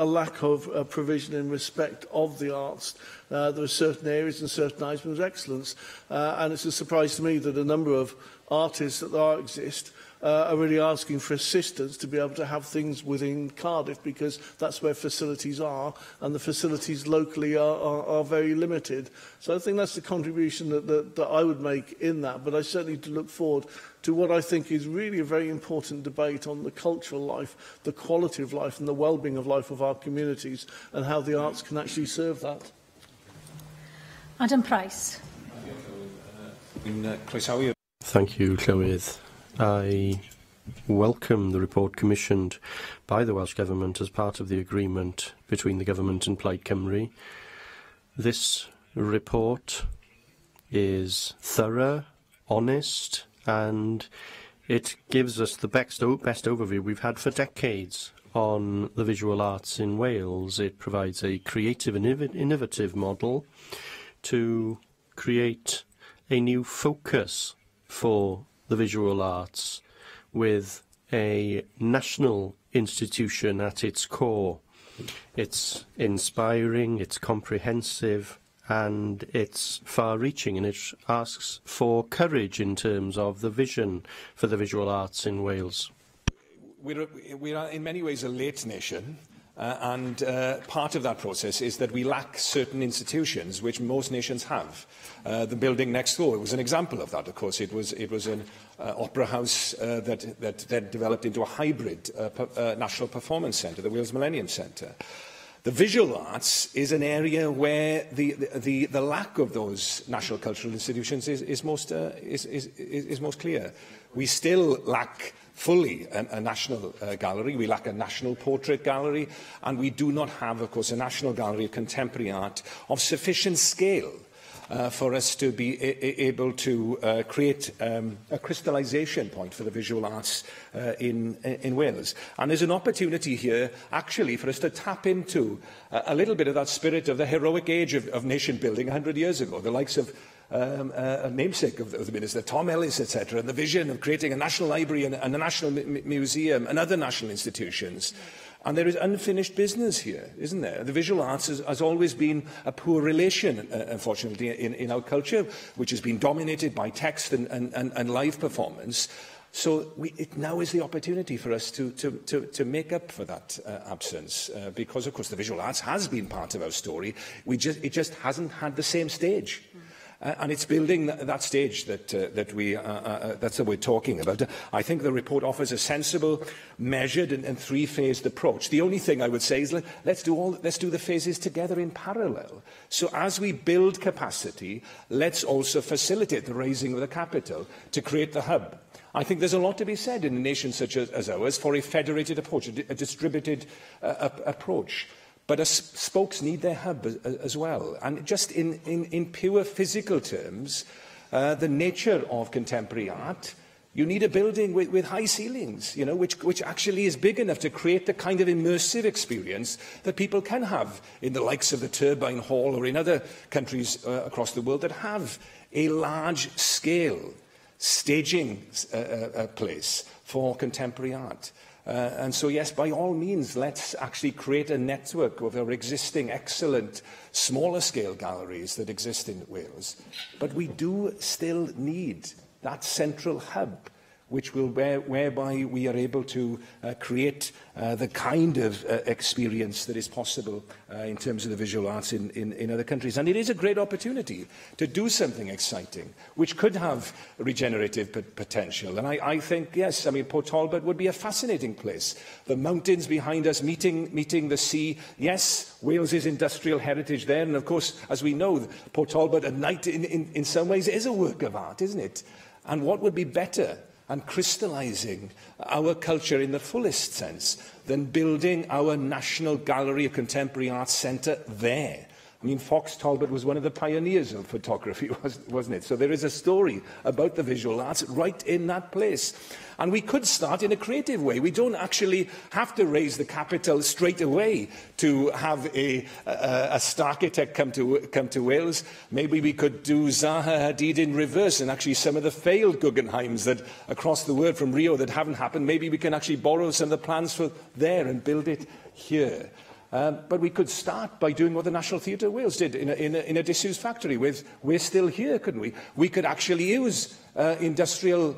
lack of provision in respect of the arts. There are certain areas and certain items of excellence, and it's a surprise to me that a number of artists that exist are really asking for assistance to be able to have things within Cardiff, because that's where facilities are, and the facilities locally are very limited. So I think that's the contribution that I would make in that, but I certainly do look forward to what I think is really a very important debate on the cultural life, the quality of life and the well-being of life of our communities, and how the arts can actually serve that. Adam Price. Thank you, Llywydd. I welcome the report commissioned by the Welsh Government as part of the agreement between the Government and Plaid Cymru. This report is thorough, honest, and it gives us the best overview we've had for decades on the visual arts in Wales. It provides a creative and innovative model to create a new focus for the visual arts with a national institution at its core. It's inspiring, it's comprehensive, and it's far-reaching, and it asks for courage in terms of the vision for the visual arts in Wales. We are in many ways a late nation, and part of that process is that we lack certain institutions which most nations have. The building next door was an example of that. Of course, it was an opera house that then developed into a hybrid national performance centre, the Wales Millennium Centre. The visual arts is an area where the lack of those national cultural institutions is most clear. We still lack fully a national gallery. We lack a national portrait gallery, and we do not have, of course, a national gallery of contemporary art of sufficient scale for us to be able to create a crystallisation point for the visual arts in Wales. And there's an opportunity here, actually, for us to tap into a little bit of that spirit of the heroic age of nation building 100 years ago, the likes of a namesake of the Minister, Tom Ellis, etc., and the vision of creating a national library and a national museum and other national institutions. And there is unfinished business here, isn't there? The visual arts has always been a poor relation, unfortunately, in our culture, which has been dominated by text and live performance. So now is the opportunity for us to make up for that absence, because, of course, the visual arts has been part of our story. It just hasn't had the same stage. And it's building that stage that we're talking about. I think the report offers a sensible, measured and three-phased approach. The only thing I would say is let's do the phases together in parallel. So as we build capacity, let's also facilitate the raising of the capital to create the hub. I think there's a lot to be said in a nation such as ours for a federated approach, a distributed approach. But spokes need their hub as well. And just in pure physical terms, the nature of contemporary art, you need a building with high ceilings, which actually is big enough to create the kind of immersive experience that people can have in the likes of the Turbine Hall or in other countries across the world that have a large-scale staging place for contemporary art. And so, yes, by all means, let's actually create a network of our existing excellent smaller-scale galleries that exist in Wales. But we do still need that central hub, which will whereby we are able to create the kind of experience that is possible in terms of the visual arts in other countries. And it is a great opportunity to do something exciting, which could have regenerative potential. And I think, yes, I mean, Port Talbot would be a fascinating place. The mountains behind us meeting the sea. Yes, Wales's industrial heritage there. And of course, as we know, Port Talbot at night in some ways is a work of art, isn't it? And what would be better and crystallising our culture in the fullest sense than building our National Gallery of Contemporary Art Centre there? I mean, Fox Talbot was one of the pioneers of photography, wasn't it? So there is a story about the visual arts right in that place. And we could start in a creative way. We don't actually have to raise the capital straight away to have a star architect come to Wales. Maybe we could do Zaha Hadid in reverse, and actually some of the failed Guggenheims that across the world from Rio that haven't happened, maybe we can actually borrow some of the plans for there and build it here. But we could start by doing what the National Theatre of Wales did in a disused factory with We're Still Here, couldn't we? We could actually use industrial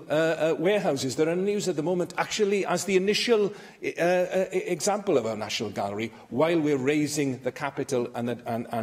warehouses that are in news at the moment, actually as the initial example of our National Gallery, while we're raising the capital and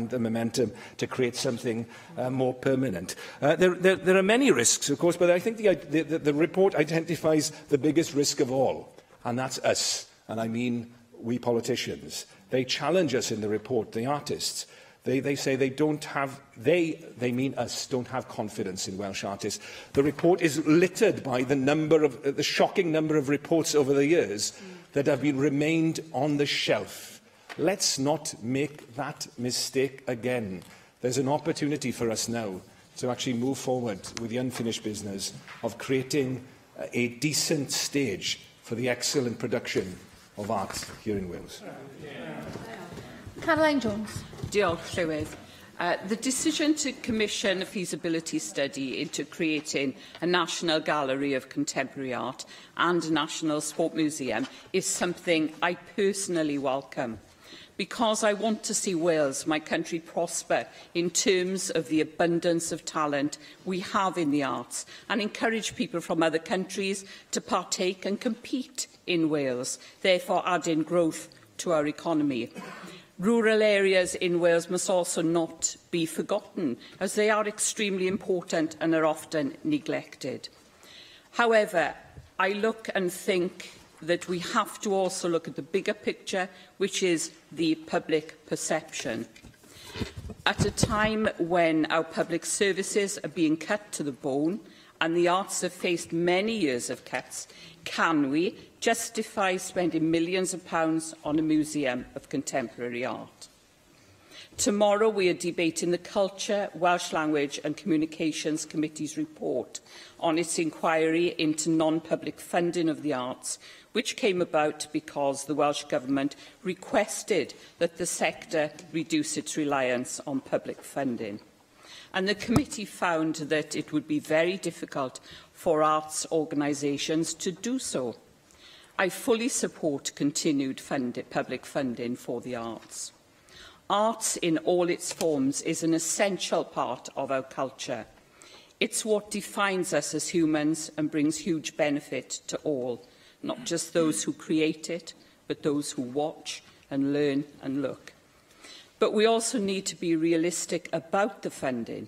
the momentum to create something more permanent. There are many risks, of course, but I think the report identifies the biggest risk of all, and that's us, and I mean we politicians. They challenge us in the report, the artists. They say they don't have, they mean us, don't have confidence in Welsh artists. The report is littered by the shocking number of reports over the years that have remained on the shelf. Let's not make that mistake again. There's an opportunity for us now to actually move forward with the unfinished business of creating a decent stage for the excellent production of art here in Wales. Caroline Jones. Diolch, Llywydd. The decision to commission a feasibility study into creating a National Gallery of Contemporary Art and a National Sport Museum is something I personally welcome, because I want to see Wales, my country, prosper in terms of the abundance of talent we have in the arts, and encourage people from other countries to partake and compete in Wales, therefore adding growth to our economy. Rural areas in Wales must also not be forgotten, as they are extremely important and are often neglected. However, I look and think that we have to also look at the bigger picture, which is the public perception. At a time when our public services are being cut to the bone and the arts have faced many years of cuts, can we justify spending millions of pounds on a museum of contemporary art? Tomorrow we are debating the Culture, Welsh Language and Communications Committee's report on its inquiry into non-public funding of the arts, which came about because the Welsh Government requested that the sector reduce its reliance on public funding. And the committee found that it would be very difficult for arts organisations to do so. I fully support continued public funding for the arts. Arts in all its forms is an essential part of our culture. It's what defines us as humans and brings huge benefit to all, not just those who create it, but those who watch and learn and look. But we also need to be realistic about the funding.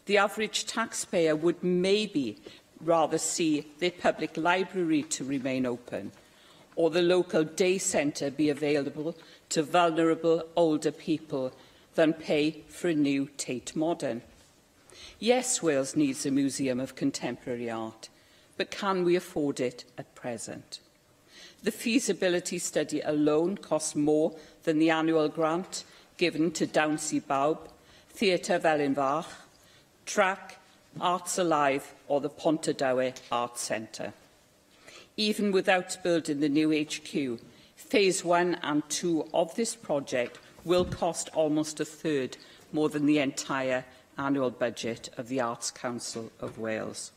The average taxpayer would maybe rather see their public library to remain open, or the local day centre be available to vulnerable older people than pay for a new Tate Modern. Yes, Wales needs a museum of contemporary art, but can we afford it at present? The feasibility study alone costs more than the annual grant given to Downsy Bawb, Theatr Felinfach, Track, Arts Alive or the Pontardawe Arts Centre. Even without building the new HQ, Phase 1 and 2 of this project will cost almost a third more than the entire annual budget of the Arts Council of Wales.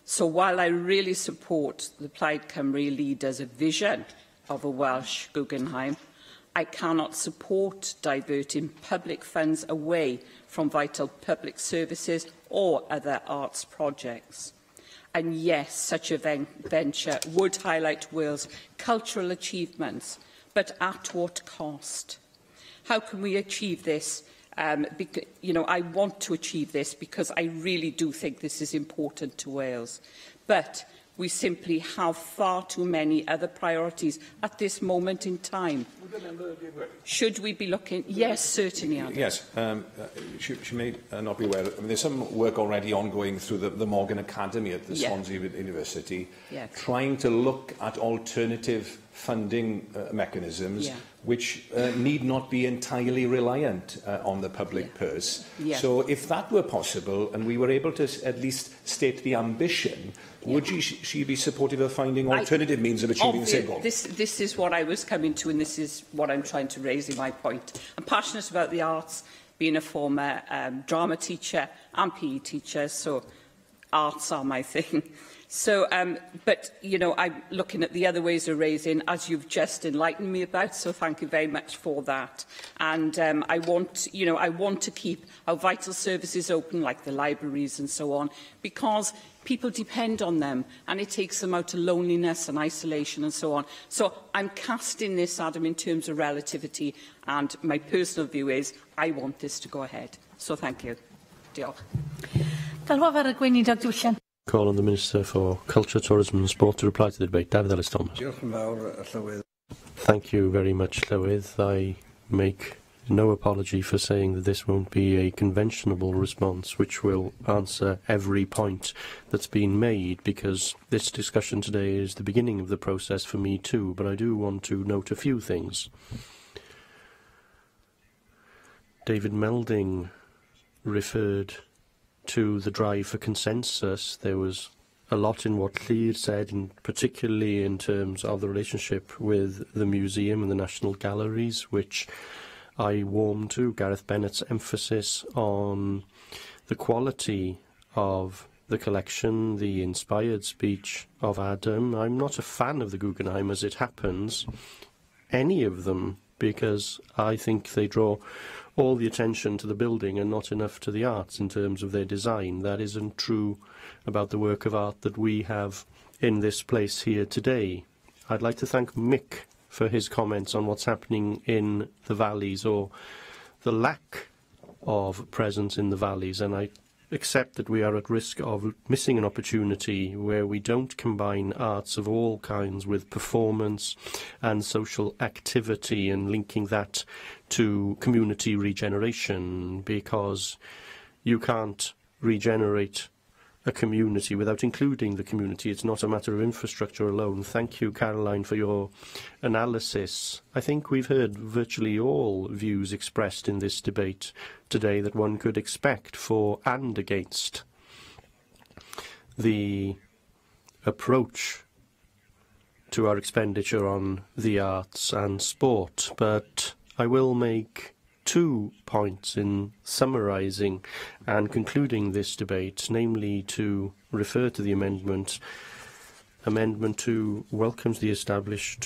So while I really support the Plaid Cymru leaders' vision of a Welsh Guggenheim, I cannot support diverting public funds away from vital public services or other arts projects. And yes, such a venture would highlight Wales' cultural achievements, but at what cost? How can we achieve this? I want to achieve this because I really do think this is important to Wales. But we simply have far too many other priorities at this moment in time. Should we be looking? Yes, certainly, Adam. Yes, she may not be aware. I mean, there's some work already ongoing through the Morgan Academy at the Swansea University, trying to look at alternative funding mechanisms which need not be entirely reliant on the public purse. So if that were possible and we were able to at least state the ambition, would she be supportive of finding alternative means of achieving the same goal? This is what I was coming to, and this is what I'm trying to raise in my point. I'm passionate about the arts, being a former drama teacher and PE teacher, so arts are my thing. So, but, I'm looking at the other ways of raising, as you've just enlightened me about, so thank you very much for that. And I want to keep our vital services open, like the libraries and so on, because people depend on them, and it takes them out of loneliness and isolation and so on. So I'm casting this, Adam, in terms of relativity, and my personal view is I want this to go ahead. So thank you. Diolch. Call on the Minister for Culture, Tourism and Sport to reply to the debate. David Ellis-Thomas. Thank you very much, Llywydd. I make no apology for saying that this won't be a conventional response which will answer every point that's been made, because this discussion today is the beginning of the process for me too, but I do want to note a few things. David Melding referred to the drive for consensus. There was a lot in what Llŷr said, particularly in terms of the relationship with the museum and the National Galleries, which I warm to. Gareth Bennett's emphasis on the quality of the collection, the inspired speech of Adam. I'm not a fan of the Guggenheim, as it happens, any of them, because I think they draw all the attention to the building and not enough to the arts in terms of their design. That isn't true about the work of art that we have in this place here today. I'd like to thank Mick for his comments on what's happening in the valleys, or the lack of presence in the valleys, and I accept that we are at risk of missing an opportunity where we don't combine arts of all kinds with performance and social activity and linking that to community regeneration, because you can't regenerate a community without including the community. It's not a matter of infrastructure alone. Thank you, Caroline, for your analysis. I think we've heard virtually all views expressed in this debate today that one could expect for and against the approach to our expenditure on the arts and sport. But I will make 2 points in summarising and concluding this debate, namely to refer to the amendment. Amendment 2 welcomes the establish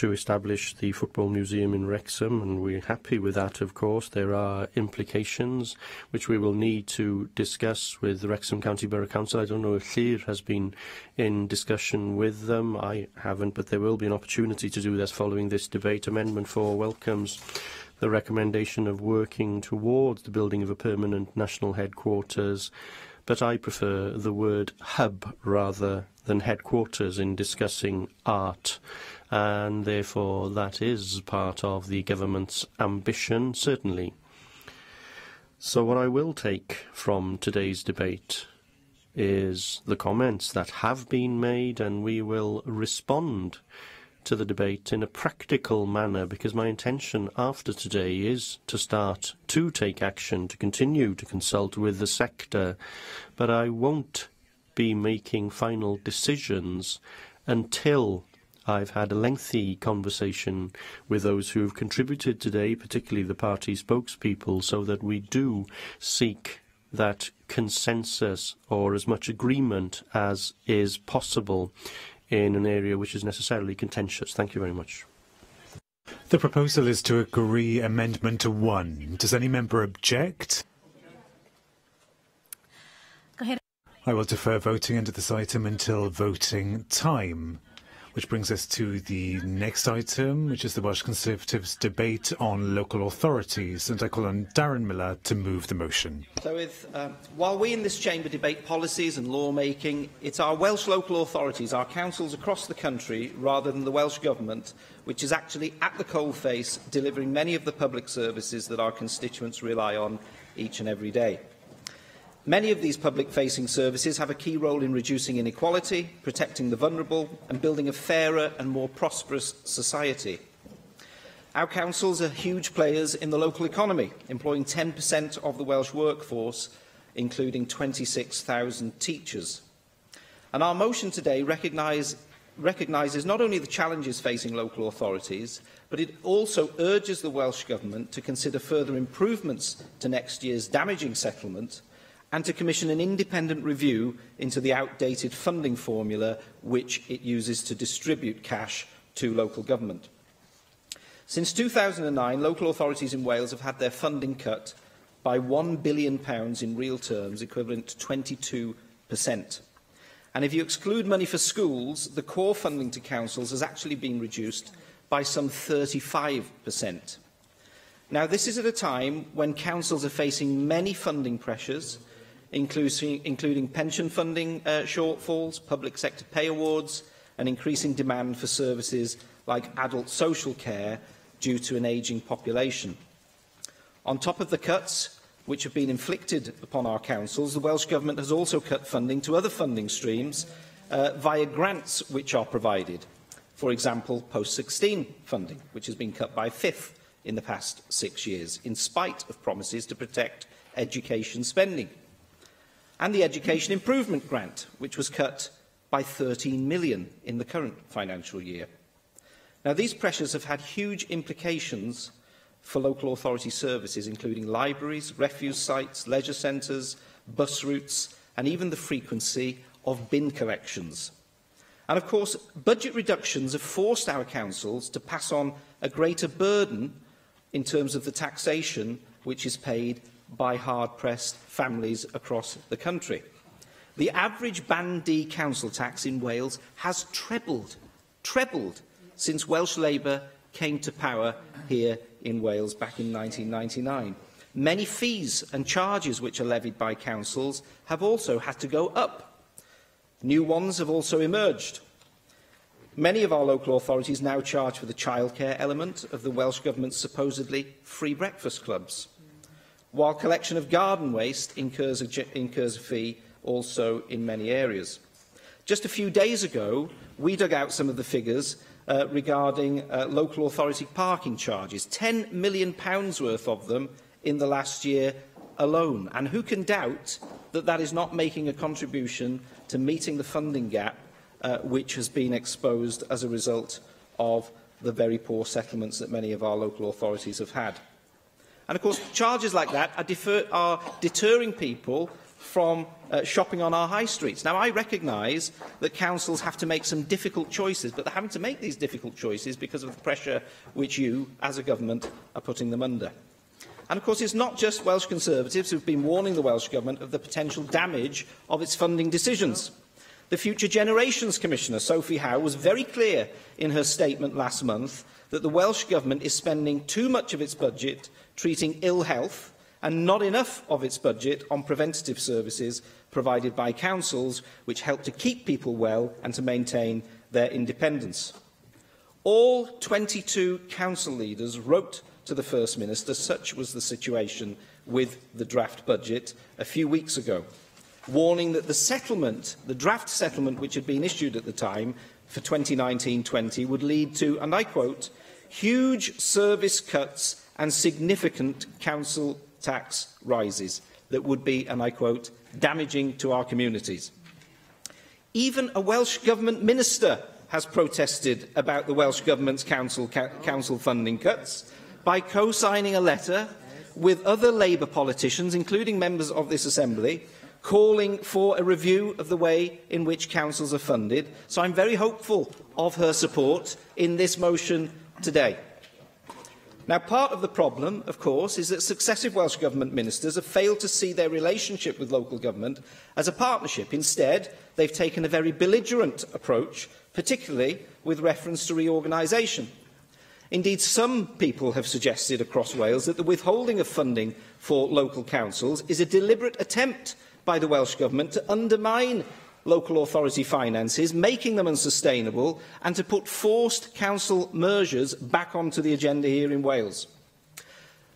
the Football Museum in Wrexham, and we're happy with that, of course. There are implications which we will need to discuss with the Wrexham County Borough Council. I don't know if Llŷr has been in discussion with them. I haven't, but there will be an opportunity to do this following this debate. Amendment 4 welcomes the recommendation of working towards the building of a permanent national headquarters, but I prefer the word hub rather than headquarters in discussing art, and therefore that is part of the government's ambition, certainly. So what I will take from today's debate is the comments that have been made, and we will respond to the debate in a practical manner, because my intention after today is to start to take action, to continue to consult with the sector, but I won't be making final decisions until I've had a lengthy conversation with those who have contributed today, particularly the party spokespeople, so that we do seek that consensus or as much agreement as is possible in an area which is necessarily contentious. Thank you very much. The proposal is to agree Amendment 1. Does any member object? Go ahead. I will defer voting under this item until voting time. Which brings us to the next item, which is the Welsh Conservatives' debate on local authorities, and I call on Darren Miller to move the motion. So while we in this chamber debate policies and lawmaking, it's our Welsh local authorities, our councils across the country, rather than the Welsh Government, which is actually at the coalface delivering many of the public services that our constituents rely on each and every day. Many of these public-facing services have a key role in reducing inequality, protecting the vulnerable and building a fairer and more prosperous society. Our councils are huge players in the local economy, employing 10% of the Welsh workforce, including 26,000 teachers. And our motion today recognises not only the challenges facing local authorities, but it also urges the Welsh Government to consider further improvements to next year's damaging settlement and to commission an independent review into the outdated funding formula which it uses to distribute cash to local government. Since 2009, local authorities in Wales have had their funding cut by £1 billion in real terms, equivalent to 22%. And if you exclude money for schools, the core funding to councils has actually been reduced by some 35%. Now, this is at a time when councils are facing many funding pressures, including pension funding shortfalls, public sector pay awards, and increasing demand for services like adult social care due to an ageing population. On top of the cuts which have been inflicted upon our councils, the Welsh Government has also cut funding to other funding streams via grants which are provided. For example, post-16 funding, which has been cut by a fifth in the past 6 years, in spite of promises to protect education spending. And the Education Improvement Grant, which was cut by 13 million in the current financial year. Now, these pressures have had huge implications for local authority services, including libraries, refuse sites, leisure centres, bus routes, and even the frequency of bin collections. And of course, budget reductions have forced our councils to pass on a greater burden in terms of the taxation which is paid by hard-pressed families across the country. The average Band D council tax in Wales has trebled since Welsh Labour came to power here in Wales back in 1999. Many fees and charges which are levied by councils have also had to go up. New ones have also emerged. Many of our local authorities now charge for the childcare element of the Welsh Government's supposedly free breakfast clubs, while collection of garden waste incurs a fee also in many areas. Just a few days ago, we dug out some of the figures regarding local authority parking charges, £10 million worth of them in the last year alone. And who can doubt that that is not making a contribution to meeting the funding gap which has been exposed as a result of the very poor settlements that many of our local authorities have had. And of course, charges like that are deterring people from shopping on our high streets. Now, I recognise that councils have to make some difficult choices, but they're having to make these difficult choices because of the pressure which you, as a government, are putting them under. And of course, it's not just Welsh Conservatives who have been warning the Welsh Government of the potential damage of its funding decisions. The Future Generations Commissioner, Sophie Howe, was very clear in her statement last month that the Welsh Government is spending too much of its budget treating ill health and not enough of its budget on preventative services provided by councils, which help to keep people well and to maintain their independence. All 22 council leaders wrote to the First Minister, such was the situation with the draft budget a few weeks ago, warning that the draft settlement which had been issued at the time for 2019-20 would lead to, and I quote, huge service cuts and significant council tax rises that would be, and I quote, damaging to our communities. Even a Welsh Government minister has protested about the Welsh Government's council funding cuts by co-signing a letter with other Labour politicians, including members of this Assembly, calling for a review of the way in which councils are funded. So I'm very hopeful of her support in this motion today. Now, part of the problem, of course, is that successive Welsh Government ministers have failed to see their relationship with local government as a partnership. Instead, they've taken a very belligerent approach, particularly with reference to reorganisation. Indeed, some people have suggested across Wales that the withholding of funding for local councils is a deliberate attempt by the Welsh Government to undermine local authority finances, making them unsustainable, and to put forced council mergers back onto the agenda here in Wales.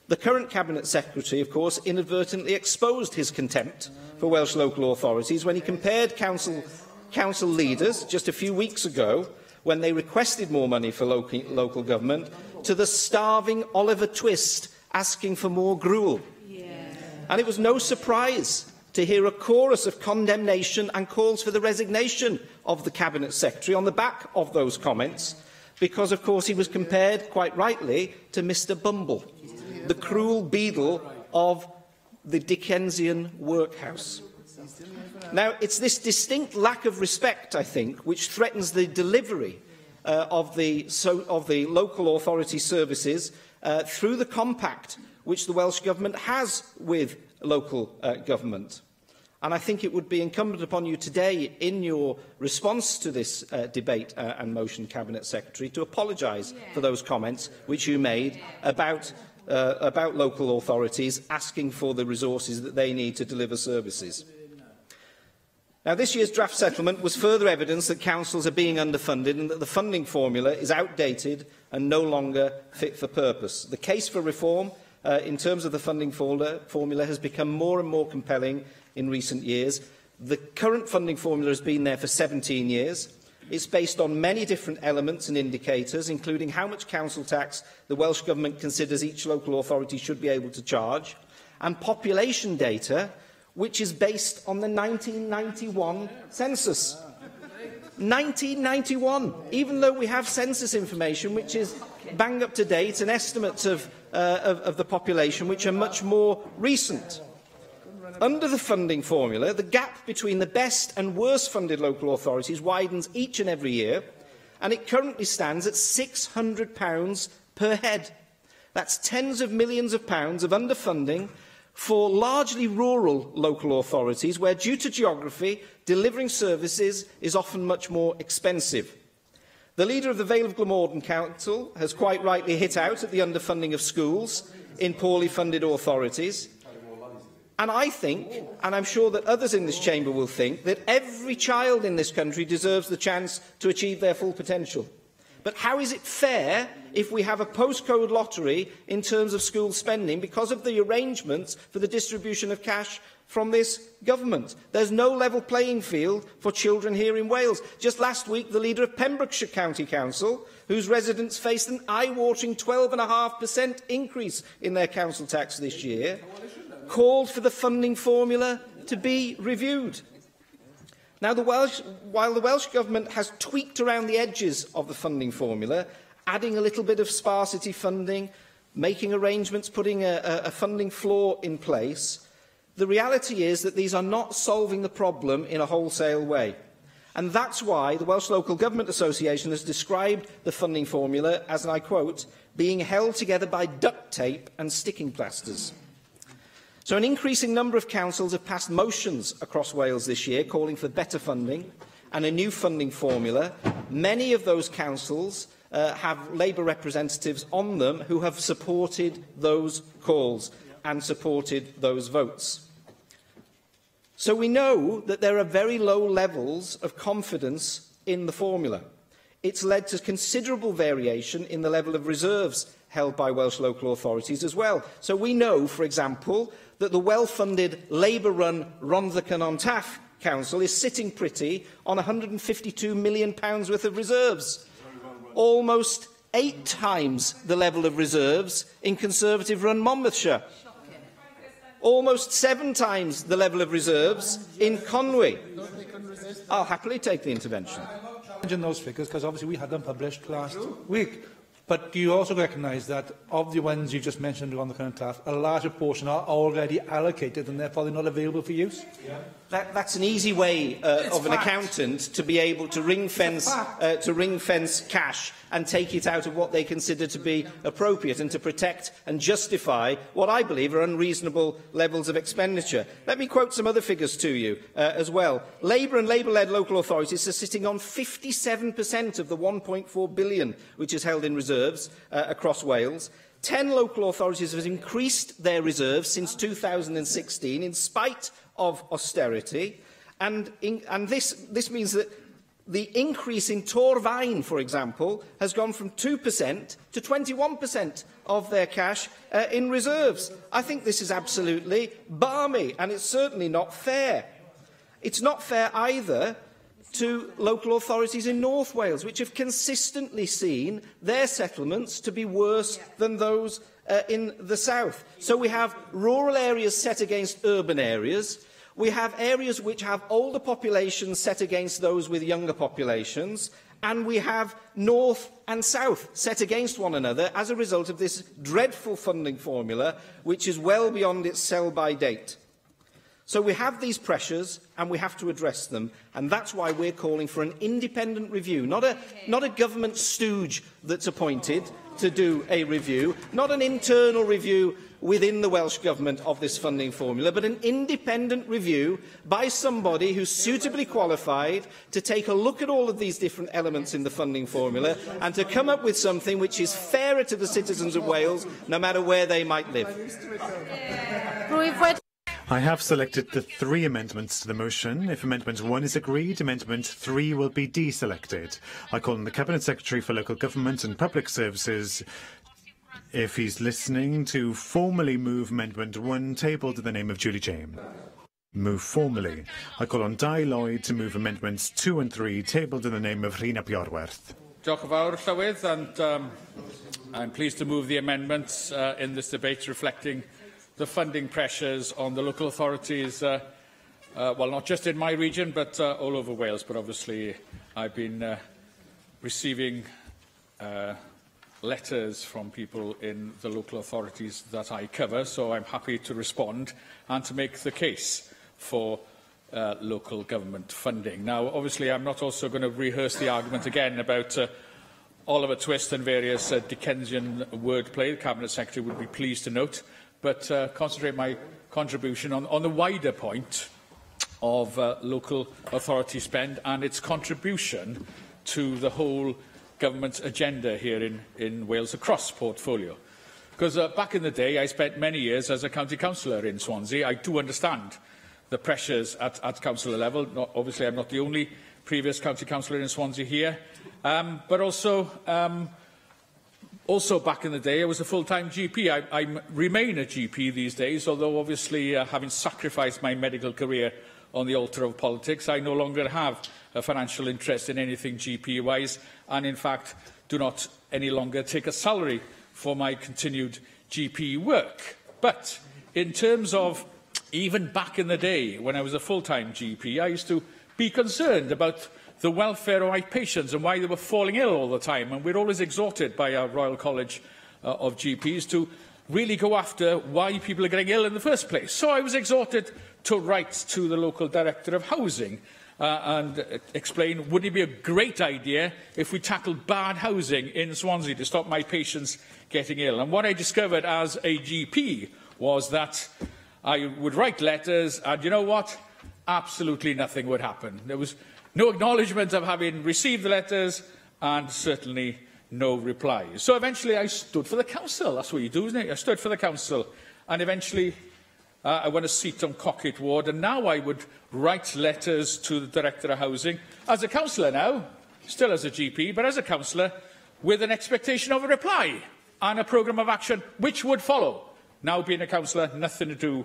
The current Cabinet Secretary, of course, inadvertently exposed his contempt for Welsh local authorities when he compared council leaders just a few weeks ago, when they requested more money for local government, to the starving Oliver Twist asking for more gruel. And it was no surprise to hear a chorus of condemnation and calls for the resignation of the Cabinet Secretary on the back of those comments, because, of course, he was compared, quite rightly, to Mr Bumble, the cruel beadle of the Dickensian workhouse. Now, it's this distinct lack of respect, I think, which threatens the delivery of the local authority services through the compact which the Welsh Government has with local government. And I think it would be incumbent upon you today, in your response to this debate and motion, Cabinet Secretary, to apologise for those comments which you made about local authorities asking for the resources that they need to deliver services. Now, this year's draft settlement was further evidence that councils are being underfunded and that the funding formula is outdated and no longer fit for purpose. The case for reform in terms of the funding formula has become more and more compelling in recent years. The current funding formula has been there for 17 years. It's based on many different elements and indicators, including how much council tax the Welsh Government considers each local authority should be able to charge, and population data, which is based on the 1991 census. 1991, even though we have census information which is bang up to date and estimates of the population which are much more recent. Under the funding formula, the gap between the best and worst funded local authorities widens each and every year, and it currently stands at £600 per head. That's tens of millions of pounds of underfunding for largely rural local authorities where, due to geography, delivering services is often much more expensive. The leader of the Vale of Glamorgan Council has quite rightly hit out at the underfunding of schools in poorly funded authorities. And I think, and I'm sure that others in this chamber will think, that every child in this country deserves the chance to achieve their full potential. But how is it fair if we have a postcode lottery in terms of school spending because of the arrangements for the distribution of cash from this government? There's no level playing field for children here in Wales. Just last week, the leader of Pembrokeshire County Council, whose residents faced an eye-watering 12.5% increase in their council tax this year, called for the funding formula to be reviewed. Now, while the Welsh Government has tweaked around the edges of the funding formula, adding a little bit of sparsity funding, making arrangements, putting a funding floor in place, the reality is that these are not solving the problem in a wholesale way. And that's why the Welsh Local Government Association has described the funding formula as, and I quote, being held together by duct tape and sticking plasters. So an increasing number of councils have passed motions across Wales this year calling for better funding and a new funding formula. Many of those councils have Labour representatives on them who have supported those calls and supported those votes. So we know that there are very low levels of confidence in the formula. It's led to considerable variation in the level of reserves held by Welsh local authorities as well. So we know, for example, that the well-funded Labour-run Rhondda-Cynon-Taf Council is sitting pretty on £152 million worth of reserves, almost 8 times the level of reserves in Conservative-run Monmouthshire, almost 7 times the level of reserves in Conwy. I'll happily take the intervention. In those figures, because obviously we had them published last week. But do you also recognise that of the ones you just mentioned on the current task, a larger portion are already allocated and therefore they're not available for use? Yeah. That's an easy way of an accountant to be able to ring-fence cash and take it out of what they consider to be appropriate and to protect and justify what I believe are unreasonable levels of expenditure. Let me quote some other figures to you as well. Labour and Labour-led local authorities are sitting on 57% of the £1.4 billion which is held in reserves across Wales. 10 local authorities have increased their reserves since 2016 in spite of austerity, and this means that the increase in Torfaen, for example, has gone from 2% to 21% of their cash in reserves. I think this is absolutely balmy, and it's certainly not fair. It's not fair either to local authorities in North Wales, which have consistently seen their settlements to be worse than those in the south. So we have rural areas set against urban areas. We have areas which have older populations set against those with younger populations. And we have north and south set against one another as a result of this dreadful funding formula, which is well beyond its sell-by date. So we have these pressures and we have to address them, and that's why we're calling for an independent review, not a government stooge that's appointed to do a review, not an internal review within the Welsh Government of this funding formula, but an independent review by somebody who's suitably qualified to take a look at all of these different elements in the funding formula and to come up with something which is fairer to the citizens of Wales, no matter where they might live. I have selected the 3 amendments to the motion. If Amendment 1 is agreed, Amendment 3 will be deselected. I call on the Cabinet Secretary for Local Government and Public Services, if he's listening, to formally move Amendment 1 tabled in the name of Julie James. Move formally. I call on Di Lloyd to move Amendments 2 and 3 tabled in the name of Rhina Bjorwerth. Diolch yn fawr, Llywydd, and I'm pleased to move the amendments in this debate reflecting the funding pressures on the local authorities, well, not just in my region, but all over Wales. But obviously, I've been receiving letters from people in the local authorities that I cover, so I'm happy to respond and to make the case for local government funding. Now, obviously, I'm not also going to rehearse the argument again about Oliver Twist and various Dickensian wordplay. The Cabinet Secretary would be pleased to note, but concentrate my contribution on the wider point of local authority spend and its contribution to the whole government agenda here in Wales across portfolio. Because back in the day, I spent many years as a county councillor in Swansea. I do understand the pressures at councillor level. Obviously, I'm not the only previous county councillor in Swansea here, but also back in the day, I was a full-time GP. I remain a GP these days, although obviously having sacrificed my medical career on the altar of politics, I no longer have a financial interest in anything GP-wise, and in fact do not any longer take a salary for my continued GP work. But in terms of even back in the day when I was a full-time GP, I used to be concerned about the welfare of my patients and why they were falling ill all the time. And we're always exhorted by our Royal College of GPs to really go after why people are getting ill in the first place. So I was exhorted to write to the local director of housing and explain, would it be a great idea if we tackled bad housing in Swansea to stop my patients getting ill? And what I discovered as a GP was that I would write letters and, you know what, absolutely nothing would happen. There was no acknowledgement of having received the letters and certainly no reply. So eventually I stood for the council. That's what you do, isn't it? I stood for the council, and eventually I won a seat on Cockett Ward, and now I would write letters to the Director of Housing as a councillor now, still as a GP, but as a councillor, with an expectation of a reply and a programme of action which would follow. Now being a councillor, nothing to do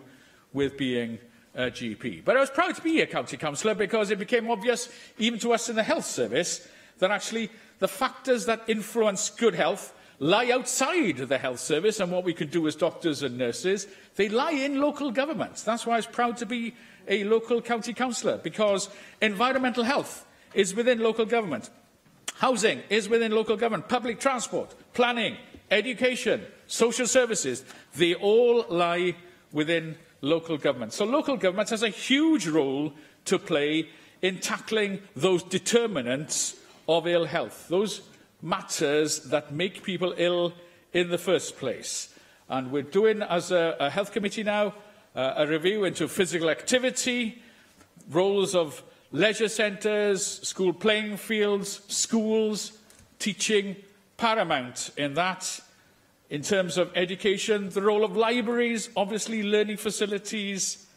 with being a GP. But I was proud to be a county councillor because it became obvious, even to us in the health service, that actually the factors that influence good health lie outside the health service and what we can do as doctors and nurses. They lie in local government. That's why I was proud to be a local county councillor, because environmental health is within local government. Housing is within local government. Public transport, planning, education, social services, they all lie within local government. So local government has a huge role to play in tackling those determinants of ill health, those matters that make people ill in the first place. And we're doing, as a health committee now, a review into physical activity, roles of leisure centres, school playing fields, schools, teaching, paramount in that. In terms of education, the role of libraries, obviously learning facilities,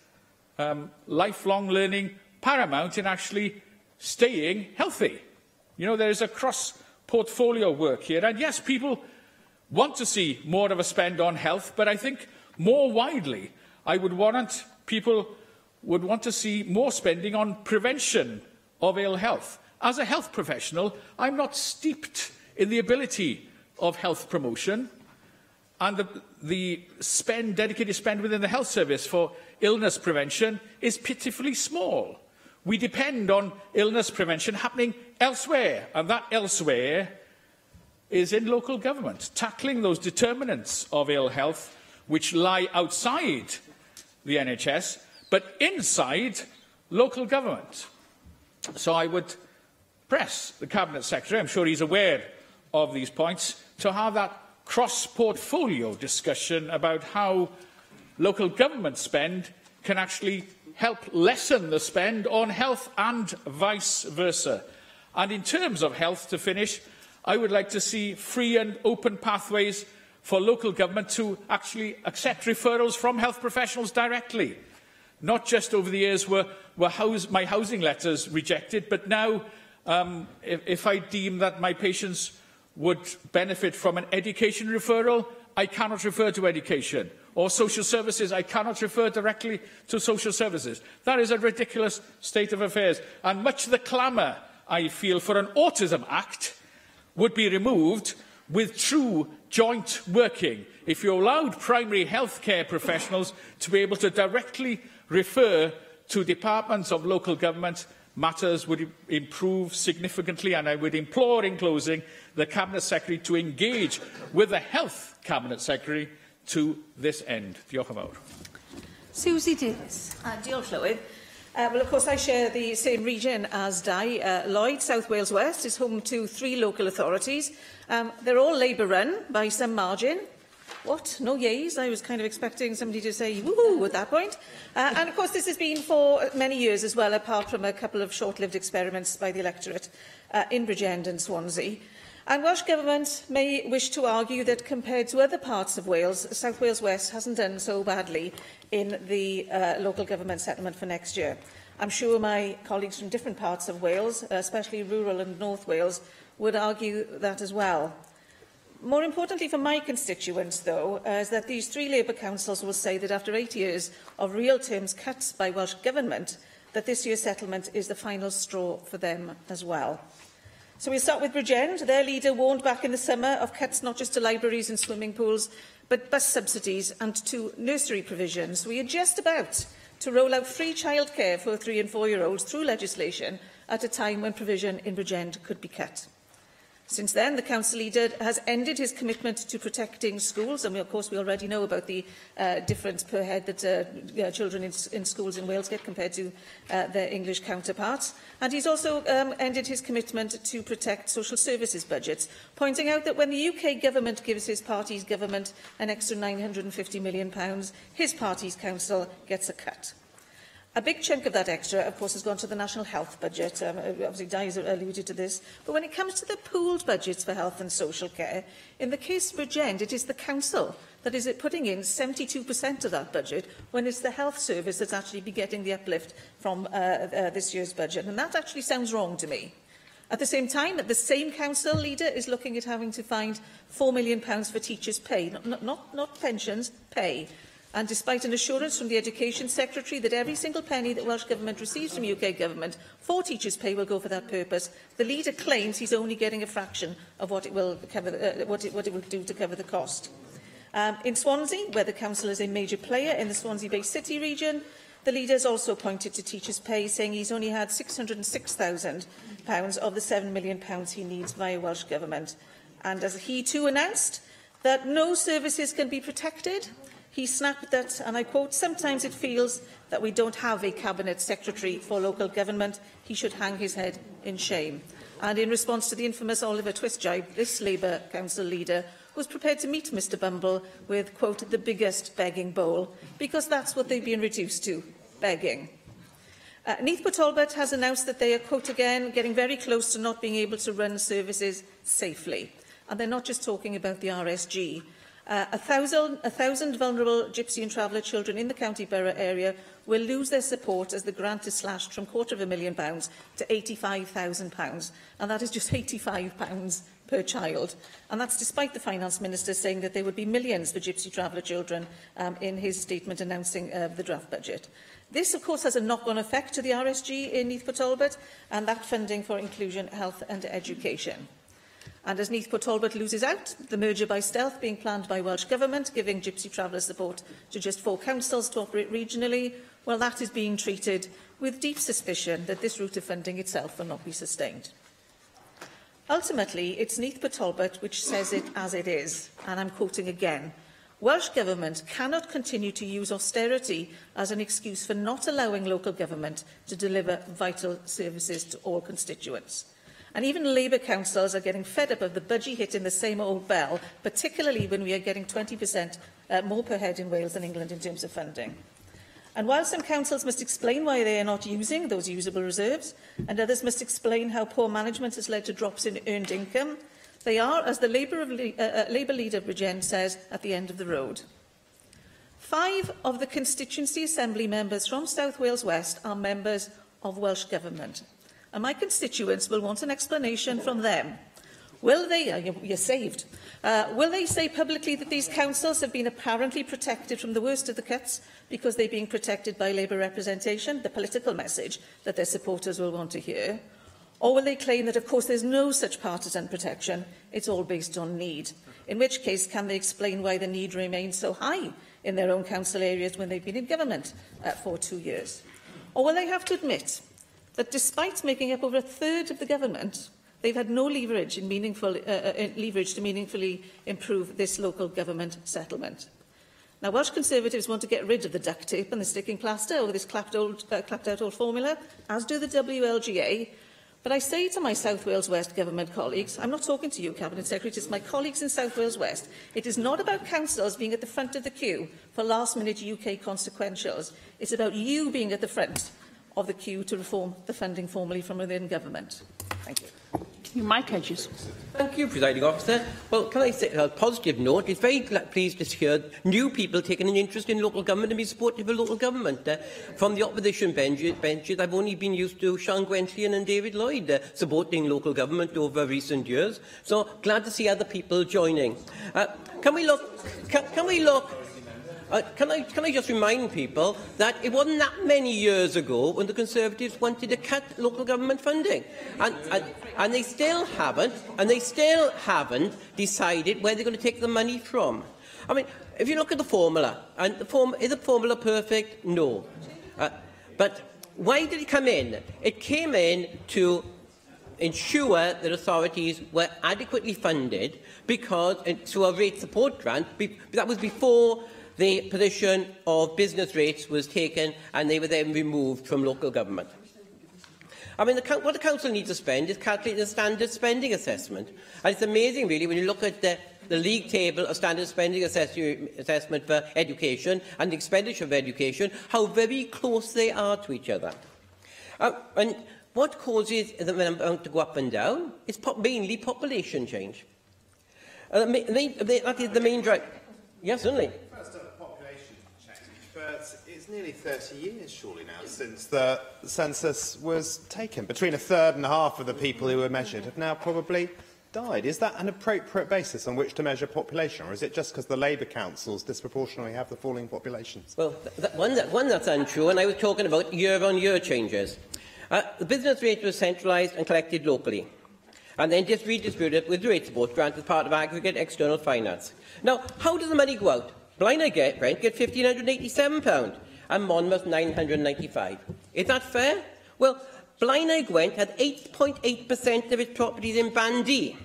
lifelong learning, paramount in actually staying healthy. You know, there is a cross-portfolio work here. And yes, people want to see more of a spend on health, but I think more widely, people would want to see more spending on prevention of ill health. As a health professional, I'm not steeped in the ability of health promotion. And the dedicated spend within the health service for illness prevention is pitifully small. We depend on illness prevention happening elsewhere, and that elsewhere is in local government, tackling those determinants of ill health which lie outside the NHS, but inside local government. So I would press the Cabinet Secretary, I'm sure he's aware of these points, to have that cross-portfolio discussion about how local government spend can actually help lessen the spend on health and vice versa. And in terms of health, to finish, I would like to see free and open pathways for local government to actually accept referrals from health professionals directly. Not just over the years were my housing letters rejected, but now if I deem that my patients would benefit from an education referral, I cannot refer to education. Or social services, I cannot refer directly to social services. That is a ridiculous state of affairs. And much of the clamour, I feel, for an Autism Act would be removed with true joint working. If you allowed primary health care professionals to be able to directly refer to departments of local government, matters would improve significantly, and I would implore, in closing, the Cabinet Secretary to engage with the Health Cabinet Secretary to this end. Diolch yn fawr. Susie Davis. Diolch, Llywydd. Well, of course, I share the same region as Di. Lloyd, South Wales West, is home to 3 local authorities. They're all Labour-run by some margin. What? No yeas? I was kind of expecting somebody to say woohoo at that point. And of course, this has been for many years as well, apart from a couple of short-lived experiments by the electorate in Bridgend and Swansea. And Welsh Government may wish to argue that compared to other parts of Wales, South Wales West hasn't done so badly in the local government settlement for next year. I'm sure my colleagues from different parts of Wales, especially rural and North Wales, would argue that as well. More importantly for my constituents, though, is that these 3 Labour councils will say that after 8 years of real terms cuts by Welsh Government, that this year's settlement is the final straw for them as well. So we'll start with Bridgend. Their leader warned back in the summer of cuts not just to libraries and swimming pools, but bus subsidies and to nursery provisions. We are just about to roll out free childcare for 3- and 4-year-olds through legislation at a time when provision in Bridgend could be cut. Since then, the council leader has ended his commitment to protecting schools, and of course we already know about the difference per head that children in schools in Wales get compared to their English counterparts. And he's also ended his commitment to protect social services budgets, pointing out that when the UK government gives his party's government an extra £950 million, his party's council gets a cut. A big chunk of that extra, of course, has gone to the National Health Budget. Obviously, Di has alluded to this. But when it comes to the pooled budgets for health and social care, in the case of Bridgend, it is the council that is putting in 72% of that budget, when it's the health service that's actually be getting the uplift from this year's budget. And that actually sounds wrong to me. At the same time, the same council leader is looking at having to find £4 million for teachers' pay, not pensions, pay. And despite an assurance from the Education Secretary that every single penny that Welsh Government receives from UK Government for teachers' pay will go for that purpose, the leader claims he's only getting a fraction of what it will cover, what it will do to cover the cost. In Swansea, where the council is a major player in the Swansea Bay City region, the leader has also pointed to teachers' pay, saying he's only had £606,000 of the £7 million he needs via Welsh Government. And as he too announced that no services can be protected, he snapped that, and I quote, "Sometimes it feels that we don't have a Cabinet Secretary for local government. He should hang his head in shame." And in response to the infamous Oliver Twist-jibe, this Labour Council leader was prepared to meet Mr Bumble with, quote, "the biggest begging bowl," because that's what they've been reduced to, begging. Neath Talbot has announced that they are, quote again, getting very close to not being able to run services safely. And they're not just talking about the RSG. 1,000 vulnerable Gypsy and Traveller children in the County Borough area will lose their support as the grant is slashed from £250,000 to £85,000. And that is just £85 per child. And that's despite the Finance Minister saying that there would be millions for Gypsy Traveller children in his statement announcing the draft budget. This, of course, has a knock-on effect to the RSG in Neath Talbot and that funding for inclusion, health and education. And as Neath Talbot loses out, the merger by stealth being planned by Welsh Government, giving Gypsy Traveller support to just 4 councils to operate regionally, well, that is being treated with deep suspicion that this route of funding itself will not be sustained. Ultimately, it's Neath Talbot which says it as it is, and I'm quoting again. Welsh Government cannot continue to use austerity as an excuse for not allowing local government to deliver vital services to all constituents. And even Labour councils are getting fed up of the budgie hitting the same old bell, particularly when we are getting 20% more per head in Wales than England in terms of funding. And while some councils must explain why they are not using those usable reserves, and others must explain how poor management has led to drops in earned income, they are, as the Labour leader Bridgen says, at the end of the road. 5 of the constituency assembly members from South Wales West are members of Welsh Government, and my constituents will want an explanation from them. Will they, you're saved, will they say publicly that these councils have been apparently protected from the worst of the cuts because they're being protected by Labour representation, the political message that their supporters will want to hear? Or will they claim that, of course, there's no such partisan protection, it's all based on need? In which case, can they explain why the need remains so high in their own council areas when they've been in government for 2 years? Or will they have to admit that despite making up over a third of the government, they've had no leverage, leverage to meaningfully improve this local government settlement? Now, Welsh Conservatives want to get rid of the duct tape and the sticking plaster over this clapped-out old formula, as do the WLGA. But I say to my South Wales West Government colleagues, I'm not talking to you, Cabinet Secretary, it's my colleagues in South Wales West, it is not about councils being at the front of the queue for last-minute UK consequentials. It's about you being at the front of the queue to reform the funding formally from within government. Thank you. Mike Hedges. Thank you, Presiding Officer. Well, can I say, on a positive note, it's very pleased to hear new people taking an interest in local government and be supportive of local government. From the opposition benches, I've only been used to Sean Gwentlian and David Lloyd supporting local government over recent years. So glad to see other people joining. Can I just remind people that it wasn't that many years ago when the Conservatives wanted to cut local government funding, and they still haven't decided where they're going to take the money from. I mean, if you look at the formula, and is the formula perfect? No. But why did it come in? It came in to ensure that authorities were adequately funded because through a rate support grant. That was before the position of business rates was taken and they were then removed from local government. I mean, what the Council needs to spend is calculate the standard spending assessment. And it's amazing, really, when you look at the league table of standard spending assessment for education and the expenditure of education, how very close they are to each other. And what causes the amount to go up and down is mainly population change. That is the main drive. Yes, certainly. But it's nearly 30 years, surely now, since the census was taken. Between a third and a half of the people who were measured have now probably died. Is that an appropriate basis on which to measure population, or is it just because the Labour councils disproportionately have the falling populations? Well, one that's untrue, and I was talking about year-on-year changes. The business rate was centralised and collected locally, and then just redistributed with the rate support grant as part of aggregate external finance. Now, how does the money go out? Blaenau Gwent get £1,587 and Monmouth £995. Is that fair? Well, Blaenau Gwent had 8.8% of its properties in Band D.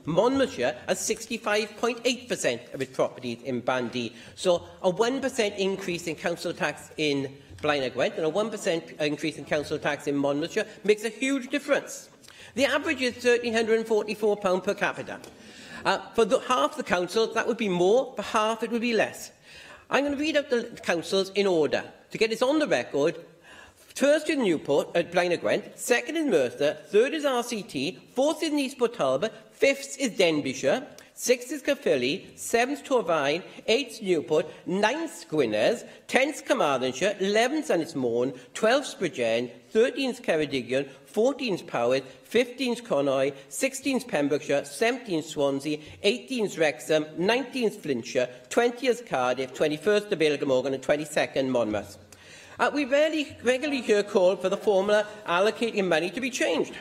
Monmouthshire has 65.8% of its properties in Band D. So a 1% increase in council tax in Blaenau Gwent and a 1% increase in council tax in Monmouthshire makes a huge difference. The average is £1,344 per capita. For half the councils, that would be more. For half, it would be less. I'm going to read out the councils in order to get this on the record. First is Newport at Blaenau Gwent, second is Merthyr, third is RCT, fourth is Eastport Talbot, fifth is Denbighshire, sixth is Caerphilly, seventh Torfaen, eighth Newport, ninth Gwynedd, 10th Carmarthenshire, 11th Ynys-Môn, 12th Bridgend, 13th Ceredigion, 14th Powys, 15th Connaught, 16th Pembrokeshire, 17th Swansea, 18th Wrexham, 19th Flintshire, 20th Cardiff, 21st Aberyle Glamorgan and 22nd Monmouth. We regularly hear call for the formula allocating money to be changed.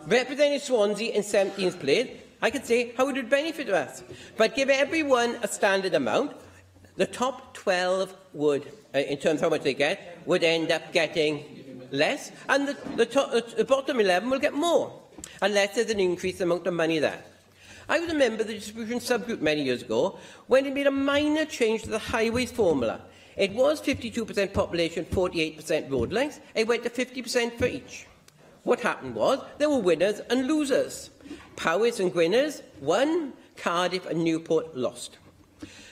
Representing Swansea in 17th place, I could say how it would benefit us. But give everyone a standard amount, the top 12 would, in terms of how much they get, would end up getting less, and the bottom 11 will get more, unless there's an increased amount of money there. I was a member of the distribution subgroup many years ago when it made a minor change to the highways formula. It was 52% population, 48% road length. It went to 50% for each. What happened was there were winners and losers. Powys and Gwynedd won, Cardiff and Newport lost.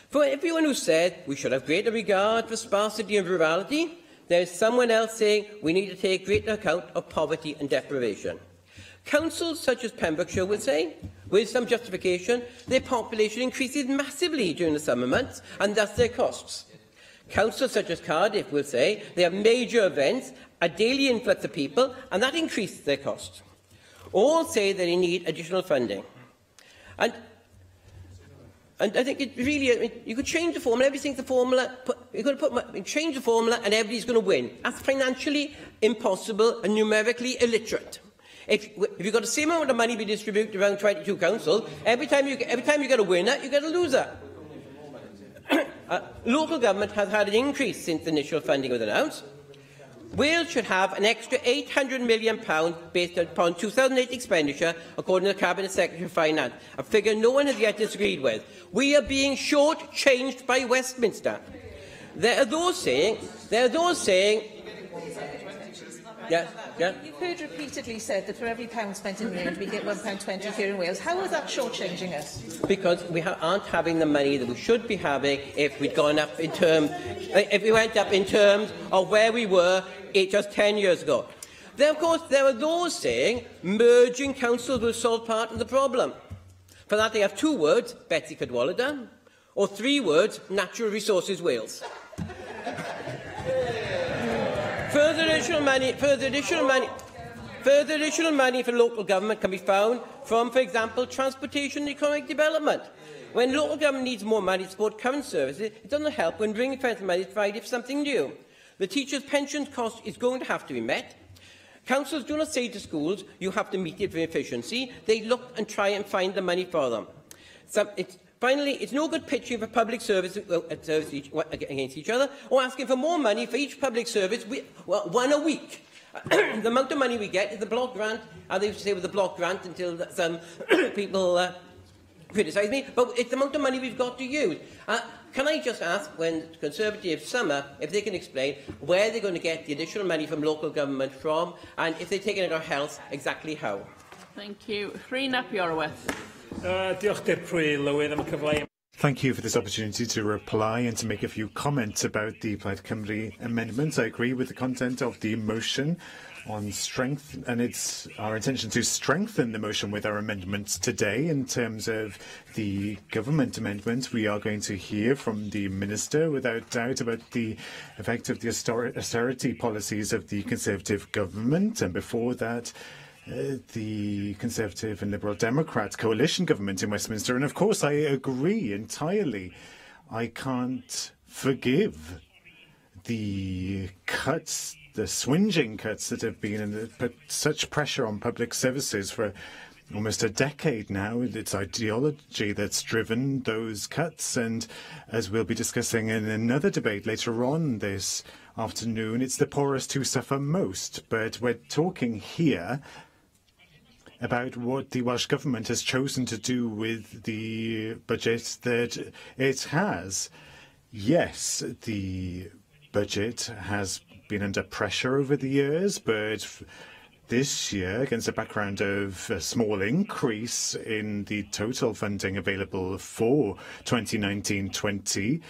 For everyone who said we should have greater regard for sparsity and rurality, there is someone else saying we need to take greater account of poverty and deprivation. Councils such as Pembrokeshire will say, with some justification, their population increases massively during the summer months and thus their costs. Councils such as Cardiff will say they have major events, a daily influx of people, and that increases their costs. All say that they need additional funding. And I think it really, you could change the formula, everything's the formula, change the formula and everybody's going to win. That's financially impossible and numerically illiterate. If you've got the same amount of money to be distributed around 22 councils, every time you get a winner, you get a loser. Local government has had an increase since the initial funding was announced. Wales should have an extra £800 million based upon 2008 expenditure, according to the Cabinet Secretary for Finance, a figure no one has yet disagreed with. We are being short-changed by Westminster. There are those saying, You've heard repeatedly said that for every pound spent in England, we get £1.20 here in Wales. How is that short-changing us? Because we aren't having the money that we should be having if we'd gone up in terms, if we went up in terms of where we were just 10 years ago. Then, of course, there are those saying merging councils will solve part of the problem. For that, they have 2 words, Betsy Cadwallader, or 3 words, Natural Resources Wales. Further additional money for local government can be found from, for example, transportation and economic development. When local government needs more money to support current services, it doesn't help when ring-fence money is provided for something new. The teachers' pensions cost is going to have to be met. Councils do not say to schools, you have to meet it for efficiency. They look and try and find the money for them. Finally, it's no good pitching for public service against each other or asking for more money for each public service, one a week. The amount of money we get is the block grant, as they used to say with the block grant until some people criticise me, but it's the amount of money we've got to use. Can I just ask, when Conservative Summer, if they can explain where they're going to get the additional money from local government from, and if they're taking it on health, exactly how? Thank you. Rhyn ap Iorwerth. Thank you for this opportunity to reply and to make a few comments about the Plaid Cymru amendments. I agree with the content of the motion on strength, and it's our intention to strengthen the motion with our amendments today. In terms of the government amendment, we are going to hear from the Minister, without doubt, about the effect of the austerity policies of the Conservative government, and before that, the Conservative and Liberal Democrat coalition government in Westminster. And of course, I agree entirely. I can't forgive the cuts, the swinging cuts that have been, and put such pressure on public services for almost a decade now. It's ideology that's driven those cuts. And as we'll be discussing in another debate later on this afternoon, it's the poorest who suffer most. But we're talking here about what the Welsh Government has chosen to do with the budget that it has. Yes, the budget has been under pressure over the years, but this year, against a background of a small increase in the total funding available for 2019-20,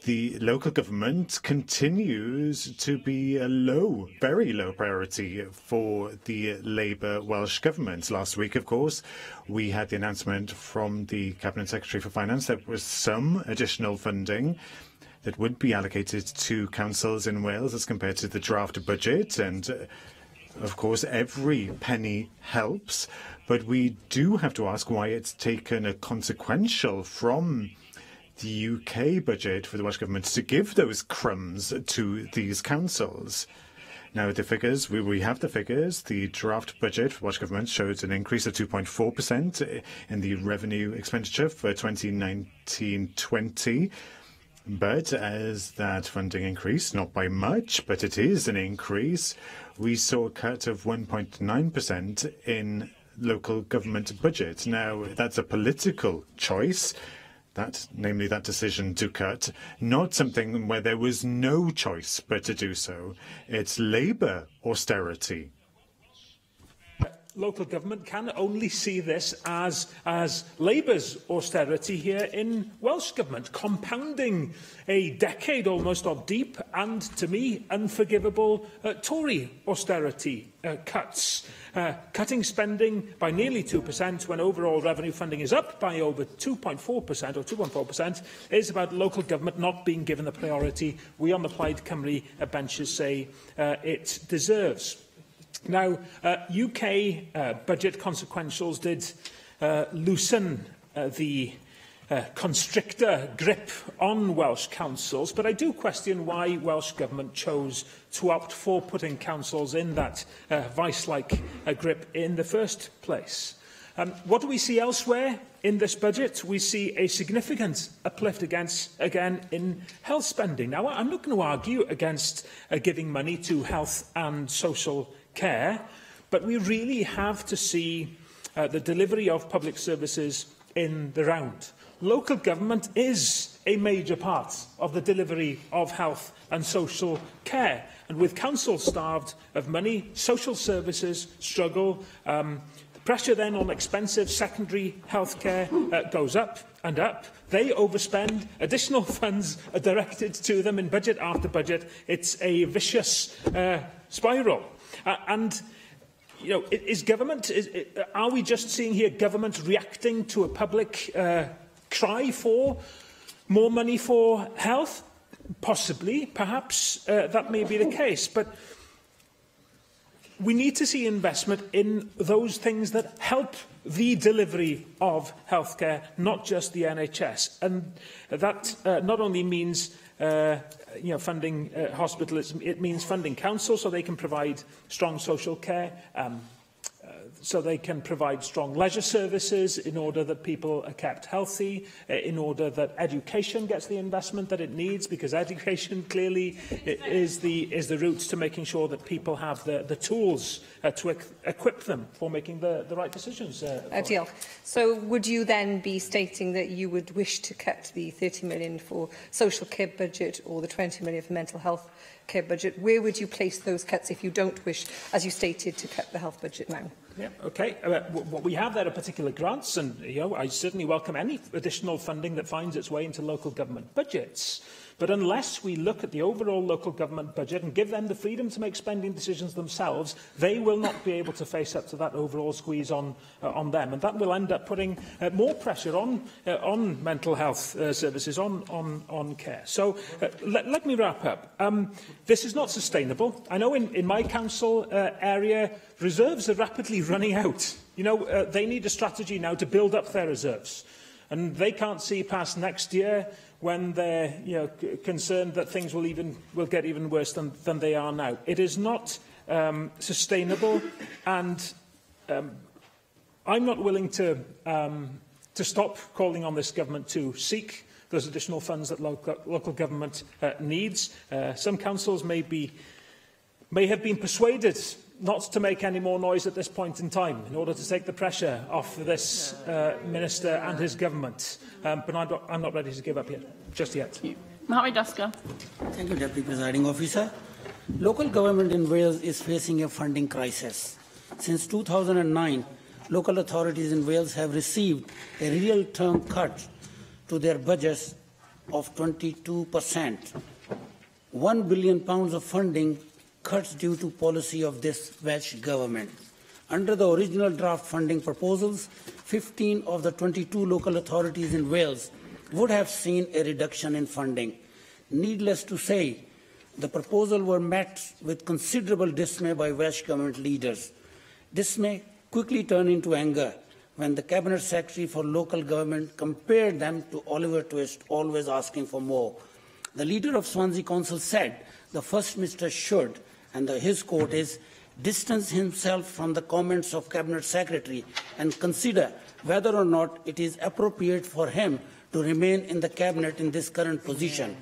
the local government continues to be a low, very low priority for the Labour Welsh Government. Last week, of course, we had the announcement from the Cabinet Secretary for Finance that there was some additional funding that would be allocated to councils in Wales as compared to the draft budget. And, of course, every penny helps. But we do have to ask why it's taken a consequential from the UK budget for the Welsh Government to give those crumbs to these councils. Now, the figures, we have the figures. The draft budget for Welsh Government shows an increase of 2.4% in the revenue expenditure for 2019-20. But as that funding increased, not by much, but it is an increase, we saw a cut of 1.9% in local government budget. Now, that's a political choice, namely that decision to cut, not something where there was no choice but to do so. It's Labour austerity. Local government can only see this as Labour's austerity here in Welsh Government, compounding a decade almost of deep and, to me, unforgivable Tory austerity cuts. Cutting spending by nearly 2% when overall revenue funding is up by over 2.4% or 2.4% is about local government not being given the priority we on the Plaid Cymru benches say it deserves. Now, UK budget consequentials did loosen the constrictor grip on Welsh councils, but I do question why Welsh Government chose to opt for putting councils in that vice-like grip in the first place. What do we see elsewhere in this budget? We see a significant uplift again in health spending. Now, I'm not going to argue against giving money to health and social care, but we really have to see the delivery of public services in the round. Local government is a major part of the delivery of health and social care, and with councils starved of money, social services struggle. The pressure then on expensive secondary health care goes up and up. They overspend. Additional funds are directed to them in budget after budget. It's a vicious spiral. And, you know, are we just seeing here government reacting to a public cry for more money for health? Possibly, perhaps that may be the case. But we need to see investment in those things that help the delivery of healthcare, not just the NHS. And that not only means funding hospitals, it means funding councils so they can provide strong social care, so they can provide strong leisure services in order that people are kept healthy, in order that education gets the investment that it needs, because education clearly is the route to making sure that people have the tools to equip them for making the right decisions. So would you then be stating that you would wish to cut the 30 million for social care budget or the 20 million for mental health care budget? Where would you place those cuts if you don't wish, as you stated, to cut the health budget now? Yeah, okay. What we have there are particular grants, and I certainly welcome any additional funding that finds its way into local government budgets. But unless we look at the overall local government budget and give them the freedom to make spending decisions themselves, they will not be able to face up to that overall squeeze on them. And that will end up putting more pressure on mental health services, on care. So let me wrap up. This is not sustainable. I know in my council area, reserves are rapidly running out. They need a strategy now to build up their reserves. And they can't see past next year when they're concerned that things will get even worse than they are now. It is not sustainable, and I'm not willing to stop calling on this government to seek those additional funds that local government needs. Some councils may have been persuaded not to make any more noise at this point in time in order to take the pressure off this Minister and his government. But I'm not ready to give up yet, just yet. Mohamed Askar. Thank you, Deputy Presiding Officer. Local government in Wales is facing a funding crisis. Since 2009, local authorities in Wales have received a real-term cut to their budgets of 22%. £1 billion of funding cuts due to policy of this Welsh government. Under the original draft funding proposals, 15 of the 22 local authorities in Wales would have seen a reduction in funding. Needless to say, the proposals were met with considerable dismay by Welsh government leaders. Dismay quickly turned into anger when the Cabinet Secretary for Local Government compared them to Oliver Twist, always asking for more. The leader of Swansea Council said the First Minister should, and his quote is, distance himself from the comments of Cabinet Secretary and consider whether or not it is appropriate for him to remain in the Cabinet in this current position.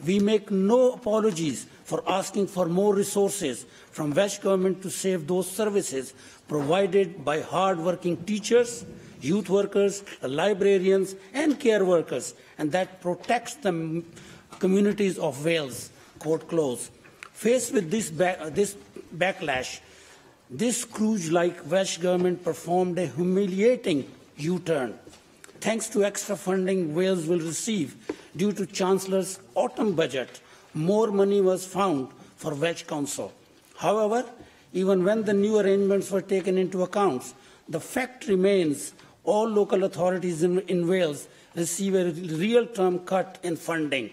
We make no apologies for asking for more resources from Welsh Government to save those services provided by hard-working teachers, youth workers, librarians and care workers, and that protects the communities of Wales. Quote close. Faced with this backlash, this Scrooge-like Welsh Government performed a humiliating U-turn. Thanks to extra funding Wales will receive due to Chancellor's autumn budget, more money was found for Welsh Council. However, even when the new arrangements were taken into account, the fact remains all local authorities in Wales receive a real-term cut in funding.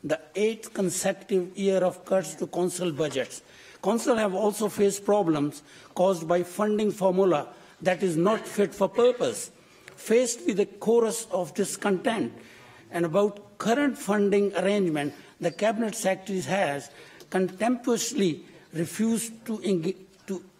The 8th consecutive year of cuts to council budgets. Council have also faced problems caused by funding formula that is not fit for purpose. Faced with a chorus of discontent and about current funding arrangement, the Cabinet Secretary has contemptuously refused to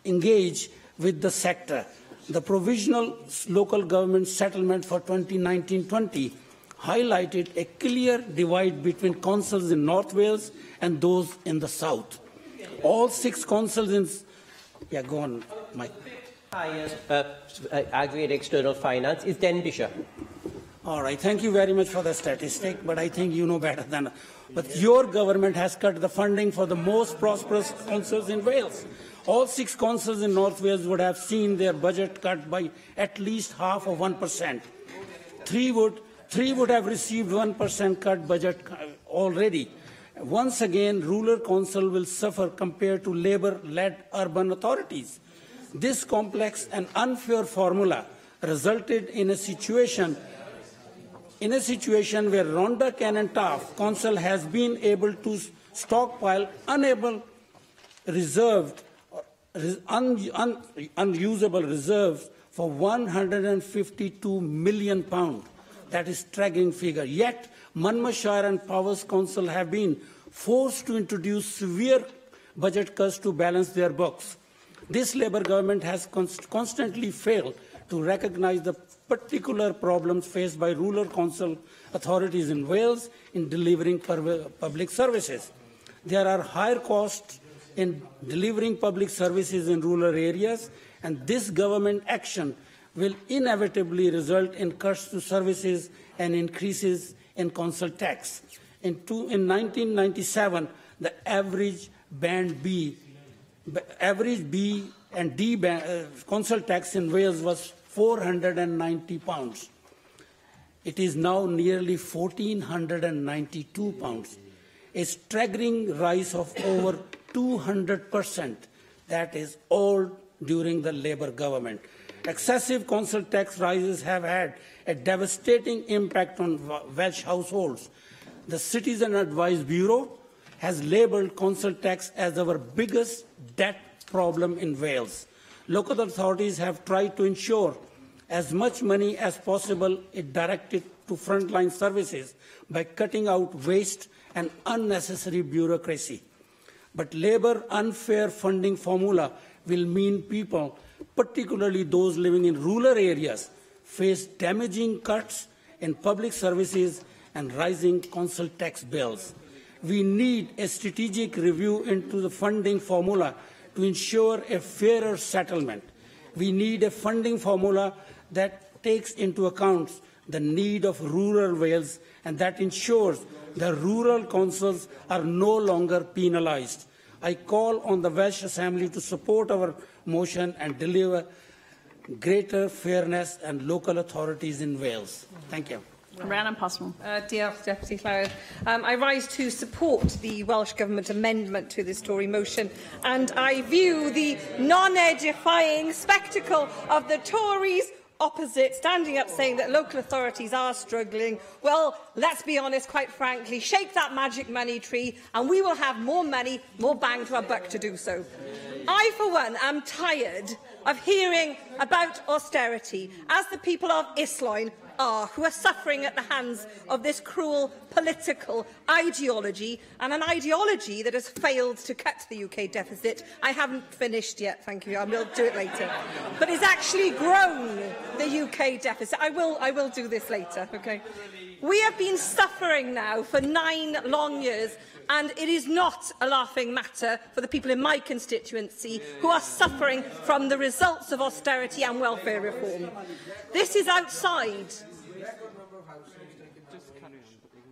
engage with the sector. The provisional local government settlement for 2019-20 highlighted a clear divide between councils in North Wales and those in the south. All 6 councils in... Yeah, go on, Mike. Aggregate external finance is Denbighshire. All right, thank you very much for the statistic, but I think you know better than... But your government has cut the funding for the most prosperous councils in Wales. All 6 councils in North Wales would have seen their budget cut by at least half of 1%. Three would have received 1% cut budget already. Once again, rural council will suffer compared to Labour-led urban authorities. This complex and unfair formula resulted in a situation where Rhondda Cennin Taff Council has been able to stockpile unusable reserves for £152 million. That is a staggering figure. Yet, Monmouthshire and Powys Council have been forced to introduce severe budget cuts to balance their books. This Labour government has constantly failed to recognise the particular problems faced by rural council authorities in Wales in delivering public services. There are higher costs in delivering public services in rural areas, and this government action will inevitably result in cuts to services and increases in council tax. In 1997, the average B and D council tax in Wales was £490. It is now nearly £1,492, a staggering rise of over 200%. That is all during the Labour government. Excessive council tax rises have had a devastating impact on Welsh households. The Citizen Advice Bureau has labelled council tax as our biggest debt problem in Wales. Local authorities have tried to ensure as much money as possible is directed to frontline services by cutting out waste and unnecessary bureaucracy. But Labour unfair funding formula will mean people, particularly those living in rural areas, face damaging cuts in public services and rising council tax bills. We need a strategic review into the funding formula to ensure a fairer settlement. We need a funding formula that takes into account the need of rural Wales and that ensures the rural councils are no longer penalised. I call on the Welsh Assembly to support our motion and deliver greater fairness and local authorities in Wales. Thank you. Rhiannon Passmore. Diolch, Deputy Clywyd. I rise to support the Welsh Government amendment to this Tory motion, and I view the non-edifying spectacle of the Tories opposite standing up saying that local authorities are struggling. Well, let's be honest, quite frankly, shake that magic money tree and we will have more money, more bang to our buck to do so. I, for one, am tired of hearing about austerity, as the people of Islwyn are who are suffering at the hands of this cruel political ideology, and an ideology that has failed to cut the UK deficit. I haven't finished yet, thank you, I will do it later. But it's actually grown the UK deficit. I will do this later, okay? We have been suffering now for 9 long years, and it is not a laughing matter for the people in my constituency who are suffering from the results of austerity and welfare reform. This is outside.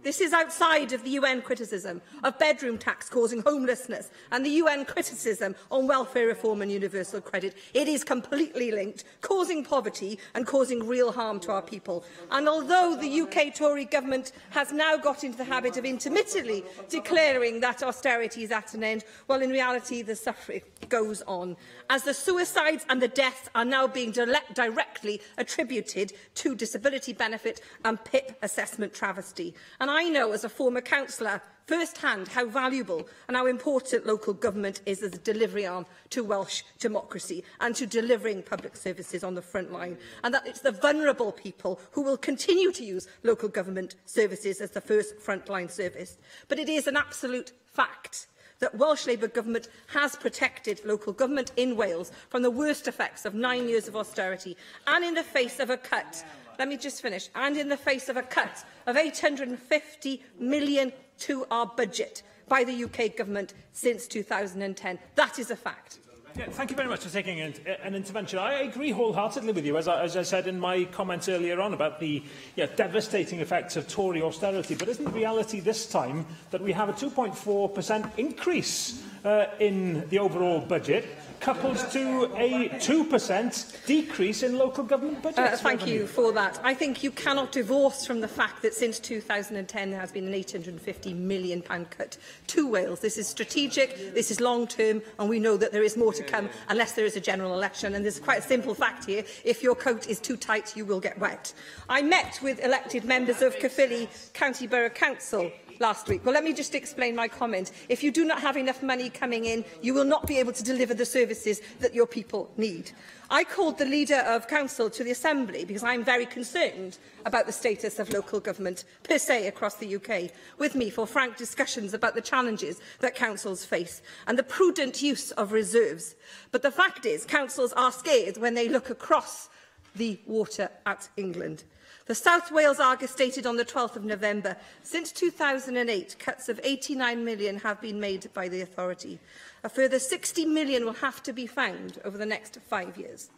This is outside of the UN criticism of bedroom tax causing homelessness and the UN criticism on welfare reform and universal credit. It is completely linked, causing poverty and causing real harm to our people. And although the UK Tory government has now got into the habit of intermittently declaring that austerity is at an end, well, in reality, the suffering goes on, as the suicides and the deaths are now being directly attributed to disability benefit and PIP assessment travesty. And I know, as a former councillor, first-hand how valuable and how important local government is as a delivery arm to Welsh democracy and to delivering public services on the front line, and that it's the vulnerable people who will continue to use local government services as the first frontline service. But it is an absolute fact that Welsh Labour government has protected local government in Wales from the worst effects of 9 years of austerity, and in the face of a cut, let me just finish, and in the face of a cut of £850 million to our budget by the UK government since 2010. That is a fact. Yeah, thank you very much for taking an intervention. I agree wholeheartedly with you, as I said in my comments earlier on, about the devastating effects of Tory austerity. But isn't the reality this time that we have a 2.4% increase in the overall budget, coupled to a 2% decrease in local government budgets? Thank you for that. I think you cannot divorce from the fact that since 2010 there has been an £850 million cut to Wales. This is strategic, this is long-term, and we know that there is more to come unless there is a general election. And there's quite a simple fact here: if your coat is too tight, you will get wet. I met with elected members of Caerphilly County Borough Council last week. Well, let me just explain my comment. If you do not have enough money coming in, you will not be able to deliver the services that your people need. I called the leader of council to the Assembly because I'm very concerned about the status of local government per se across the UK, with me for frank discussions about the challenges that councils face and the prudent use of reserves. But the fact is, councils are scared when they look across the water at England. The South Wales Argus stated on the 12th of November, since 2008, cuts of £89 million have been made by the authority. A further £60 million will have to be found over the next 5 years.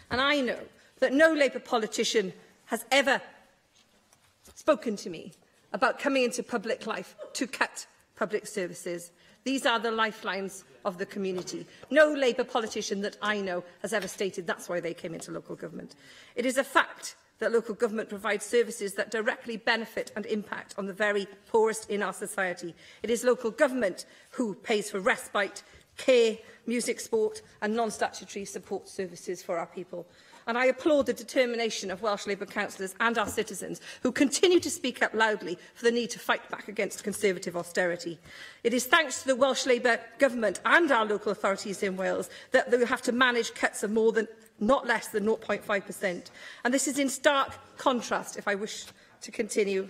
And I know that no Labour politician has ever spoken to me about coming into public life to cut public services. These are the lifelines of the community. No Labour politician that I know has ever stated that's why they came into local government. It is a fact that local government provides services that directly benefit and impact on the very poorest in our society. It is local government who pays for respite, care, music, sport and non-statutory support services for our people. And I applaud the determination of Welsh Labour councillors and our citizens who continue to speak up loudly for the need to fight back against Conservative austerity. It is thanks to the Welsh Labour government and our local authorities in Wales that they have to manage cuts of not less than 0.5%. And this is in stark contrast, if I wish to continue,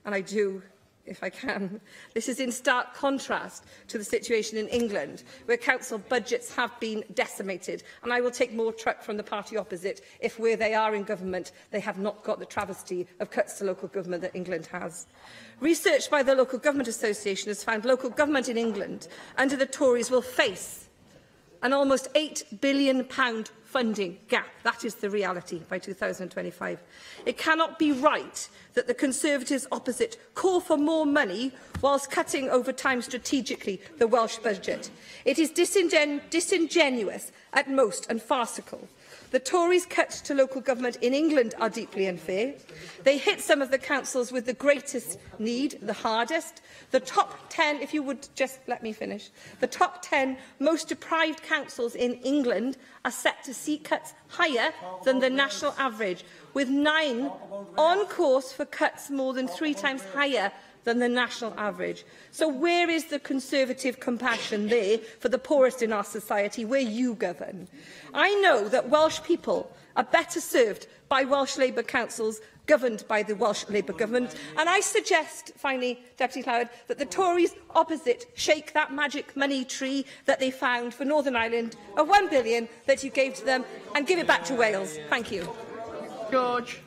and I do, if I can, this is in stark contrast to the situation in England, where council budgets have been decimated. And I will take more truck from the party opposite if, where they are in government, they have not got the travesty of cuts to local government that England has. Research by the Local Government Association has found local government in England under the Tories will face an almost £8 billion funding gap. That is the reality by 2025. It cannot be right that the Conservatives opposite call for more money whilst cutting over time strategically the Welsh budget. It is disingenuous at most and farcical. The Tories' cuts to local government in England are deeply unfair. They hit some of the councils with the greatest need, the hardest. The top 10, if you would just let me finish, the top 10 most deprived councils in England are set to see cuts higher than the national average, with 9 on course for cuts more than 3 times higher than the national average. So where is the Conservative compassion there for the poorest in our society, where you govern? I know that Welsh people are better served by Welsh Labour councils governed by the Welsh Labour Government. And I suggest, finally, Deputy Cloward, that the Tories opposite shake that magic money tree that they found for Northern Ireland of £1 billion that you gave to them and give it back to Wales. Thank you. George.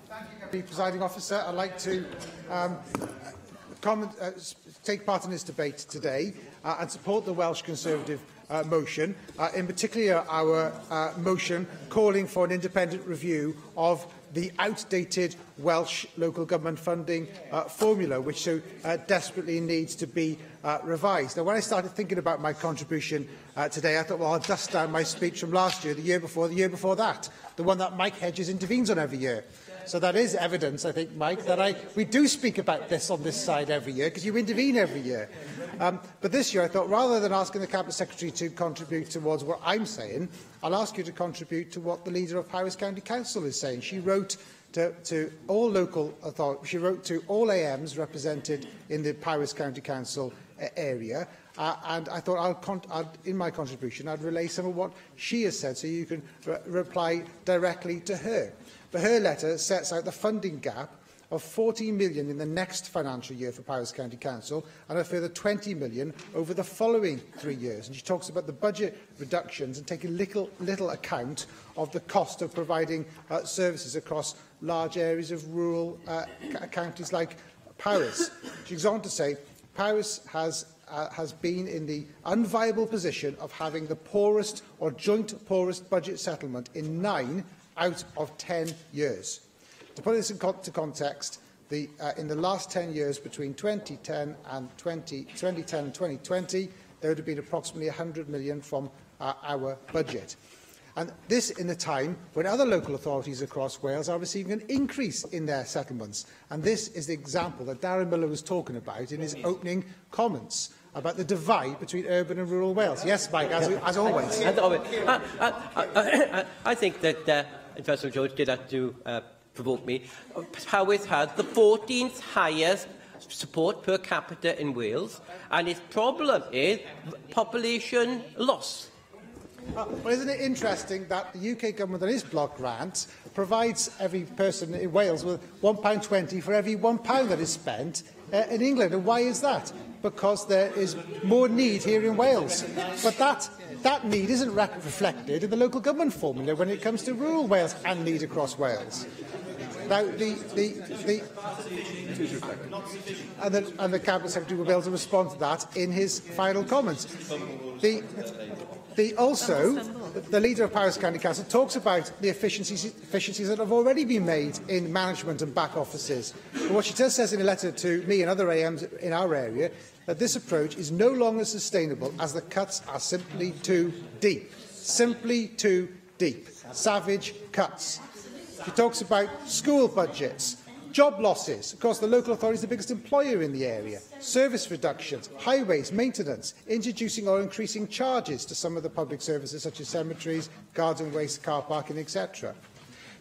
Thank you, Presiding Officer. I'd like to take part in this debate today and support the Welsh Conservative motion, in particular our motion calling for an independent review of the outdated Welsh local government funding formula, which so desperately needs to be revised. Now, when I started thinking about my contribution today, I thought, well, I'll dust down my speech from last year, the year before that, the one that Mike Hedges intervenes on every year. So that is evidence, I think, Mike, that we do speak about this on this side every year, because you intervene every year. But this year, I thought, rather than asking the Cabinet Secretary to contribute towards what I'm saying, I'll ask you to contribute to what the leader of Powys County Council is saying. She wrote to all local authorities, she wrote to all AMs represented in the Powys County Council area, and I thought in my contribution I'd relay some of what she has said, so you can reply directly to her. But her letter sets out the funding gap of £14 million in the next financial year for Powys County Council and a further £20 million over the following 3 years. And she talks about the budget reductions and taking little account of the cost of providing services across large areas of rural counties like Powys. She goes on to say, Powys has been in the unviable position of having the poorest or joint poorest budget settlement in 9 out of 10 years. To put this into context, in the last 10 years between 2010 and 2020, there would have been approximately £100 million from our budget. And this in a time when other local authorities across Wales are receiving an increase in their settlements. And this is the example that Darren Miller was talking about in his opening comments about the divide between urban and rural Wales. Yes, Mike, as always. I think that, first of all, George did have to provoke me. Powys has the 14th highest support per capita in Wales, and its problem is population loss. Well, isn't it interesting that the UK government on its block grant provides every person in Wales with £1.20 for every £1 that is spent in England? And why is that? Because there is more need here in Wales. But that need isn't reflected in the local government formula when it comes to rural Wales and need across Wales. Now, the Cabinet Secretary will be able to respond to that in his final comments. The leader of Powys County Council talks about the efficiencies that have already been made in management and back offices. But what she says in a letter to me and other AMs in our area, that this approach is no longer sustainable as the cuts are simply too deep. Simply too deep. Savage cuts. She talks about school budgets, job losses. Of course, the local authority is the biggest employer in the area. Service reductions, highways, maintenance, introducing or increasing charges to some of the public services such as cemeteries, garden waste, car parking, etc.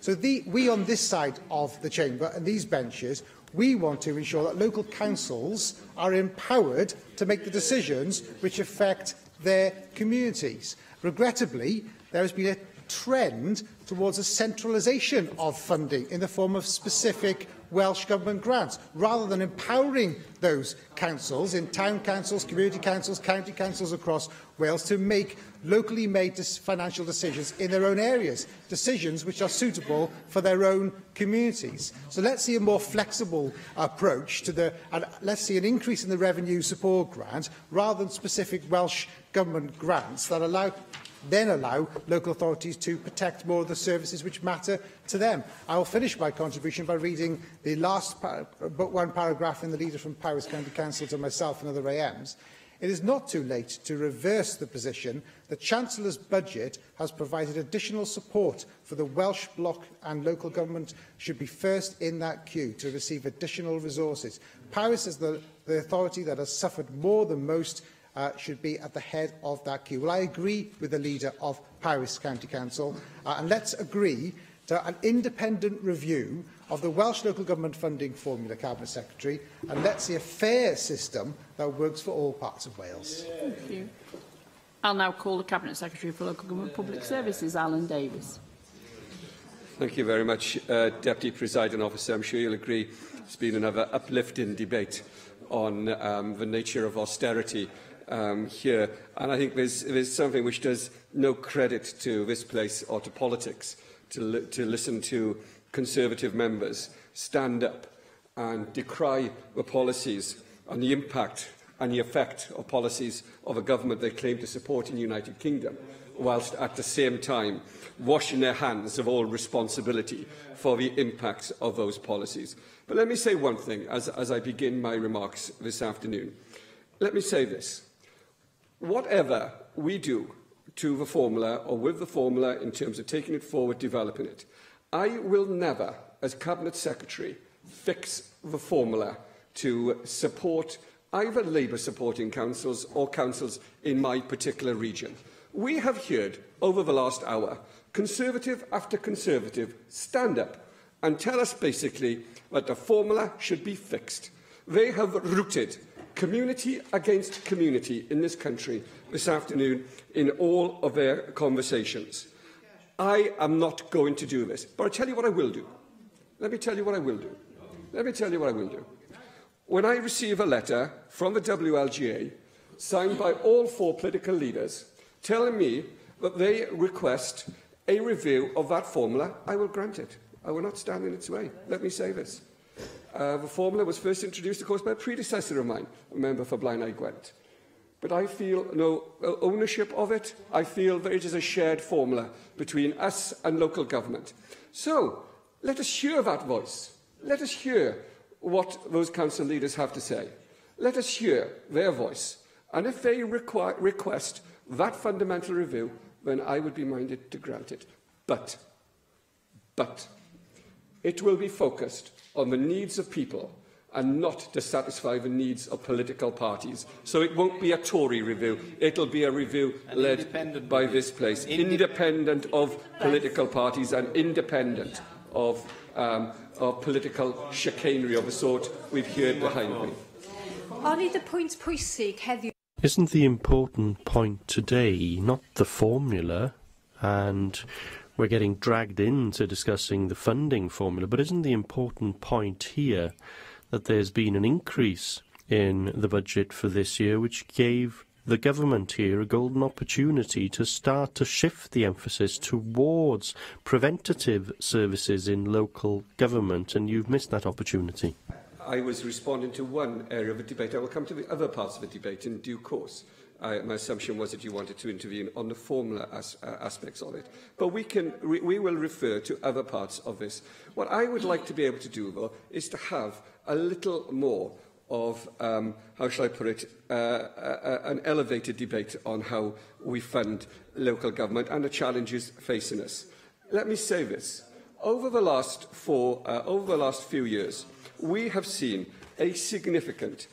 So we on this side of the chamber and these benches, we want to ensure that local councils are empowered to make the decisions which affect their communities. Regrettably, there has been a trend towards a centralisation of funding in the form of specific Welsh Government grants, rather than empowering those councils in town councils, community councils, county councils across Wales to make locally made financial decisions in their own areas, decisions which are suitable for their own communities. So let's see a more flexible approach to and let's see an increase in the revenue support grant rather than specific Welsh Government grants that allow local authorities to protect more of the services which matter to them. I will finish my contribution by reading the last but one paragraph in the leader from Powys County Council to myself and other AMs. It is not too late to reverse the position. The Chancellor's budget has provided additional support for the Welsh Bloc, and local government should be first in that queue to receive additional resources. Powys is the authority that has suffered more than most, should be at the head of that queue. Well, I agree with the leader of Powys County Council, and let's agree to an independent review of the Welsh local government funding formula, Cabinet Secretary, and let's see a fair system that works for all parts of Wales. Thank you. I'll now call the Cabinet Secretary for Local Government Public Services, Alan Davies. Thank you very much, Deputy Presiding Officer. I'm sure you'll agree it's been another uplifting debate on the nature of austerity here. And I think there's something which does no credit to this place or to politics to listen to Conservative members stand up and decry the policies and the impact and the effect of policies of a government they claim to support in the United Kingdom, whilst at the same time washing their hands of all responsibility for the impacts of those policies. But let me say one thing as I begin my remarks this afternoon. Let me say this. Whatever we do to the formula or with the formula in terms of taking it forward, developing it, I will never, as Cabinet Secretary, fix the formula to support either Labour supporting councils or councils in my particular region. We have heard over the last hour Conservative after Conservative stand up and tell us basically that the formula should be fixed. They have rooted community against community in this country this afternoon in all of their conversations. I am not going to do this, but I'll tell you what I will do. Let me tell you what I will do. Let me tell you what I will do. When I receive a letter from the WLGA, signed by all 4 political leaders, telling me that they request a review of that formula, I will grant it. I will not stand in its way. Let me say this. The formula was first introduced, of course, by a predecessor of mine, a member for Blaenau Gwent. But I feel no ownership of it. I feel that it is a shared formula between us and local government. So, let us hear that voice. Let us hear what those council leaders have to say. Let us hear their voice. And if they request that fundamental review, then I would be minded to grant it. But it will be focused on the needs of people and not to satisfy the needs of political parties. So it won't be a Tory review. It'll be a review led by this place, independent of political parties and independent of political chicanery of the sort we've heard behind me. Only the points pwysig heddiw. Isn't the important point today not the formula, and we're getting dragged into discussing the funding formula, but isn't the important point here that there's been an increase in the budget for this year, which gave the government here a golden opportunity to start to shift the emphasis towards preventative services in local government, and you've missed that opportunity? I was responding to one area of the debate. I will come to the other parts of the debate in due course. My assumption was that you wanted to intervene on the formula aspects of it. But we will refer to other parts of this. What I would like to be able to do, though, is to have a little more of, how shall I put it, an elevated debate on how we fund local government and the challenges facing us. Let me say this. Over the last few years, we have seen a significant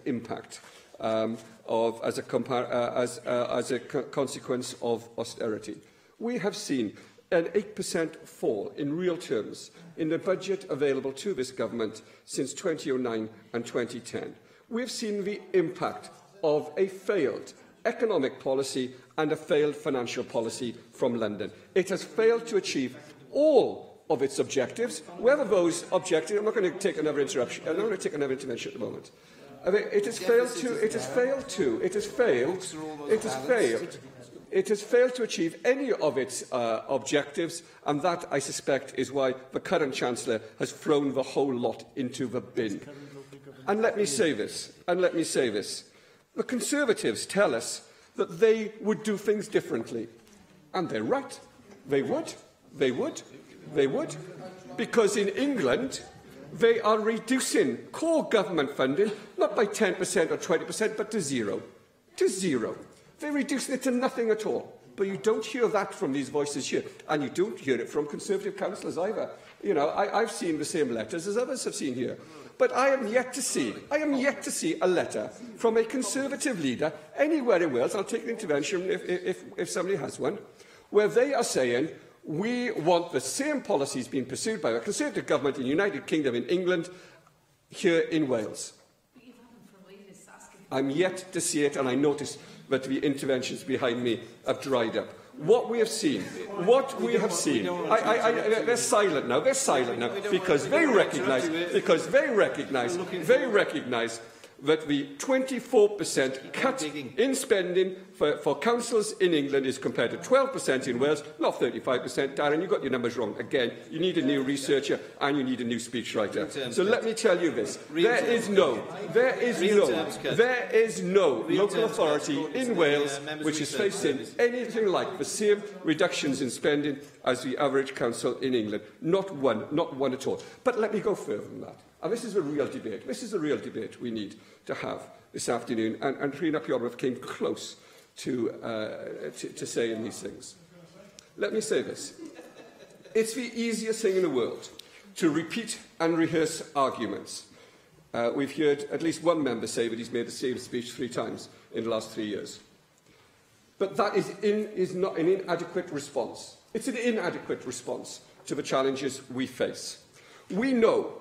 impact as a consequence of austerity. We have seen an 8% fall in real terms in the budget available to this government since 2009 and 2010. We've seen the impact of a failed economic policy and a failed financial policy from London. It has failed to achieve all of its objectives, whether those objectives. I'm not going to take another interruption. I'm not going to take another intervention at the moment. I mean, it has failed to achieve any of its objectives, and that, I suspect, is why the current Chancellor has thrown the whole lot into the bin. And let me say this. The Conservatives tell us that they would do things differently. And they're right. They would. Because in England, they are reducing core government funding, not by 10% or 20%, but to zero. They're reducing it to nothing at all. But you don't hear that from these voices here. And you don't hear it from Conservative councillors either. You know, I've seen the same letters as others have seen here. But I am yet to see a letter from a Conservative leader anywhere in Wales, I'll take an intervention if somebody has one, where they are saying, we want the same policies being pursued by a Conservative government in the United Kingdom, in England, here in Wales. I'm yet to see it, and I notice that the interventions behind me have dried up. what we have seen, they're silent now, because they recognise that the 24% cut in spending for councils in England is compared to 12% in Wales, not 35%. Darren, you got your numbers wrong. Again, you need a new researcher and you need a new speechwriter. So let me tell you this. There is no local authority in Wales which is facing anything like the same reductions in spending as the average council in England. Not one at all. But let me go further than that. And this is a real debate. This is a real debate we need to have this afternoon. And Rhina Piorwedd came close to saying these things. Let me say this. It's the easiest thing in the world to repeat and rehearse arguments. We've heard at least one member say that he's made the same speech 3 times in the last 3 years. But that is not an inadequate response. It's an inadequate response to the challenges we face. We know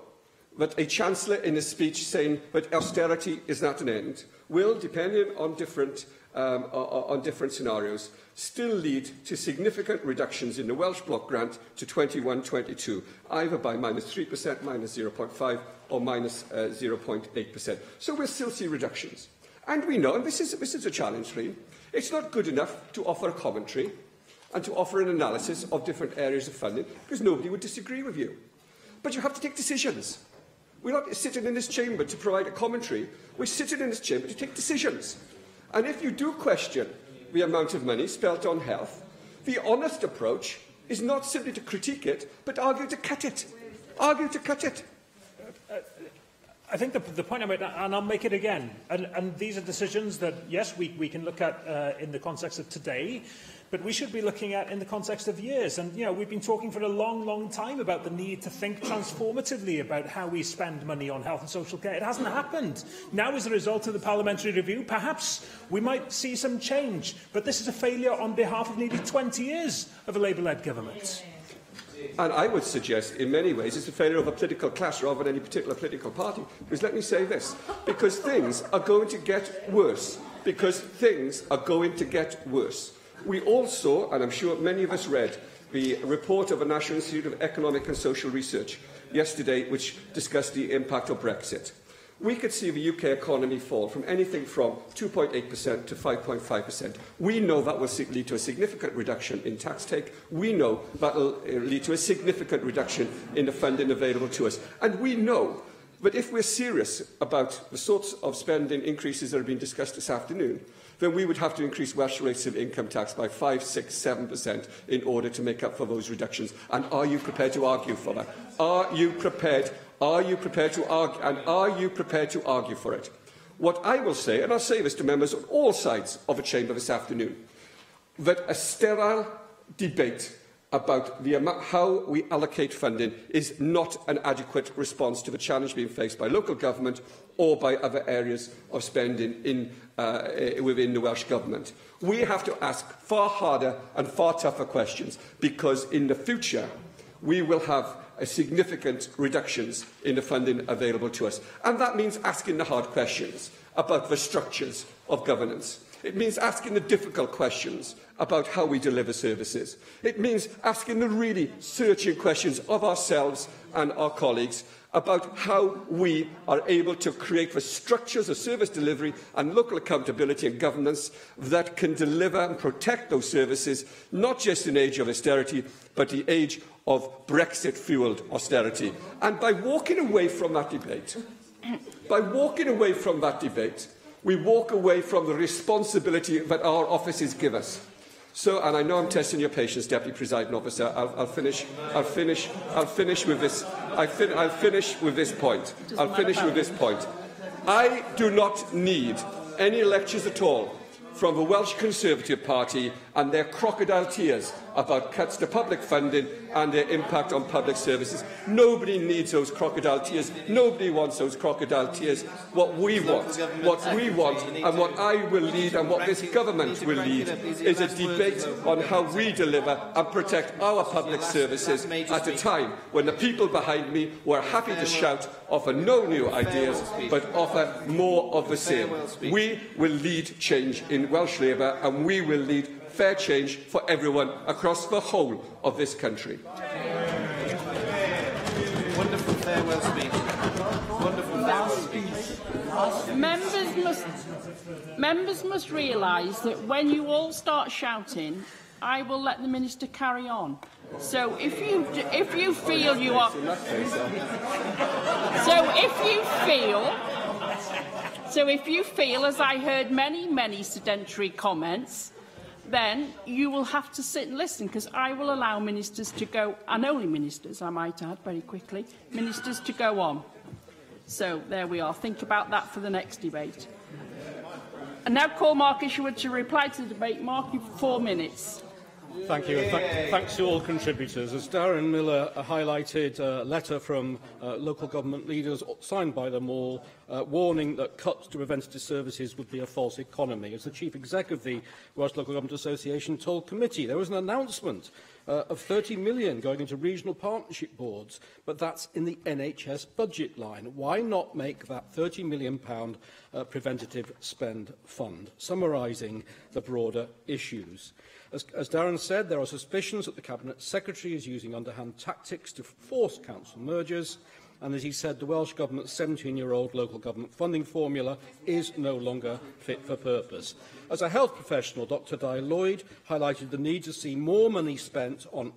that a Chancellor in a speech saying that austerity is not an end will, depending on different scenarios, still lead to significant reductions in the Welsh Block grant to 21-22, either by -3%, -0.5% or -0.8%. So we'll still see reductions. And we know, and this is a challenge, Rhyn, it's not good enough to offer a commentary and to offer an analysis of different areas of funding, because nobody would disagree with you. But you have to take decisions. We're not sitting in this chamber to provide a commentary. We're sitting in this chamber to take decisions. And if you do question the amount of money spent on health, the honest approach is not simply to critique it, but argue to cut it. Argue to cut it. I think the point I made, and I'll make it again, and these are decisions that, yes, we can look at in the context of today, but we should be looking at in the context of years. And, you know, we've been talking for a long, long time about the need to think transformatively about how we spend money on health and social care. It hasn't happened. Now, as a result of the parliamentary review, perhaps we might see some change. But this is a failure on behalf of nearly 20 years of a Labour-led government. And I would suggest, in many ways, it's a failure of a political class rather than any particular political party. Because let me say this, because things are going to get worse. We also, and I'm sure many of us read, the report of the National Institute of Economic and Social Research yesterday, which discussed the impact of Brexit. We could see the UK economy fall from anything from 2.8% to 5.5%. We know that will lead to a significant reduction in tax take. We know that will lead to a significant reduction in the funding available to us. And we know that if we're serious about the sorts of spending increases that are being discussed this afternoon, then we would have to increase Welsh rates of income tax by 5%, 6%, 7% in order to make up for those reductions. And are you prepared to argue for that? Are you prepared to argue for it? What I will say, and I'll say this to members on all sides of the chamber this afternoon, that a sterile debate about how we allocate funding is not an adequate response to the challenge being faced by local government or by other areas of spending within the Welsh Government. We have to ask far harder and far tougher questions, because in the future we will have significant reductions in the funding available to us. And that means asking the hard questions about the structures of governance. It means asking the difficult questions about how we deliver services. It means asking the really searching questions of ourselves and our colleagues about how we are able to create the structures of service delivery and local accountability and governance that can deliver and protect those services, not just in the age of austerity, but the age of Brexit-fuelled austerity. And by walking away from that debate, we walk away from the responsibility that our offices give us. So, and I know I'm testing your patience, Deputy Presiding Officer. I'll finish with this point. I do not need any lectures at all from the Welsh Conservative Party and their crocodile tears about cuts to public funding and their impact on public services. Nobody needs those crocodile tears. Nobody wants those crocodile tears. What we want, and what I will lead and what this government will lead is a debate on how we deliver and protect our public services at a time when the people behind me were happy to shout, offer no new ideas, but offer more of the same. We will lead change in Welsh Labour, and we will lead fair change for everyone across the whole of this country. Wonderful farewell speech. Wonderful farewell speech. Members must realise that when you all start shouting, I will let the Minister carry on. So if you feel you are... So if you feel, as I heard many sedentary comments, then you will have to sit and listen, because I will allow ministers to go, and only ministers, I might add, very quickly, ministers to go on. So there we are. Think about that for the next debate. And now call Mark Isherwood to reply to the debate. Mark, you've 4 minutes. Thank you, and thanks to all contributors. As Darren Miller highlighted, a letter from local government leaders, signed by them all, warning that cuts to preventative services would be a false economy. As the Chief Exec of the Welsh Local Government Association told committee, there was an announcement of 30 million going into regional partnership boards, but that's in the NHS budget line. Why not make that £30 million preventative spend fund, summarising the broader issues? As Darren said, there are suspicions that the Cabinet Secretary is using underhand tactics to force council mergers, and as he said, the Welsh Government's 17-year-old local government funding formula is no longer fit for purpose. As a health professional, Dr Di Lloyd highlighted the need to see more money spent on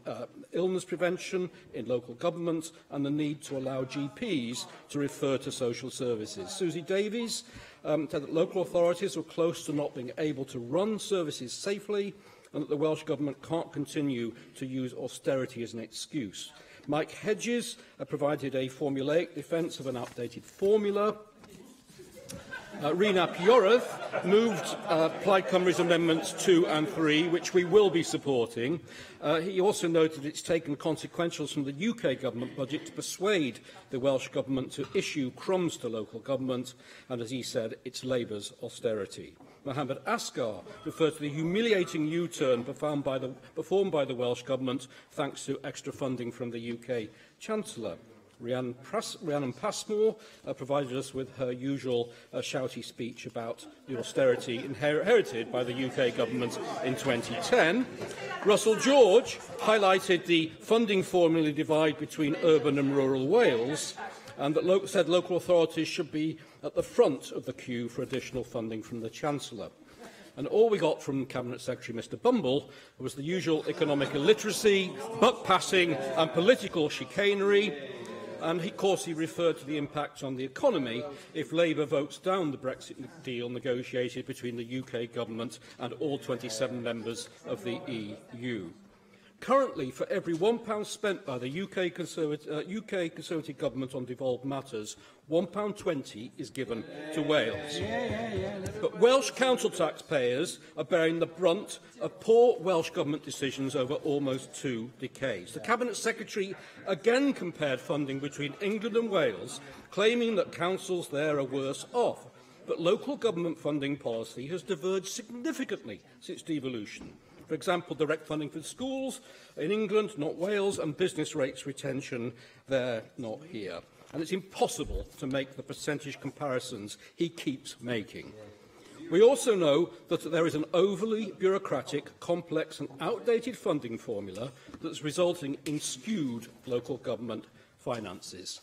illness prevention in local government and the need to allow GPs to refer to social services. Susie Davies said that local authorities were close to not being able to run services safely, and that the Welsh Government can't continue to use austerity as an excuse. Mike Hedges provided a formulaic defence of an outdated formula. Rina Piorath moved Plaid Cymru's Amendments 2 and 3, which we will be supporting. He also noted it's taken consequentials from the UK Government budget to persuade the Welsh Government to issue crumbs to local government, and as he said, it's Labour's austerity. Mohammed Asghar referred to the humiliating U-turn performed by the Welsh Government thanks to extra funding from the UK Chancellor. Rhiannon Passmore provided us with her usual shouty speech about the austerity inherited by the UK Government in 2010. Russell George highlighted the funding formula divide between urban and rural Wales, and that said local authorities should be at the front of the queue for additional funding from the Chancellor. And all we got from Cabinet Secretary Mr Bumble was the usual economic illiteracy, buck-passing and political chicanery. And of course he referred to the impact on the economy if Labour votes down the Brexit deal negotiated between the UK Government and all 27 members of the EU. Currently, for every £1 spent by the UK Conservative Government on devolved matters, £1.20 is given to Wales. But Welsh council taxpayers are bearing the brunt of poor Welsh Government decisions over almost 2 decades. The Cabinet Secretary again compared funding between England and Wales, claiming that councils there are worse off. But local government funding policy has diverged significantly since devolution. For example, direct funding for schools in England, not Wales, and business rates retention there, not here. And it's impossible to make the percentage comparisons he keeps making. We also know that there is an overly bureaucratic, complex and outdated funding formula that's resulting in skewed local government finances.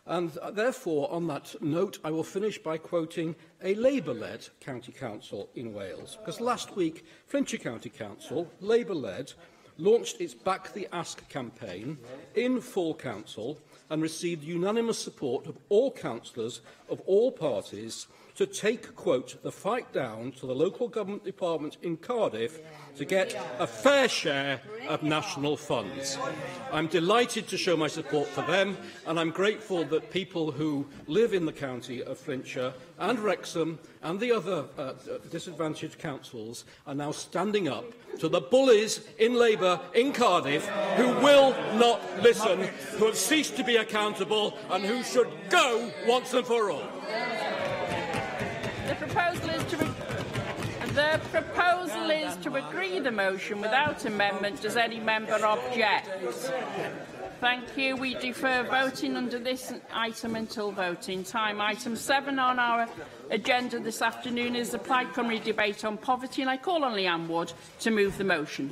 And therefore, on that note, I will finish by quoting a Labour-led county council in Wales. Because last week, Flintshire County Council, Labour-led, launched its Back the Ask campaign in full council and received unanimous support of all councillors of all parties to take, quote, the fight down to the local government department in Cardiff to get a fair share of national funds. I'm delighted to show my support for them, and I'm grateful that people who live in the county of Flintshire and Wrexham and the other disadvantaged councils are now standing up to the bullies in Labour in Cardiff who will not listen, who have ceased to be accountable and who should go once and for all. The proposal is to agree the motion without amendment. Does any member object? Thank you. We defer voting under this item until voting time. Item 7 on our agenda this afternoon is the Plaid Cymru debate on poverty, and I call on Leanne Wood to move the motion.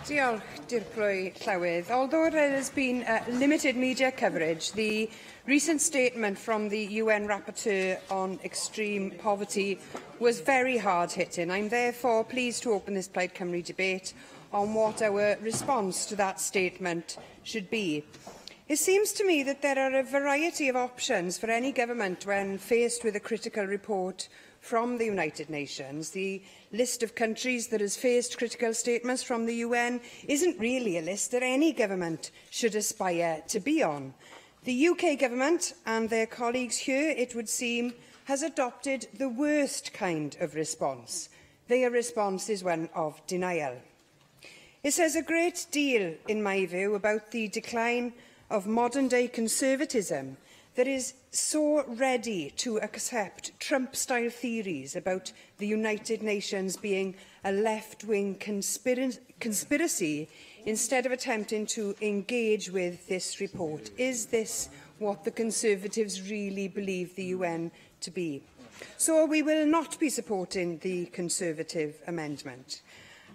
Diolch, Dirprwy Llywydd. Although there has been limited media coverage, the recent statement from the UN Rapporteur on extreme poverty was very hard-hitting. I'm therefore pleased to open this Plaid Cymru debate on what our response to that statement should be. It seems to me that there are a variety of options for any government when faced with a critical report from the United Nations. The list of countries that has faced critical statements from the UN isn't really a list that any government should aspire to be on. The UK government and their colleagues here, it would seem, has adopted the worst kind of response. Their response is one of denial. It says a great deal, in my view, about the decline of modern-day conservatism that is so ready to accept Trump-style theories about the United Nations being a left-wing conspiracy instead of attempting to engage with this report. Is this what the Conservatives really believe the UN to be? So we will not be supporting the Conservative amendment.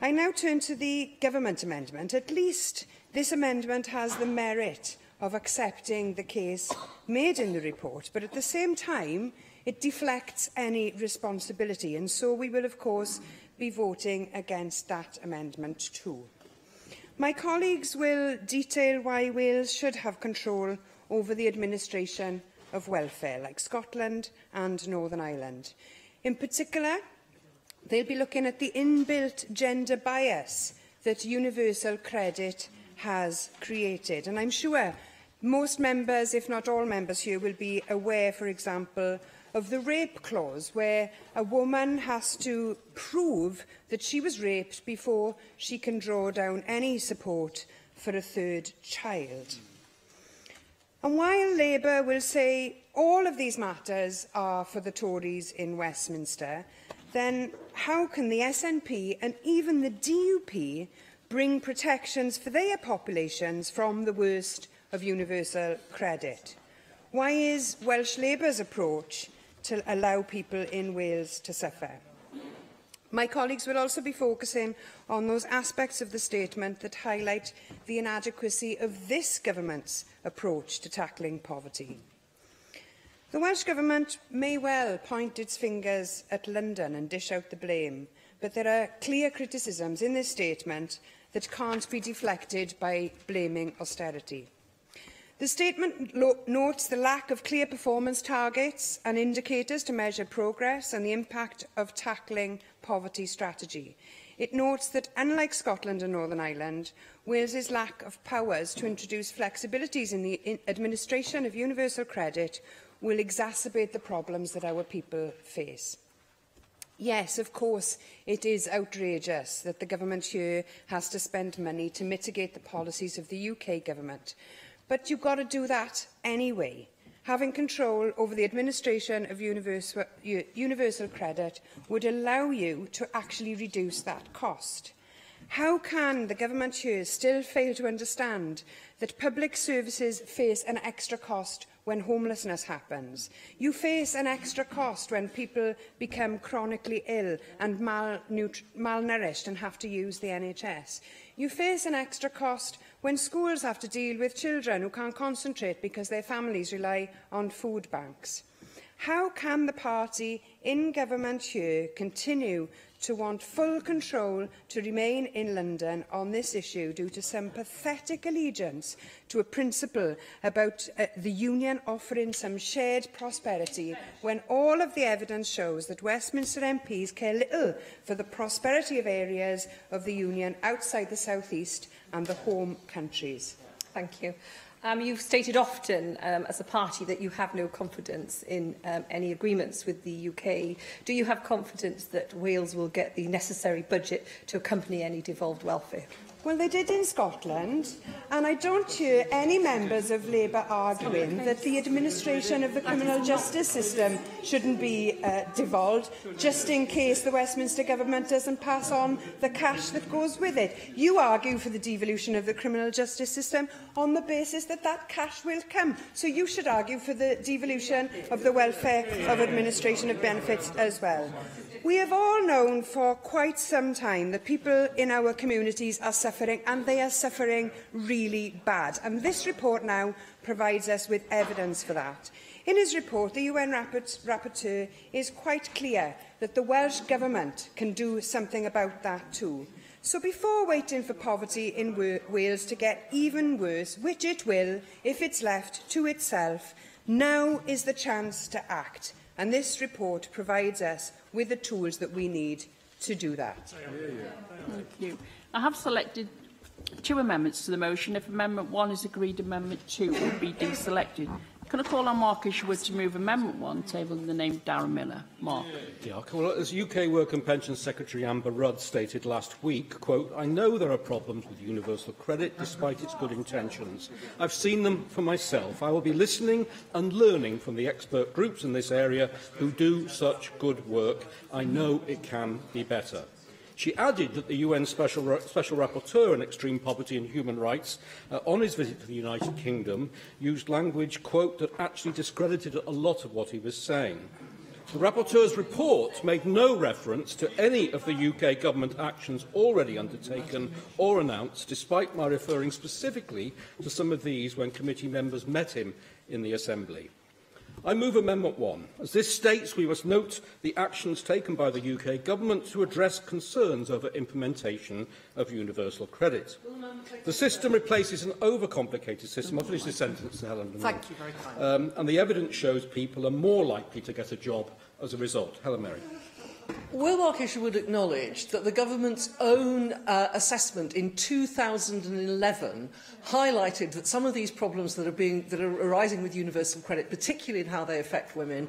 I now turn to the Government amendment. At least this amendment has the merit of accepting the case made in the report, but at the same time, it deflects any responsibility, and so we will, of course, be voting against that amendment too. My colleagues will detail why Wales should have control over the administration of welfare, like Scotland and Northern Ireland. In particular, they'll be looking at the inbuilt gender bias that universal credit has created. And I'm sure most members, if not all members here, will be aware, for example, of the rape clause, where a woman has to prove that she was raped before she can draw down any support for a third child. And while Labour will say all of these matters are for the Tories in Westminster, then how can the SNP and even the DUP bring protections for their populations from the worst of universal credit? Why is Welsh Labour's approach to allow people in Wales to suffer? My colleagues will also be focusing on those aspects of the statement that highlight the inadequacy of this government's approach to tackling poverty. The Welsh Government may well point its fingers at London and dish out the blame, but there are clear criticisms in this statement that can't be deflected by blaming austerity. The statement notes the lack of clear performance targets and indicators to measure progress and the impact of tackling poverty strategy. It notes that, unlike Scotland and Northern Ireland, Wales's lack of powers to introduce flexibilities in the administration of universal credit will exacerbate the problems that our people face. Yes, of course, it is outrageous that the government here has to spend money to mitigate the policies of the UK government. But you've got to do that anyway. Having control over the administration of universal credit would allow you to actually reduce that cost. How can the government here still fail to understand that public services face an extra cost when homelessness happens? You face an extra cost when people become chronically ill and malnourished and have to use the NHS. You face an extra cost when schools have to deal with children who can't concentrate because their families rely on food banks. How can the party in government here continue to want full control to remain in London on this issue due to some pathetic allegiance to a principle about the Union offering some shared prosperity when all of the evidence shows that Westminster MPs care little for the prosperity of areas of the Union outside the South East and the home countries? Thank you. You've stated often as a party that you have no confidence in any agreements with the UK. Do you have confidence that Wales will get the necessary budget to accompany any devolved welfare? Well, they did in Scotland, and I don't hear any members of Labour arguing that the administration of the criminal justice system shouldn't be devolved, just in case the Westminster Government doesn't pass on the cash that goes with it. You argue for the devolution of the criminal justice system on the basis that that cash will come. So you should argue for the devolution of the welfare of administration of benefits as well. We have all known for quite some time that people in our communities are suffering, and they are suffering really bad. And this report now provides us with evidence for that. In his report, the UN Rapporteur is quite clear that the Welsh Government can do something about that too. So before waiting for poverty in Wales to get even worse, which it will if it's left to itself, now is the chance to act. And this report provides us with the tools that we need to do that. Thank you. I have selected 2 amendments to the motion. If Amendment 1 is agreed, Amendment 2 will be deselected. Can I call on Mark Isherwood to move Amendment 1, tabled in the name of Darren Miller? Mark. Yeah, well, as UK Work and Pensions Secretary Amber Rudd stated last week, quote, "I know there are problems with universal credit despite its good intentions. I've seen them for myself. I will be listening and learning from the expert groups in this area who do such good work. I know it can be better." She added that the UN Special Rapporteur on Extreme Poverty and Human Rights, on his visit to the United Kingdom, used language, quote, that actually discredited a lot of what he was saying. The Rapporteur's report made no reference to any of the UK Government actions already undertaken or announced, despite my referring specifically to some of these when committee members met him in the Assembly. I move Amendment 1. As this states, we must note the actions taken by the UK Government to address concerns over implementation of universal credit. The system replaces an overcomplicated system. I'll finish this sentence, Helen. Thank you very kindly. And the evidence shows people are more likely to get a job as a result. Helen Merry. Will Mark Isherwood acknowledge that the government's own assessment in 2011 highlighted that some of these problems that are arising with universal credit, particularly in how they affect women,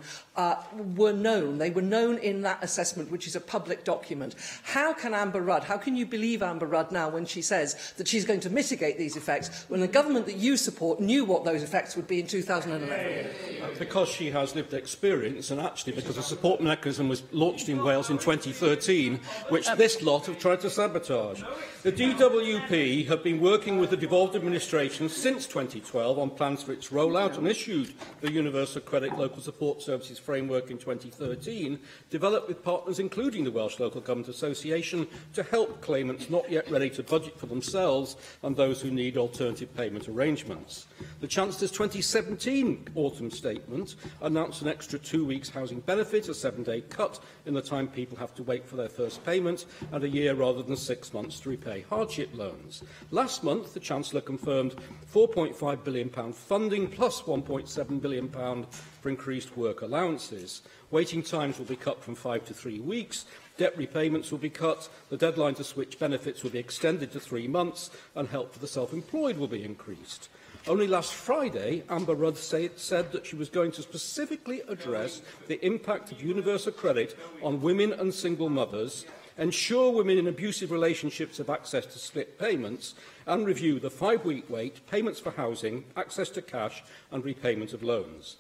were known. They were known in that assessment, which is a public document. How can you believe Amber Rudd now when she says that she's going to mitigate these effects when the government that you support knew what those effects would be in 2011? Because she has lived experience, and actually because a support mechanism was launched in Wales in 2013, which this lot have tried to sabotage. The DWP have been working with the devolved administration since 2012 on plans for its rollout and issued the Universal Credit Local Support Services Framework in 2013, developed with partners including the Welsh Local Government Association to help claimants not yet ready to budget for themselves and those who need alternative payment arrangements. The Chancellor's 2017 autumn statement announced an extra 2 weeks housing benefit, a 7-day cut in the time people have to wait for their first payment, and a year rather than 6 months to repay hardship loans. Last month, the Chancellor confirmed £4.5 billion funding plus £1.7 billion for increased work allowances. Waiting times will be cut from 5 to 3 weeks. Debt repayments will be cut. The deadline to switch benefits will be extended to 3 months, and help for the self-employed will be increased. Only last Friday, Amber Rudd said that she was going to specifically address the impact of universal credit on women and single mothers, ensure women in abusive relationships have access to split payments, and review the 5-week wait, payments for housing, access to cash and repayment of loans.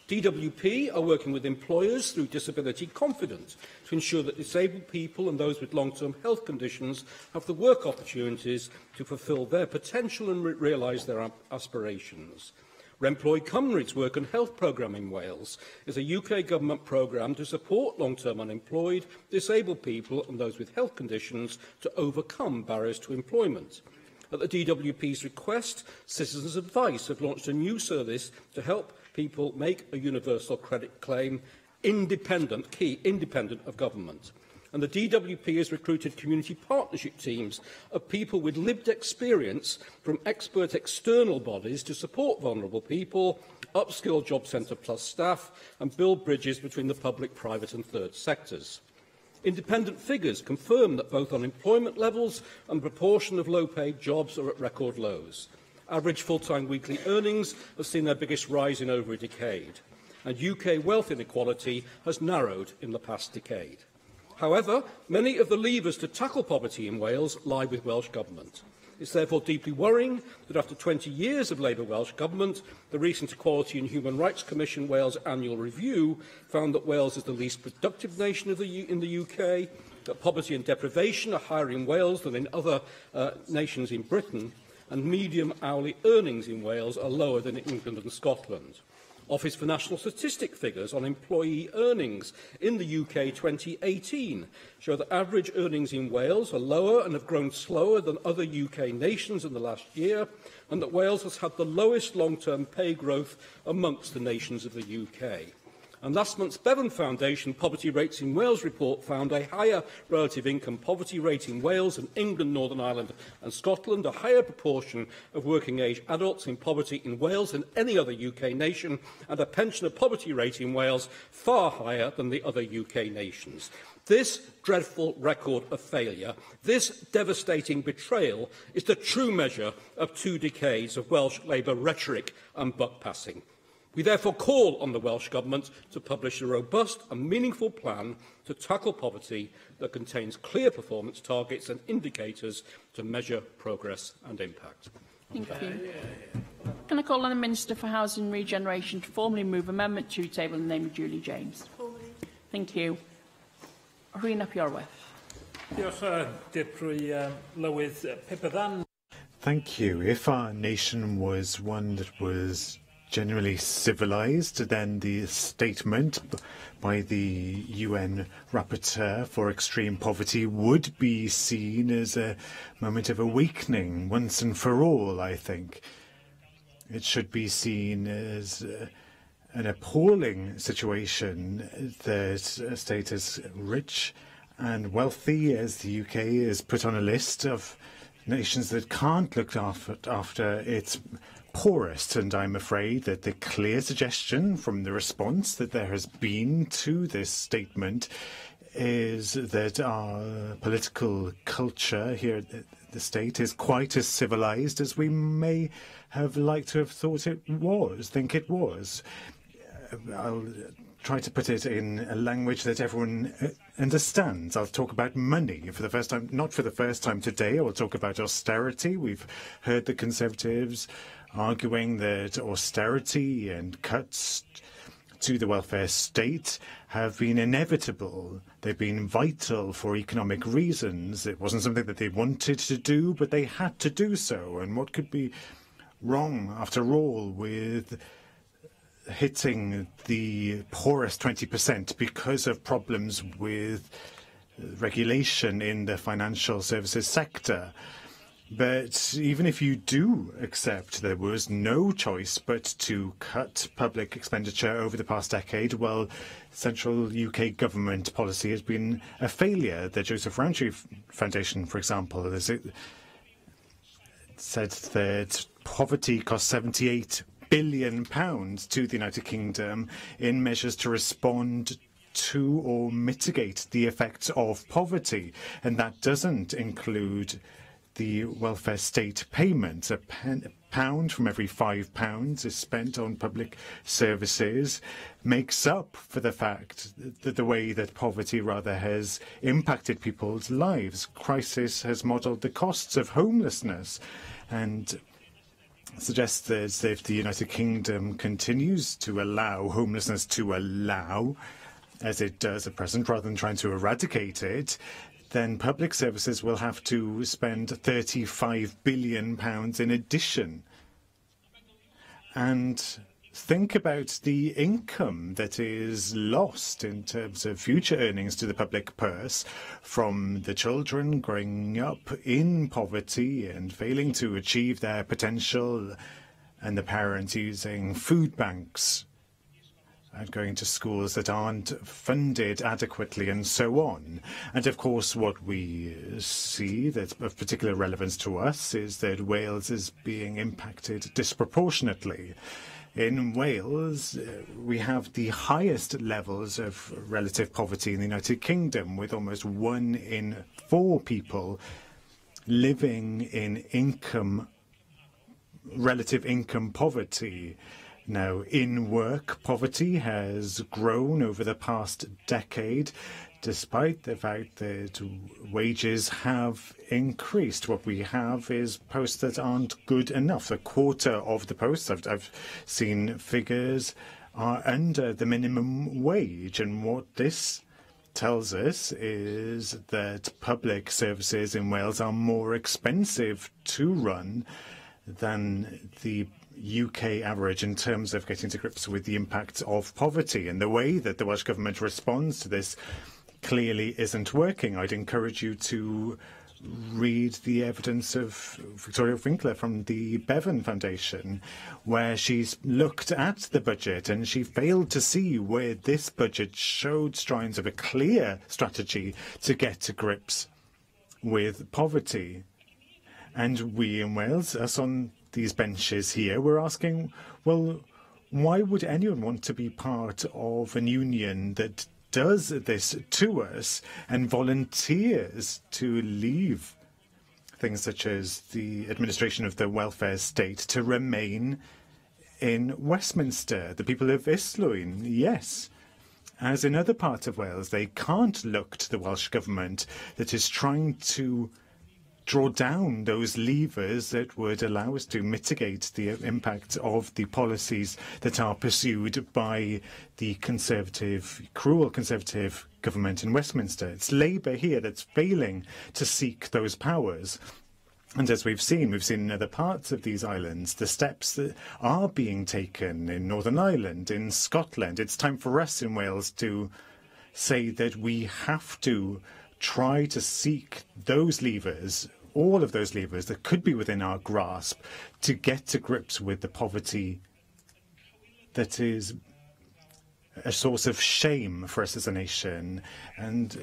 DWP are working with employers through Disability Confident to ensure that disabled people and those with long-term health conditions have the work opportunities to fulfil their potential and realise their aspirations. Remploy Cymru's Work and Health Programme in Wales is a UK Government programme to support long-term unemployed, disabled people and those with health conditions to overcome barriers to employment. At the DWP's request, Citizens Advice have launched a new service to help people make a universal credit claim independent of government. And the DWP has recruited community partnership teams of people with lived experience from expert external bodies to support vulnerable people, upskill Job Centre Plus staff and build bridges between the public, private and third sectors. Independent figures confirm that both unemployment levels and proportion of low-paid jobs are at record lows. Average full-time weekly earnings have seen their biggest rise in over a decade, and UK wealth inequality has narrowed in the past decade. However, many of the levers to tackle poverty in Wales lie with Welsh Government. It's therefore deeply worrying that after 20 years of Labour Welsh Government, the recent Equality and Human Rights Commission Wales annual review found that Wales is the least productive nation in the UK, that poverty and deprivation are higher in Wales than in other nations in Britain, and median hourly earnings in Wales are lower than in England and Scotland. Office for National Statistic figures on employee earnings in the UK 2018 show that average earnings in Wales are lower and have grown slower than other UK nations in the last year, and that Wales has had the lowest long-term pay growth amongst the nations of the UK. And last month's Bevan Foundation Poverty Rates in Wales report found a higher relative income poverty rate in Wales than England, Northern Ireland and Scotland, a higher proportion of working-age adults in poverty in Wales than any other UK nation, and a pensioner poverty rate in Wales far higher than the other UK nations. This dreadful record of failure, this devastating betrayal, is the true measure of 2 decades of Welsh Labour rhetoric and buck-passing. We therefore call on the Welsh Government to publish a robust and meaningful plan to tackle poverty that contains clear performance targets and indicators to measure progress and impact. Thank you. Can I call on the Minister for Housing and Regeneration to formally move Amendment 2 table in the name of Julie James? Thank you. Rhyn ap Iorwerth. Diolch, Deputy Lywydd Piperdan. Thank you. If our nation was one that was generally civilised, then the statement by the UN Rapporteur for Extreme Poverty would be seen as a moment of awakening once and for all, I think. It should be seen as an appalling situation that a state as rich and wealthy as the UK is put on a list of nations that can't look after its poorest, and I'm afraid that the clear suggestion from the response that there has been to this statement is that our political culture here at the state is quite as civilised as we may have liked to have thought it was, think it was. I'll try to put it in a language that everyone understands. I'll talk about money for the first time, not for the first time today. I will talk about austerity. We've heard the Conservatives arguing that austerity and cuts to the welfare state have been inevitable. They've been vital for economic reasons. It wasn't something that they wanted to do, but they had to do so. And what could be wrong, after all, with hitting the poorest 20% because of problems with regulation in the financial services sector? But even if you do accept there was no choice but to cut public expenditure over the past decade, well, central UK government policy has been a failure. The Joseph Rowntree Foundation, for example, has said that poverty cost £78 billion to the United Kingdom in measures to respond to or mitigate the effects of poverty. And that doesn't include the welfare state payments. A pound from every £5 is spent on public services makes up for the fact that the way that poverty rather has impacted people's lives. Crisis has modelled the costs of homelessness and suggests that if the United Kingdom continues to allow homelessness to allow, as it does at present, rather than trying to eradicate it, then public services will have to spend £35 billion in addition. And think about the income that is lost in terms of future earnings to the public purse from the children growing up in poverty and failing to achieve their potential, and the parents using food banks and going to schools that aren't funded adequately, and so on. And of course, what we see that's of particular relevance to us is that Wales is being impacted disproportionately. In Wales, we have the highest levels of relative poverty in the United Kingdom, with almost 1 in 4 people living in relative income poverty. Now, in-work poverty has grown over the past decade, despite the fact that wages have increased. What we have is posts that aren't good enough. A quarter of the posts, I've seen figures, are under the minimum wage. And what this tells us is that public services in Wales are more expensive to run than the UK average in terms of getting to grips with the impact of poverty. And the way that the Welsh Government responds to this clearly isn't working. I'd encourage you to read the evidence of Victoria Winkler from the Bevan Foundation, where she's looked at the budget and she failed to see where this budget showed signs of a clear strategy to get to grips with poverty. And we in Wales, us on these benches here, we're asking, well, why would anyone want to be part of an union that does this to us and volunteers to leave things such as the administration of the welfare state to remain in Westminster? The people of Islwyn, yes. As in other parts of Wales, they can't look to the Welsh Government that is trying to draw down those levers that would allow us to mitigate the impact of the policies that are pursued by the cruel Conservative government in Westminster. It's Labour here that's failing to seek those powers. And as we've seen in other parts of these islands, the steps that are being taken in Northern Ireland, in Scotland, it's time for us in Wales to say that we have to try to seek those levers, all of those levers that could be within our grasp, to get to grips with the poverty that is a source of shame for us as a nation. And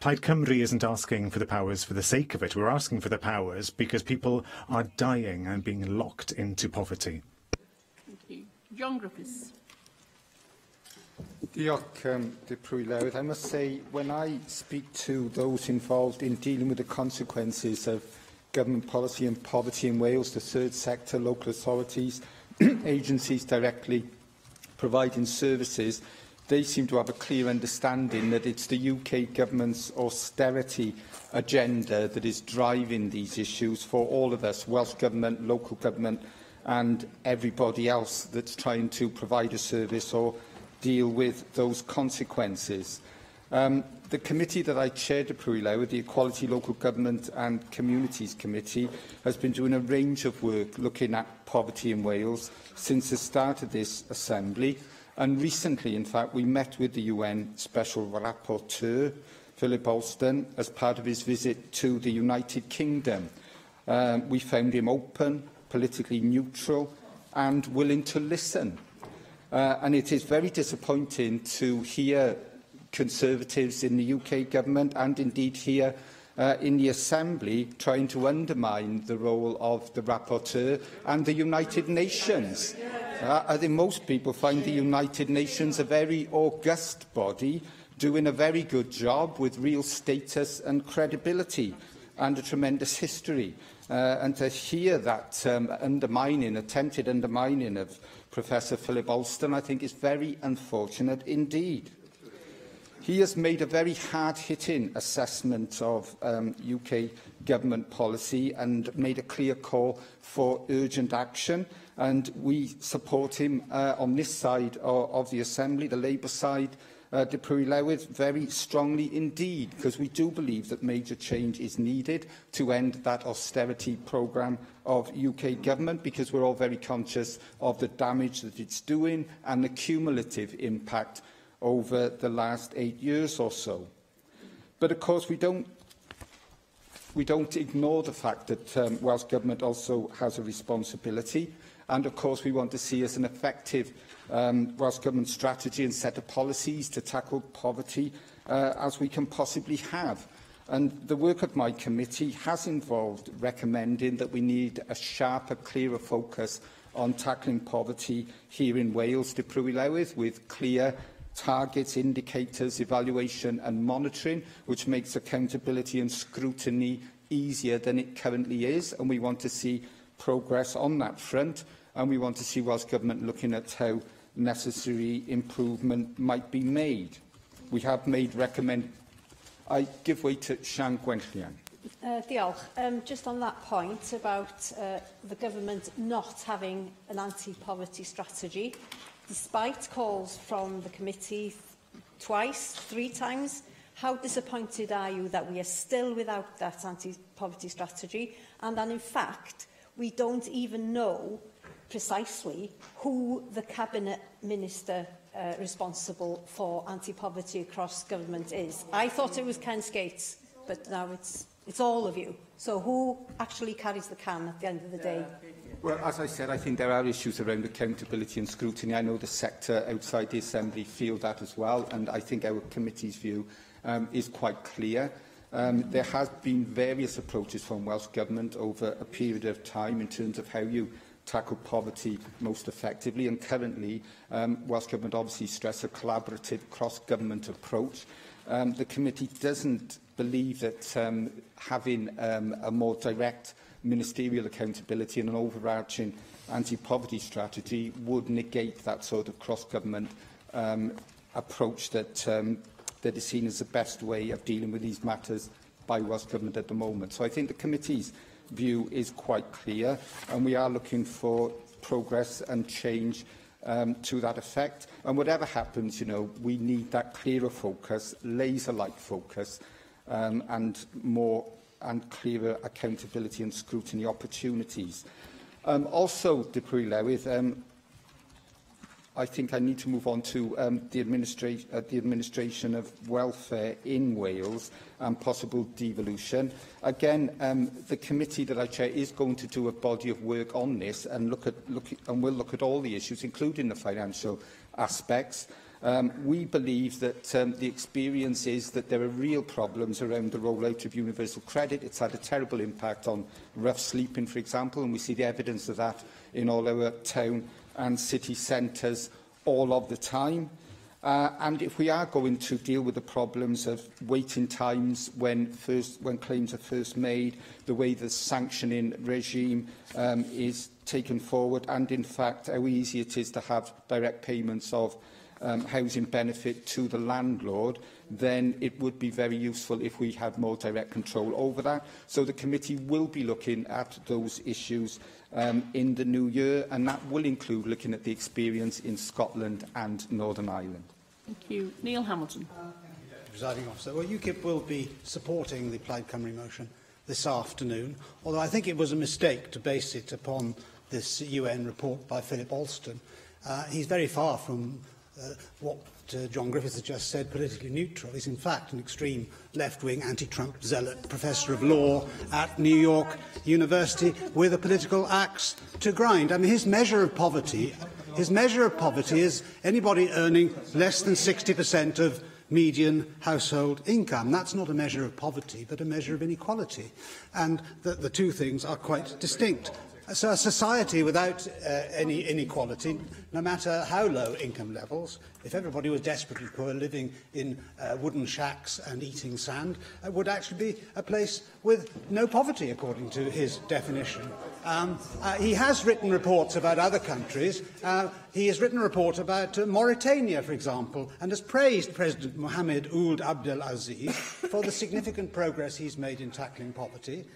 Plaid Cymru isn't asking for the powers for the sake of it. We're asking for the powers because people are dying and being locked into poverty. Thank you. John Griffiths. Diolch, Deputy Lewydd. I must say, when I speak to those involved in dealing with the consequences of government policy and poverty in Wales, the third sector, local authorities, agencies directly providing services, they seem to have a clear understanding that it's the UK government's austerity agenda that is driving these issues for all of us, Welsh Government, local government and everybody else that's trying to provide a service or deal with those consequences. The committee that I chaired, the Equality, Local Government and Communities Committee, has been doing a range of work looking at poverty in Wales since the start of this Assembly. And recently, in fact, we met with the UN Special Rapporteur, Philip Alston, as part of his visit to the United Kingdom. We found him open, politically neutral and willing to listen. And it is very disappointing to hear Conservatives in the UK government and indeed here in the Assembly trying to undermine the role of the Rapporteur and the United Nations. I think most people find the United Nations a very august body doing a very good job with real status and credibility and a tremendous history. And to hear that attempted undermining of Professor Philip Alston, I think is very unfortunate indeed. He has made a very hard-hitting assessment of UK government policy and made a clear call for urgent action. And we support him on this side of the Assembly, the Labour side, Deputy Lewydd, very strongly indeed, because we do believe that major change is needed to end that austerity programme of UK government, because we're all very conscious of the damage that it's doing and the cumulative impact over the last 8 years or so. But of course we don't ignore the fact that Welsh Government also has a responsibility, and of course we want to see as an effective Welsh Government strategy and set of policies to tackle poverty as we can possibly have. And the work of my committee has involved recommending that we need a sharper, clearer focus on tackling poverty here in Wales, Deputy Lewydd, with clear targets, indicators, evaluation and monitoring, which makes accountability and scrutiny easier than it currently is, and we want to see progress on that front. and we want to see Welsh Government looking at how necessary improvement might be made. We have made I give way to Sian Gwenllian. Diolch. Just on that point about the government not having an anti-poverty strategy, despite calls from the committee twice, 3 times, how disappointed are you that we are still without that anti-poverty strategy, and that in fact we don't even know precisely who the Cabinet Minister responsible for anti-poverty across government is? I thought it was Ken Skates, but now it's all of you. So who actually carries the can at the end of the day? Well, as I said, I think there are issues around accountability and scrutiny. I know the sector outside the Assembly feel that as well, and I think our committee's view is quite clear. There has been various approaches from Welsh Government over a period of time in terms of how you tackle poverty most effectively, and currently Welsh Government obviously stress a collaborative cross-government approach. The committee doesn't believe that having a more direct ministerial accountability and an overarching anti-poverty strategy would negate that sort of cross-government approach that is seen as the best way of dealing with these matters by Welsh Government at the moment. So I think the committee's view is quite clear, and we are looking for progress and change to that effect. And whatever happens, we need that clearer focus, laser-like focus, and more and clearer accountability and scrutiny opportunities. Also, Deputy Lewydd, I think I need to move on to the administration of welfare in Wales and possible devolution. Again, the committee that I chair is going to do a body of work on this and will look at all the issues, including the financial aspects. We believe that the experience is that there are real problems around the rollout of universal credit. It's had a terrible impact on rough sleeping, for example, and we see the evidence of that in all our town and city centres all of the time. And if we are going to deal with the problems of waiting times when claims are first made, the way the sanctioning regime is taken forward, and in fact how easy it is to have direct payments of housing benefit to the landlord, then it would be very useful if we had more direct control over that. So the committee will be looking at those issues in the new year, and that will include looking at the experience in Scotland and Northern Ireland. Thank you. Neil Hamilton. Presiding Officer. Well, UKIP will be supporting the Plaid Cymru motion this afternoon, although I think it was a mistake to base it upon this UN report by Philip Alston. He's very far from what John Griffiths has just said, politically neutral. He's in fact an extreme left-wing anti-Trump zealot professor of law at New York University with a political axe to grind. I mean, his measure of poverty is anybody earning less than 60% of median household income. That's not a measure of poverty, but a measure of inequality. And the two things are quite distinct. So a society without any inequality, no matter how low income levels, if everybody was desperately poor, living in wooden shacks and eating sand, would actually be a place with no poverty, according to his definition. He has written reports about other countries. He has written a report about Mauritania, for example, and has praised President Mohamed Ould Abdel Aziz for the significant progress he's made in tackling poverty.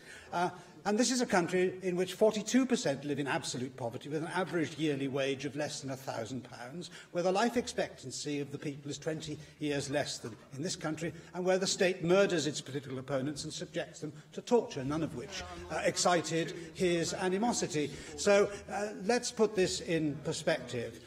And this is a country in which 42% live in absolute poverty, with an average yearly wage of less than £1,000, where the life expectancy of the people is 20 years less than in this country, and where the state murders its political opponents and subjects them to torture, none of which excited his animosity. So let's put this in perspective.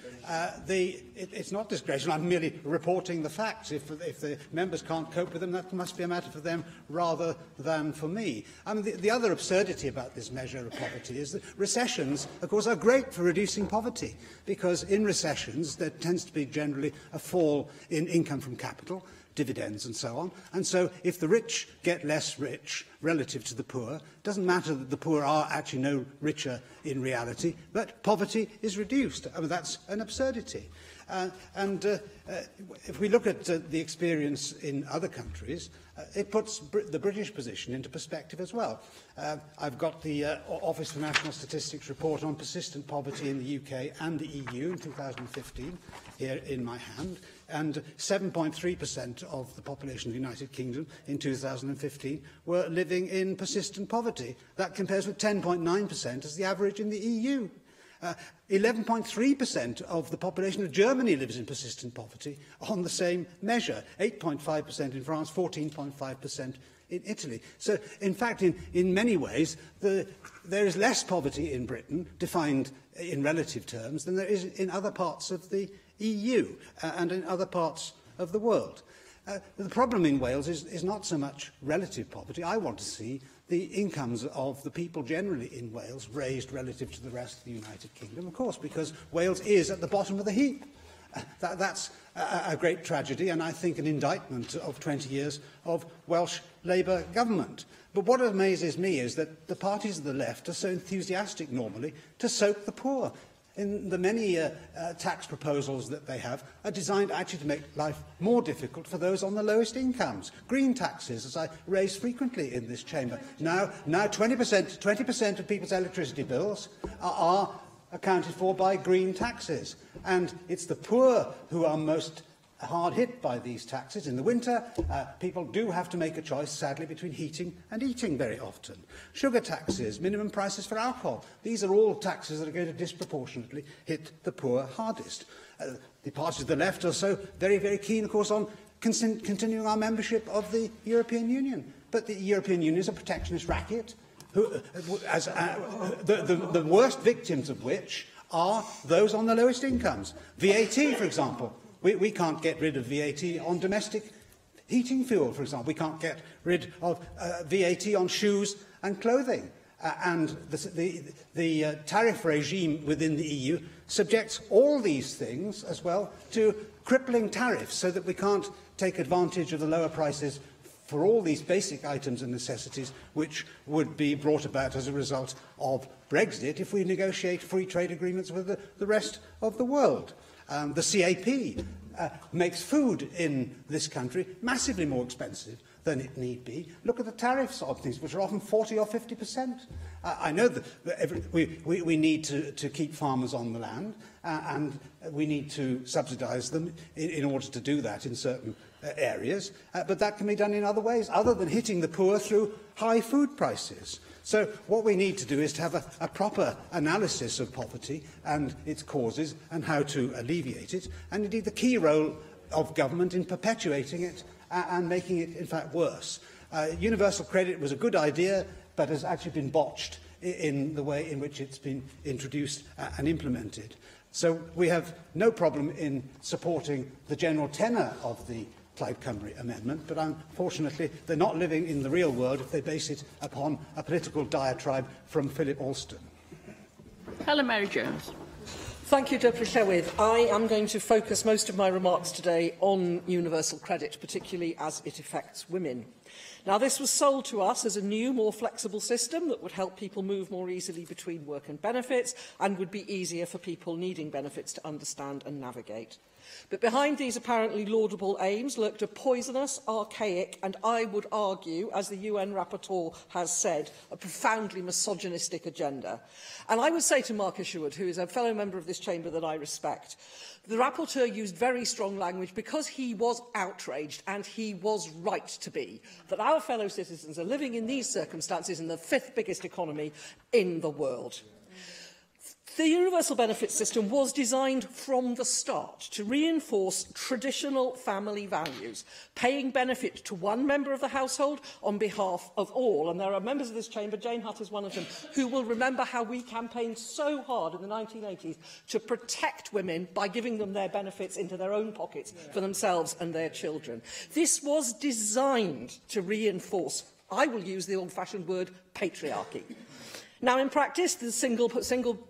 It's not disgraceful. I'm merely reporting the facts. If the members can't cope with them, that must be a matter for them rather than for me. I mean, the other absurdity about this measure of poverty is that recessions, of course, are great for reducing poverty, because in recessions there tends to be generally a fall in income from capital, dividends and so on. And so if the rich get less rich relative to the poor, it doesn't matter that the poor are actually no richer in reality, but poverty is reduced. I mean, that's an absurdity. If we look at the experience in other countries, it puts the British position into perspective as well. I've got the Office for National Statistics report on persistent poverty in the UK and the EU in 2015 here in my hand, and 7.3% of the population of the United Kingdom in 2015 were living in persistent poverty. That compares with 10.9% as the average in the EU. 11.3% of the population of Germany lives in persistent poverty on the same measure, 8.5% in France, 14.5% in Italy. So, in fact, in many ways, there is less poverty in Britain, defined in relative terms, than there is in other parts of the EU and in other parts of the world. The problem in Wales is not so much relative poverty. I want to see the incomes of the people generally in Wales raised relative to the rest of the United Kingdom, of course, because Wales is at the bottom of the heap. That's a great tragedy, and I think an indictment of 20 years of Welsh Labour government. But what amazes me is that the parties of the left are so enthusiastic normally to soak the poor. In the many tax proposals that they have are designed actually to make life more difficult for those on the lowest incomes. Green taxes, as I raise frequently in this chamber. Now 20% of people's electricity bills are accounted for by green taxes. And it's the poor who are most hard hit by these taxes. In the winter, people do have to make a choice, sadly, between heating and eating very often. Sugar taxes, minimum prices for alcohol, these are all taxes that are going to disproportionately hit the poor hardest. The parties of the left are so very, very keen, of course, on continuing our membership of the European Union. But the European Union is a protectionist racket, the worst victims of which are those on the lowest incomes. VAT, for example. We can't get rid of VAT on domestic heating fuel, for example. We can't get rid of VAT on shoes and clothing. And the tariff regime within the EU subjects all these things as well to crippling tariffs, so that we can't take advantage of the lower prices for all these basic items and necessities which would be brought about as a result of Brexit if we negotiate free trade agreements with the rest of the world. The CAP makes food in this country massively more expensive than it need be. Look at the tariffs on things, which are often 40 or 50%. I know that we need to keep farmers on the land, and we need to subsidise them in order to do that in certain areas, but that can be done in other ways, other than hitting the poor through high food prices. So what we need to do is to have a proper analysis of poverty and its causes and how to alleviate it, and indeed the key role of government in perpetuating it and making it, in fact, worse. Universal credit was a good idea, but has actually been botched in the way in which it's been introduced and implemented. So we have no problem in supporting the general tenor of the Plaid Cymru amendment, but unfortunately they're not living in the real world if they base it upon a political diatribe from Philip Alston. Helen Mary Jones. Thank you, Deputy Llywydd. I am going to focus most of my remarks today on universal credit, particularly as it affects women. Now, this was sold to us as a new, more flexible system that would help people move more easily between work and benefits and would be easier for people needing benefits to understand and navigate. But behind these apparently laudable aims lurked a poisonous, archaic and, I would argue, as the UN rapporteur has said, a profoundly misogynistic agenda. And I would say to Mark Isherwood, who is a fellow member of this chamber that I respect, the rapporteur used very strong language because he was outraged, and he was right to be, that our fellow citizens are living in these circumstances in the fifth biggest economy in the world. The universal benefit system was designed from the start to reinforce traditional family values, paying benefit to one member of the household on behalf of all. And there are members of this chamber, Jane Hutt is one of them, who will remember how we campaigned so hard in the 1980s to protect women by giving them their benefits into their own pockets for themselves and their children. This was designed to reinforce, I will use the old-fashioned word, patriarchy. Now, in practice, the single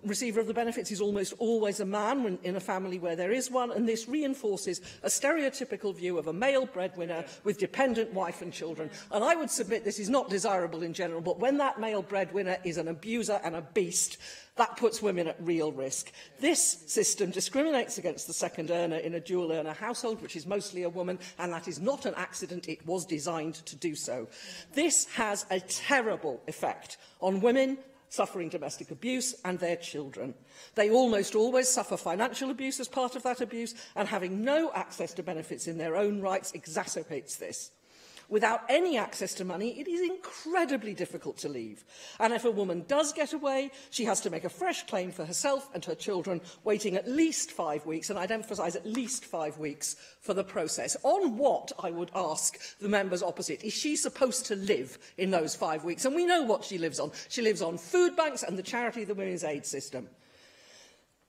receiver of the benefits is almost always a man in a family where there is one, and this reinforces a stereotypical view of a male breadwinner with dependent wife and children. And I would submit this is not desirable in general, but when that male breadwinner is an abuser and a beast, That puts women at real risk. This system discriminates against the second earner in a dual-earner household, which is mostly a woman, and that is not an accident. It was designed to do so. This has a terrible effect on women suffering domestic abuse and their children. They almost always suffer financial abuse as part of that abuse, and having no access to benefits in their own rights exacerbates this. Without any access to money, it is incredibly difficult to leave. And if a woman does get away, she has to make a fresh claim for herself and her children, waiting at least 5 weeks, and I'd emphasise at least 5 weeks, for the process. On what, I would ask the members opposite, is she supposed to live in those 5 weeks? And we know what she lives on. She lives on food banks and the charity of the Women's Aid System.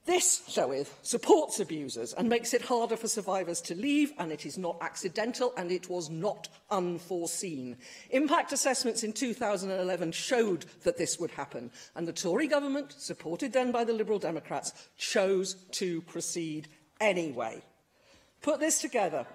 This, Llywydd, supports abusers and makes it harder for survivors to leave, and it is not accidental and it was not unforeseen. Impact assessments in 2011 showed that this would happen, and the Tory government, supported then by the Liberal Democrats, chose to proceed anyway. Put this together.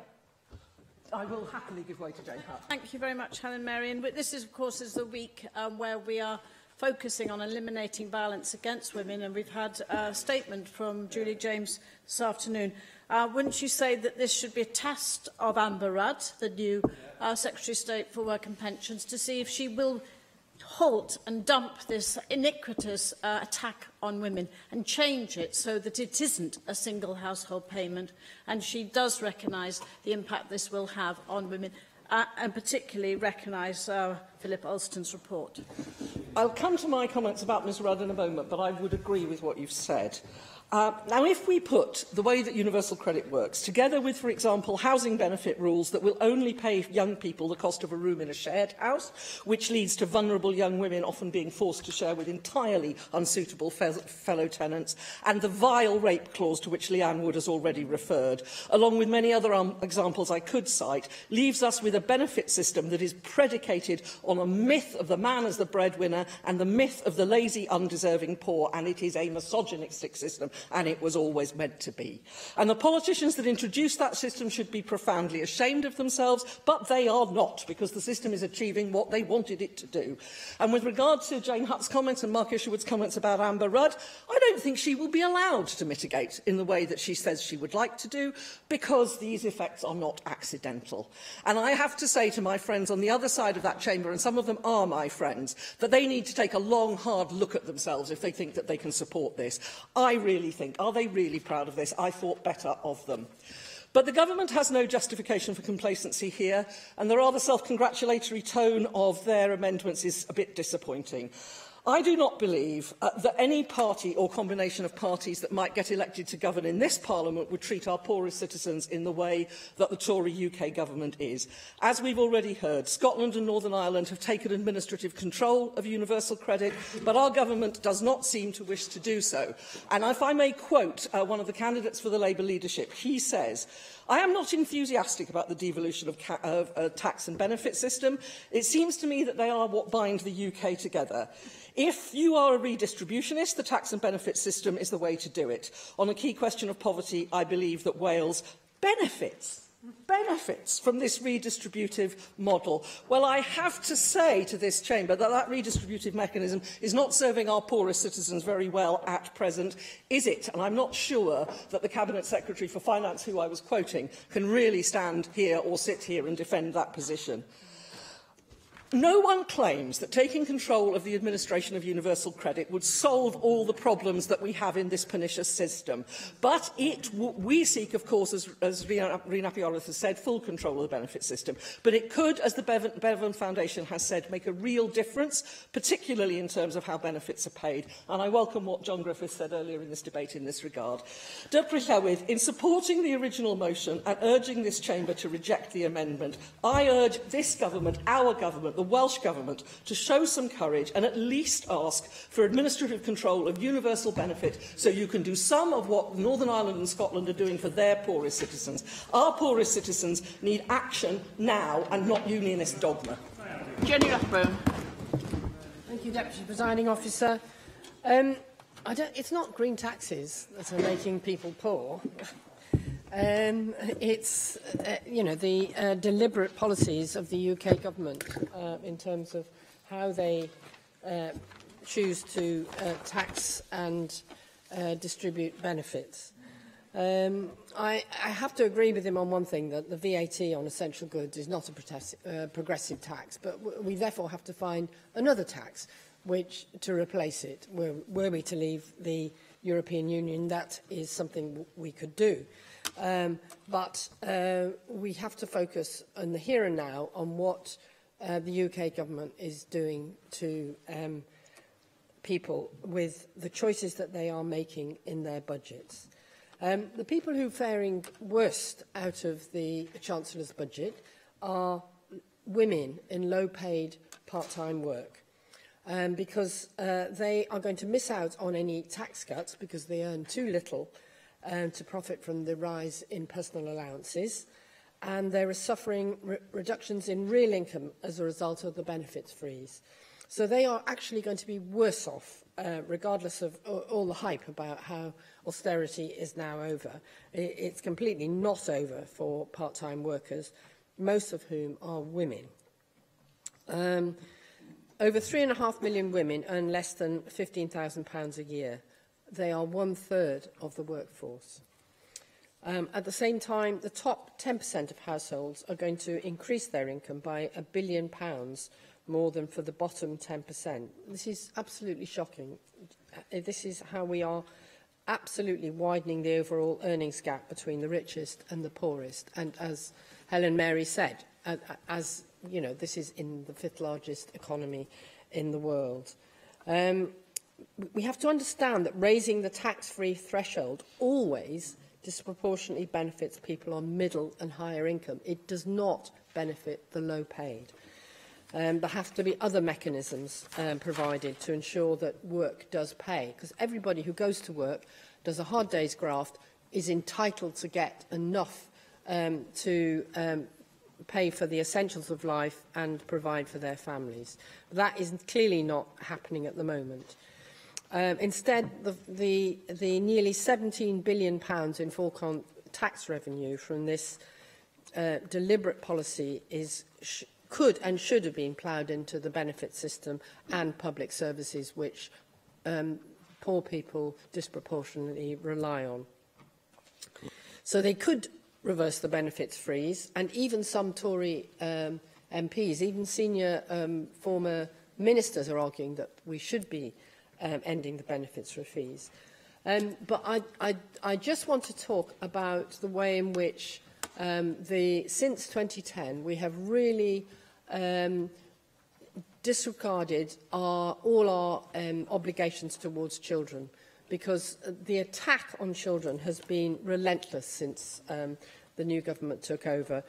I will happily give way to Jane Hutt. Thank you very much, Helen Marion. But this, of course, is the week where we are focusing on eliminating violence against women, and we've had a statement from Julie James this afternoon. Wouldn't you say that this should be a test of Amber Rudd, the new Secretary of State for Work and Pensions, to see if she will halt and dump this iniquitous attack on women and change it so that it isn't a single household payment, and she does recognise the impact this will have on women, and particularly recognise Philip Alston's report. I'll come to my comments about Ms Rudd in a moment, but I would agree with what you've said. Now, if we put the way that universal credit works, together with, for example, housing benefit rules that will only pay young people the cost of a room in a shared house, which leads to vulnerable young women often being forced to share with entirely unsuitable fellow tenants, and the vile rape clause to which Leanne Wood has already referred, along with many other examples I could cite, leaves us with a benefit system that is predicated on a myth of the man as the breadwinner and the myth of the lazy, undeserving poor, and it is a misogynistic system, and it was always meant to be. And the politicians that introduced that system should be profoundly ashamed of themselves, but they are not, because the system is achieving what they wanted it to do. And with regard to Jane Hutt's comments and Mark Isherwood's comments about Amber Rudd, I don't think she will be allowed to mitigate in the way that she says she would like to do, because these effects are not accidental. And I have to say to my friends on the other side of that chamber, and some of them are my friends, that they need to take a long, hard look at themselves if they think that they can support this. I really think, are they really proud of this? I thought better of them. But the government has no justification for complacency here, and the rather self-congratulatory tone of their amendments is a bit disappointing. I do not believe that any party or combination of parties that might get elected to govern in this Parliament would treat our poorest citizens in the way that the Tory UK government is. As we've already heard, Scotland and Northern Ireland have taken administrative control of universal credit, but our government does not seem to wish to do so. And if I may quote one of the candidates for the Labour leadership, he says, "I am not enthusiastic about the devolution of a tax and benefit system. It seems to me that they are what bind the UK together. If you are a redistributionist, the tax and benefit system is the way to do it. On a key question of poverty, I believe that Wales benefits from this redistributive model." Well, I have to say to this chamber that that redistributive mechanism is not serving our poorest citizens very well at present, is it? And I'm not sure that the Cabinet Secretary for Finance, who I was quoting, can really stand here or sit here and defend that position. No one claims that taking control of the administration of universal credit would solve all the problems that we have in this pernicious system. But we seek, of course, as Rina Pioreth has said, full control of the benefit system. But it could, as the Bevan Foundation has said, make a real difference, particularly in terms of how benefits are paid. And I welcome what John Griffiths said earlier in this debate in this regard. Dyfry Llywydd, in supporting the original motion and urging this chamber to reject the amendment, I urge this government, our government, the Welsh Government, to show some courage and at least ask for administrative control of universal benefit so you can do some of what Northern Ireland and Scotland are doing for their poorest citizens. Our poorest citizens need action now and not unionist dogma. Jenny Rathbone. Thank you, Deputy Presiding Officer. It's not green taxes that are making people poor. It's, the deliberate policies of the UK government in terms of how they choose to tax and distribute benefits. I have to agree with him on one thing, that the VAT on essential goods is not a progressive tax, but we therefore have to find another tax to replace it. Were we to leave the European Union, that is something we could do. But we have to focus on the here and now on what the UK government is doing to people with the choices that they are making in their budgets. The people who are faring worst out of the Chancellor's budget are women in low-paid part-time work, because they are going to miss out on any tax cuts because they earn too little to profit from the rise in personal allowances, and they are suffering reductions in real income as a result of the benefits freeze. So they are actually going to be worse off, regardless of all the hype about how austerity is now over. It's completely not over for part-time workers, most of whom are women. Over 3.5 million women earn less than £15,000 a year. They are 1/3 of the workforce. At the same time, the top 10% of households are going to increase their income by £1 billion more than for the bottom 10%. This is absolutely shocking. This is how we are absolutely widening the overall earnings gap between the richest and the poorest. And as Helen Mary said, as you know, this is in the 5th largest economy in the world. We have to understand that raising the tax-free threshold always disproportionately benefits people on middle and higher income. It does not benefit the low-paid. There have to be other mechanisms provided to ensure that work does pay, because everybody who goes to work, does a hard day's graft, is entitled to get enough to pay for the essentials of life and provide for their families. That is clearly not happening at the moment. Instead, the nearly £17 billion in foregone tax revenue from this deliberate policy could and should have been ploughed into the benefit system and public services, which poor people disproportionately rely on. So they could reverse the benefits freeze, and even some Tory MPs, even senior former ministers, are arguing that we should be ending the benefits freeze. But I just want to talk about the way in which since 2010 we have really disregarded all our obligations towards children, because the attack on children has been relentless since the new government took over.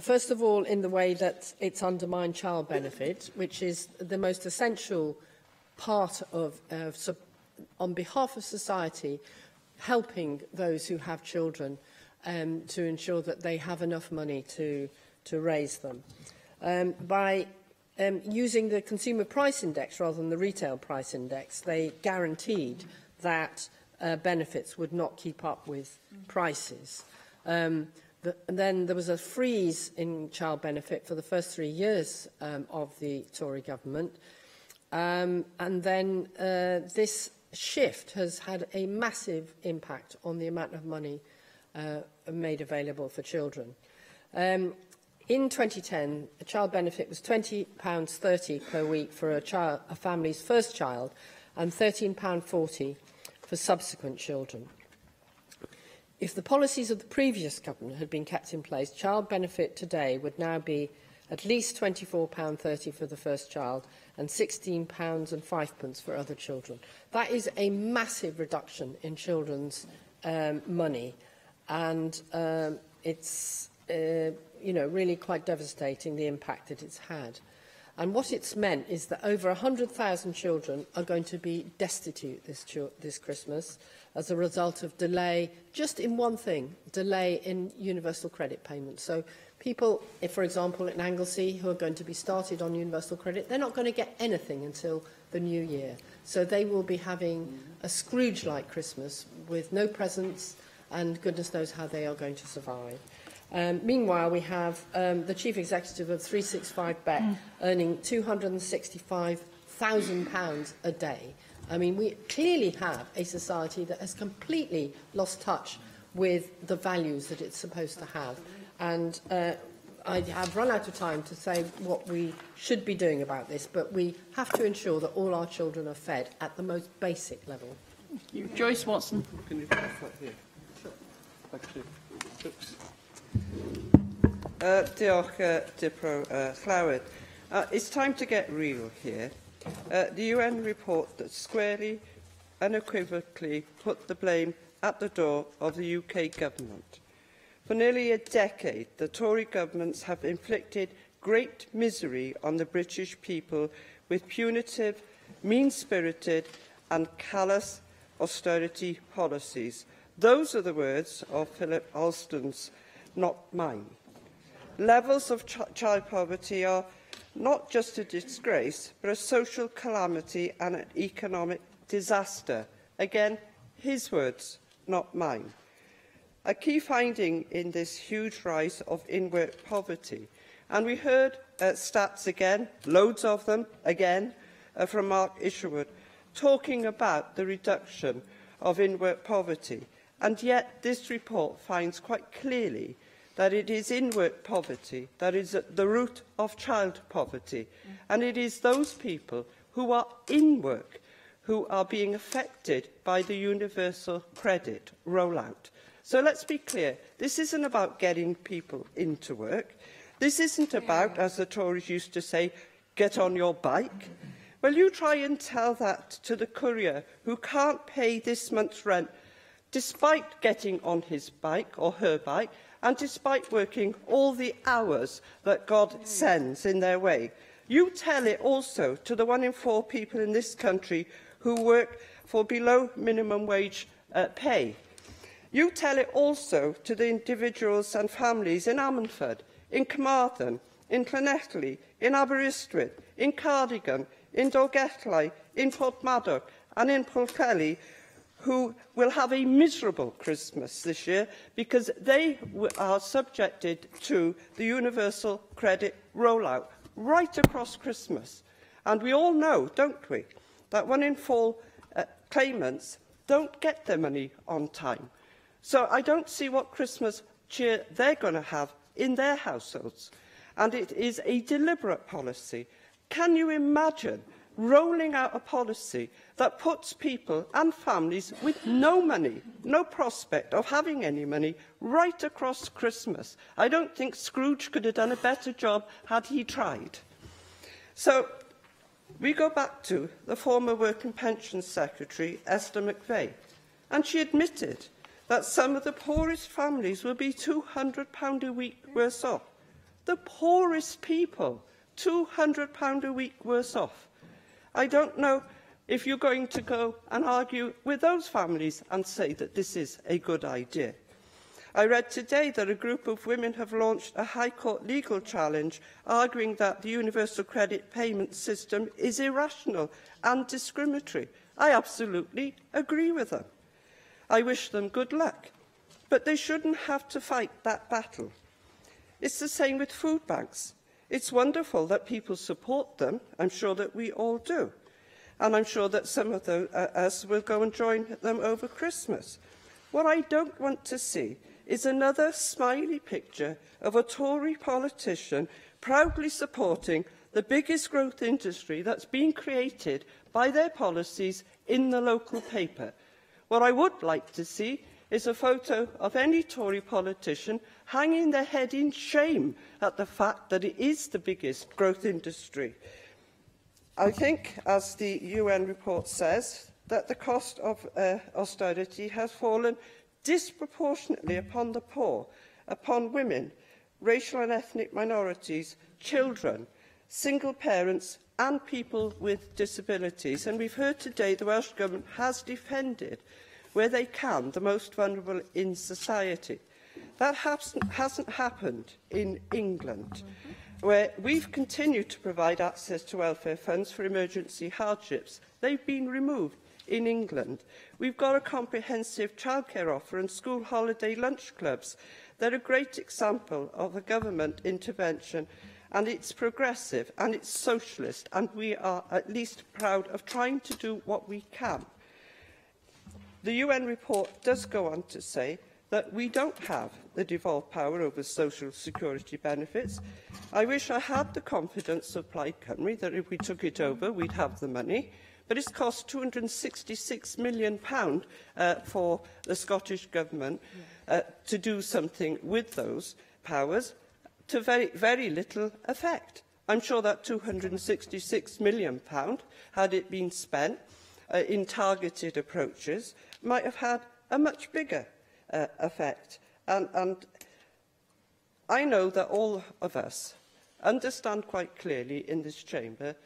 First of all, in the way that it's undermined child benefit, which is the most essential part of, on behalf of society, helping those who have children to ensure that they have enough money to raise them. By using the consumer price index rather than the retail price index, they guaranteed that benefits would not keep up with prices. And then there was a freeze in child benefit for the first 3 years of the Tory government. And then this shift has had a massive impact on the amount of money made available for children. In 2010, a child benefit was £20.30 per week for a family's first child and £13.40 for subsequent children. If the policies of the previous government had been kept in place, child benefit today would now be at least £24.30 for the first child and £16.05 for other children. That is a massive reduction in children's money, and it's really quite devastating, the impact that it's had. And what it's meant is that over 100,000 children are going to be destitute this Christmas as a result of delay, just in one thing, delay in universal credit payments. So people, for example, in Anglesey, who are going to be started on universal credit, they're not going to get anything until the new year. So they will be having a Scrooge-like Christmas with no presents, and goodness knows how they are going to survive. Meanwhile, we have the Chief Executive of 365 Bet earning £265 £1,000 a day. I mean, we clearly have a society that has completely lost touch with the values that it's supposed to have. And I have run out of time to say what we should be doing about this, but we have to ensure that all our children are fed at the most basic level. Thank you. Joyce Watson. Can you pass that here? Sure. Thank you. Diolch, Dipro Llywyd. It's time to get real here. The UN report that squarely, unequivocally put the blame at the door of the UK government. For nearly a decade, the Tory governments have inflicted great misery on the British people with punitive, mean-spirited and callous austerity policies. Those are the words of Philip Alston's, not mine. Levels of child poverty are not just a disgrace, but a social calamity and an economic disaster. Again, his words, not mine. A key finding in this huge rise of in-work poverty, and we heard stats again, loads of them again, from Mark Isherwood, talking about the reduction of in-work poverty. And yet this report finds quite clearly that it is in-work poverty that is at the root of child poverty. And it is those people who are in work who are being affected by the universal credit rollout. So let's be clear, this isn't about getting people into work. This isn't about, as the Tories used to say, get on your bike. Well, you try and tell that to the courier who can't pay this month's rent despite getting on his bike or her bike and despite working all the hours that God sends in their way. You tell it also to the 1 in 4 people in this country who work for below minimum wage pay. You tell it also to the individuals and families in Ammanford, in Carmarthen, in Llanelli, in Aberystwyth, in Cardigan, in Dolgellau, in Porthmadog and in Pwllheli, who will have a miserable Christmas this year because they are subjected to the universal credit rollout right across Christmas. And we all know, don't we, that 1 in 4 claimants don't get their money on time. So I don't see what Christmas cheer they're going to have in their households. And it is a deliberate policy. Can you imagine rolling out a policy that puts people and families with no money, no prospect of having any money, right across Christmas? I don't think Scrooge could have done a better job had he tried. So we go back to the former Work and Pensions Secretary, Esther McVeigh, and she admitted that some of the poorest families will be £200 a week worse off. The poorest people, £200 a week worse off. I don't know if you're going to go and argue with those families and say that this is a good idea. I read today that a group of women have launched a High Court legal challenge arguing that the universal credit payment system is irrational and discriminatory. I absolutely agree with them. I wish them good luck, but they shouldn't have to fight that battle. It's the same with food banks. It's wonderful that people support them. I'm sure that we all do. And I'm sure that some of us will go and join them over Christmas. What I don't want to see is another smiley picture of a Tory politician proudly supporting the biggest growth industry that's been created by their policies in the local paper. What I would like to see is a photo of any Tory politician hanging their head in shame at the fact that it is the biggest growth industry. I think, as the UN report says, that the cost of austerity has fallen disproportionately upon the poor, upon women, racial and ethnic minorities, children, single parents and people with disabilities. And we've heard today the Welsh Government has defended, where they can, the most vulnerable in society. That hasn't happened in England, where we've continued to provide access to welfare funds for emergency hardships. They've been removed in England. We've got a comprehensive childcare offer and school holiday lunch clubs. They're a great example of a government intervention and it's progressive and it's socialist, and we are at least proud of trying to do what we can. The UN report does go on to say that we don't have the devolved power over social security benefits. I wish I had the confidence of Plaid Cymru that if we took it over, we'd have the money. But it's cost £266 million for the Scottish Government to do something with those powers, to very little effect. I'm sure that £266 million, had it been spent in targeted approaches, might have had a much bigger effect. And I know that all of us understand quite clearly in this chamber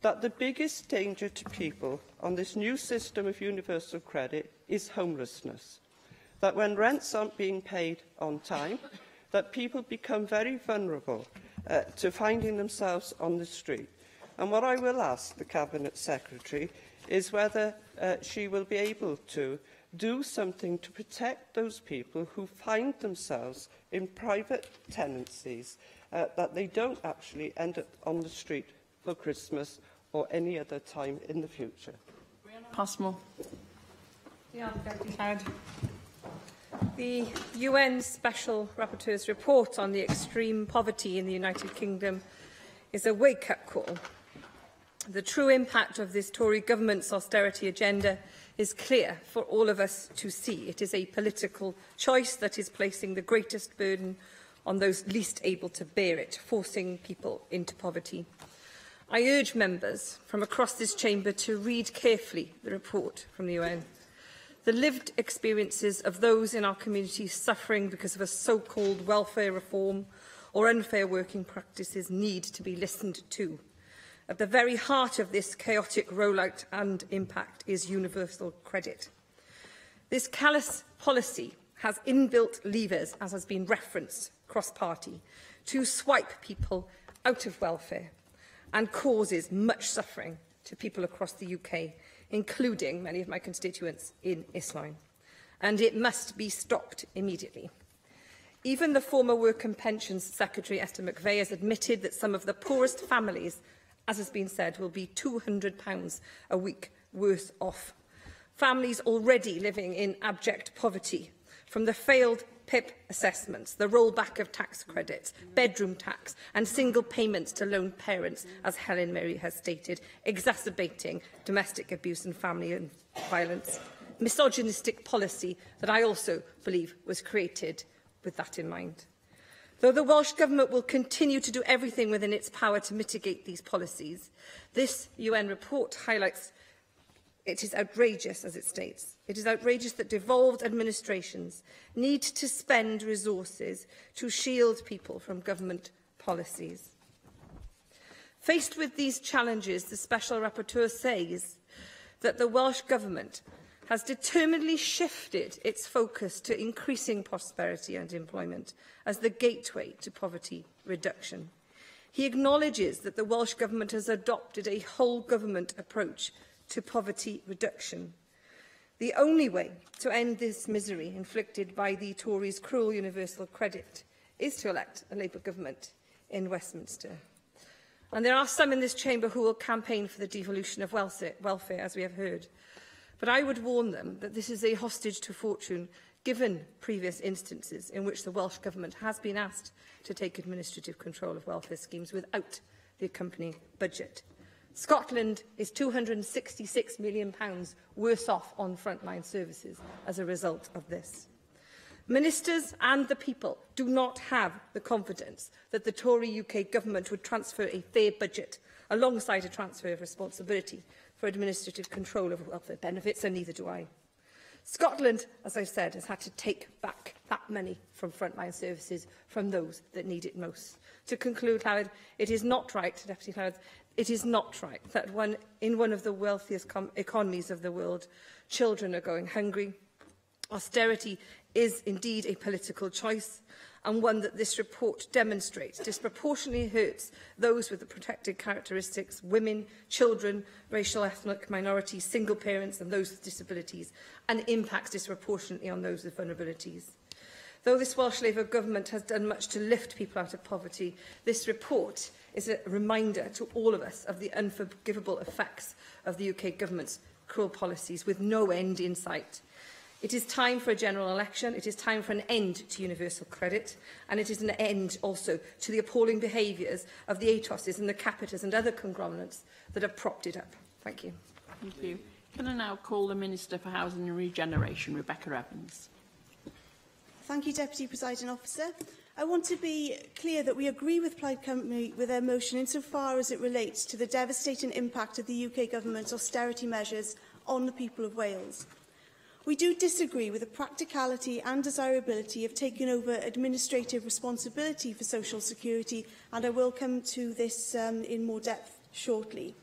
that the biggest danger to people on this new system of universal credit is homelessness. That when rents aren't being paid on time, that people become very vulnerable to finding themselves on the street. And what I will ask the Cabinet Secretary is whether she will be able to do something to protect those people who find themselves in private tenancies, that they don't actually end up on the street for Christmas or any other time in the future. Passmore. The UN Special Rapporteur's report on the extreme poverty in the United Kingdom is a wake-up call. The true impact of this Tory government's austerity agenda is clear for all of us to see. It is a political choice that is placing the greatest burden on those least able to bear it, forcing people into poverty. I urge members from across this chamber to read carefully the report from the UN. The lived experiences of those in our communities suffering because of a so-called welfare reform or unfair working practices need to be listened to. At the very heart of this chaotic rollout and impact is universal credit. This callous policy has inbuilt levers, as has been referenced cross-party, to swipe people out of welfare and causes much suffering to people across the UK, including many of my constituents in Islwyn. And it must be stopped immediately. Even the former Work and Pensions Secretary, Esther McVeigh, has admitted that some of the poorest families, as has been said, will be £200 a week worse off. Families already living in abject poverty, from the failed PIP assessments, the rollback of tax credits, bedroom tax and single payments to lone parents, as Helen Mary has stated, exacerbating domestic abuse and family violence. Misogynistic policy that I also believe was created with that in mind. Though the Welsh Government will continue to do everything within its power to mitigate these policies, this UN report highlights it is outrageous, as it states. It is outrageous that devolved administrations need to spend resources to shield people from government policies. Faced with these challenges, the Special Rapporteur says that the Welsh Government has determinedly shifted its focus to increasing prosperity and employment as the gateway to poverty reduction. He acknowledges that the Welsh Government has adopted a whole-government approach to poverty reduction. The only way to end this misery inflicted by the Tories' cruel universal credit is to elect a Labour government in Westminster. And there are some in this chamber who will campaign for the devolution of welfare, as we have heard. But I would warn them that this is a hostage to fortune, given previous instances in which the Welsh Government has been asked to take administrative control of welfare schemes without the accompanying budget. Scotland is £266 million worse off on frontline services as a result of this. Ministers and the people do not have the confidence that the Tory UK government would transfer a fair budget alongside a transfer of responsibility for administrative control of welfare benefits, and neither do I. Scotland, as I said, has had to take back that money from frontline services from those that need it most. To conclude, Howard, it is not right, Deputy Howard, it is not right that in one of the wealthiest economies of the world, children are going hungry. Austerity is indeed a political choice, and one that this report demonstrates disproportionately hurts those with the protected characteristics, women, children, racial ethnic minorities, single parents and those with disabilities, and impacts disproportionately on those with vulnerabilities. Though this Welsh Labour government has done much to lift people out of poverty, this report is a reminder to all of us of the unforgivable effects of the UK government's cruel policies with no end in sight. It is time for a general election, it is time for an end to universal credit, and it is an end also to the appalling behaviours of the ATOSs and the Capitas and other conglomerates that have propped it up. Thank you. Thank you. Can I now call the Minister for Housing and Regeneration, Rebecca Evans? Thank you, Deputy Presiding Officer. I want to be clear that we agree with Plaid Cymru with their motion insofar as it relates to the devastating impact of the UK Government's austerity measures on the people of Wales. We do disagree with the practicality and desirability of taking over administrative responsibility for social security, and I will come to this in more depth shortly.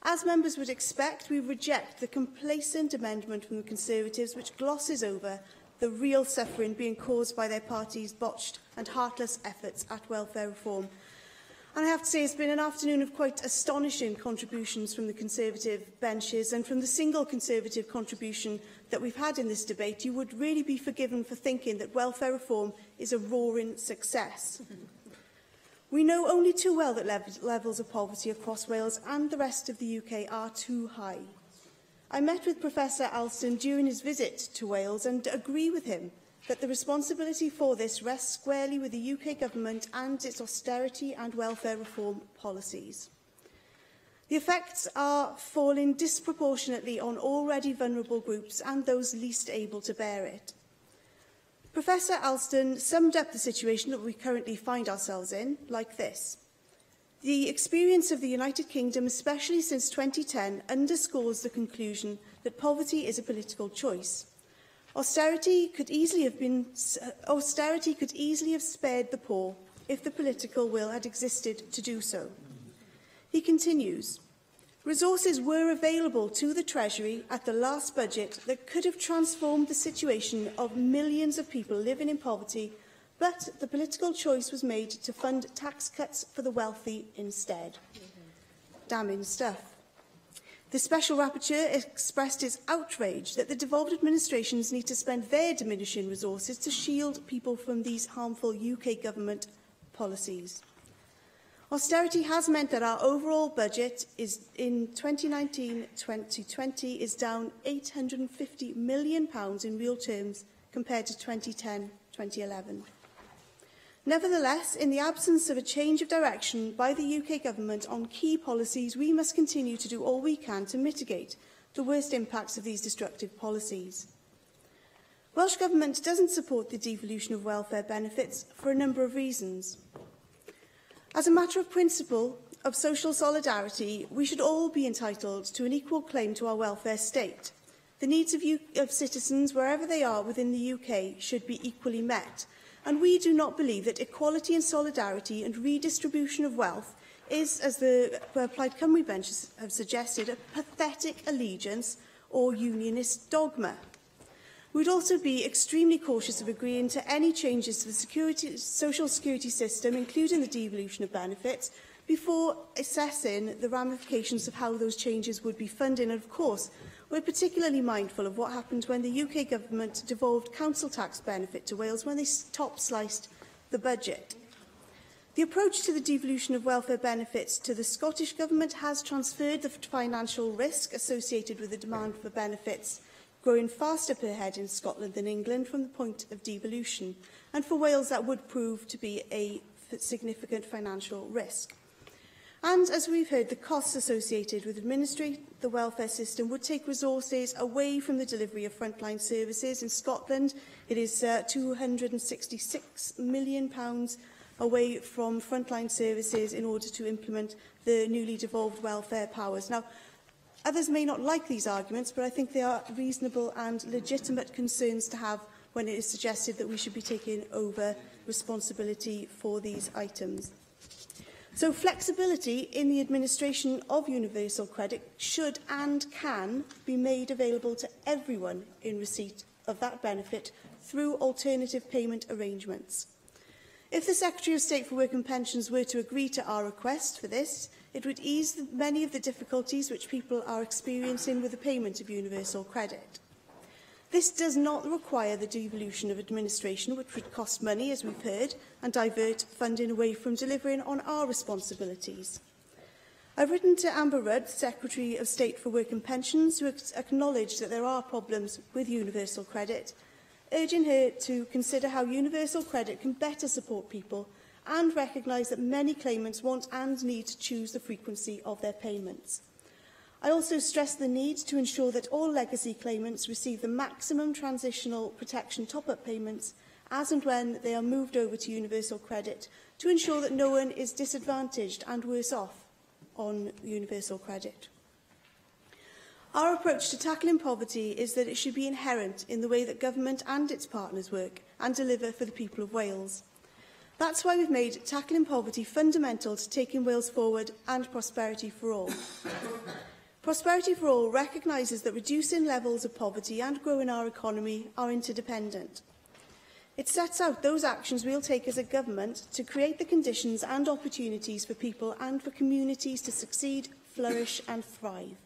As members would expect, we reject the complacent amendment from the Conservatives which glosses over the real suffering being caused by their party's botched and heartless efforts at welfare reform. And I have to say it's been an afternoon of quite astonishing contributions from the Conservative benches, and from the single Conservative contribution that we've had in this debate, you would really be forgiven for thinking that welfare reform is a roaring success. We know only too well that levels of poverty across Wales and the rest of the UK are too high. I met with Professor Alston during his visit to Wales and agree with him that the responsibility for this rests squarely with the UK Government and its austerity and welfare reform policies. The effects are falling disproportionately on already vulnerable groups and those least able to bear it. Professor Alston summed up the situation that we currently find ourselves in like this. The experience of the United Kingdom, especially since 2010, underscores the conclusion that poverty is a political choice. Austerity could easily have spared the poor if the political will had existed to do so. He continues, resources were available to the Treasury at the last budget that could have transformed the situation of millions of people living in poverty, but the political choice was made to fund tax cuts for the wealthy instead. Damning stuff. The Special Rapporteur expressed his outrage that the devolved administrations need to spend their diminishing resources to shield people from these harmful UK government policies. Austerity has meant that our overall budget is in 2019-2020 is down £850 million in real terms compared to 2010-2011. Nevertheless, in the absence of a change of direction by the UK Government on key policies, we must continue to do all we can to mitigate the worst impacts of these destructive policies. Welsh Government doesn't support the devolution of welfare benefits for a number of reasons. As a matter of principle of social solidarity, we should all be entitled to an equal claim to our welfare state. The needs of citizens, wherever they are within the UK, should be equally met. And we do not believe that equality and solidarity and redistribution of wealth is, as the Plaid Cymru benches have suggested, a pathetic allegiance or unionist dogma. We would also be extremely cautious of agreeing to any changes to the social security system, including the devolution of benefits, before assessing the ramifications of how those changes would be funded. And of course, we're particularly mindful of what happened when the UK Government devolved council tax benefit to Wales when they top-sliced the budget. The approach to the devolution of welfare benefits to the Scottish Government has transferred the financial risk associated with the demand for benefits growing faster per head in Scotland than England from the point of devolution, and for Wales that would prove to be a significant financial risk. And, as we've heard, the costs associated with administering the welfare system would take resources away from the delivery of frontline services. In Scotland, it is £266 million away from frontline services in order to implement the newly devolved welfare powers. Now, others may not like these arguments, but I think they are reasonable and legitimate concerns to have when it is suggested that we should be taking over responsibility for these items. So flexibility in the administration of universal credit should and can be made available to everyone in receipt of that benefit through alternative payment arrangements. If the Secretary of State for Work and Pensions were to agree to our request for this, it would ease many of the difficulties which people are experiencing with the payment of universal credit. This does not require the devolution of administration, which would cost money, as we've heard, and divert funding away from delivering on our responsibilities. I've written to Amber Rudd, Secretary of State for Work and Pensions, who has acknowledged that there are problems with universal credit, urging her to consider how universal credit can better support people and recognise that many claimants want and need to choose the frequency of their payments. I also stress the need to ensure that all legacy claimants receive the maximum transitional protection top-up payments as and when they are moved over to universal credit, to ensure that no one is disadvantaged and worse off on universal credit. Our approach to tackling poverty is that it should be inherent in the way that government and its partners work and deliver for the people of Wales. That's why we've made tackling poverty fundamental to taking Wales forward and prosperity for all. Prosperity for All recognises that reducing levels of poverty and growing our economy are interdependent. It sets out those actions we'll take as a government to create the conditions and opportunities for people and for communities to succeed, flourish and thrive.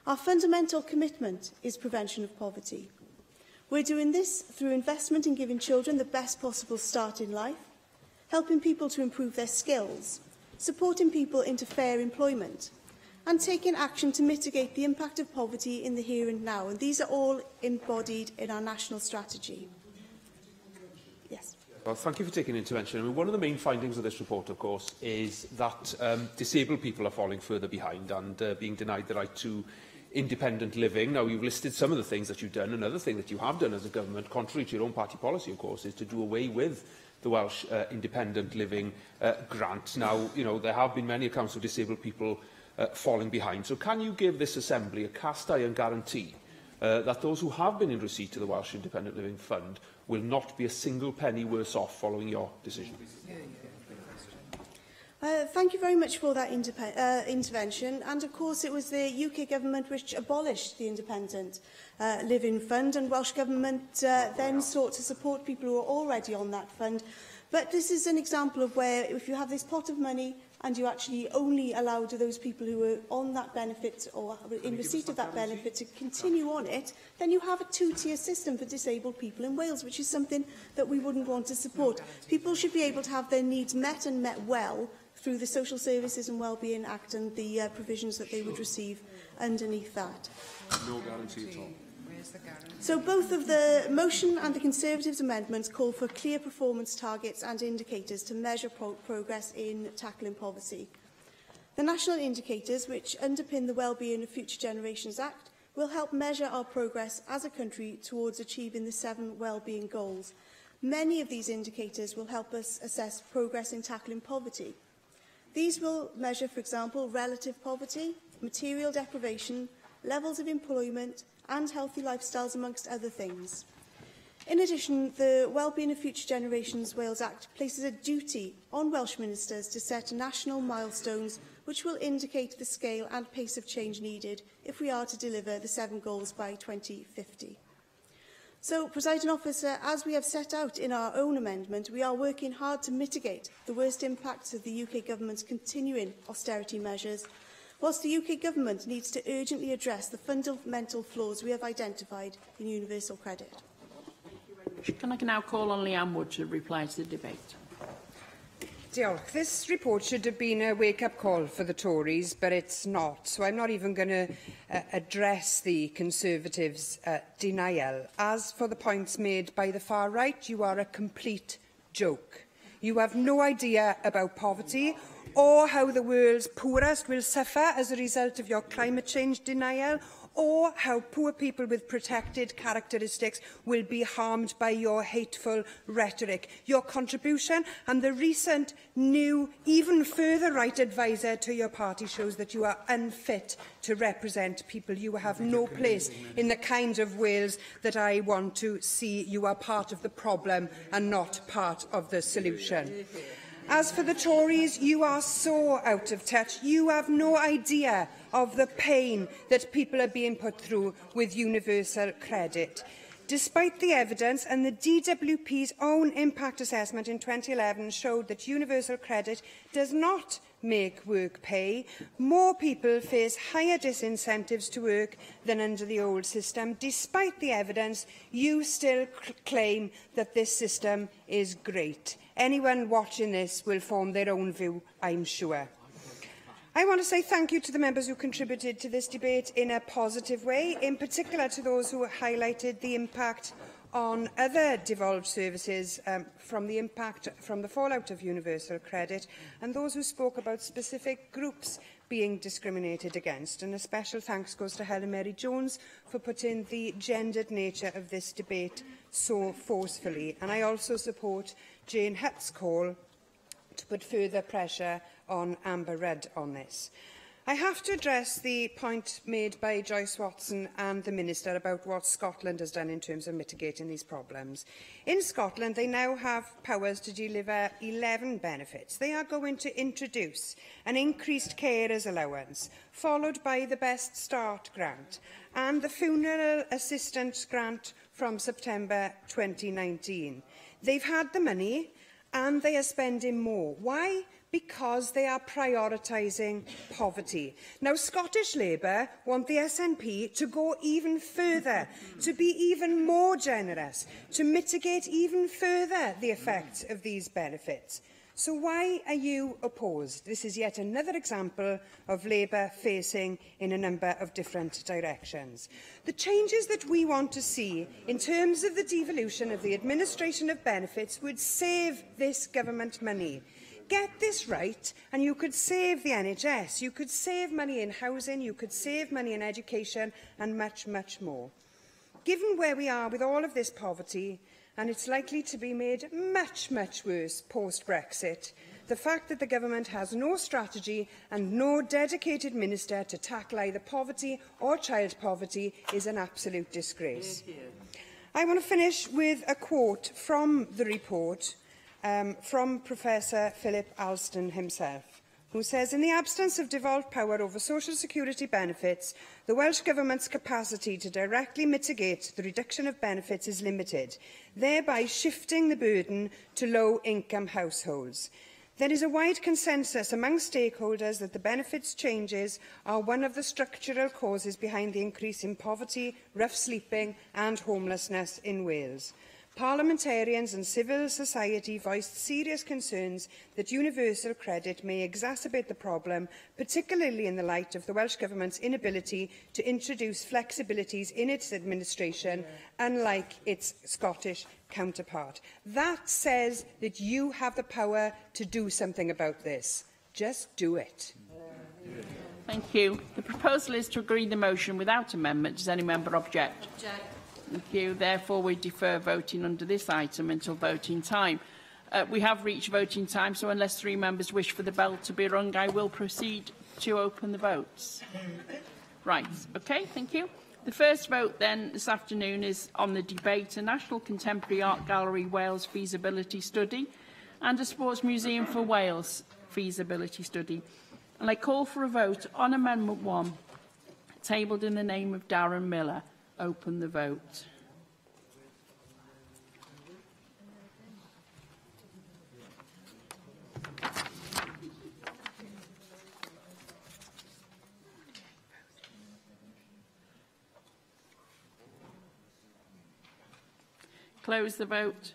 Our fundamental commitment is prevention of poverty. We're doing this through investment in giving children the best possible start in life, helping people to improve their skills, supporting people into fair employment, and taking action to mitigate the impact of poverty in the here and now. And these are all embodied in our national strategy. Yes. Well, thank you for taking intervention. I mean, one of the main findings of this report, of course, is that disabled people are falling further behind and being denied the right to independent living. Now, you've listed some of the things that you've done. Another thing that you have done as a government, contrary to your own party policy, of course, is to do away with the Welsh Independent Living Grant. Now, you know, there have been many accounts of disabled people falling behind. So can you give this Assembly a cast-iron guarantee that those who have been in receipt of the Welsh Independent Living Fund will not be a single penny worse off following your decision? Thank you very much for that intervention. And of course, it was the UK Government which abolished the Independent Living Fund, and Welsh Government then sought to support people who are already on that fund. But this is an example of where, if you have this pot of money and you actually only allow to those people who are on that benefit or in receipt of that benefit to continue on it, then you have a two-tier system for disabled people in Wales, which is something that we wouldn't want to support. People should be able to have their needs met and met well through the Social Services and Wellbeing Act and the provisions that they would receive underneath that. No guarantee at all. So both of the motion and the Conservatives' amendments call for clear performance targets and indicators to measure progress in tackling poverty. The national indicators, which underpin the Wellbeing of Future Generations Act, will help measure our progress as a country towards achieving the 7 wellbeing goals. Many of these indicators will help us assess progress in tackling poverty. These will measure, for example, relative poverty, material deprivation, levels of employment, and healthy lifestyles, amongst other things. In addition, the Wellbeing of Future Generations Wales Act places a duty on Welsh ministers to set national milestones which will indicate the scale and pace of change needed if we are to deliver the 7 goals by 2050. So, Presiding Officer, as we have set out in our own amendment, we are working hard to mitigate the worst impacts of the UK Government's continuing austerity measures, whilst the UK Government needs to urgently address the fundamental flaws we have identified in universal credit. Can I now call on Leanne Wood to reply to the debate? Diolch. This report should have been a wake-up call for the Tories, but it's not. So I'm not even going to address the Conservatives' denial. As for the points made by the far right, you are a complete joke. You have no idea about poverty or how the world's poorest will suffer as a result of your climate change denial, or how poor people with protected characteristics will be harmed by your hateful rhetoric. Your contribution and the recent new, even further right advisor to your party shows that you are unfit to represent people. You have no place in the kind of Wales that I want to see. You are part of the problem and not part of the solution. As for the Tories, you are so out of touch. You have no idea of the pain that people are being put through with universal credit. despite the evidence, and the DWP's own impact assessment in 2011 showed that universal credit does not make work pay. More people face higher disincentives to work than under the old system. Despite the evidence, you still claim that this system is great. Anyone watching this will form their own view, I'm sure. I want to say thank you to the members who contributed to this debate in a positive way, in particular to those who highlighted the impact on other devolved services from the fallout of universal credit, and those who spoke about specific groups being discriminated against. And a special thanks goes to Helen Mary Jones for putting the gendered nature of this debate so forcefully. And I also support Jane Hutt's call to put further pressure on Amber Rudd on this. I have to address the point made by Joyce Watson and the Minister about what Scotland has done in terms of mitigating these problems. In Scotland, they now have powers to deliver 11 benefits. They are going to introduce an increased carers allowance, followed by the Best Start grant and the Funeral Assistance grant from September 2019. They've had the money and they are spending more. Why? Because they are prioritising poverty. Now, Scottish Labour want the SNP to go even further, to be even more generous, to mitigate even further the effects of these benefits. So why are you opposed? This is yet another example of Labour facing in a number of different directions. The changes that we want to see in terms of the devolution of the administration of benefits would save this government money. Get this right and you could save the NHS, you could save money in housing, you could save money in education and much, much more. Given where we are with all of this poverty, and it's likely to be made much, much worse post-Brexit, the fact that the government has no strategy and no dedicated minister to tackle either poverty or child poverty is an absolute disgrace. I want to finish with a quote from the report from Professor Philip Alston himself, who says, "In the absence of devolved power over social security benefits, the Welsh Government's capacity to directly mitigate the reduction of benefits is limited, thereby shifting the burden to low-income households. There is a wide consensus among stakeholders that the benefits changes are one of the structural causes behind the increase in poverty, rough sleeping and homelessness in Wales. Parliamentarians and civil society voiced serious concerns that universal credit may exacerbate the problem, particularly in the light of the Welsh Government's inability to introduce flexibilities in its administration, unlike its Scottish counterpart." That says that you have the power to do something about this. Just do it. Thank you. The proposal is to agree the motion without amendment. Does any member object? Object. Thank you. Therefore, we defer voting under this item until voting time. We have reached voting time, so unless 3 members wish for the bell to be rung, I will proceed to open the votes. Right. Okay, thank you. The first vote then this afternoon is on the debate: a National Contemporary Art Gallery Wales feasibility study and a Sports Museum for Wales feasibility study. And I call for a vote on Amendment 1, tabled in the name of Darren Miller. Open the vote. Close the vote.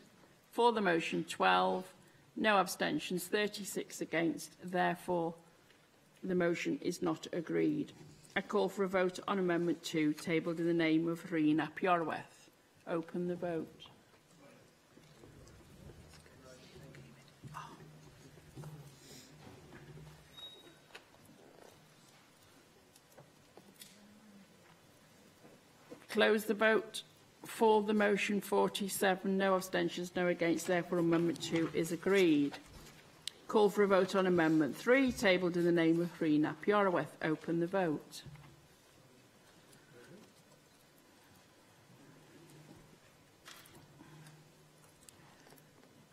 For the motion, 12. No abstentions, 36 against. Therefore, the motion is not agreed. I call for a vote on Amendment 2, tabled in the name of Rhun ap Iorwerth. Open the vote. Close the vote. For the motion, 47. No abstentions, no against. Therefore, Amendment 2 is agreed. Call for a vote on Amendment 3, tabled in the name of Rhun ap Iorwerth. Open the vote.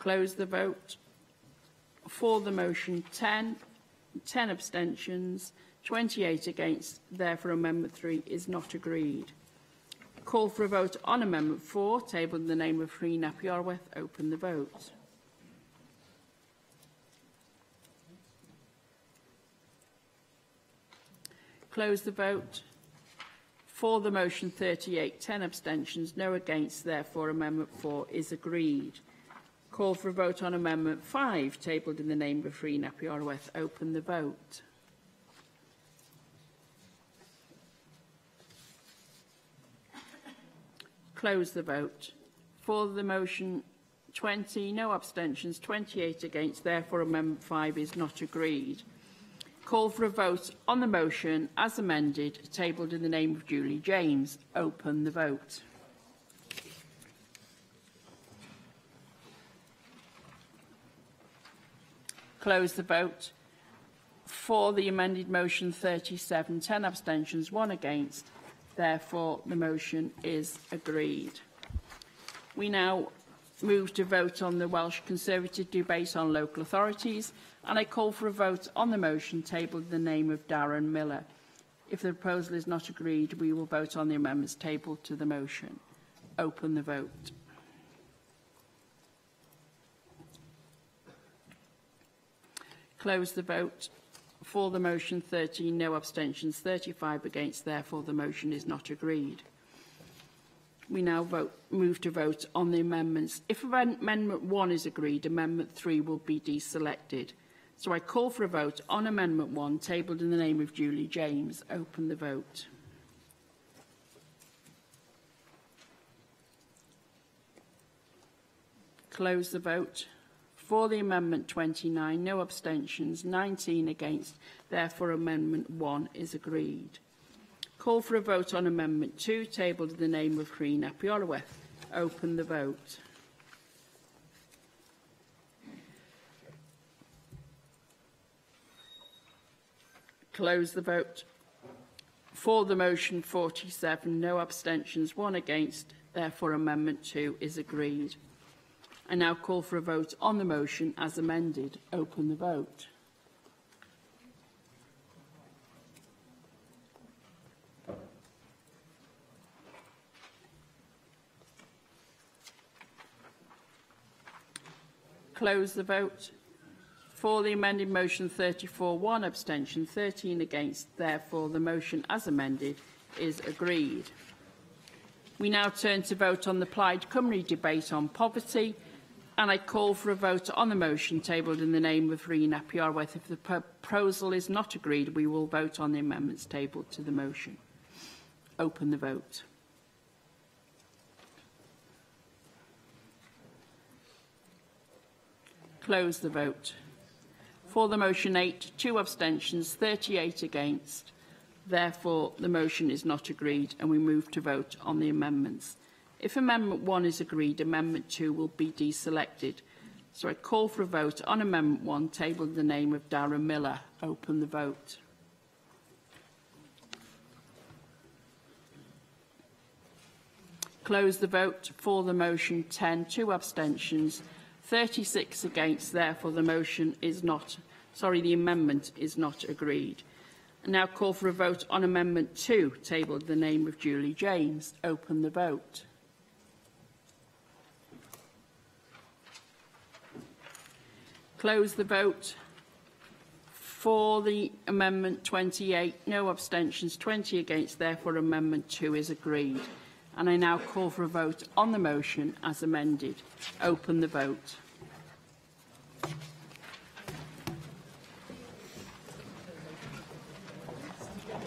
Close the vote. For the motion, 10. 10 abstentions, 28 against. Therefore, Amendment 3 is not agreed. call for a vote on Amendment 4, tabled in the name of Rhun ap Iorwerth. Open the vote. Close the vote. For the motion, 38, 10 abstentions, no against. Therefore, Amendment 4 is agreed. Call for a vote on Amendment 5, tabled in the name of Rhun ap Iorwerth. Open the vote. Close the vote. For the motion, 20, no abstentions, 28 against. Therefore, Amendment 5 is not agreed. Call for a vote on the motion as amended, tabled in the name of Julie James. Open the vote. Close the vote. For the amended motion, 37, 10 abstentions, 1 against. Therefore, the motion is agreed. We now move to vote on the Welsh Conservative debate on local authorities, and I call for a vote on the motion tabled in the name of Darren Miller. If the proposal is not agreed, we will vote on the amendments tabled to the motion. Open the vote. Close the vote. For the motion, 13, no abstentions, 35 against. Therefore, the motion is not agreed. We now move to vote on the amendments. If Amendment 1 is agreed, Amendment 3 will be deselected. So I call for a vote on Amendment 1, tabled in the name of Julie James. Open the vote. Close the vote. For the amendment, 29, no abstentions, 19 against. Therefore, Amendment 1 is agreed. Call for a vote on Amendment 2, tabled in the name of Rhun ap Iorwerth. Open the vote. Close the vote. For the motion, 47, no abstentions, 1 against. Therefore, Amendment 2 is agreed. I now call for a vote on the motion as amended. Open the vote. Close the vote. For the amended motion, 34, 1 abstention, 13 against. Therefore, the motion as amended is agreed. We now turn to vote on the Plaid Cymru debate on poverty, and I call for a vote on the motion tabled in the name of Rhun ap Iorwerth. If the proposal is not agreed, we will vote on the amendments tabled to the motion. Open the vote. Close the vote. For the motion, 8, 2 abstentions, 38 against. Therefore, the motion is not agreed, and we move to vote on the amendments. If Amendment 1 is agreed, Amendment 2 will be deselected. So I call for a vote on Amendment 1, tabled in the name of Darren Miller. Open the vote. Close the vote. For the motion, 10, 2 abstentions, 36 against. Therefore, the motion is not, the amendment is not agreed. I now call for a vote on Amendment 2, tabled in the name of Julie James. Open the vote. Close the vote. For the amendment, 28, no abstentions, 20 against. Therefore, Amendment 2 is agreed. And I now call for a vote on the motion as amended. Open the vote.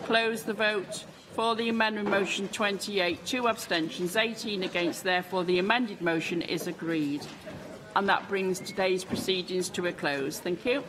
Close the vote. For the amendment motion, 28, 2 abstentions, 18 against. Therefore, the amended motion is agreed. And that brings today's proceedings to a close. Thank you.